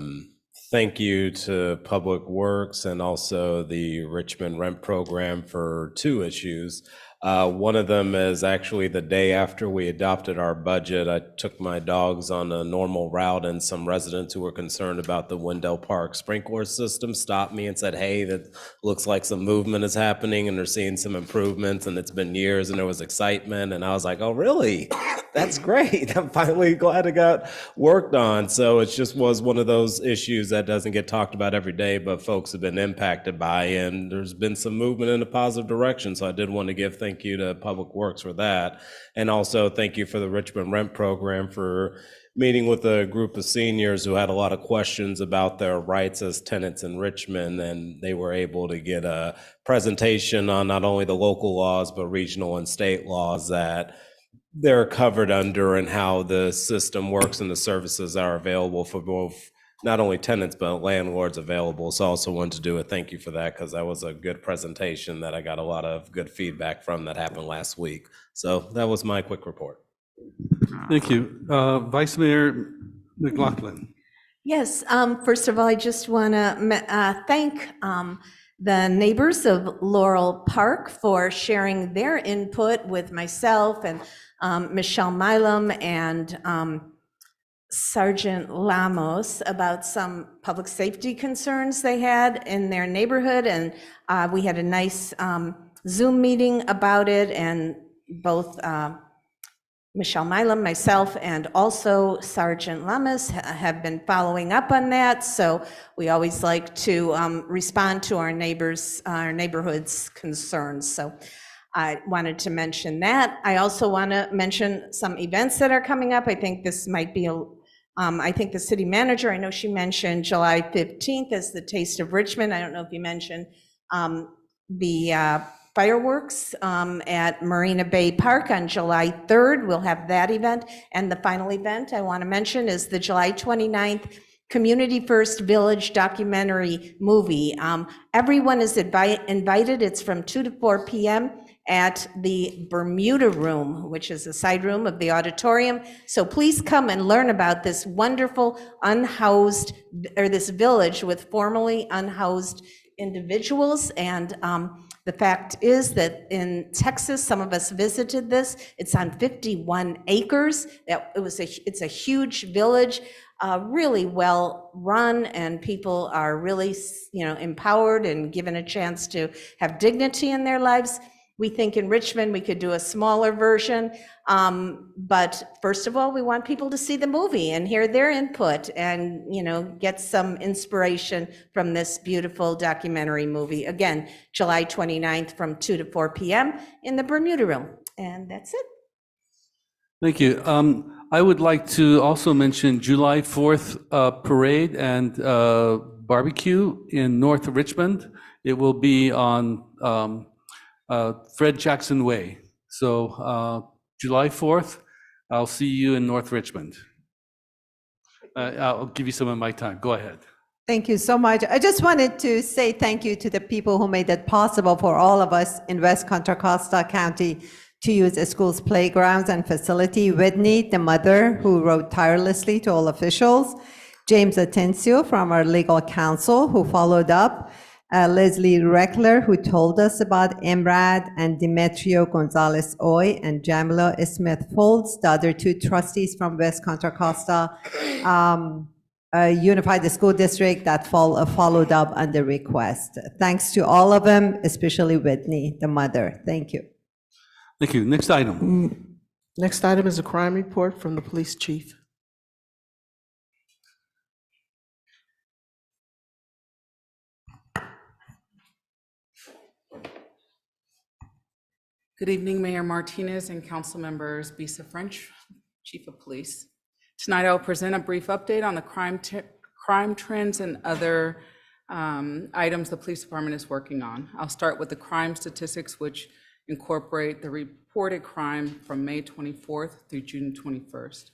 thank you to Public Works and also the Richmond Rent Program for two issues. One of them is actually the day after we adopted our budget. I took my dogs on a normal route, and some residents who were concerned about the Wendell Park sprinkler system stopped me and said, hey, that looks like some movement is happening and they're seeing some improvements, and it's been years, and there was excitement. And I was like, oh, really? That's great. I'm finally glad it got worked on. So it just was one of those issues that doesn't get talked about every day, but folks have been impacted by, and there's been some movement in a positive direction. So I did want to give thank you to Public Works for that. And also thank you for the Richmond Rent Program for meeting with a group of seniors who had a lot of questions about their rights as tenants in Richmond, and they were able to get a presentation on not only the local laws, but regional and state laws that they're covered under, and how the system works and the services are available for both not only tenants, but landlords available. So I also wanted to do a thank you for that, because that was a good presentation that I got a lot of good feedback from that happened last week. So that was my quick report. Thank you. Vice Mayor McLaughlin. Yes, first of all, I just want to thank the neighbors of Laurel Park for sharing their input with myself and Michelle Milam and Sergeant Lamos about some public safety concerns they had in their neighborhood. And we had a nice Zoom meeting about it, and both Michelle Milam, myself, and also Sergeant Lamas have been following up on that. So we always like to respond to our neighbors, our neighborhood's concerns. So I wanted to mention that. I also want to mention some events that are coming up. I think this might be I think the city manager, I know she mentioned July 15th as the Taste of Richmond. I don't know if you mentioned the fireworks at Marina Bay Park on July 3rd. We'll have that event. And the final event I want to mention is the July 29th Community First Village documentary movie. Everyone is invited. It's from 2 to 4 p.m. at the Bermuda Room, which is a side room of the auditorium. So please come and learn about this wonderful unhoused, or this village with formerly unhoused individuals. And the fact is that in Texas, some of us visited this. It's on 51 acres. It's a huge village, really well run, and people are really, empowered and given a chance to have dignity in their lives. We think in Richmond we could do a smaller version, but first of all, we want people to see the movie and hear their input and, get some inspiration from this beautiful documentary movie. Again, July 29th from 2 to 4 p.m. in the Bermuda Room. And that's it. Thank you. I would like to also mention July 4th parade and barbecue in North Richmond. It will be on Fred Jackson Way. So July 4th, I'll see you in North Richmond. I'll give you some of my time. Go ahead. Thank you so much. I just wanted to say thank you to the people who made it possible for all of us in West Contra Costa County to use the school's playgrounds and facility. Whitney, the mother, who wrote tirelessly to all officials. James Atencio from our legal counsel, who followed up. Leslie Reckler, who told us about MRAD, and Demetrio Gonzalez Oy and Jamila Smith Folds, the other two trustees from West Contra Costa. unified the school district that followed up on the request. Thanks to all of them, especially Whitney, the mother. Thank you. Thank you. Next item. Next item is a crime report from the police chief. Good evening, Mayor Martinez and council members. Bisa French, Chief of Police. Tonight, I will present a brief update on the crime trends and other items the police department is working on. I'll start with the crime statistics, which incorporate the reported crime from May 24th through June 21st.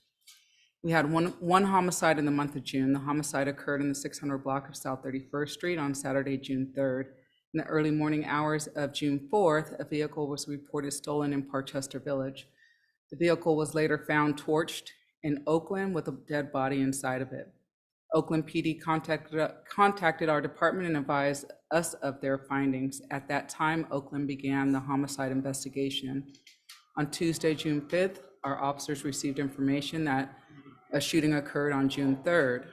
We had one homicide in the month of June. The homicide occurred in the 600 block of South 31st Street on Saturday, June 3rd. In the early morning hours of June 4th, a vehicle was reported stolen in Parchester Village. The vehicle was later found torched in Oakland with a dead body inside of it. Oakland PD contacted our department and advised us of their findings. At that time, Oakland began the homicide investigation. On Tuesday, June 5th, our officers received information that a shooting occurred on June 3rd.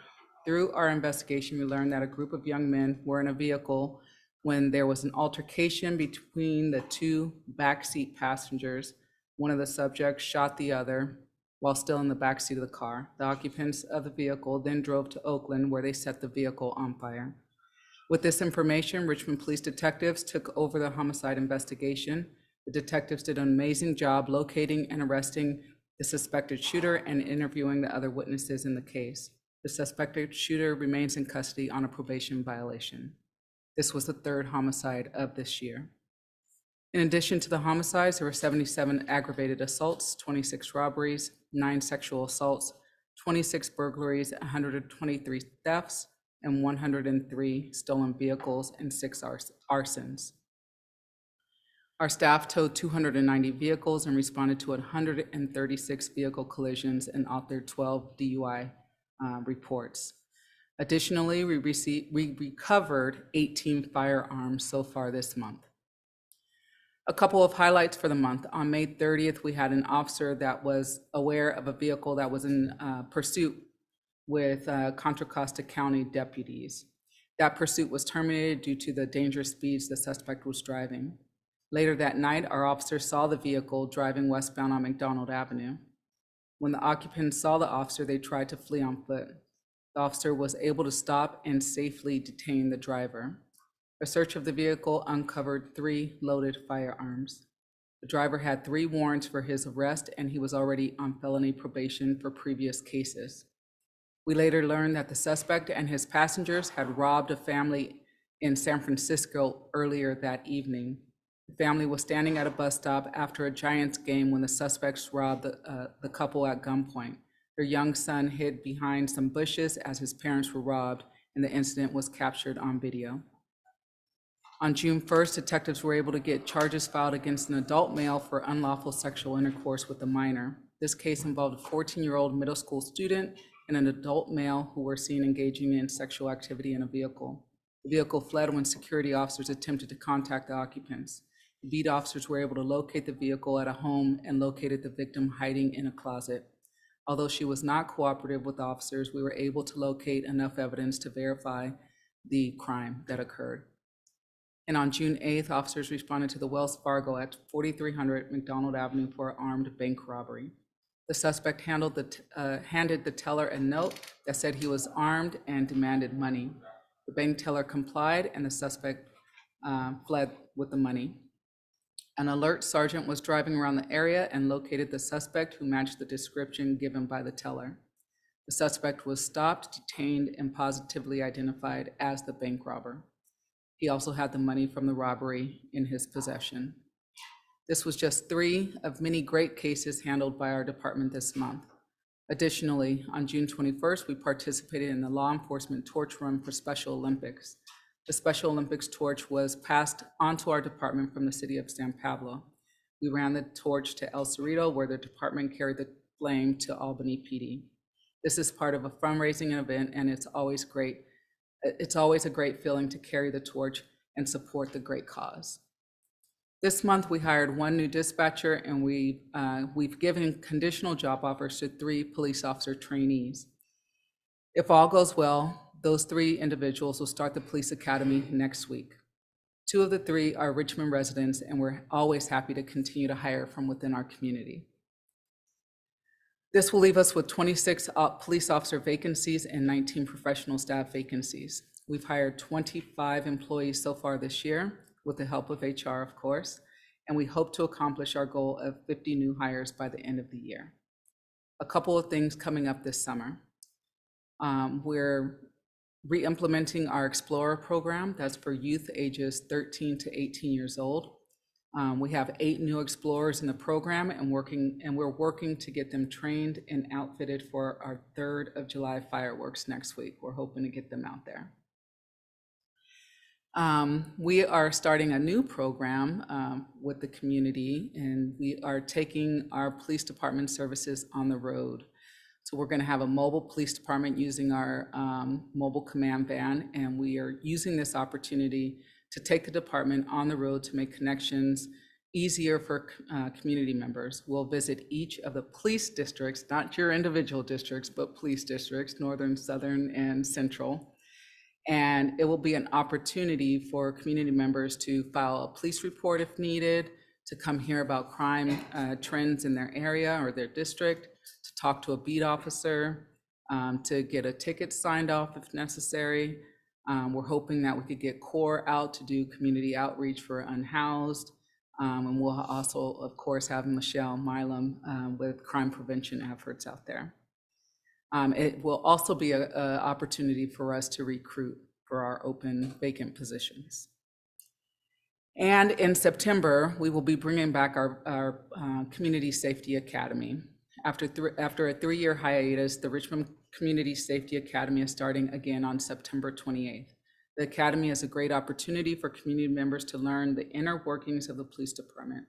Through our investigation, we learned that a group of young men were in a vehicle when there was an altercation between the two backseat passengers. One of the subjects shot the other while still in the backseat of the car. The occupants of the vehicle then drove to Oakland, where they set the vehicle on fire. With this information, Richmond police detectives took over the homicide investigation. The detectives did an amazing job locating and arresting the suspected shooter and interviewing the other witnesses in the case. The suspected shooter remains in custody on a probation violation. This was the third homicide of this year. In addition to the homicides, there were 77 aggravated assaults, 26 robberies, 9 sexual assaults, 26 burglaries, 123 thefts, and 103 stolen vehicles and 6 arsons. Our staff towed 290 vehicles and responded to 136 vehicle collisions and authored 12 DUI reports. Additionally, we recovered 18 firearms so far this month. A couple of highlights for the month. On May 30th, we had an officer that was aware of a vehicle that was in pursuit with Contra Costa County deputies. That pursuit was terminated due to the dangerous speeds the suspect was driving. Later that night, our officers saw the vehicle driving westbound on McDonald Avenue. When the occupants saw the officer, they tried to flee on foot. The officer was able to stop and safely detain the driver. A search of the vehicle uncovered 3 loaded firearms. The driver had 3 warrants for his arrest, and he was already on felony probation for previous cases. We later learned that the suspect and his passengers had robbed a family in San Francisco earlier that evening. The family was standing at a bus stop after a Giants game when the suspects robbed the couple at gunpoint. Their young son hid behind some bushes as his parents were robbed, and the incident was captured on video. On June 1st, detectives were able to get charges filed against an adult male for unlawful sexual intercourse with a minor. This case involved a 14-year-old middle school student and an adult male who were seen engaging in sexual activity in a vehicle. The vehicle fled when security officers attempted to contact the occupants. The beat officers were able to locate the vehicle at a home and located the victim hiding in a closet. Although she was not cooperative with officers, we were able to locate enough evidence to verify the crime that occurred. And on June 8th, officers responded to the Wells Fargo at 4300 McDonald Avenue for an armed bank robbery. The suspect handed the teller a note that said he was armed and demanded money. The bank teller complied, and the suspect fled with the money. An alert sergeant was driving around the area and located the suspect, who matched the description given by the teller. The suspect was stopped, detained, and positively identified as the bank robber. He also had the money from the robbery in his possession. This was just 3 of many great cases handled by our department this month. Additionally, on June 21st, we participated in the law enforcement torch run for Special Olympics. The Special Olympics torch was passed onto our department from the city of San Pablo. We ran the torch to El Cerrito, where the department carried the flame to Albany PD. This is part of a fundraising event, and it's always great. It's always a great feeling to carry the torch and support the great cause. This month, we hired 1 new dispatcher, and we've given conditional job offers to 3 police officer trainees. If all goes well, those 3 individuals will start the police academy next week. 2 of the 3 are Richmond residents, and we're always happy to continue to hire from within our community. This will leave us with 26 police officer vacancies and 19 professional staff vacancies. We've hired 25 employees so far this year, with the help of HR, of course, and we hope to accomplish our goal of 50 new hires by the end of the year. A couple of things coming up this summer. We're re-implementing our Explorer program. That's for youth ages 13 to 18 years old. We have 8 new explorers in the program, and we're working to get them trained and outfitted for our 3rd of July fireworks next week. We're hoping to get them out there. We are starting a new program with the community, and we are taking our police department services on the road. So we're going to have a mobile police department using our mobile command van, and we are using this opportunity to take the department on the road to make connections easier for community members. We'll visit each of the police districts, not your individual districts, but police districts, Northern, Southern, and Central. And it will be an opportunity for community members to file a police report if needed, to come hear about crime trends in their area or their district, to talk to a beat officer, to get a ticket signed off if necessary. We're hoping that we could get CORE out to do community outreach for unhoused. And we'll also, of course, have Michelle Milam with crime prevention efforts out there. It will also be an opportunity for us to recruit for our open vacant positions. And in September, we will be bringing back our Community Safety Academy. After a 3-year hiatus, the Richmond Community Safety Academy is starting again on September 28th. The Academy is a great opportunity for community members to learn the inner workings of the police department.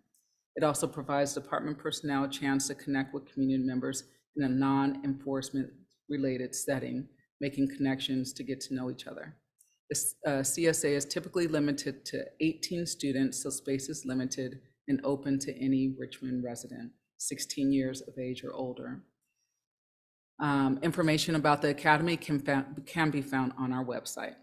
It also provides department personnel a chance to connect with community members in a non-enforcement related setting, making connections to get to know each other. This CSA is typically limited to 18 students, so space is limited and open to any Richmond resident, 16 years of age or older. Information about the Academy can be found on our website.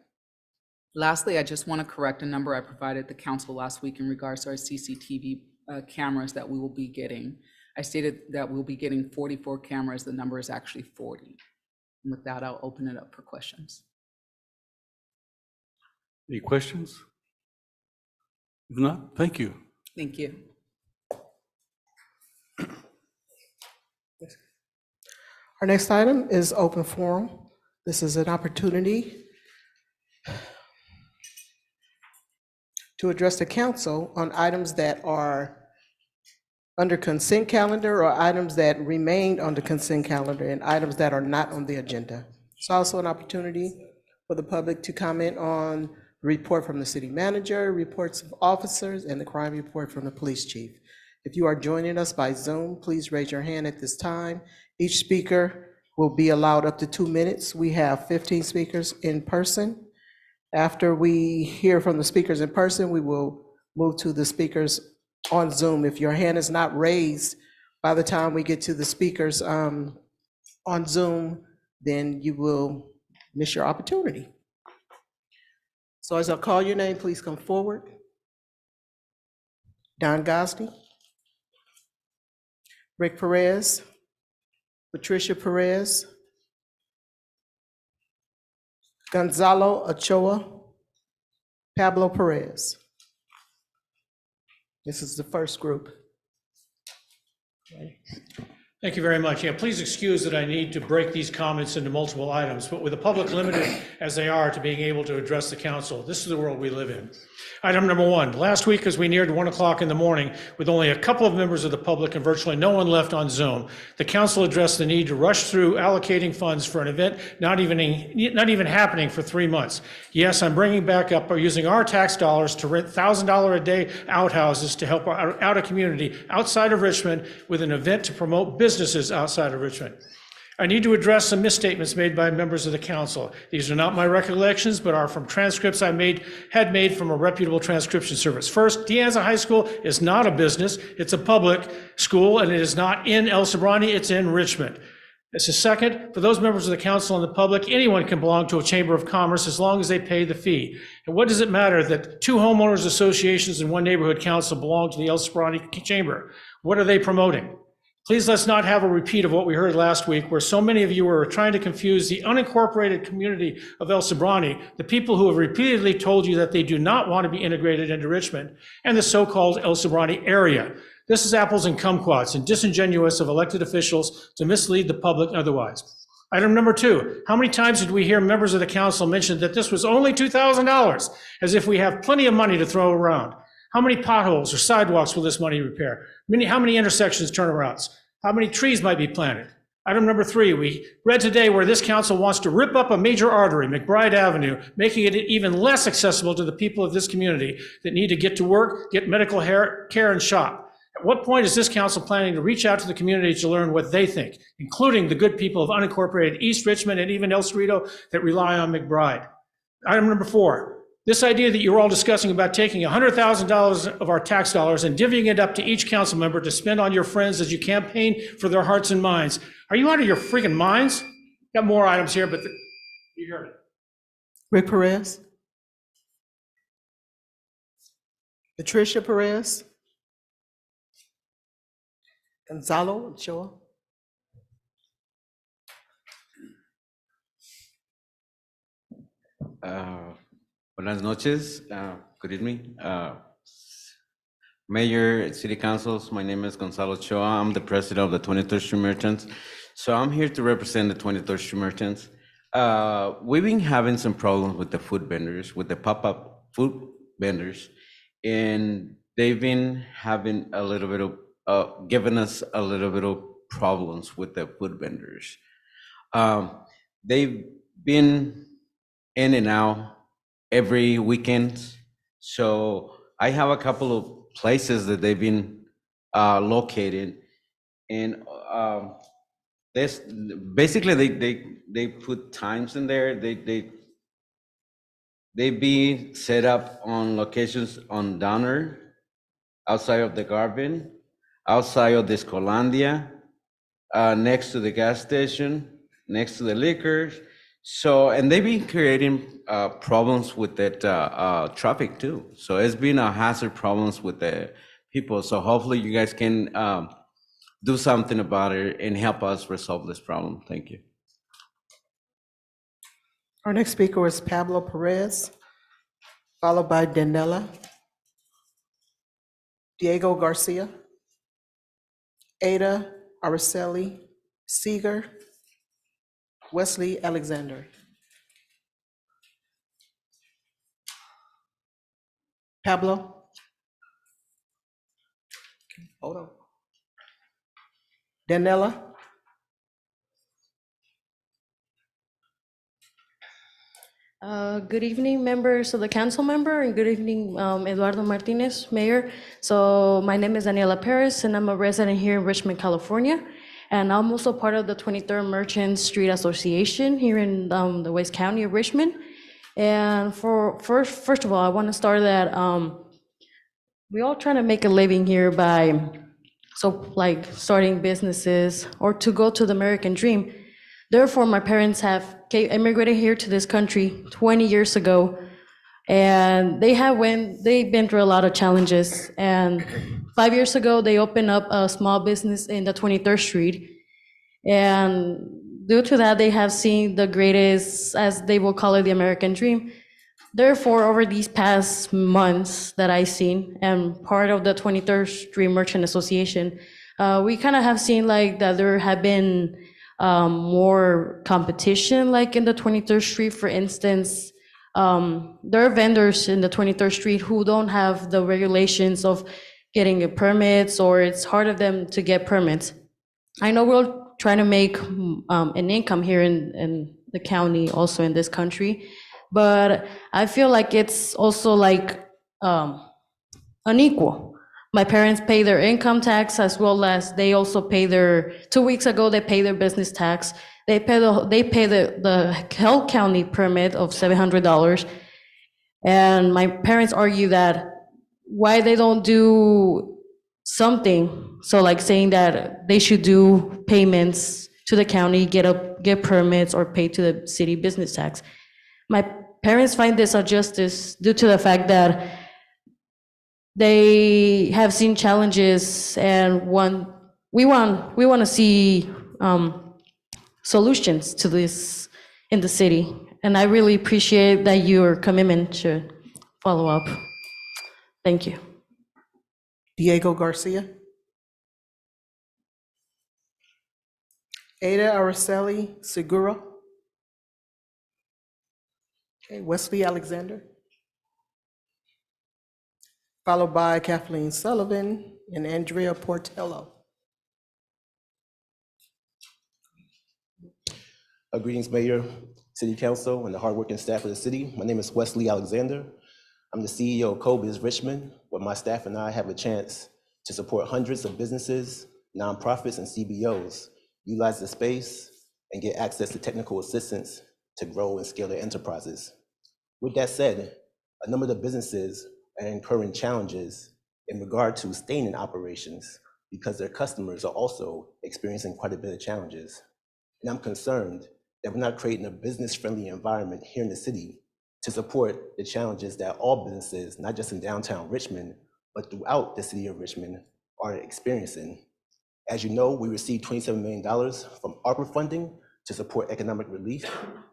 Lastly, I just want to correct a number I provided the council last week in regards to our CCTV cameras that we will be getting. I stated that we'll be getting 44 cameras. The number is actually 40. And with that, I'll open it up for questions. Any questions? If not, thank you. Thank you. Our next item is open forum. This is an opportunity to address the council on items that are under consent calendar or items that remained on the consent calendar and items that are not on the agenda. It's also an opportunity for the public to comment on the report from the city manager, reports of officers, and the crime report from the police chief. If you are joining us by Zoom, please raise your hand at this time. Each speaker will be allowed up to 2 minutes. We have 15 speakers in person. After we hear from the speakers in person, we will move to the speakers on Zoom. If your hand is not raised by the time we get to the speakers on Zoom, then you will miss your opportunity. So as I call your name, please come forward. Don Gosney, Rick Perez, Patricia Perez, Gonzalo Ochoa, Pablo Perez. This is the first group. Thank you very much. Yeah, please excuse that I need to break these comments into multiple items, but with the public limited as they are to being able to address the council, this is the world we live in. Item number 1, last week as we neared 1 o'clock in the morning, with only a couple of members of the public and virtually no one left on Zoom, the council addressed the need to rush through allocating funds for an event not even happening for 3 months. Yes, I'm bringing back up using our tax dollars to rent $1,000 a day outhouses to help out a community outside of Richmond with an event to promote businesses outside of Richmond. I need to address some misstatements made by members of the council. These are not my recollections, but are from transcripts I had made from a reputable transcription service. First, De Anza High School is not a business. It's a public school, and it is not in El Sobrante, it's in Richmond. This is second, for those members of the council and the public, anyone can belong to a chamber of commerce as long as they pay the fee. And what does it matter that 2 homeowners associations and 1 neighborhood council belong to the El Sobrante Chamber? What are they promoting? Please let's not have a repeat of what we heard last week, where so many of you were trying to confuse the unincorporated community of El Sobrante, the people who have repeatedly told you that they do not want to be integrated into Richmond, and the so-called El Sobrante area. This is apples and kumquats and disingenuous of elected officials to mislead the public otherwise. Item number 2, how many times did we hear members of the council mention that this was only $2,000, as if we have plenty of money to throw around? How many potholes or sidewalks will this money repair? How many intersections turnarounds? How many trees might be planted? Item number 3, we read today where this council wants to rip up a major artery, McBride Avenue, making it even less accessible to the people of this community that need to get to work, get medical care, and shop. At what point is this council planning to reach out to the community to learn what they think, including the good people of unincorporated East Richmond and even El Cerrito that rely on McBride? Item number 4, this idea that you're all discussing about taking $100,000 of our tax dollars and divvying it up to each council member to spend on your friends as you campaign for their hearts and minds. Are you out of your freaking minds? Got more items here, but you heard it. Rick Perez. Patricia Perez. Gonzalo Ochoa. Buenas noches, good evening. Mayor, City Councils, my name is Gonzalo Ochoa. I'm the president of the 23rd Street Merchants. So I'm here to represent the 23rd Street Merchants. We've been having some problems with the food vendors, with the pop-up food vendors, and they've been having a little bit of, giving us a little bit of problems with the food vendors. They've been in and out every weekend. So I have a couple of places that they've been located, and this basically they put times in there. They be set up on locations on Downer, outside of the Garvin, outside of the Scolandia, next to the gas station, next to the liquors. So, and they've been creating problems with that traffic too. So it's been a hazard problems with the people. So hopefully you guys can do something about it and help us resolve this problem. Thank you. Our next speaker is Pablo Perez, followed by Danella, Diego Garcia, Ada Araceli Seeger, Wesley Alexander. Pablo? Hold on. Danella? Good evening, members of the council member, and good evening, Eduardo Martinez, Mayor. So my name is Daniela Perez, and I'm a resident here in Richmond, California. And I'm also part of the 23rd Merchant Street Association here in the West County of Richmond. And first of all, I want to start that we're all trying to make a living here by starting businesses or to go to the American dream. Therefore, my parents have immigrated here to this country 20 years ago, and they've been through a lot of challenges. And 5 years ago, they opened up a small business in the 23rd Street. And due to that, they have seen the greatest, as they will call it, the American dream. Therefore, over these past months that I've seen, and part of the 23rd Street Merchant Association, we kind of have seen that there have been more competition, like in the 23rd Street, for instance. There are vendors in the 23rd Street who don't have the regulations of getting permits, or it's hard of them to get permits. I know we're trying to make an income here in the county, also in this country, but I feel like it's also unequal. My parents pay their income tax, as well as they also pay 2 weeks ago, they pay their business tax. They pay the Hell County permit of $700. And my parents argue that why they don't do something. So saying that they should do payments to the county, get permits, or pay to the city business tax. My parents find this injustice due to the fact that they have seen challenges and we want to see solutions to this in the city. And I really appreciate that your commitment to follow up. Thank you. Diego Garcia. Ada Araceli Segura. Okay, Wesley Alexander. Followed by Kathleen Sullivan and Andrea Portello. Greetings, Mayor, City Council, and the hardworking staff of the city. My name is Wesley Alexander. I'm the CEO of COBIZ Richmond, where my staff and I have a chance to support hundreds of businesses, nonprofits, and CBOs, utilize the space, and get access to technical assistance to grow and scale their enterprises. With that said, a number of the businesses are incurring challenges in regard to staying in operations because their customers are also experiencing quite a bit of challenges. And I'm concerned that we're not creating a business-friendly environment here in the city to support the challenges that all businesses, not just in downtown Richmond, but throughout the city of Richmond, are experiencing. As you know, we received $27 million from ARPA funding to support economic relief,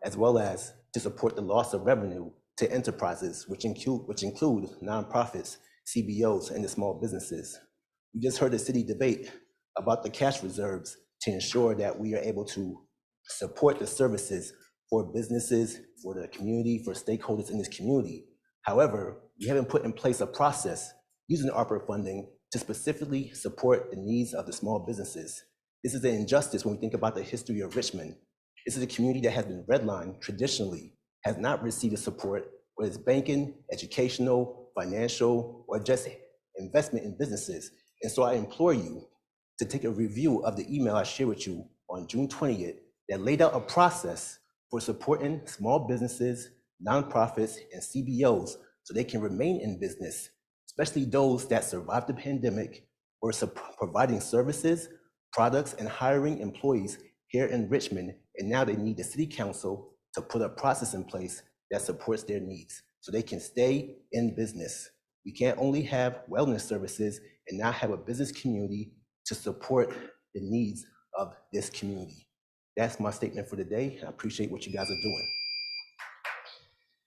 as well as to support the loss of revenue to enterprises, which include nonprofits, CBOs, and the small businesses. We just heard the city debate about the cash reserves to ensure that we are able to support the services for businesses, for the community, for stakeholders in this community. However, we haven't put in place a process using ARPA funding to specifically support the needs of the small businesses. This is an injustice when we think about the history of Richmond. This is a community that has been redlined traditionally, has not received the support, whether it's banking, educational, financial, or just investment in businesses. And so I implore you to take a review of the email I shared with you on June 20th that laid out a process for supporting small businesses, nonprofits, and CBOs so they can remain in business, especially those that survived the pandemic or providing services, products, and hiring employees here in Richmond. And now they need the city council to put a process in place that supports their needs so they can stay in business. We can't only have wellness services and not have a business community to support the needs of this community. That's my statement for today. I appreciate what you guys are doing.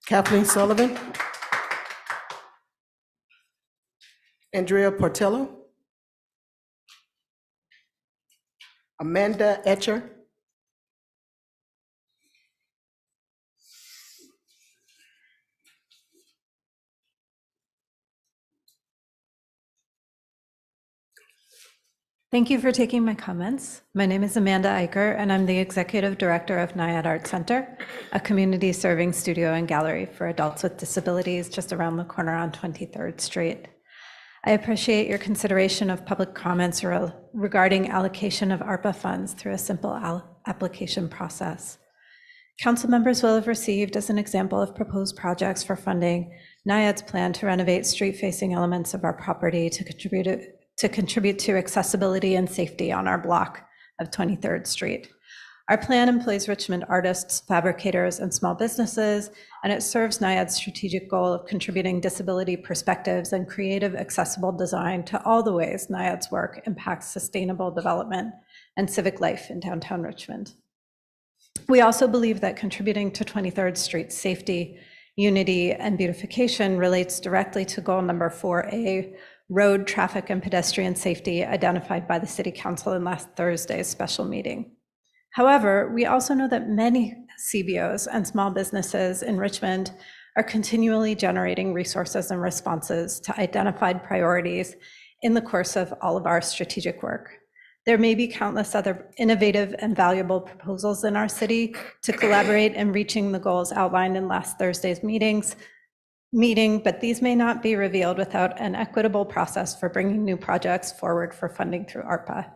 Kathleen Sullivan. Andrea Portello. Amanda Etcher. Thank you for taking my comments. My name is Amanda Eicher, and I'm the Executive Director of Naiad Art Center, a community serving studio and gallery for adults with disabilities just around the corner on 23rd Street. I appreciate your consideration of public comments regarding allocation of ARPA funds through a simple application process. Council members will have received, as an example of proposed projects for funding, Naiad's plan to renovate street-facing elements of our property to contribute to accessibility and safety on our block of 23rd Street. Our plan employs Richmond artists, fabricators, and small businesses, and it serves Naiad's strategic goal of contributing disability perspectives and creative, accessible design to all the ways Naiad's work impacts sustainable development and civic life in downtown Richmond. We also believe that contributing to 23rd Street's safety, unity, and beautification relates directly to goal number 4A, road, traffic, and pedestrian safety identified by the City Council in last Thursday's special meeting. However, we also know that many CBOs and small businesses in Richmond are continually generating resources and responses to identified priorities in the course of all of our strategic work. There may be countless other innovative and valuable proposals in our city to collaborate in reaching the goals outlined in last Thursday's meeting, but these may not be revealed without an equitable process for bringing new projects forward for funding through ARPA.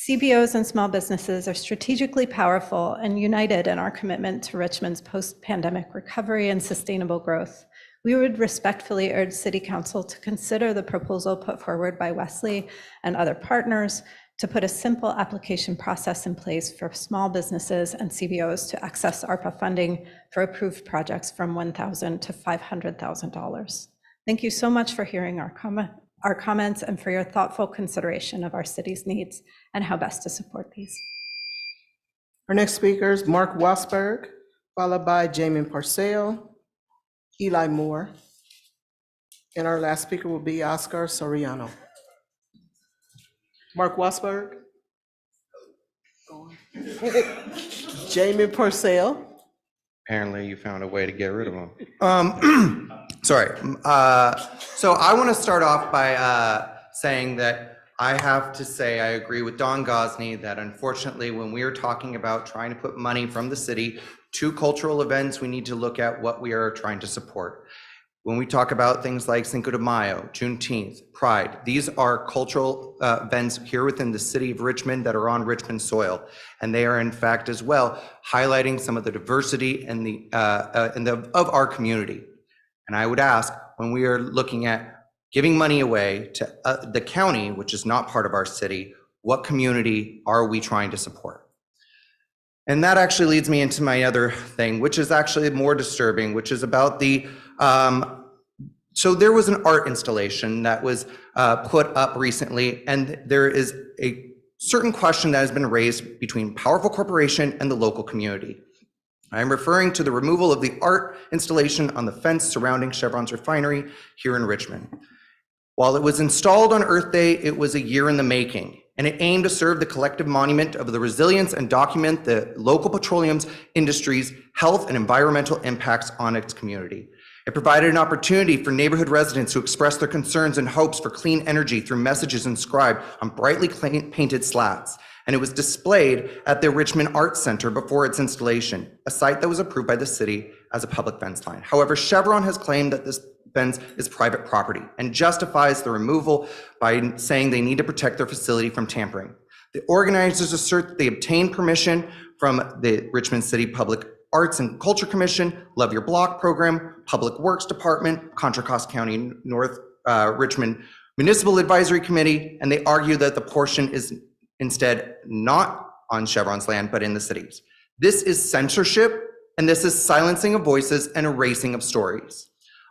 CBOs and small businesses are strategically powerful and united in our commitment to Richmond's post-pandemic recovery and sustainable growth. We would respectfully urge City Council to consider the proposal put forward by Wesley and other partners to put a simple application process in place for small businesses and CBOs to access ARPA funding for approved projects from $1,000 to $500,000. Thank you so much for hearing our comments and for your thoughtful consideration of our city's needs and how best to support these. Our next speaker is Mark Wasberg, followed by Jamin Parcell, Eli Moore, and our last speaker will be Oscar Soriano. Mark Wasberg. Jamin Parcell. Apparently you found a way to get rid of them. Sorry. So I want to start off by saying that I have to say I agree with Don Gosney that unfortunately when we are talking about trying to put money from the city to cultural events, we need to look at what we are trying to support. When we talk about things like Cinco de Mayo, Juneteenth, Pride, these are cultural events here within the city of Richmond that are on Richmond soil. And they are in fact as well highlighting some of the diversity and of our community. And I would ask, when we are looking at giving money away to the county, which is not part of our city, what community are we trying to support? And that actually leads me into my other thing, which is actually more disturbing, which is about the, so there was an art installation that was put up recently, and there is a certain question that has been raised between powerful corporation and the local community. I'm referring to the removal of the art installation on the fence surrounding Chevron's refinery here in Richmond. While it was installed on Earth Day, it was a year in the making, and it aimed to serve the collective monument of the resilience and document the local petroleum industry's health and environmental impacts on its community. It provided an opportunity for neighborhood residents to express their concerns and hopes for clean energy through messages inscribed on brightly painted slats, and it was displayed at the Richmond Arts Center before its installation, a site that was approved by the city as a public fence line. However, Chevron has claimed that this fence is private property and justifies the removal by saying they need to protect their facility from tampering. The organizers assert that they obtained permission from the Richmond City Public Arts and Culture Commission, Love Your Block Program, Public Works Department, Contra Costa County North Richmond Municipal Advisory Committee, and they argue that the portion is instead not on Chevron's land, but in the city's. This is censorship, and this is silencing of voices and erasing of stories.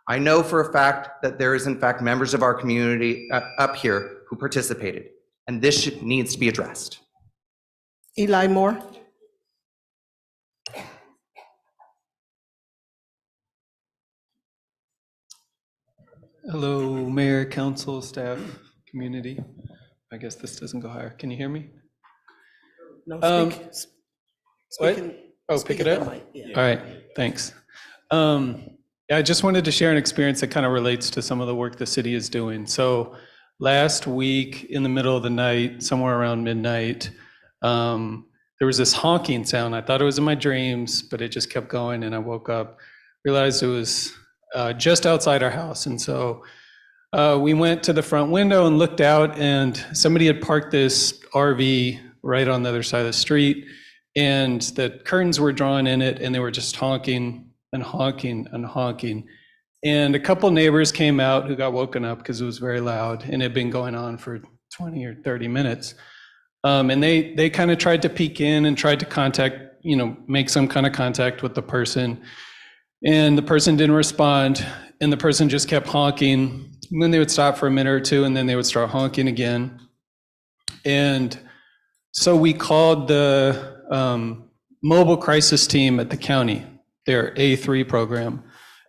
I know for a fact that there is in fact members of our community up here who participated, and this needs to be addressed. Eli Moore. Hello, Mayor, Council, staff, community. I guess this doesn't go higher. Can you hear me? No, What? Oh, pick it up? Yeah. All right, thanks. Yeah, I just wanted to share an experience that kind of relates to some of the work the city is doing. So last week in the middle of the night, somewhere around midnight, there was this honking sound. I thought it was in my dreams, but it just kept going, and I woke up, realized it was just outside our house. And so we went to the front window and looked out, and somebody had parked this RV right on the other side of the street, and the curtains were drawn in it, and they were just honking and honking and honking. And a couple neighbors came out who got woken up because it was very loud, and it had been going on for 20 or 30 minutes. And they kind of tried to peek in and tried to contact, make some kind of contact with the person. And the person didn't respond, and the person just kept honking. And then they would stop for a minute or two, and then they would start honking again. And so we called the mobile crisis team at the county, their A3 program.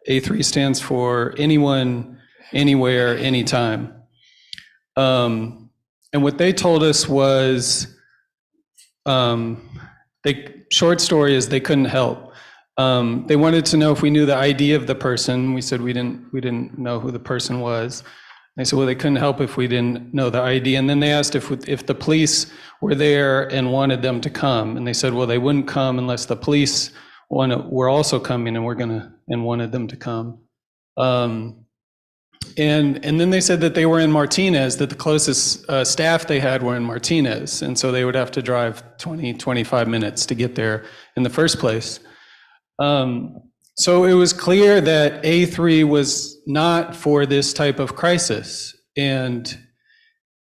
A3 stands for anyone, anywhere, anytime. And what they told us was, short story is they couldn't help. They wanted to know if we knew the ID of the person. We said we didn't know who the person was. They said, well, they couldn't help if we didn't know the ID. And then they asked if the police were there and wanted them to come. And they said, well, they wouldn't come unless the police were also coming and wanted them to come. And then they said that they were in Martinez, that the closest staff they had were in Martinez. And so they would have to drive 20, 25 minutes to get there in the first place. So it was clear that A3 was not for this type of crisis. And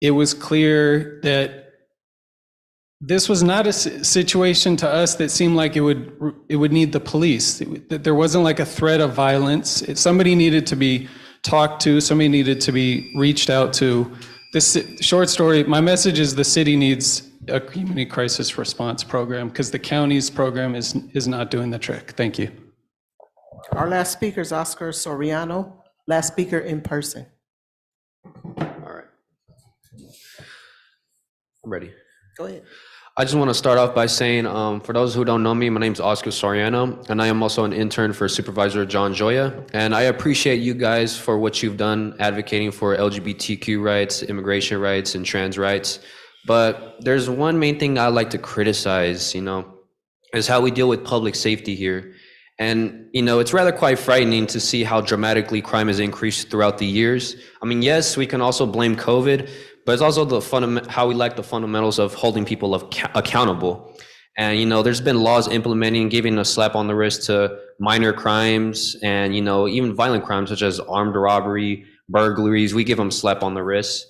it was clear that this was not a situation to us that seemed like it would need the police. That there wasn't like a threat of violence. Somebody needed to be talked to, somebody needed to be reached out to. This short story, my message is the city needs a community crisis response program because the county's program is not doing the trick. Thank you. Our last speaker is Oscar Soriano, last speaker in person. All right. I'm ready. Go ahead. I just want to start off by saying, for those who don't know me, my name is Oscar Soriano, and I am also an intern for Supervisor John Joya. And I appreciate you guys for what you've done advocating for LGBTQ rights, immigration rights, and trans rights. But there's one main thing I like to criticize, is how we deal with public safety here. And, it's rather quite frightening to see how dramatically crime has increased throughout the years. I mean, yes, we can also blame COVID, but it's also how we lack the fundamentals of holding people accountable. And, there's been laws implementing, giving a slap on the wrist to minor crimes and, even violent crimes such as armed robbery, burglaries. We give them a slap on the wrist.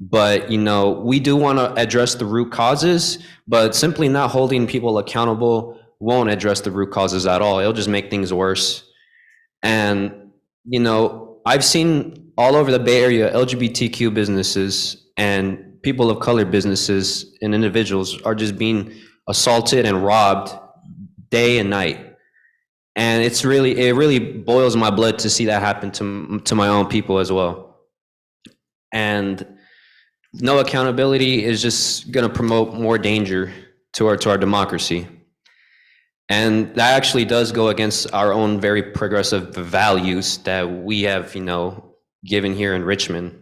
But, we do want to address the root causes, but simply not holding people accountable won't address the root causes at all. It'll just make things worse. And, I've seen all over the Bay Area, LGBTQ businesses and people of color businesses and individuals are just being assaulted and robbed day and night. And it really boils my blood to see that happen to my own people as well. And no accountability is just going to promote more danger to our democracy. And that actually does go against our own very progressive values that we have, given here in Richmond.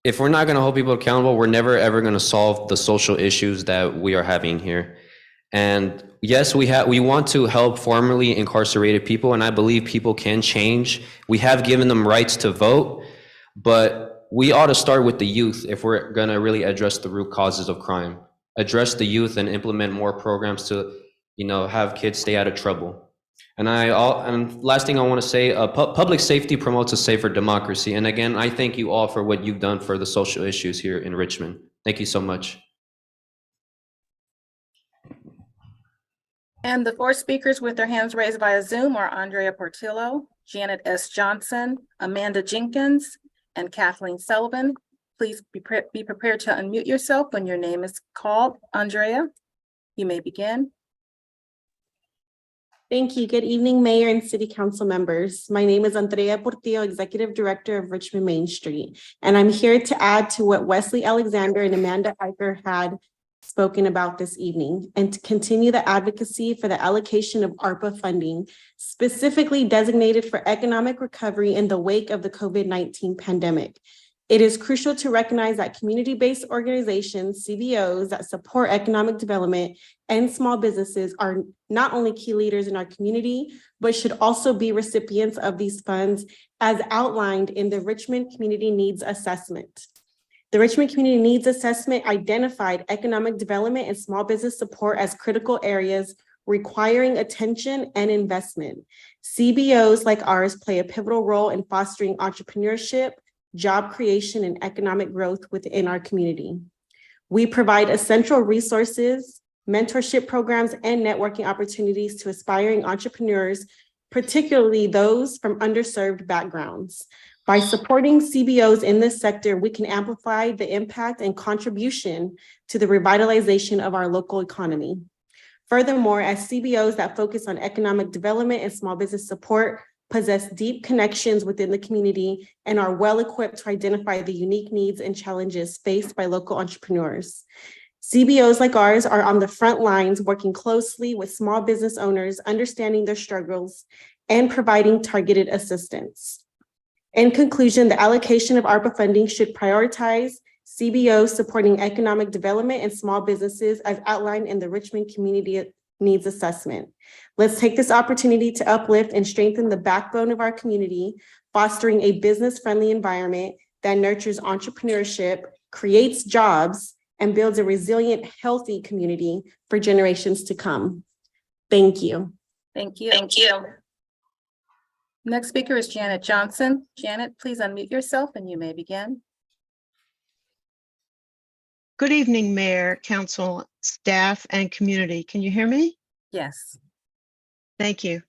If we're not going to hold people accountable, we're never ever going to solve the social issues that we are having here. And yes, we want to help formerly incarcerated people, and I believe people can change. We have given them rights to vote, but we ought to start with the youth if we're going to really address the root causes of crime. Address the youth and implement more programs to, have kids stay out of trouble. And last thing I want to say, public safety promotes a safer democracy. And again, I thank you all for what you've done for the social issues here in Richmond. Thank you so much. And the 4 speakers with their hands raised via Zoom are Andrea Portillo, Janet S. Johnson, Amanda Jenkins, and Kathleen Sullivan. Please be prepared to unmute yourself when your name is called. Andrea, you may begin. Thank you. Good evening, Mayor and City Council members. My name is Andrea Portillo, Executive Director of Richmond Main Street, and I'm here to add to what Wesley Alexander and Amanda Eicher had spoken about this evening, and to continue the advocacy for the allocation of ARPA funding, specifically designated for economic recovery in the wake of the COVID-19 pandemic. It is crucial to recognize that community-based organizations, CBOs, that support economic development and small businesses are not only key leaders in our community, but should also be recipients of these funds as outlined in the Richmond Community Needs Assessment. The Richmond Community Needs Assessment identified economic development and small business support as critical areas requiring attention and investment. CBOs like ours play a pivotal role in fostering entrepreneurship, job creation, and economic growth within our community. We provide essential resources, mentorship programs, and networking opportunities to aspiring entrepreneurs, particularly those from underserved backgrounds. By supporting CBOs in this sector, we can amplify the impact and contribution to the revitalization of our local economy. Furthermore, as CBOs that focus on economic development and small business support possess deep connections within the community and are well-equipped to identify the unique needs and challenges faced by local entrepreneurs. CBOs like ours are on the front lines, working closely with small business owners, understanding their struggles, and providing targeted assistance. In conclusion, the allocation of ARPA funding should prioritize CBOs supporting economic development and small businesses as outlined in the Richmond Community Needs Assessment. Let's take this opportunity to uplift and strengthen the backbone of our community, fostering a business-friendly environment that nurtures entrepreneurship, creates jobs, and builds a resilient, healthy community for generations to come. Thank you. Thank you. Thank you. Next speaker is Janet Johnson. Janet, please unmute yourself and you may begin. Good evening, Mayor, Council, staff, and community. Can you hear me? Yes. Thank you.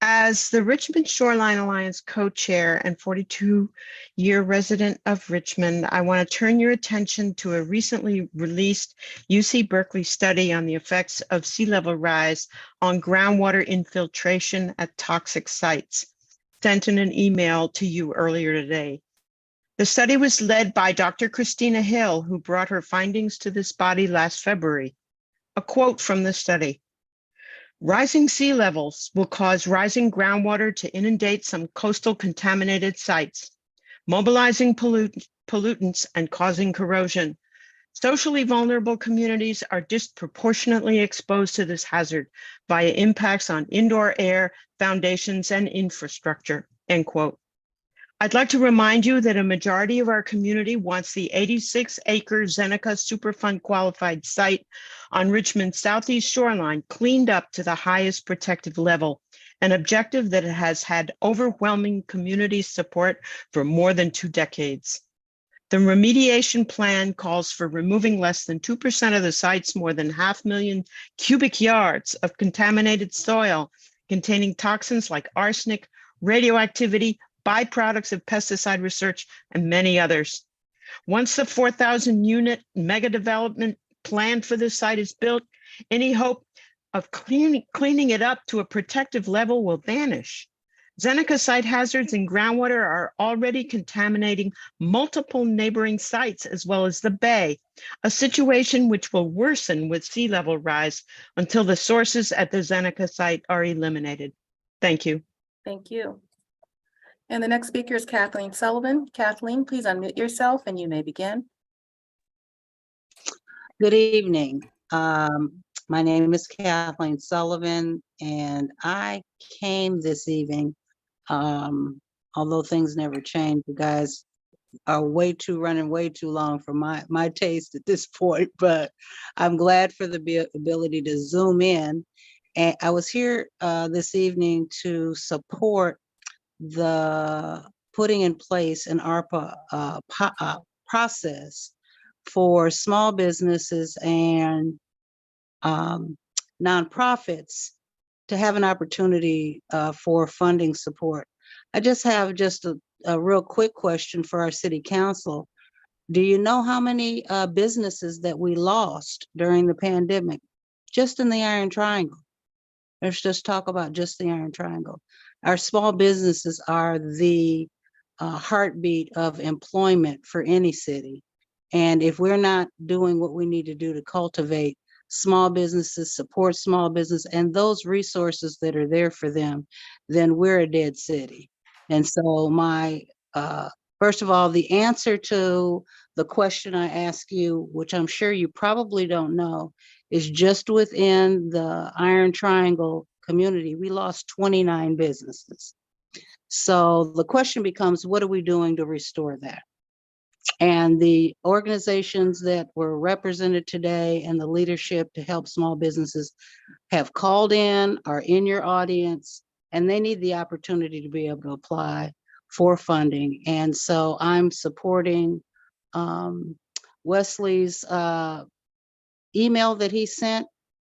As the Richmond Shoreline Alliance co-chair and 42-year resident of Richmond, I want to turn your attention to a recently released UC Berkeley study on the effects of sea level rise on groundwater infiltration at toxic sites, sent in an email to you earlier today. The study was led by Dr. Christina Hill, who brought her findings to this body last February. A quote from the study: "Rising sea levels will cause rising groundwater to inundate some coastal contaminated sites, mobilizing pollutants and causing corrosion. Socially vulnerable communities are disproportionately exposed to this hazard via impacts on indoor air, foundations, and infrastructure." End quote. I'd like to remind you that a majority of our community wants the 86-acre Zeneca Superfund qualified site on Richmond's southeast shoreline cleaned up to the highest protective level, an objective that has had overwhelming community support for more than 2 decades. The remediation plan calls for removing less than 2% of the site's more than 500,000 cubic yards of contaminated soil containing toxins like arsenic, radioactivity, byproducts of pesticide research, and many others. Once the 4,000 unit mega development plan for this site is built, any hope of cleaning it up to a protective level will vanish. Zeneca site hazards in groundwater are already contaminating multiple neighboring sites as well as the bay, a situation which will worsen with sea level rise until the sources at the Zeneca site are eliminated. Thank you. Thank you. And the next speaker is Kathleen Sullivan. Kathleen, please unmute yourself and you may begin. Good evening. My name is Kathleen Sullivan, and I came this evening, although things never change. You guys are running way too long for my taste at this point, but I'm glad for the ability to zoom in. And I was here this evening to support the putting in place an ARPA process for small businesses and nonprofits to have an opportunity for funding support. I just have a real quick question for our city council. Do you know how many businesses that we lost during the pandemic, just in the Iron Triangle? Let's just talk about just the Iron Triangle. Our small businesses are the heartbeat of employment for any city. And if we're not doing what we need to do to cultivate small businesses, support small business, and those resources that are there for them, then we're a dead city. And so first of all, the answer to the question I ask you, which I'm sure you probably don't know, is just within the Iron Triangle community, we lost 29 businesses. So the question becomes, what are we doing to restore that? And the organizations that were represented today and the leadership to help small businesses have called in, are in your audience, and they need the opportunity to be able to apply for funding. And so I'm supporting Wesley's email that he sent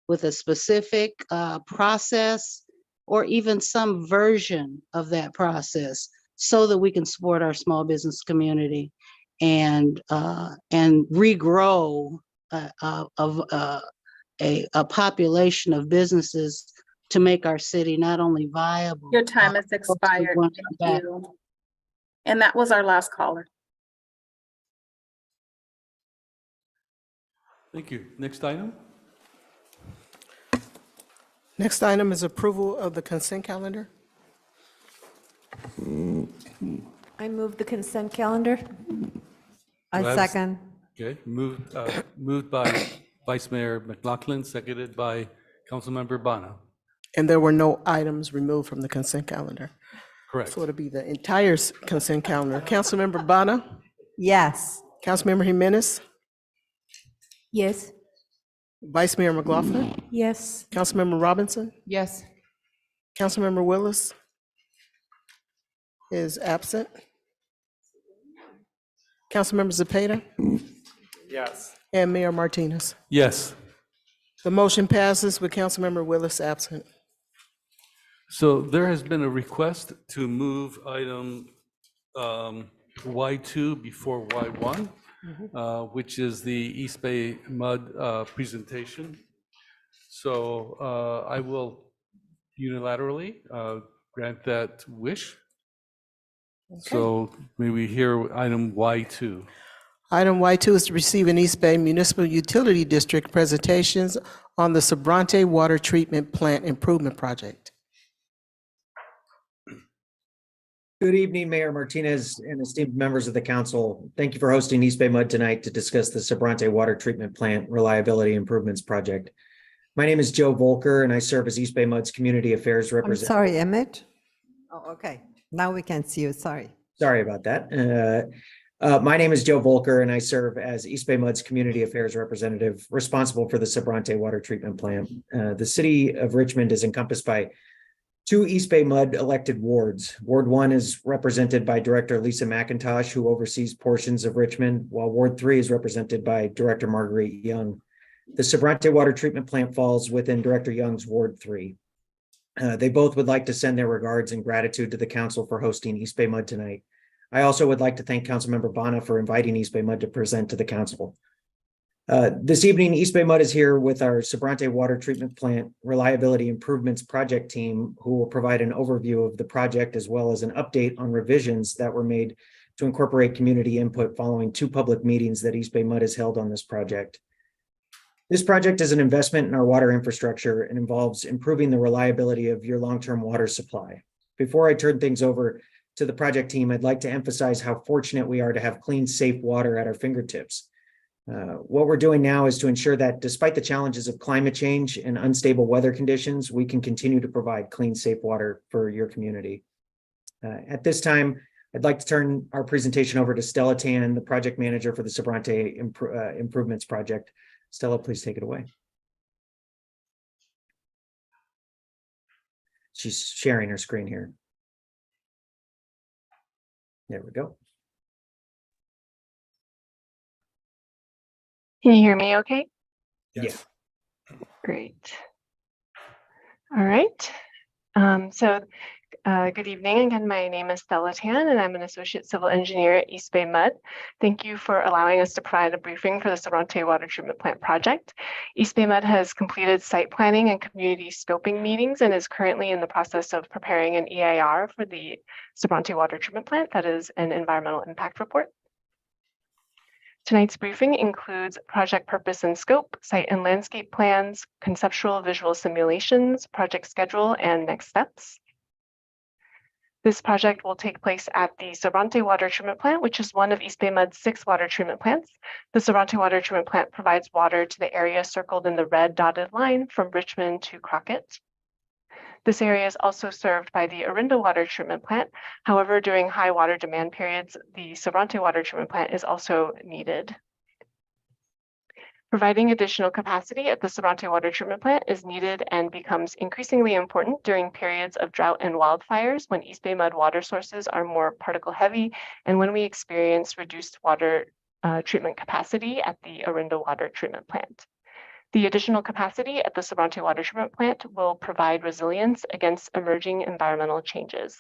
with a specific process or even some version of that process so that we can support our small business community and regrow a population of businesses to make our city not only viable. Your time has expired. Thank you. And that was our last caller. Thank you. Next item. Next item is approval of the consent calendar. I move the consent calendar. Do I have a second. Okay, moved by Vice Mayor McLaughlin, seconded by Councilmember Bana. And there were no items removed from the consent calendar. Correct. So it'll be the entire consent calendar. Councilmember Bana? Yes. Councilmember Jimenez? Yes. Vice Mayor McLaughlin? Yes. Councilmember Robinson? Yes. Councilmember Willis is absent. Councilmember Zepeda? Yes. And Mayor Martinez. Yes. The motion passes with Councilmember Willis absent. So there has been a request to move item Y2 before Y1, which is the East Bay Mud presentation. So I will unilaterally grant that wish. So may we hear item Y2? Item Y2 is to receive an East Bay Municipal Utility District presentations on the Sobrante Water Treatment Plant Improvement Project. Good evening, Mayor Martinez and esteemed members of the council. Thank you for hosting East Bay Mud tonight to discuss the Sobrante Water Treatment Plant Reliability Improvements Project. My name is Joe Volker, and I serve as East Bay Mud's Community Affairs I'm Representative. sorry, Emmett. Oh, okay. Now we can see you. Sorry. Sorry about that. My name is Joe Volker, and I serve as East Bay Mud's Community Affairs Representative responsible for the Sobrante Water Treatment Plant. The city of Richmond is encompassed by 2 East Bay Mud elected wards. Ward 1 is represented by Director Lisa McIntosh, who oversees portions of Richmond, while Ward 3 is represented by Director Marguerite Young. The Sobrante Water Treatment Plant falls within Director Young's Ward 3. They both would like to send their regards and gratitude to the council for hosting East Bay Mud tonight. I also would like to thank Councilmember Bana for inviting East Bay Mud to present to the council. This evening, East Bay Mud is here with our Sobrante Water Treatment Plant Reliability Improvements Project team, who will provide an overview of the project as well as an update on revisions that were made to incorporate community input following 2 public meetings that East Bay Mud has held on this project. This project is an investment in our water infrastructure and involves improving the reliability of your long-term water supply. Before I turn things over to the project team, I'd like to emphasize how fortunate we are to have clean, safe water at our fingertips. What we're doing now is to ensure that despite the challenges of climate change and unstable weather conditions, we can continue to provide clean, safe water for your community. At this time, I'd like to turn our presentation over to Stella Tan, the project manager for the Sobrante Improvements Project. Stella, please take it away. She's sharing her screen here. There we go. Can you hear me okay? Yeah. Great. All right. Good evening. Again, my name is Stella Tan, and I'm an associate civil engineer at East Bay Mud. Thank you for allowing us to provide a briefing for the Sobrante Water Treatment Plant project. East Bay Mud has completed site planning and community scoping meetings and is currently in the process of preparing an EIR for the Sobrante Water Treatment Plant, that is an environmental impact report. Tonight's briefing includes project purpose and scope, site and landscape plans, conceptual visual simulations, project schedule, and next steps. This project will take place at the Sobrante Water Treatment Plant, which is one of East Bay Mud's 6 water treatment plants. The Sobrante Water Treatment Plant provides water to the area circled in the red dotted line from Richmond to Crockett. This area is also served by the Orinda Water Treatment Plant. However, during high water demand periods, the Sobrante Water Treatment Plant is also needed. Providing additional capacity at the Sobrante Water Treatment Plant is needed and becomes increasingly important during periods of drought and wildfires when East Bay Mud water sources are more particle heavy and when we experience reduced water treatment capacity at the Orinda Water Treatment Plant. The additional capacity at the Sobrante Water Treatment Plant will provide resilience against emerging environmental changes.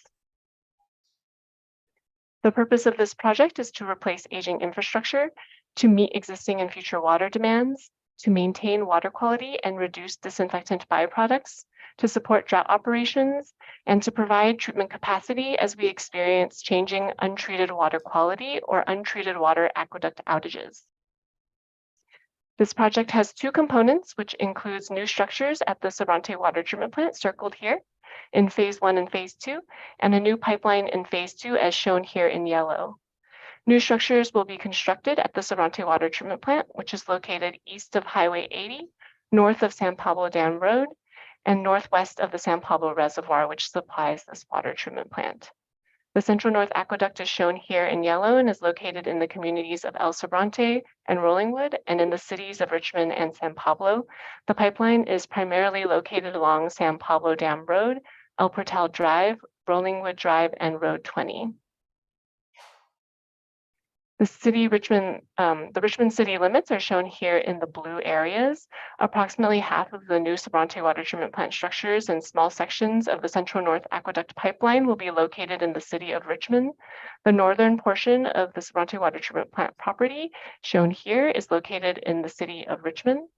The purpose of this project is to replace aging infrastructure, to meet existing and future water demands, to maintain water quality and reduce disinfectant byproducts, to support drought operations, and to provide treatment capacity as we experience changing untreated water quality or untreated water aqueduct outages. This project has 2 components, which includes new structures at the Sobrante Water Treatment Plant, circled here, in Phase 1 and Phase 2, and a new pipeline in Phase 2, as shown here in yellow. New structures will be constructed at the Sobrante Water Treatment Plant, which is located east of Highway 80, north of San Pablo Dam Road, and northwest of the San Pablo Reservoir, which supplies this water treatment plant. The Central North Aqueduct is shown here in yellow and is located in the communities of El Sobrante and Rollingwood and in the cities of Richmond and San Pablo. The pipeline is primarily located along San Pablo Dam Road, El Portal Drive, Rollingwood Drive, and Road 20. The Richmond city limits are shown here in the blue areas. Approximately half of the new Sobrante water treatment plant structures and small sections of the Central North Aqueduct pipeline will be located in the city of Richmond. The northern portion of the Sobrante water treatment plant property, shown here, is located in the city of Richmond.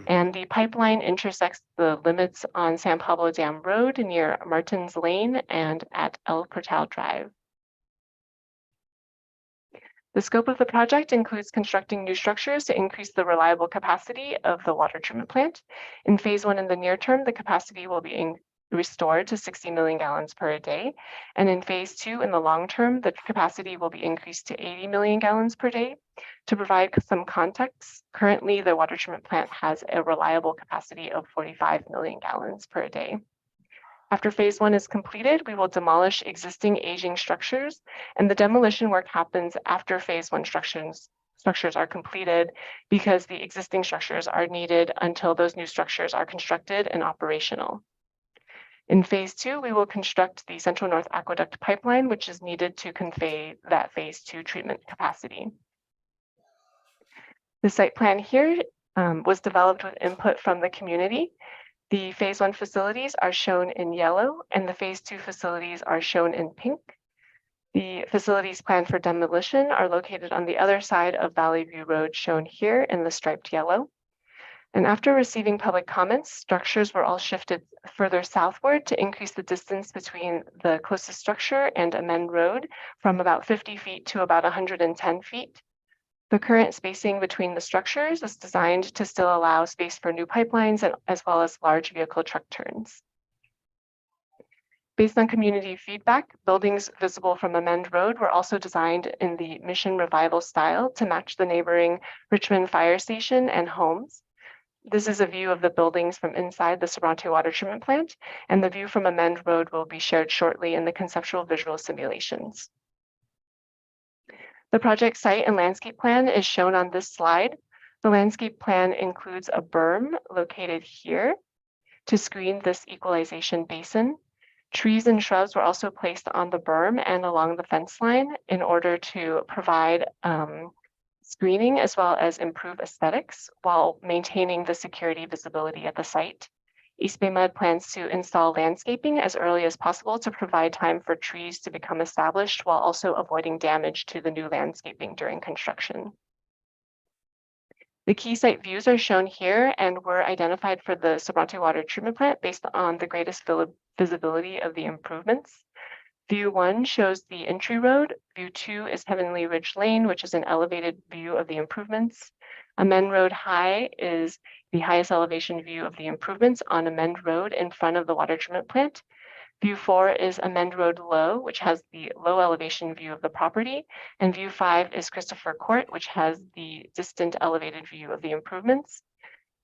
And the pipeline intersects the limits on San Pablo Dam Road near Martins Lane and at El Portal Drive. The scope of the project includes constructing new structures to increase the reliable capacity of the water treatment plant. In phase 1 in the near term, the capacity will be restored to 60 million gallons per day. And in phase 2 in the long term, the capacity will be increased to 80 million gallons per day. To provide some context, currently the water treatment plant has a reliable capacity of 45 million gallons per day. After phase 1 is completed, we will demolish existing aging structures, and the demolition work happens after phase 1 structures are completed because the existing structures are needed until those new structures are constructed and operational. In phase 2, we will construct the Central North Aqueduct pipeline, which is needed to convey that phase 2 treatment capacity. The site plan here was developed with input from the community. The phase 1 facilities are shown in yellow and the phase 2 facilities are shown in pink. The facilities planned for demolition are located on the other side of Valley View Road, shown here in the striped yellow. And after receiving public comments, structures were all shifted further southward to increase the distance between the closest structure and Amend Road from about 50 feet to about 110 feet. The current spacing between the structures is designed to still allow space for new pipelines and as well as large vehicle truck turns. Based on community feedback, buildings visible from Amend Road were also designed in the Mission Revival style to match the neighboring Richmond Fire Station and homes. This is a view of the buildings from inside the Sobrante water treatment plant, and the view from Amend Road will be shared shortly in the conceptual visual simulations. The project site and landscape plan is shown on this slide. The landscape plan includes a berm located here to screen this equalization basin. Trees and shrubs were also placed on the berm and along the fence line in order to provide screening as well as improve aesthetics while maintaining the security visibility at the site. East Bay Mud plans to install landscaping as early as possible to provide time for trees to become established while also avoiding damage to the new landscaping during construction. The key site views are shown here and were identified for the Sobrante water treatment plant based on the greatest visibility of the improvements. View 1 shows the entry road. View 2 is Heavenly Ridge Lane, which is an elevated view of the improvements. Amend Road High is the highest elevation view of the improvements on Amend Road in front of the water treatment plant. View 4 is Amend Road Low, which has the low elevation view of the property. And view 5 is Christopher Court, which has the distant elevated view of the improvements.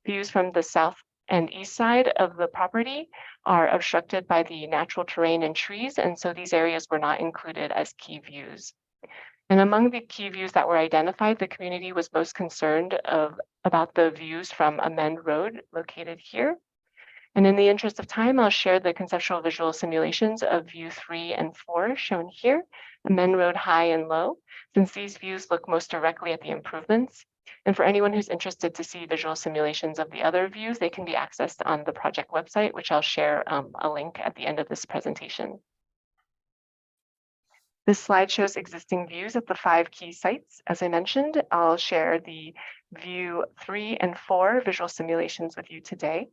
Views from the south and east side of the property are obstructed by the natural terrain and trees, and so these areas were not included as key views. And among the key views that were identified, the community was most concerned about the views from Amend Road located here. And in the interest of time, I'll share the conceptual visual simulations of view 3 and 4 shown here, Amend Road High and Low, since these views look most directly at the improvements. And for anyone who's interested to see visual simulations of the other views, they can be accessed on the project website, which I'll share a link at the end of this presentation. This slide shows existing views at the 5 key sites. As I mentioned, I'll share the view 3 and 4 visual simulations with you today.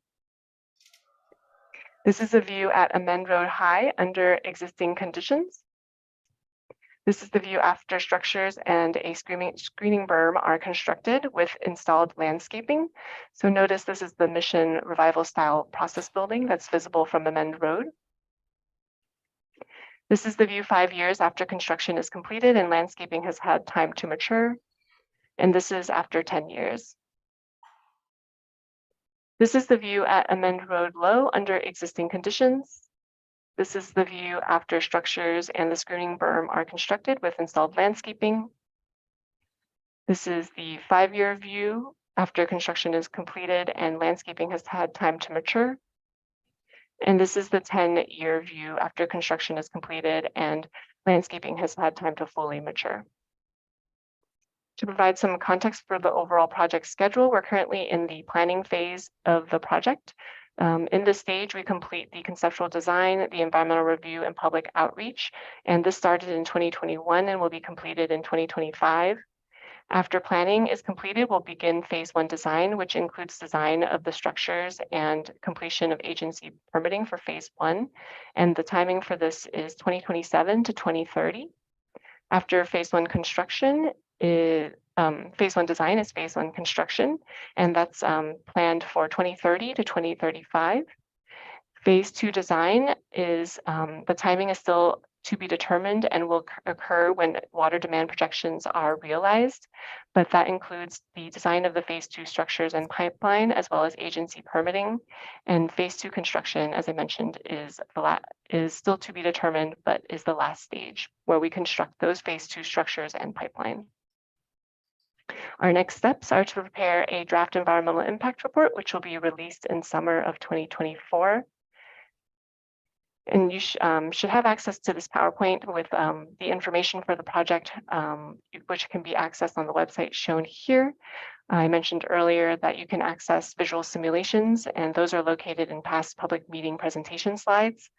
This is a view at Amend Road High under existing conditions. This is the view after structures and a screening berm are constructed with installed landscaping. So notice this is the Mission Revival style process building that's visible from Amend Road. This is the view 5 years after construction is completed and landscaping has had time to mature. And this is after 10 years. This is the view at Amend Road Low under existing conditions. This is the view after structures and the screening berm are constructed with installed landscaping. This is the 5-year view after construction is completed and landscaping has had time to mature. And this is the 10-year view after construction is completed and landscaping has had time to fully mature. To provide some context for the overall project schedule, we're currently in the planning phase of the project. In this stage, we complete the conceptual design, the environmental review, and public outreach. And this started in 2021 and will be completed in 2025. After planning is completed, we'll begin phase 1 design, which includes design of the structures and completion of agency permitting for phase 1. And the timing for this is 2027 to 2030. After phase 1 construction, phase 1 design is phase 1 construction, and that's planned for 2030 to 2035. Phase 2 design is, the timing is still to be determined and will occur when water demand projections are realized, but that includes the design of the phase 2 structures and pipeline, as well as agency permitting. And phase 2 construction, as I mentioned, is still to be determined, but is the last stage where we construct those phase 2 structures and pipeline. Our next steps are to prepare a draft environmental impact report, which will be released in summer of 2024. And you should have access to this PowerPoint with the information for the project, which can be accessed on the website shown here. I mentioned earlier that you can access visual simulations, and those are located in past public meeting presentation slides.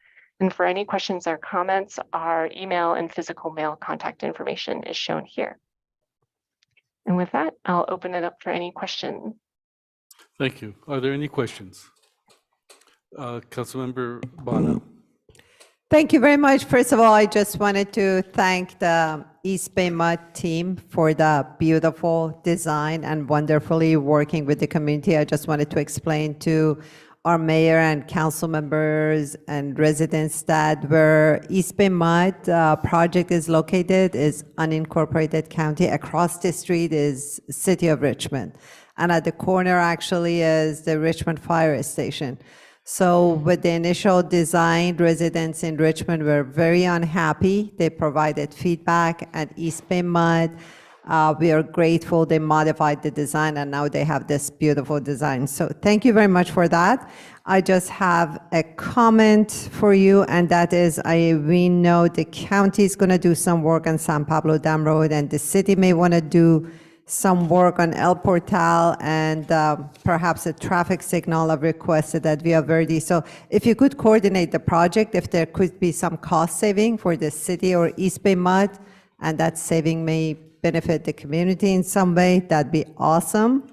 And for any questions or comments, our email and physical mail contact information is shown here. And with that, I'll open it up for any questions. Thank you. Are there any questions? Councilmember Bono. Thank you very much. First of all, I just wanted to thank the East Bay Mud team for the beautiful design and wonderfully working with the community. I just wanted to explain to our mayor and council members and residents that where East Bay Mud project is located is unincorporated county. Across the street is city of Richmond. And at the corner actually is the Richmond Fire Station. So with the initial design, residents in Richmond were very unhappy. They provided feedback at East Bay Mud. We are grateful they modified the design and now they have this beautiful design. So thank you very much for that. I just have a comment for you, and that is we know the county is going to do some work on San Pablo Dam Road, and the city may want to do some work on El Portal, and perhaps a traffic signal I've requested at Via Verde. So if you could coordinate the project, if there could be some cost saving for the city or East Bay Mud, and that saving may benefit the community in some way, that'd be awesome.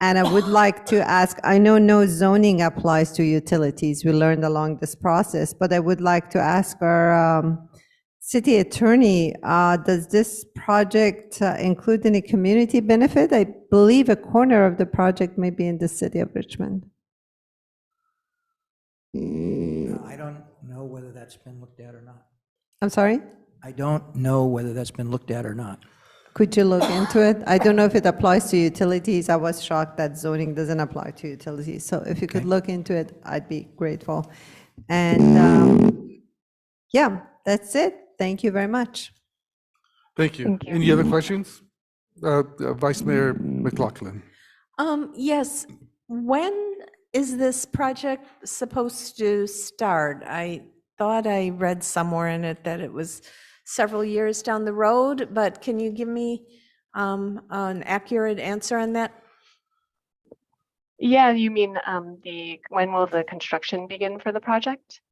And I would like to ask, I know no zoning applies to utilities, we learned along this process, but I would like to ask our city attorney, does this project include any community benefit? I believe a corner of the project may be in the city of Richmond. I don't know whether that's been looked at or not. I'm sorry? I don't know whether that's been looked at or not. Could you look into it? I don't know if it applies to utilities. I was shocked that zoning doesn't apply to utilities. So if you could look into it, I'd be grateful. And yeah, that's it. Thank you very much. Thank you. Any other questions? Vice Mayor McLaughlin. Yes. When is this project supposed to start? I thought I read somewhere in it that it was several years down the road, but can you give me an accurate answer on that? Yeah, you mean when will the construction begin for the project?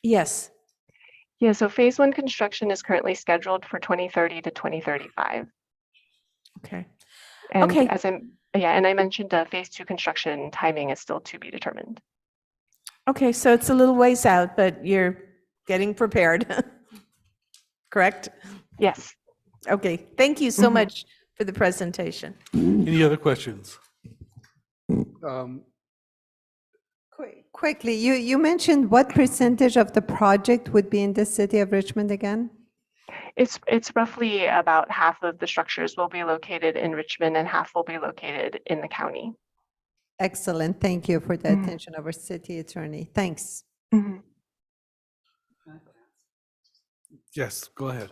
Yes. Yeah, so phase 1 construction is currently scheduled for 2030 to 2035. Okay. And Okay. I mentioned phase 2 construction timing is still to be determined. Okay, so it's a little ways out, but you're getting prepared. Correct? Yes. Okay, thank you so much for the presentation. Any other questions? Quickly, you mentioned what percentage of the project would be in the city of Richmond again? It's roughly about half of the structures will be located in Richmond and half will be located in the county. Excellent. Thank you for the attention of our city attorney. Thanks. Yes, go ahead.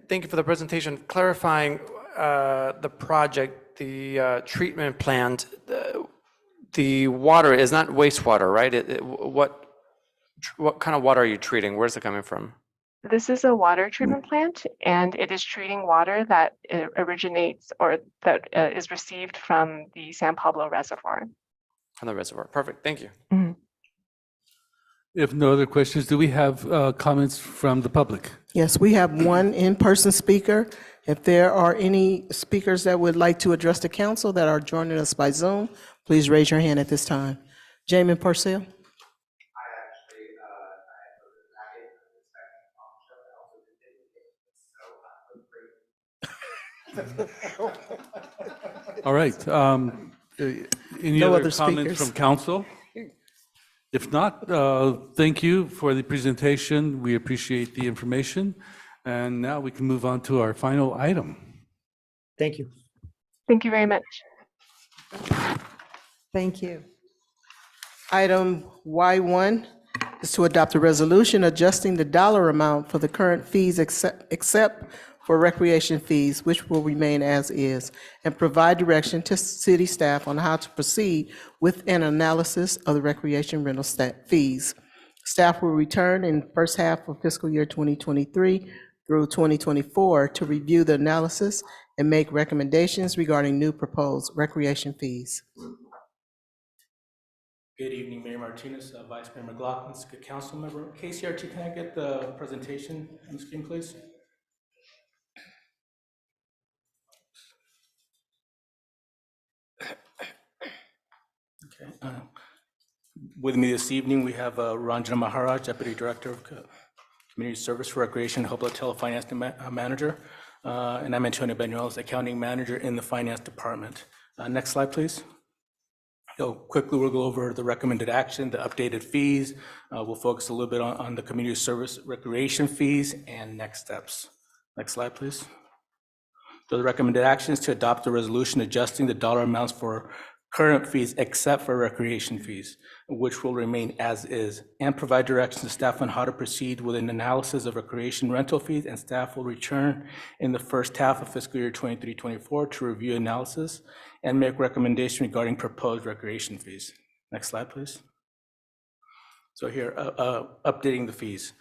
Thank you for the presentation. Clarifying the project, the treatment plant, the water is not wastewater, right? What kind of water are you treating? Where's it coming from? This is a water treatment plant, and it is treating water that originates or that is received from the San Pablo Reservoir. From the reservoir. Perfect. Thank you. If no other questions, do we have comments from the public? Yes, we have one in-person speaker. If there are any speakers that would like to address the council that are joining us by Zoom, please raise your hand at this time. Jamin Purcell? All right. Any No other other comments speakers. from council? If not, thank you for the presentation. We appreciate the information. And now we can move on to our final item. Thank you. Thank you very much. Thank you. Item Y1 is to adopt a resolution adjusting the dollar amount for the current fees except for recreation fees, which will remain as is, and provide direction to city staff on how to proceed with an analysis of the recreation rental fees. Staff will return in first half of fiscal year 2023 through 2024 to review the analysis and make recommendations regarding new proposed recreation fees. Good evening, Mayor Martinez, Vice Mayor McLaughlin, good council member. KCRT, can I get the presentation on the screen, please? Okay. With me this evening, we have Ranjana Maharaj, Deputy Director of Community Service for Recreation, Hotel Finance Manager, and I'm Antonio Benuelos, Accounting Manager in the Finance Department. Next slide, please. So quickly, we'll go over the recommended action, the updated fees. We'll focus a little bit on the community service recreation fees and next steps. Next slide, please. So the recommended action is to adopt a resolution adjusting the dollar amounts for current fees except for recreation fees, which will remain as is, and provide directions to staff on how to proceed with an analysis of recreation rental fees, and staff will return in the first half of fiscal year 23-24 to review analysis and make recommendation regarding proposed recreation fees. Next slide, please. So here, updating the fees.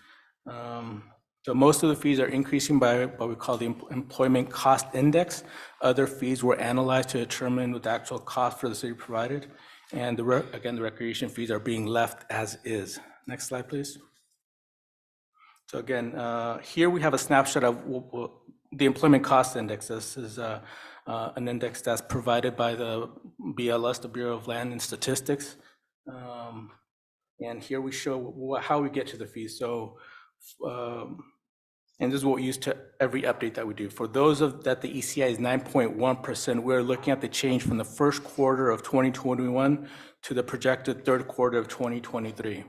So most of the fees are increasing by what we call the employment cost index. Other fees were analyzed to determine what the actual cost for the city provided. And again, the recreation fees are being left as is. Next slide, please. So again, here we have a snapshot of the employment cost index. This is an index that's provided by the BLS, the Bureau of Land and Statistics. And here we show how we get to the fees. So, and this is what we use to every update that we do. For those that the ECI is 9.1%, we're looking at the change from the first quarter of 2021 to the projected third quarter of 2023.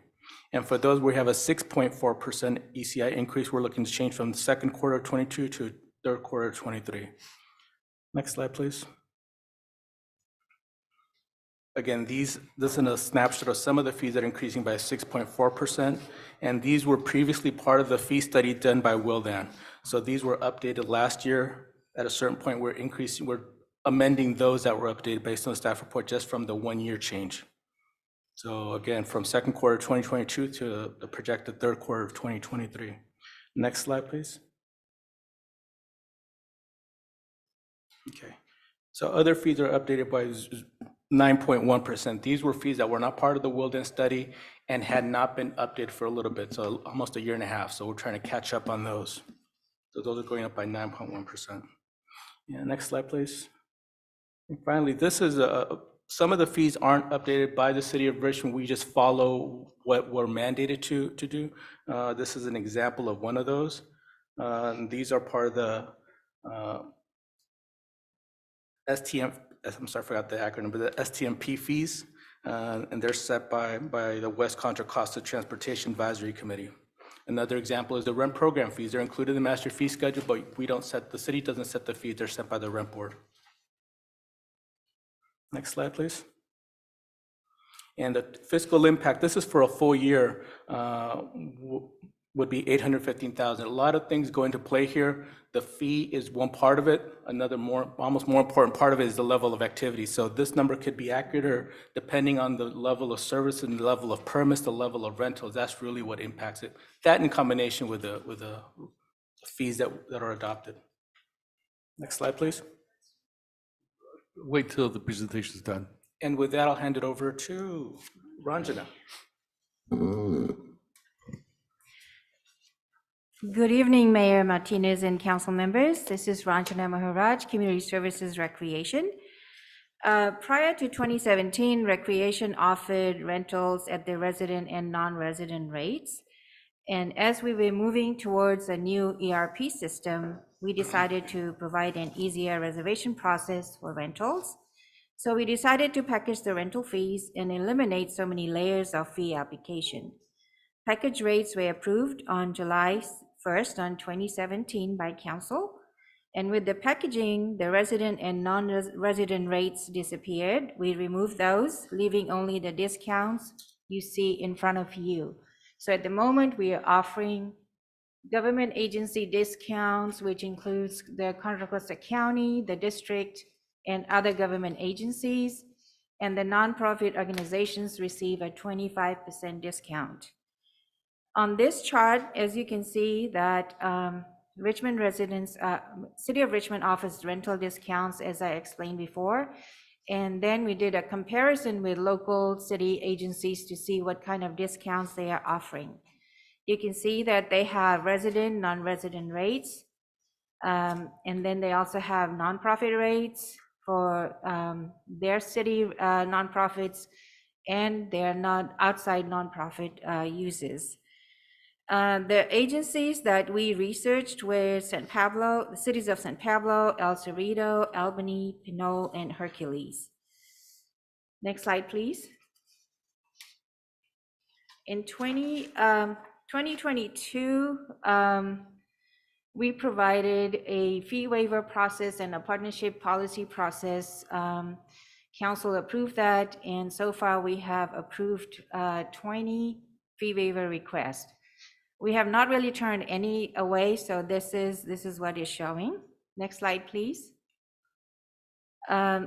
And for those we have a 6.4% ECI increase, we're looking to change from the second quarter of 22 to third quarter of 23. Next slide, please. Again, this is a snapshot of some of the fees that are increasing by 6.4%, and these were previously part of the fee study done by Wildan. So these were updated last year. At a certain point, we're amending those that were updated based on the staff report just from the 1 year change. So again, from second quarter 2022 to the projected third quarter of 2023. Next slide, please. Okay, so other fees are updated by 9.1%. These were fees that were not part of the Wilden study and had not been updated for a little bit, so almost a year and a half. So we're trying to catch up on those. So those are going up by 9.1%. Yeah, next slide, please. And finally, this is some of the fees aren't updated by the city of Richmond. We just follow what we're mandated to do. This is an example of one of those. These are part of the STM. I'm sorry, I forgot the acronym, but the STMP fees, and they're set by the West Contra Cost of Transportation Advisory Committee. Another example is the rent program fees. They're included in the master fee schedule, but the city doesn't set the fees, they're set by the rent board. Next slide, please. And the fiscal impact, this is for a full year, would be $815,000. A lot of things go into play here. The fee is one part of it. Another almost more important part of it is the level of activity. So this number could be accurate or depending on the level of service and the level of permits, the level of rentals. That's really what impacts it. That in combination with the fees that are adopted. Next slide, please. Wait till the presentation is done. And with that, I'll hand it over to Ranjana. Good evening, Mayor Martinez and council members. This is Ranjana Maharaj, Community Services Recreation. Prior to 2017, Recreation offered rentals at the resident and non-resident rates. And as we were moving towards a new ERP system, we decided to provide an easier reservation process for rentals. So we decided to package the rental fees and eliminate so many layers of fee application. Package rates were approved on July 1st on 2017 by council. And with the packaging, the resident and non-resident rates disappeared. We removed those, leaving only the discounts you see in front of you. So at the moment, we are offering government agency discounts, which includes the Contra Costa County, the district, and other government agencies. And the nonprofit organizations receive a 25% discount. On this chart, as you can see that Richmond residents, City of Richmond offers rental discounts, as I explained before. And then we did a comparison with local city agencies to see what kind of discounts they are offering. You can see that they have resident, non-resident rates. And then they also have nonprofit rates for their city nonprofits and their outside nonprofit uses. The agencies that we researched were San Pablo, the cities of San Pablo, El Cerrito, Albany, Pinole, and Hercules. Next slide, please. In 2022, we provided a fee waiver process and a partnership policy process. Council approved that, and so far we have approved 20 fee waiver requests. We have not really turned any away, so this is what is showing. Next slide, please.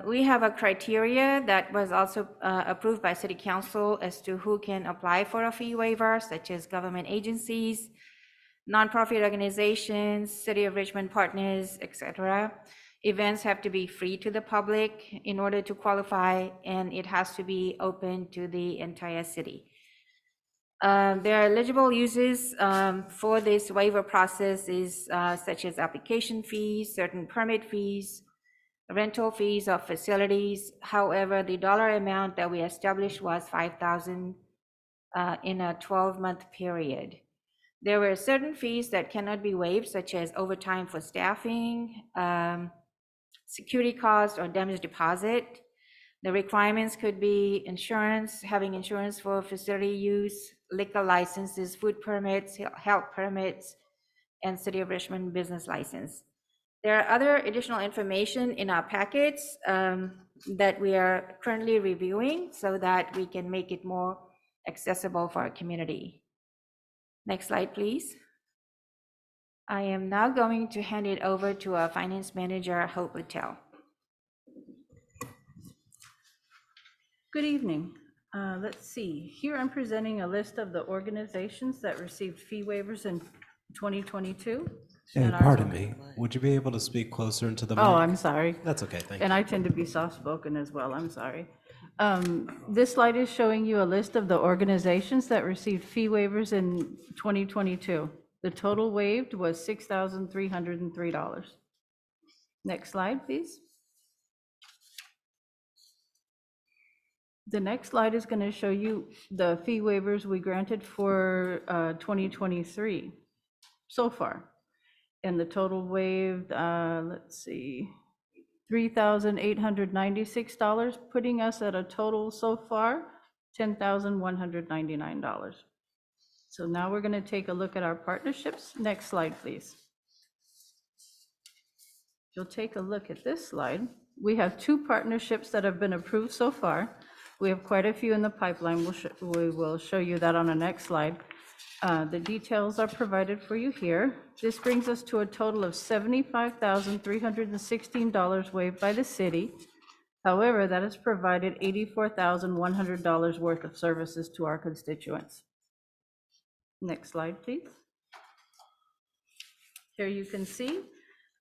We have a criteria that was also approved by City Council as to who can apply for a fee waiver, such as government agencies, nonprofit organizations, City of Richmond partners, etc. Events have to be free to the public in order to qualify, and it has to be open to the entire city. There are eligible uses for this waiver process is such as application fees, certain permit fees, rental fees of facilities. However, the dollar amount that we established was $5,000 in a 12-month period. There were certain fees that cannot be waived, such as overtime for staffing, security costs, or damage deposit. The requirements could be insurance, having insurance for facility use, liquor licenses, food permits, health permits, and City of Richmond business license. There are other additional information in our packets that we are currently reviewing so that we can make it more accessible for our community. Next slide, please. I am now going to hand it over to our finance manager, Hope Littell. Good evening. Let's see. Here I'm presenting a list of the organizations that received fee waivers in 2022. Pardon me, would you be able to speak closer into the mic? Oh, I'm sorry. That's okay, thank you. And I tend to be soft-spoken as well, I'm sorry. This slide is showing you a list of the organizations that received fee waivers in 2022. The total waived was $6,303. Next slide, please. The next slide is going to show you the fee waivers we granted for 2023 so far. And the total waived, let's see, $3,896, putting us at a total so far, $10,199. So now we're going to take a look at our partnerships. Next slide, please. You'll take a look at this slide. We have 2 partnerships that have been approved so far. We have quite a few in the pipeline. We will show you that on the next slide. The details are provided for you here. This brings us to a total of $75,316 waived by the city. However, that has provided $84,100 worth of services to our constituents. Next slide, please. Here you can see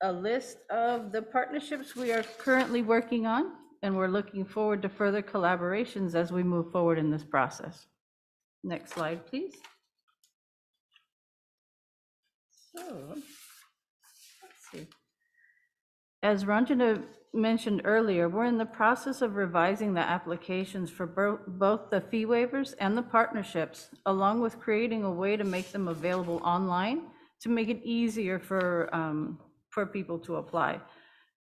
a list of the partnerships we are currently working on, and we're looking forward to further collaborations as we move forward in this process. Next slide, please. So, let's see. As Ranjana mentioned earlier, we're in the process of revising the applications for both the fee waivers and the partnerships, along with creating a way to make them available online to make it easier for people to apply.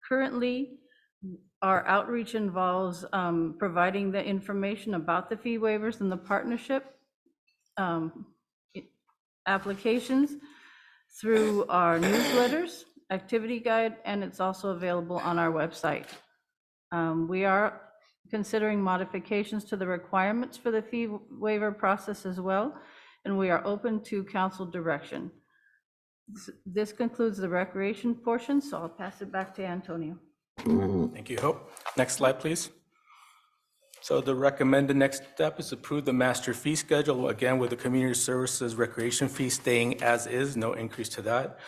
Currently, our outreach involves providing the information about the fee waivers and the partnership applications through our newsletters, activity guide, and it's also available on our website. We are considering modifications to the requirements for the fee waiver process as well, and we are open to council direction. This concludes the recreation portion, so I'll pass it back to Antonio. Thank you, Hope. Next slide, please. So the recommended next step is approve the master fee schedule, again, with the community services recreation fee staying as is, no increase to that.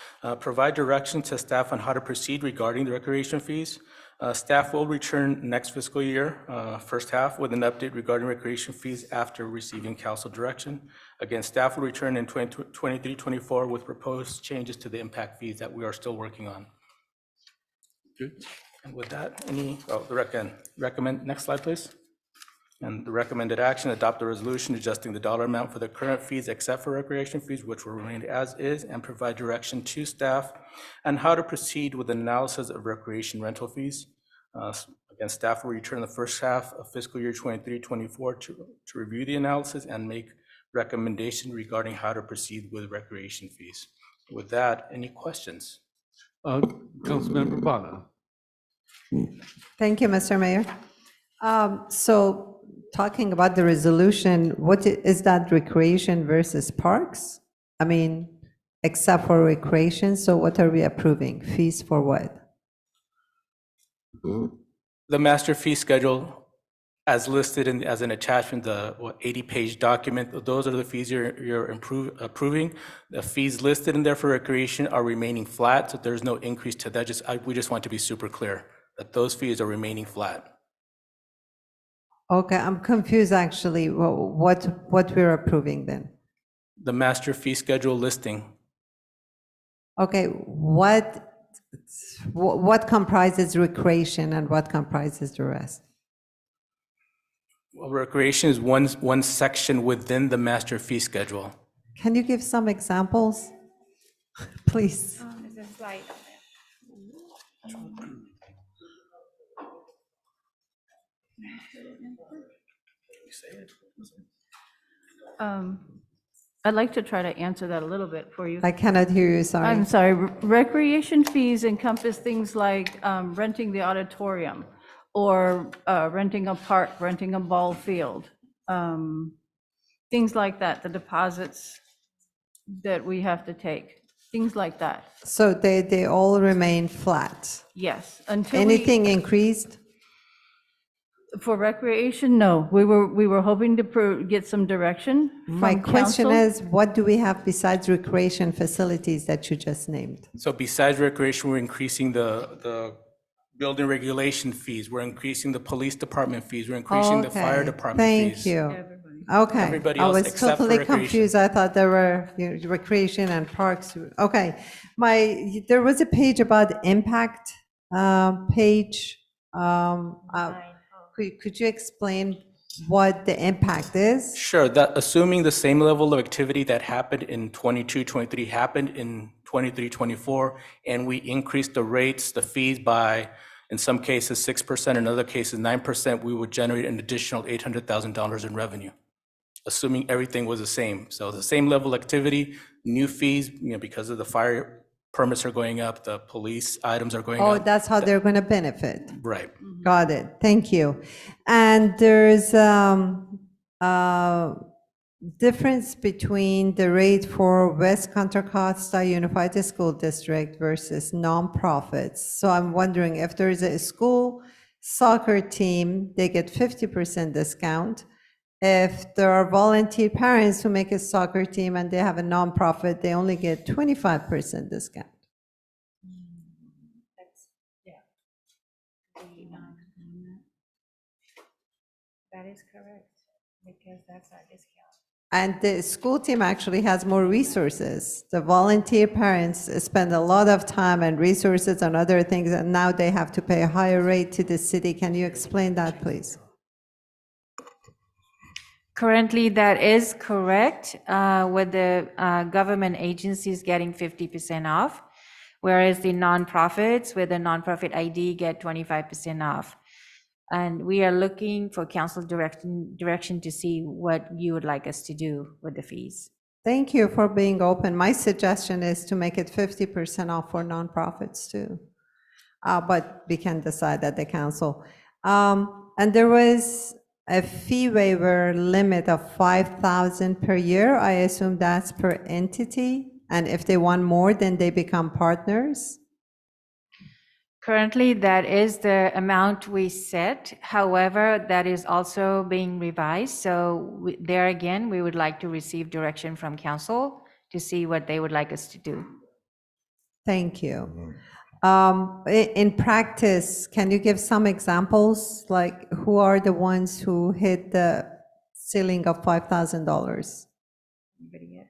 Provide direction to staff on how to proceed regarding the recreation fees. Staff will return next fiscal year, first half, with an update regarding recreation fees after receiving council direction. Again, staff will return in 23-24 with proposed changes to the impact fees that we are still working on. Good. And with that, recommend, next slide, please. And the recommended action, adopt a resolution adjusting the dollar amount for the current fees except for recreation fees, which will remain as is, and provide direction to staff on how to proceed with analysis of recreation rental fees. Again, staff will return the first half of fiscal year 23-24 to review the analysis and make recommendation regarding how to proceed with recreation fees. With that, any questions? Councilmember Bana. Thank you, Mr. Mayor. So talking about the resolution, what is that, recreation versus parks? I mean, except for recreation, so what are we approving? Fees for what? The master fee schedule, as listed as an attachment, the 80-page document, those are the fees you're approving. The fees listed in there for recreation are remaining flat, so there's no increase to that. We just want to be super clear that those fees are remaining flat. Okay, I'm confused actually, what we're approving then. The master fee schedule listing. Okay, what comprises recreation and what comprises the rest? Well, recreation is one section within the master fee schedule. Can you give some examples, please? There's a slide on there. I'd like to try to answer that a little bit for you. I cannot hear you, sorry. I'm sorry. Recreation fees encompass things like renting the auditorium or renting a park, renting a ball field, things like that, the deposits that we have to take, things like that. So they all remain flat? Yes. Until Anything increased? For recreation, no. We were hoping to get some direction from My question council. is, what do we have besides recreation facilities that you just named? So besides recreation, we're increasing the building regulation fees, we're increasing the police department fees, we're increasing the fire Okay, department fees. Thank you. Okay. Everybody I else was except for totally recreation. confused. I thought there were recreation and parks. Okay. There was a page about impact page. Could you explain what the impact is? Sure, that assuming the same level of activity that happened in 22-23 happened in 23-24, and we increased the rates, the fees by, in some cases, 6%, in other cases, 9%, we would generate an additional $800,000 in revenue, assuming everything was the same. So the same level of activity, new fees, because of the fire permits are going up, the police items are going up. Oh, that's how they're going to benefit. Right. Got it. Thank you. And there's difference between the rate for West Contra Costa Unified School District versus nonprofits. So I'm wondering if there is a school soccer team, they get 50% discount. If there are volunteer parents who make a soccer team and they have a nonprofit, they only get 25% discount. That is correct, because that's our discount. And the school team actually has more resources. The volunteer parents spend a lot of time and resources on other things, and now they have to pay a higher rate to the city. Can you explain that, please? Currently, that is correct, with the government agencies getting 50% off, whereas the nonprofits with a nonprofit ID get 25% off. And we are looking for council direction to see what you would like us to do with the fees. Thank you for being open. My suggestion is to make it 50% off for nonprofits too. But we can decide at the council. And there was a fee waiver limit of 5,000 per year. I assume that's per entity. And if they want more, then they become partners. Currently, that is the amount we set. However, that is also being revised. So there again, we would like to receive direction from council to see what they would like us to do. Thank you. In practice, can you give some examples? Like who are the ones who hit the ceiling of $5,000?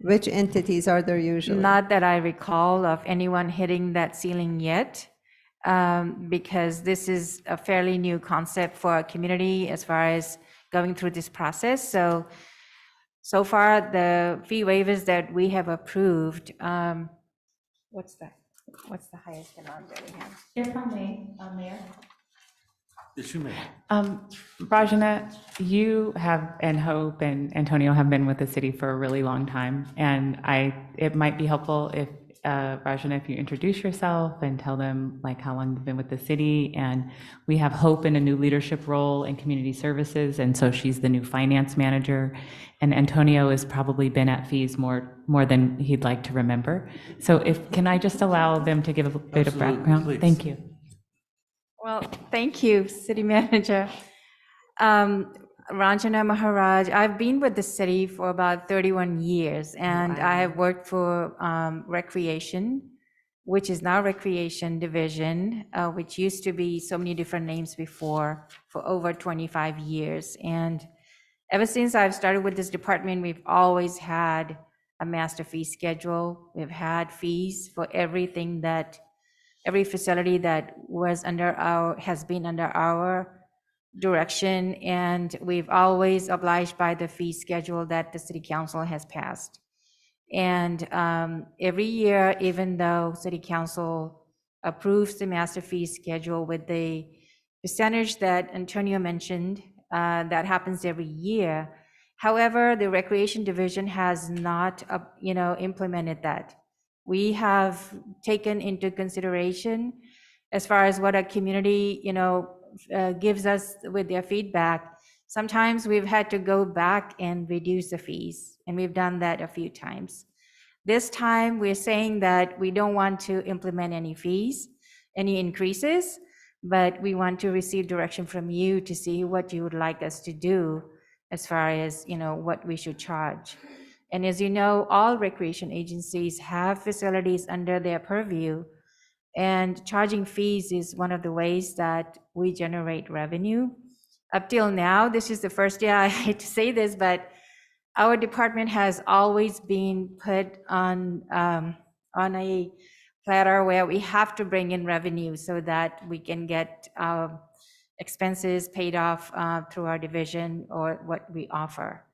Which entities are there usually? Not that I recall of anyone hitting that ceiling yet. Because this is a fairly new concept for our community as far as going through this process. So far, the fee waivers that we have approved, what's the highest amount that we have? If I may, Mayor. Yes, you may. Rajana, you have, and Hope and Antonio have been with the city for a really long time. And it might be helpful if Rajana, if you introduce yourself and tell them like how long you've been with the city. And we have Hope in a new leadership role in community services, and so she's the new finance manager. And Antonio has probably been at fees more than he'd like to remember. So can I just allow them to give a bit of background? Please. Thank you. Well, thank you, City Manager. Ranjana Maharaj, I've been with the city for about 31 years, and I have worked for Recreation, which is now Recreation Division, which used to be so many different names before, for over 25 years. And ever since I've started with this department, we've always had a master fee schedule. We've had fees for every facility that has been under our direction, and we've always obliged by the fee schedule that the city council has passed. And every year, even though city council approves the master fee schedule with the percentage that Antonio mentioned, that happens every year. However, the recreation division has not implemented that. We have taken into consideration as far as what a community gives us with their feedback. Sometimes we've had to go back and reduce the fees, and we've done that a few times. This time, we're saying that we don't want to implement any fees, any increases, but we want to receive direction from you to see what you would like us to do as far as what we should charge. And as you know, all recreation agencies have facilities under their purview, and charging fees is one of the ways that we generate revenue. Up till now, this is the first year, I hate to say this, but our department has always been put on a platter where we have to bring in revenue so that we can get expenses paid off through our division or what we offer.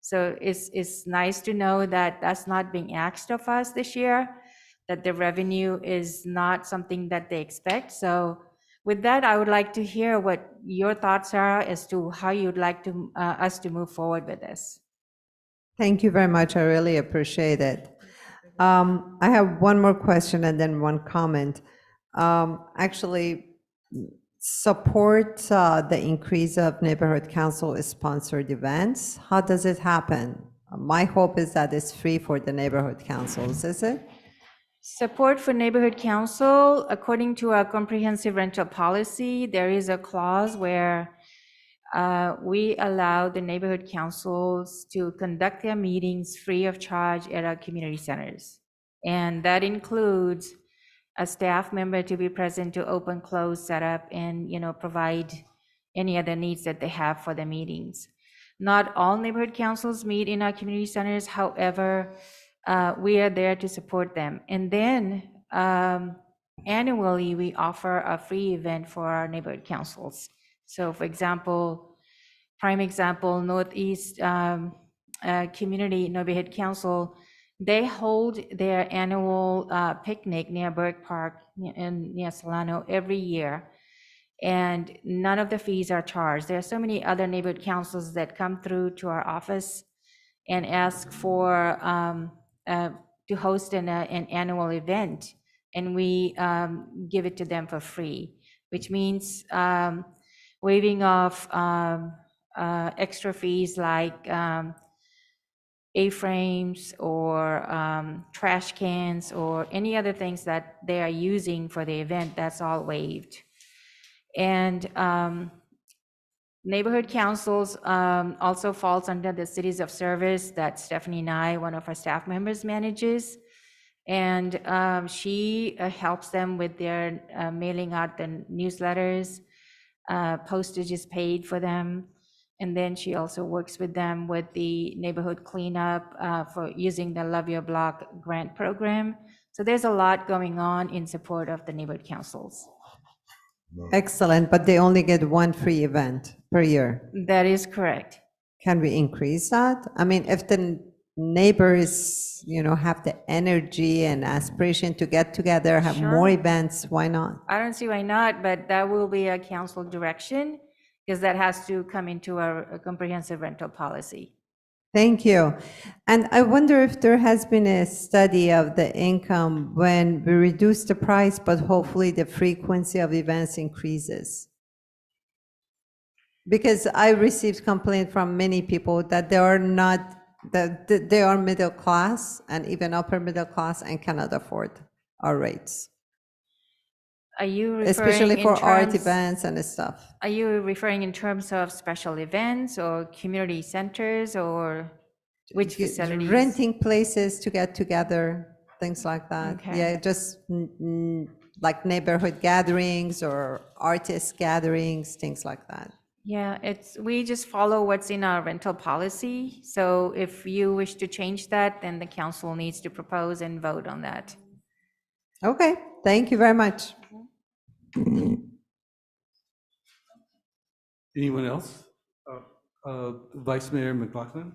So it's nice to know that that's not being asked of us this year, that the revenue is not something that they expect. So with that, I would like to hear what your thoughts are as to how you'd like to us to move forward with this. Thank you very much. I really appreciate it. I have one more question and then one comment. Actually, support the increase of neighborhood council sponsored events. How does it happen? My hope is that it's free for the neighborhood councils, is it? Support for neighborhood council, according to our comprehensive rental policy, there is a clause where we allow the neighborhood councils to conduct their meetings free of charge at our community centers. And that includes a staff member to be present to open, close, set up, and, provide any other needs that they have for the meetings. Not all neighborhood councils meet in our community centers. However, we are there to support them. And then annually, we offer a free event for our neighborhood councils. So for example, prime example, Northeast Community Neighborhood Council, they hold their annual picnic near Burke Park near Solano every year. And none of the fees are charged. There are so many other neighborhood councils that come through to our office and ask for to host an annual event, and we give it to them for free, which means waiving off extra fees like A-frames or trash cans or any other things that they are using for the event. That's all waived. And neighborhood councils also falls under the cities of service that Stephanie Nye, one of our staff members, manages. And she helps them with their mailing out the newsletters, postage is paid for them. And then she also works with them with the neighborhood cleanup for using the Love Your Block grant program. So there's a lot going on in support of the neighborhood councils. Excellent, but they only get one free event per year. That is correct. Can we increase that? I mean, if the neighbors, have the energy and aspiration to get together, have more events, why not? I don't see why not, but that will be a council direction because that has to come into our comprehensive rental policy. Thank you. And I wonder if there has been a study of the income when we reduce the price, but hopefully the frequency of events increases. Because I received complaint from many people that they are not, that they are middle class and even upper middle class and cannot afford our rates. Are you referring Especially for in art terms- events and stuff. Are you referring in terms of special events or community centers or which facilities? Renting places to get together, things like that. Okay. Yeah, just like neighborhood gatherings or artist gatherings, things like that. Yeah, we just follow what's in our rental policy. So if you wish to change that, then the council needs to propose and vote on that. Okay, thank you very much. Anyone else? Vice Mayor McLaughlin?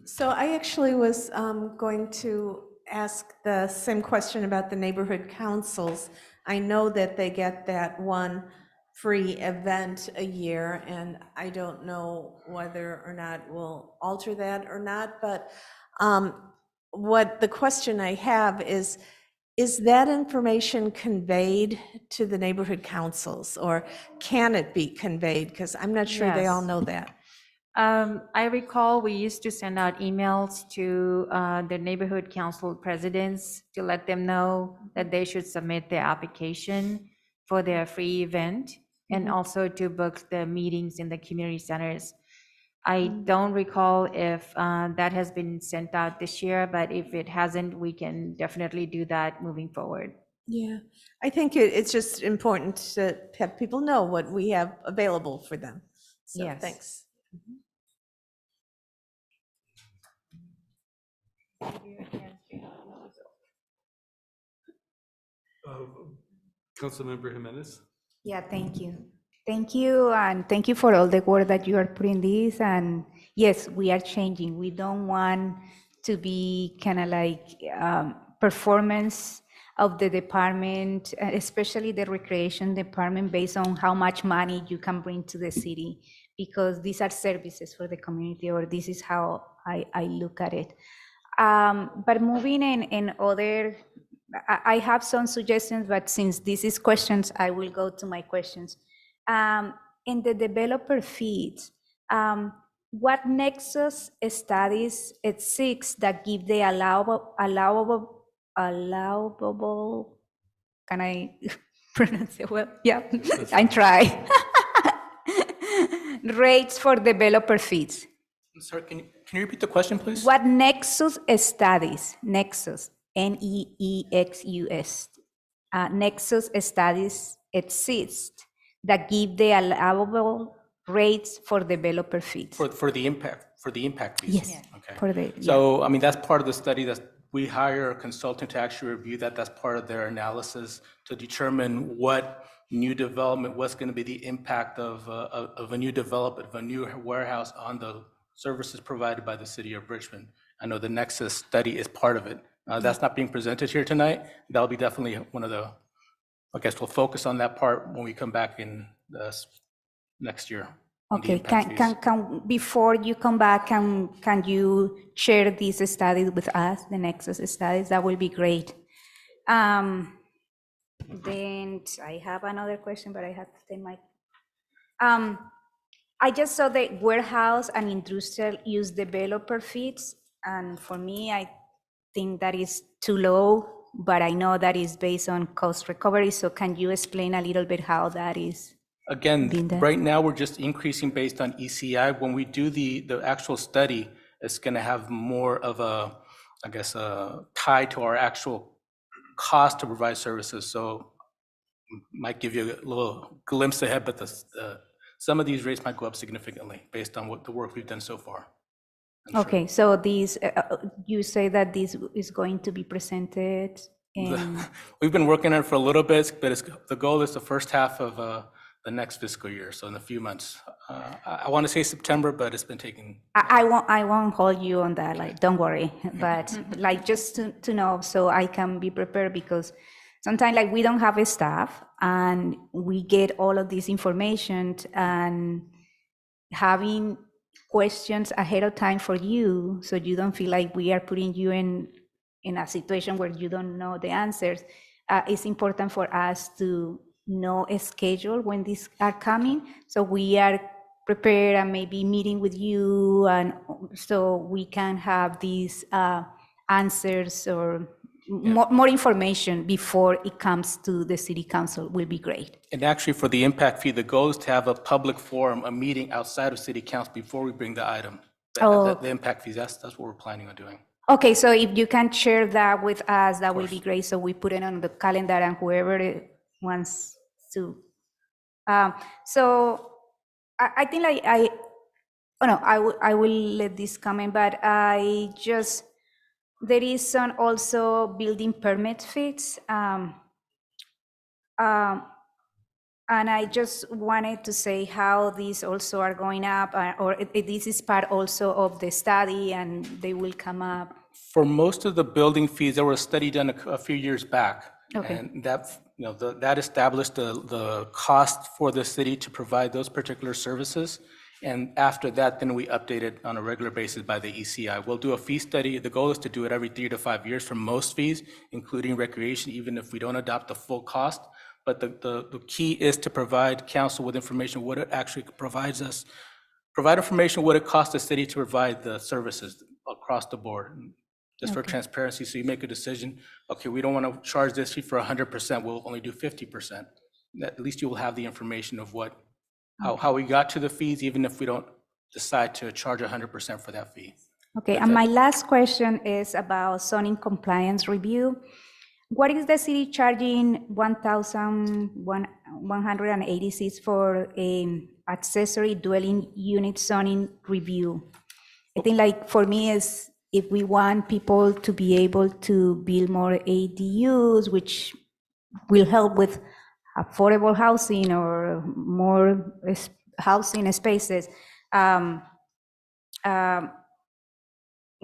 So I actually was going to ask the same question about the neighborhood councils. I know that they get that one free event a year, and I don't know whether or not we'll alter that or not, but what the question I have is that information conveyed to the neighborhood councils, or can it be conveyed? Because I'm not sure they all Yes. know that. I recall we used to send out emails to the neighborhood council presidents to let them know that they should submit their application for their free event and also to book the meetings in the community centers. I don't recall if that has been sent out this year, but if it hasn't, we can definitely do that moving forward. Yeah, I think it's just important to have people know what we have available for them. So Yes. thanks. Councilmember Jimenez? Yeah, thank you. Thank you, and thank you for all the work that you are putting this. And yes, we are changing. We don't want to be kind of like performance of the department, especially the recreation department, based on how much money you can bring to the city, because these are services for the community, or this is how I look at it. But moving in other, I have some suggestions, but since this is questions, I will go to my questions. In the developer fees, what nexus studies exist that give the allowable, can I pronounce it well? Yeah, I try. Rates for developer fees. I'm sorry, can you repeat the question, please? What nexus studies, nexus, N-E-E-X-U-S, nexus studies exist that give the allowable rates for developer fees? For the impact fees? Yes. Okay. For the, So, I mean, that's part of the study that we hire a consultant to actually review that. That's part of their analysis to determine what new development, what's going to be the impact of a new development, of a new warehouse on the services provided by the city of Richmond. I know the Nexus study is part of it. That's not being presented here tonight. That'll be definitely one of the, I guess we'll focus on that part when we come back in the next year. okay, can before you come back, can you share these studies with us, the Nexus studies? That will be great. Then I have another question, but I have to take my, I just saw the warehouse and industrial use developer fees, and for me, I think that is too low, but I know that is based on cost recovery, so can you explain a little bit how that is? Again, right now, we're just increasing based on ECI. When we do the actual study, it's going to have more of a, I guess, a tie to our actual cost to provide services. So might give you a little glimpse ahead, but some of these rates might go up significantly based on what the work we've done so far. Okay, so these, you say that this is going to be presented in... We've been working on it for a little bit, but the goal is the first half of the next fiscal year, so in a few months. I want to say September, but it's been taking... I won't hold you on that, like, don't worry, but like just to know so I can be prepared, because sometimes like we don't have a staff and we get all of this information, and having questions ahead of time for you so you don't feel like we are putting you in a situation where you don't know the answers. It's important for us to know a schedule when these are coming, so we are prepared and maybe meeting with you, and so we can have these answers or more information before it comes to the city council will be great. And actually, for the impact fee, the goal is to have a public forum, a meeting outside of city council before we bring the item. The impact fees, that's what we're planning on doing. Okay, so if you can share that with us, that will be great. So we put it on the calendar, and whoever wants to. So I think like I will let this come in, but there is some also building permit fees. And I just wanted to say how these also are going up, or this is part also of the study and they will come up. For most of the building fees, there was a study done a few years back. Okay. And that, that established the cost for the city to provide those particular services. And after that, then we update it on a regular basis by the ECI. We'll do a fee study. The goal is to do it every 3 to 5 years for most fees, including recreation, even if we don't adopt the full cost. But the key is to provide council with information, what it actually provides us, provide information what it costs the city to provide the services across the board, just for transparency. So you make a decision, okay, we don't want to charge this fee for 100%, we'll only do 50%. At least you will have the information of how we got to the fees, even if we don't decide to charge 100% for that fee. Okay, and my last question is about zoning compliance review. What is the city charging 1,186 for an accessory dwelling unit zoning review? I think like for me is if we want people to be able to build more ADUs, which will help with affordable housing or more housing spaces,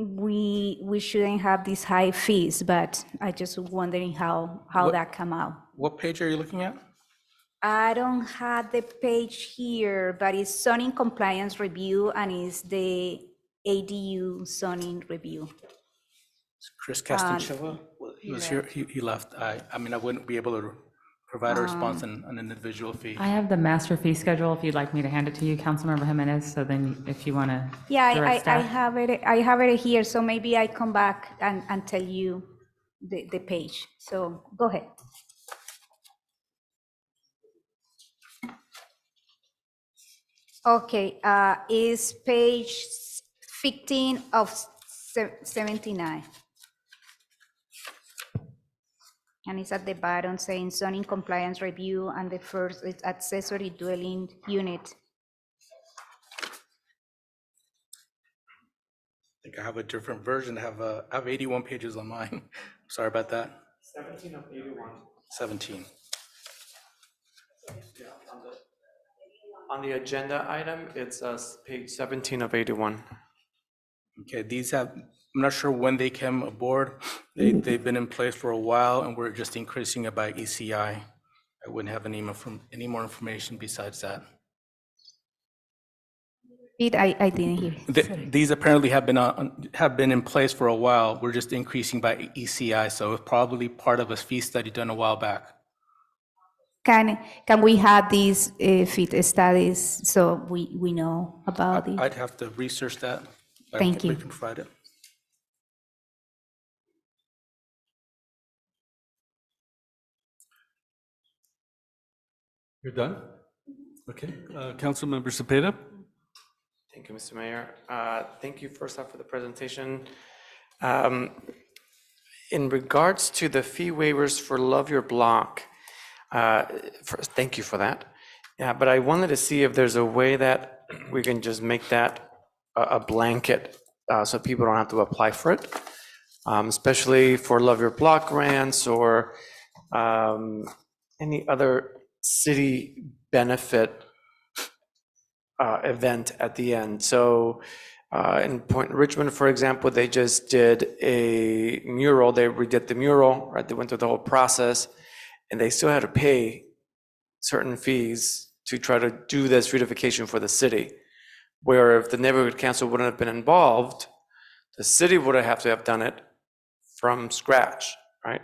we shouldn't have these high fees, but I just wondering how that come out. What page are you looking at? I don't have the page here, but it's zoning compliance review and it's the ADU zoning review. Chris Castillo, he was here, he left. I mean, I wouldn't be able to provide a response on an individual fee. I have the master fee schedule if you'd like me to hand it to you, Councilmember Jimenez, so then if you want to Yeah, direct I staff. have it here, so maybe I come back and tell you the page. So go ahead. Okay, is page 15 of 79. And it's at the bottom saying zoning compliance review, and the first is accessory dwelling unit. I think I have a different version. I have 81 pages on mine. Sorry about that. 17 of 81. 17. On the agenda item, it's page 17 of 81. Okay, I'm not sure when they came aboard. They've been in place for a while, and we're just increasing it by ECI. I wouldn't have any more information besides that. I didn't hear. Sorry. These apparently have been in place for a while. We're just increasing by ECI, so it's probably part of a fee study done a while back. Can we have these fit studies so we know about it? I'd have to research that. Thank you. We can provide it. You're done? Okay. Councilmember Cepeda? Thank you, Mr. Mayor. Thank you first off for the presentation. In regards to the fee waivers for Love Your Block, first, thank you for that. Yeah, but I wanted to see if there's a way that we can just make that a blanket so people don't have to apply for it, especially for Love Your Block grants or any other city benefit event at the end. So in Richmond, for example, they just did a mural. They redid the mural, right? They went through the whole process, and they still had to pay certain fees to try to do this beautification for the city. Where if the neighborhood council wouldn't have been involved, the city would have to have done it from scratch, right?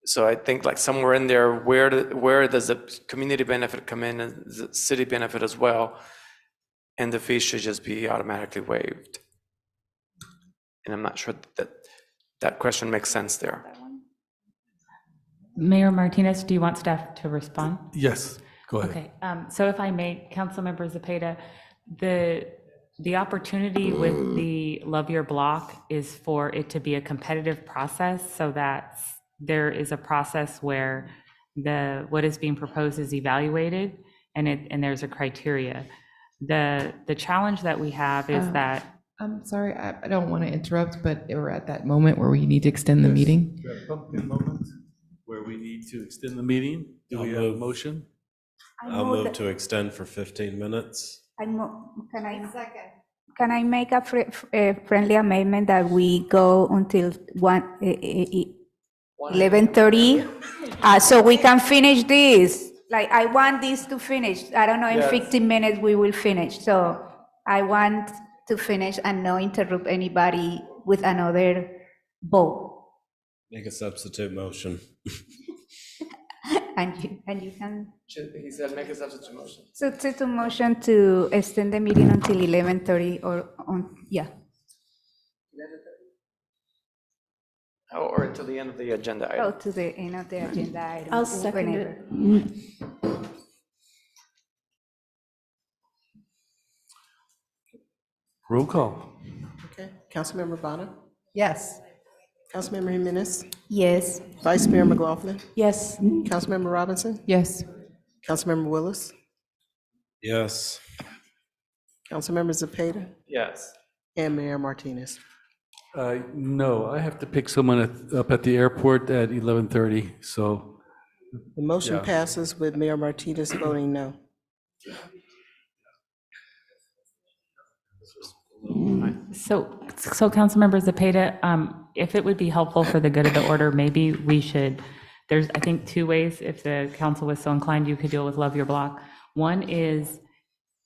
So I think like somewhere in there, where does the community benefit come in and the city benefit as well? And the fee should just be automatically waived. And I'm not sure that that question makes sense there. Mayor Martinez, do you want staff to respond? Yes, go ahead. Okay, so if I may, Councilmember Cepeda, the opportunity with the Love Your Block is for it to be a competitive process, so that there is a process where what is being proposed is evaluated, and there's a criteria. The challenge that we have is that. I'm sorry, I don't want to interrupt, but we're at that moment where we need to extend the meeting. Moment where we need to extend the meeting. Do we have a motion? I'll move to extend for 15 minutes. Can I make a friendly amendment that we go until 11:30, so we can finish this? Like, I want this to finish. I don't know, in 15 minutes we will finish. So I want to finish and not interrupt anybody with another vote. Make a substitute motion. And you can. He said make a substitute motion. Substitute motion to extend the meeting until 11:30 yeah. Or until the end of the agenda item. Oh, to the end of the agenda item. I'll second whenever. it. Roll call. Okay, Councilmember Bonner, Yes. Councilmember Jimenez, Yes. Vice Mayor McLaughlin, Yes. Councilmember Robinson, Yes. Councilmember Willis, Yes. Councilmember Zepeda, Yes. and Mayor Martinez. No, I have to pick someone up at the airport at 11:30, so. The motion Yeah. passes with Mayor Martinez voting no. So Councilmember Cepeda, if it would be helpful for the good of the order, maybe we should, there's, I think, two ways, if the council was so inclined, you could deal with Love Your Block. One is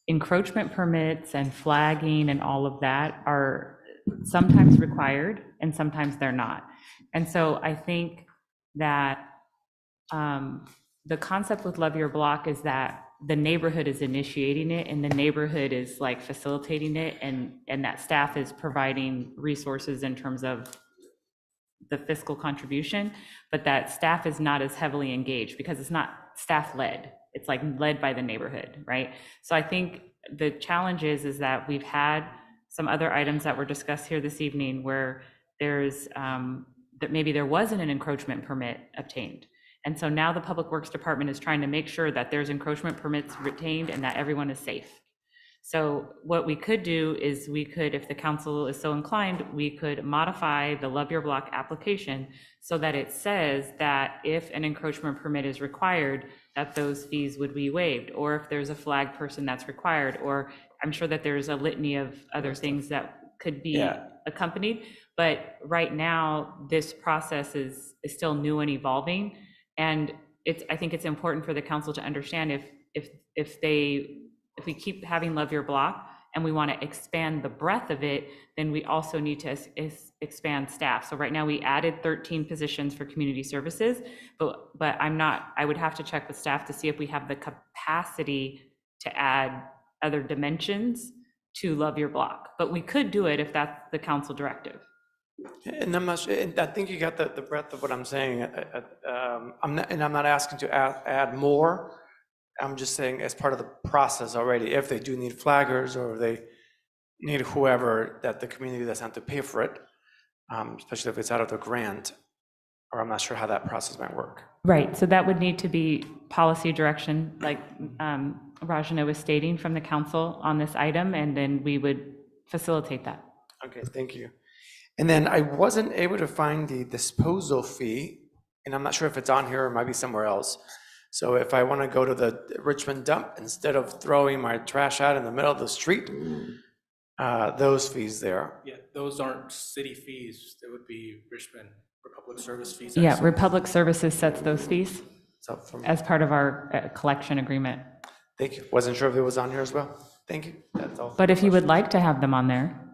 encroachment permits and flagging and all of that are sometimes required and sometimes they're not. And so I think that the concept with Love Your Block is that the neighborhood is initiating it and the neighborhood is like facilitating it, and that staff is providing resources in terms of the fiscal contribution, but that staff is not as heavily engaged because it's not staff-led. It's like led by the neighborhood, right? So I think the challenge is that we've had some other items that were discussed here this evening where there's, that maybe there wasn't an encroachment permit obtained. And so now the Public Works Department is trying to make sure that there's encroachment permits retained and that everyone is safe. So what we could do is we could, if the council is so inclined, we could modify the Love Your Block application so that it says that if an encroachment permit is required, that those fees would be waived, or if there's a flag person that's required, or I'm sure that there's a litany of other things that could be accompanied. But right now, this process is still new and evolving. And I think it's important for the council to understand if we keep having Love Your Block and we want to expand the breadth of it, then we also need to expand staff. So right now we added 13 positions for community services, but I would have to check with staff to see if we have the capacity to add other dimensions to Love Your Block. But we could do it if that's the council directive. And I'm not sure, and I think you got the breadth of what I'm saying. I'm not asking to add more. I'm just saying as part of the process already, if they do need flaggers or if they need whoever, that the community doesn't have to pay for it, especially if it's out of the grant, or I'm not sure how that process might work. Right, so that would need to be policy direction, like Rajana was stating, from the council on this item, and then we would facilitate that. Okay, thank you. And then I wasn't able to find the disposal fee, and I'm not sure if it's on here or it might be somewhere else. So if I want to go to the Richmond dump, instead of throwing my trash out in the middle of the street, those fees there. Yeah, those aren't city fees. They would be Richmond Republic Service fees. Yeah, Republic Services sets those fees So as part of our collection agreement. Thank you. Wasn't sure if it was on here as well. Thank you. That's all. But if you would like to have them on there,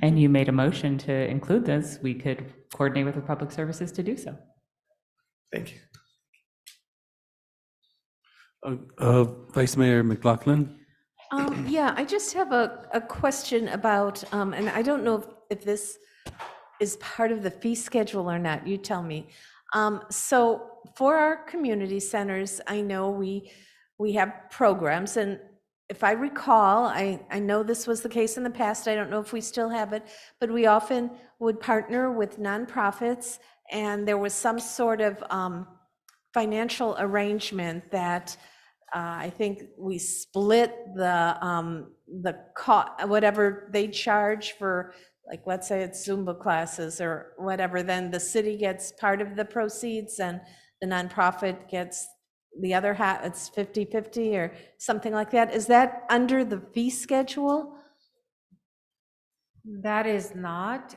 and you made a motion to include this, we could coordinate with Republic Services to do so. Thank you. Vice Mayor McLaughlin? Yeah, I just have a question about, and I don't know if this is part of the fee schedule or not, you tell me. So for our community centers, I know we have programs, and if I recall, I know this was the case in the past, I don't know if we still have it, but we often would partner with nonprofits, and there was some sort of financial arrangement that I think we split the whatever they charge for, like, let's say it's Zumba classes or whatever, then the city gets part of the proceeds and the nonprofit gets the other half. It's 50-50 or something like that. Is that under the fee schedule? That is not.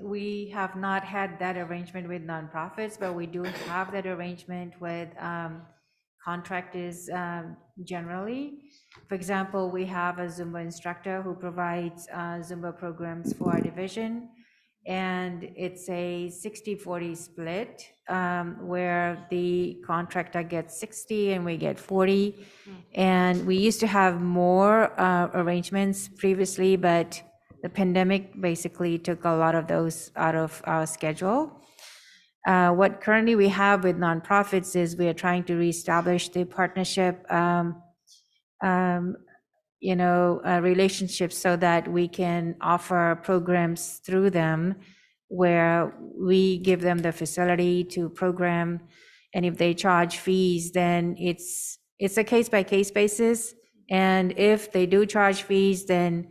We have not had that arrangement with nonprofits, but we do have that arrangement with contractors generally. For example, we have a Zumba instructor who provides Zumba programs for our division, and it's a 60-40 split where the contractor gets 60 and we get 40. And we used to have more arrangements previously, but the pandemic basically took a lot of those out of our schedule. What currently we have with nonprofits is we are trying to reestablish the partnership, relationships so that we can offer programs through them where we give them the facility to program. And if they charge fees, then it's a case-by-case basis. And if they do charge fees, then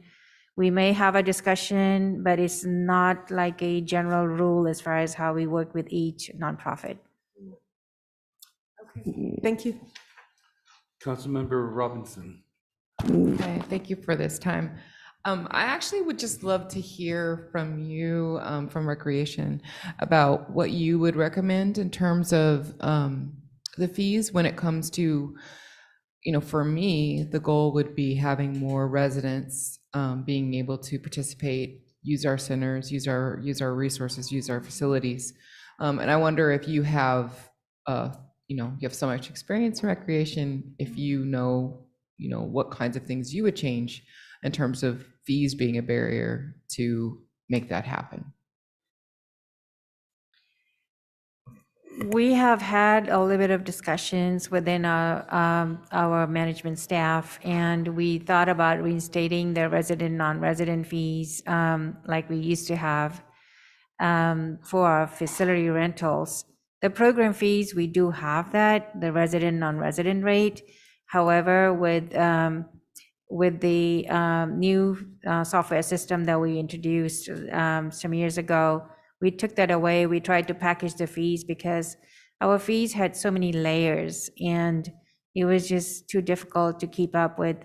we may have a discussion, but it's not like a general rule as far as how we work with each nonprofit. Okay, thank you. Councilmember Robinson. Okay, thank you for this time. I actually would just love to hear from you, from Recreation, about what you would recommend in terms of the fees when it comes to, for me, the goal would be having more residents being able to participate, use our centers, use our resources, use our facilities. And I wonder if you have you have so much experience in recreation, if you know what kinds of things you would change in terms of fees being a barrier to make that happen. We have had a little bit of discussions within our management staff, and we thought about reinstating the resident, non-resident fees like we used to have for our facility rentals. The program fees, we do have that, the resident, non-resident rate. However, with the new software system that we introduced some years ago, we took that away. We tried to package the fees because our fees had so many layers, and it was just too difficult to keep up with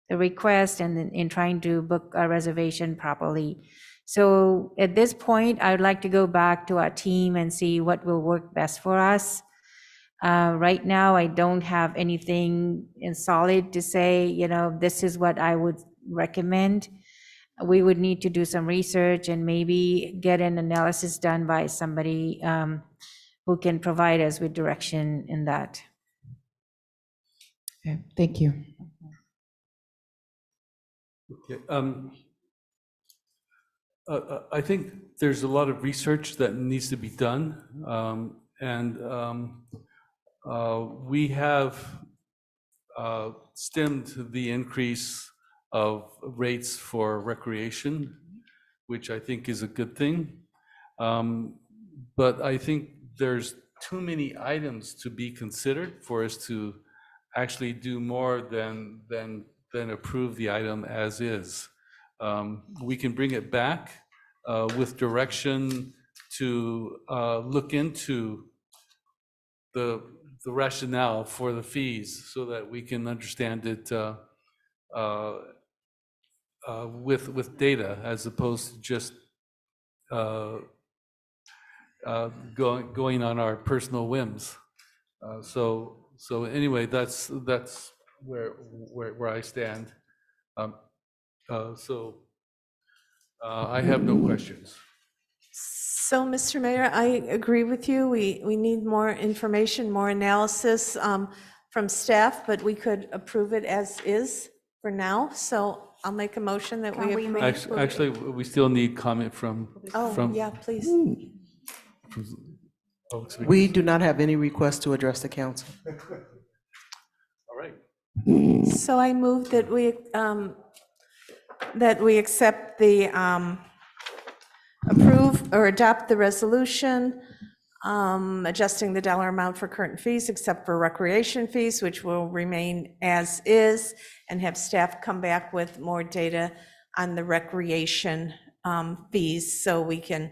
the request and in trying to book a reservation properly. So at this point, I would like to go back to our team and see what will work best for us. Right now, I don't have anything in solid to say, this is what I would recommend. We would need to do some research and maybe get an analysis done by somebody who can provide us with direction in that. Okay, thank you. Okay, I think there's a lot of research that needs to be done, and we have stemmed the increase of rates for recreation, which I think is a good thing. But I think there's too many items to be considered for us to actually do more than approve the item as is. We can bring it back with direction to look into the rationale for the fees so that we can understand it with data as opposed to just going on our personal whims. So anyway, that's where I stand. I have no questions. So, Mr. Mayor, I agree with you. We need more information, more analysis from staff, but we could approve it as is for now. So I'll make a motion that we approve. Actually, we still need comment from. Oh, yeah, please. We do not have any requests to address the council. All right. So I move that we accept the approve or adopt the resolution adjusting the dollar amount for current fees except for recreation fees, which will remain as is, and have staff come back with more data on the recreation fees so we can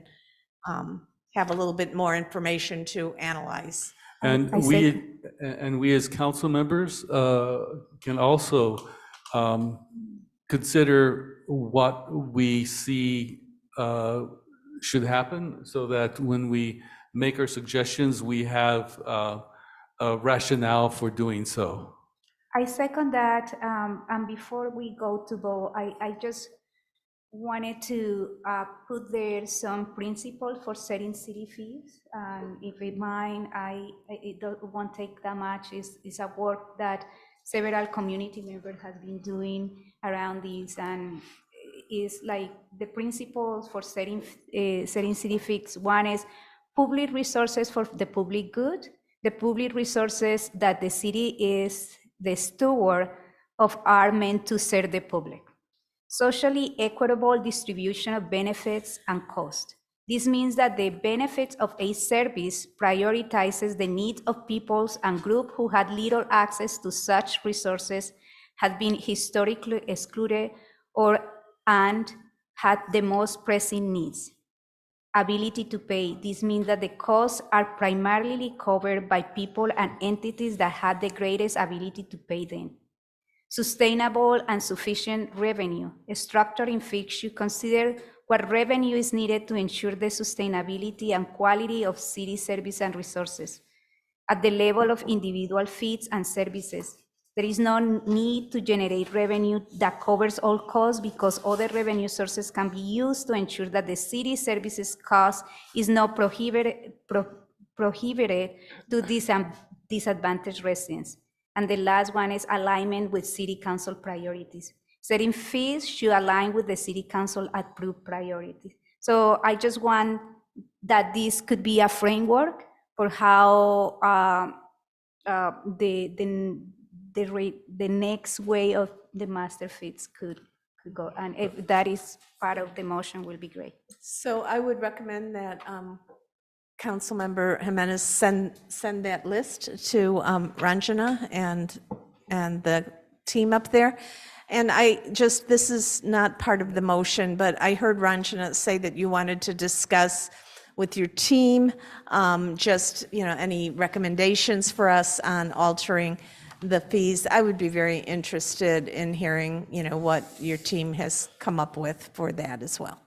have a little bit more information to analyze. And we as council members can also consider what we see should happen so that when we make our suggestions, we have a rationale for doing so. I second that, and before we go to vote, I just wanted to put there some principles for setting city fees. If you mind, it won't take that much. It's a work that several community members have been doing around this, and is like the principles for setting city fees. One is public resources for the public good, the public resources that the city is the steward of are meant to serve the public. Socially equitable distribution of benefits and cost. This means that the benefits of a service prioritizes the needs of peoples and groups who had little access to such resources, had been historically excluded, and had the most pressing needs. Ability to pay. This means that the costs are primarily covered by people and entities that had the greatest ability to pay them. Sustainable and sufficient revenue. A structuring fix should consider what revenue is needed to ensure the sustainability and quality of city service and resources. At the level of individual fees and services, there is no need to generate revenue that covers all costs because other revenue sources can be used to ensure that the city services cost is not prohibited to disadvantaged residents. And the last one is alignment with city council priorities. Setting fees should align with the city council approved priorities. So I just want that this could be a framework for how the next way of the master fees could go. And if that is part of the motion, will be great. So I would recommend that Councilmember Jimenez send that list to Ranjana and the team up there. And this is not part of the motion, but I heard Ranjana say that you wanted to discuss with your team, any recommendations for us on altering the fees. I would be very interested in hearing, what your team has come up with for that as well.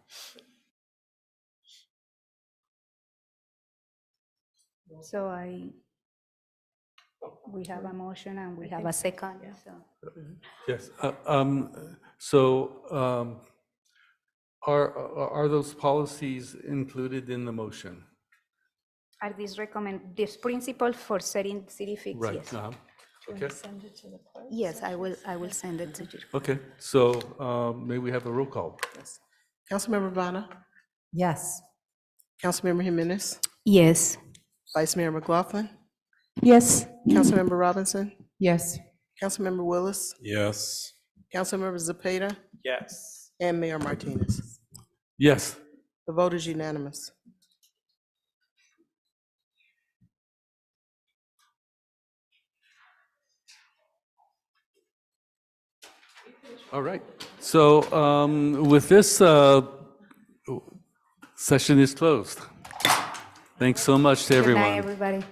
So we have a motion and we have a second, so. Yes. Are those policies included in the motion? Are these this principle for setting city fees? Right. Yes. Okay. Yes, I will send it to you. Okay. So may we have a roll call? Yes. Councilmember Vana, Yes. Councilmember Jimenez, Yes. Vice Mayor McLaughlin, Yes. Councilmember Robinson, Yes. Councilmember Willis, Yes. Councilmember Zepeda, Yes. and Mayor Martinez. Yes. The vote is unanimous. All right. So with this, session is closed. Thanks so much to Good everyone. night, everybody.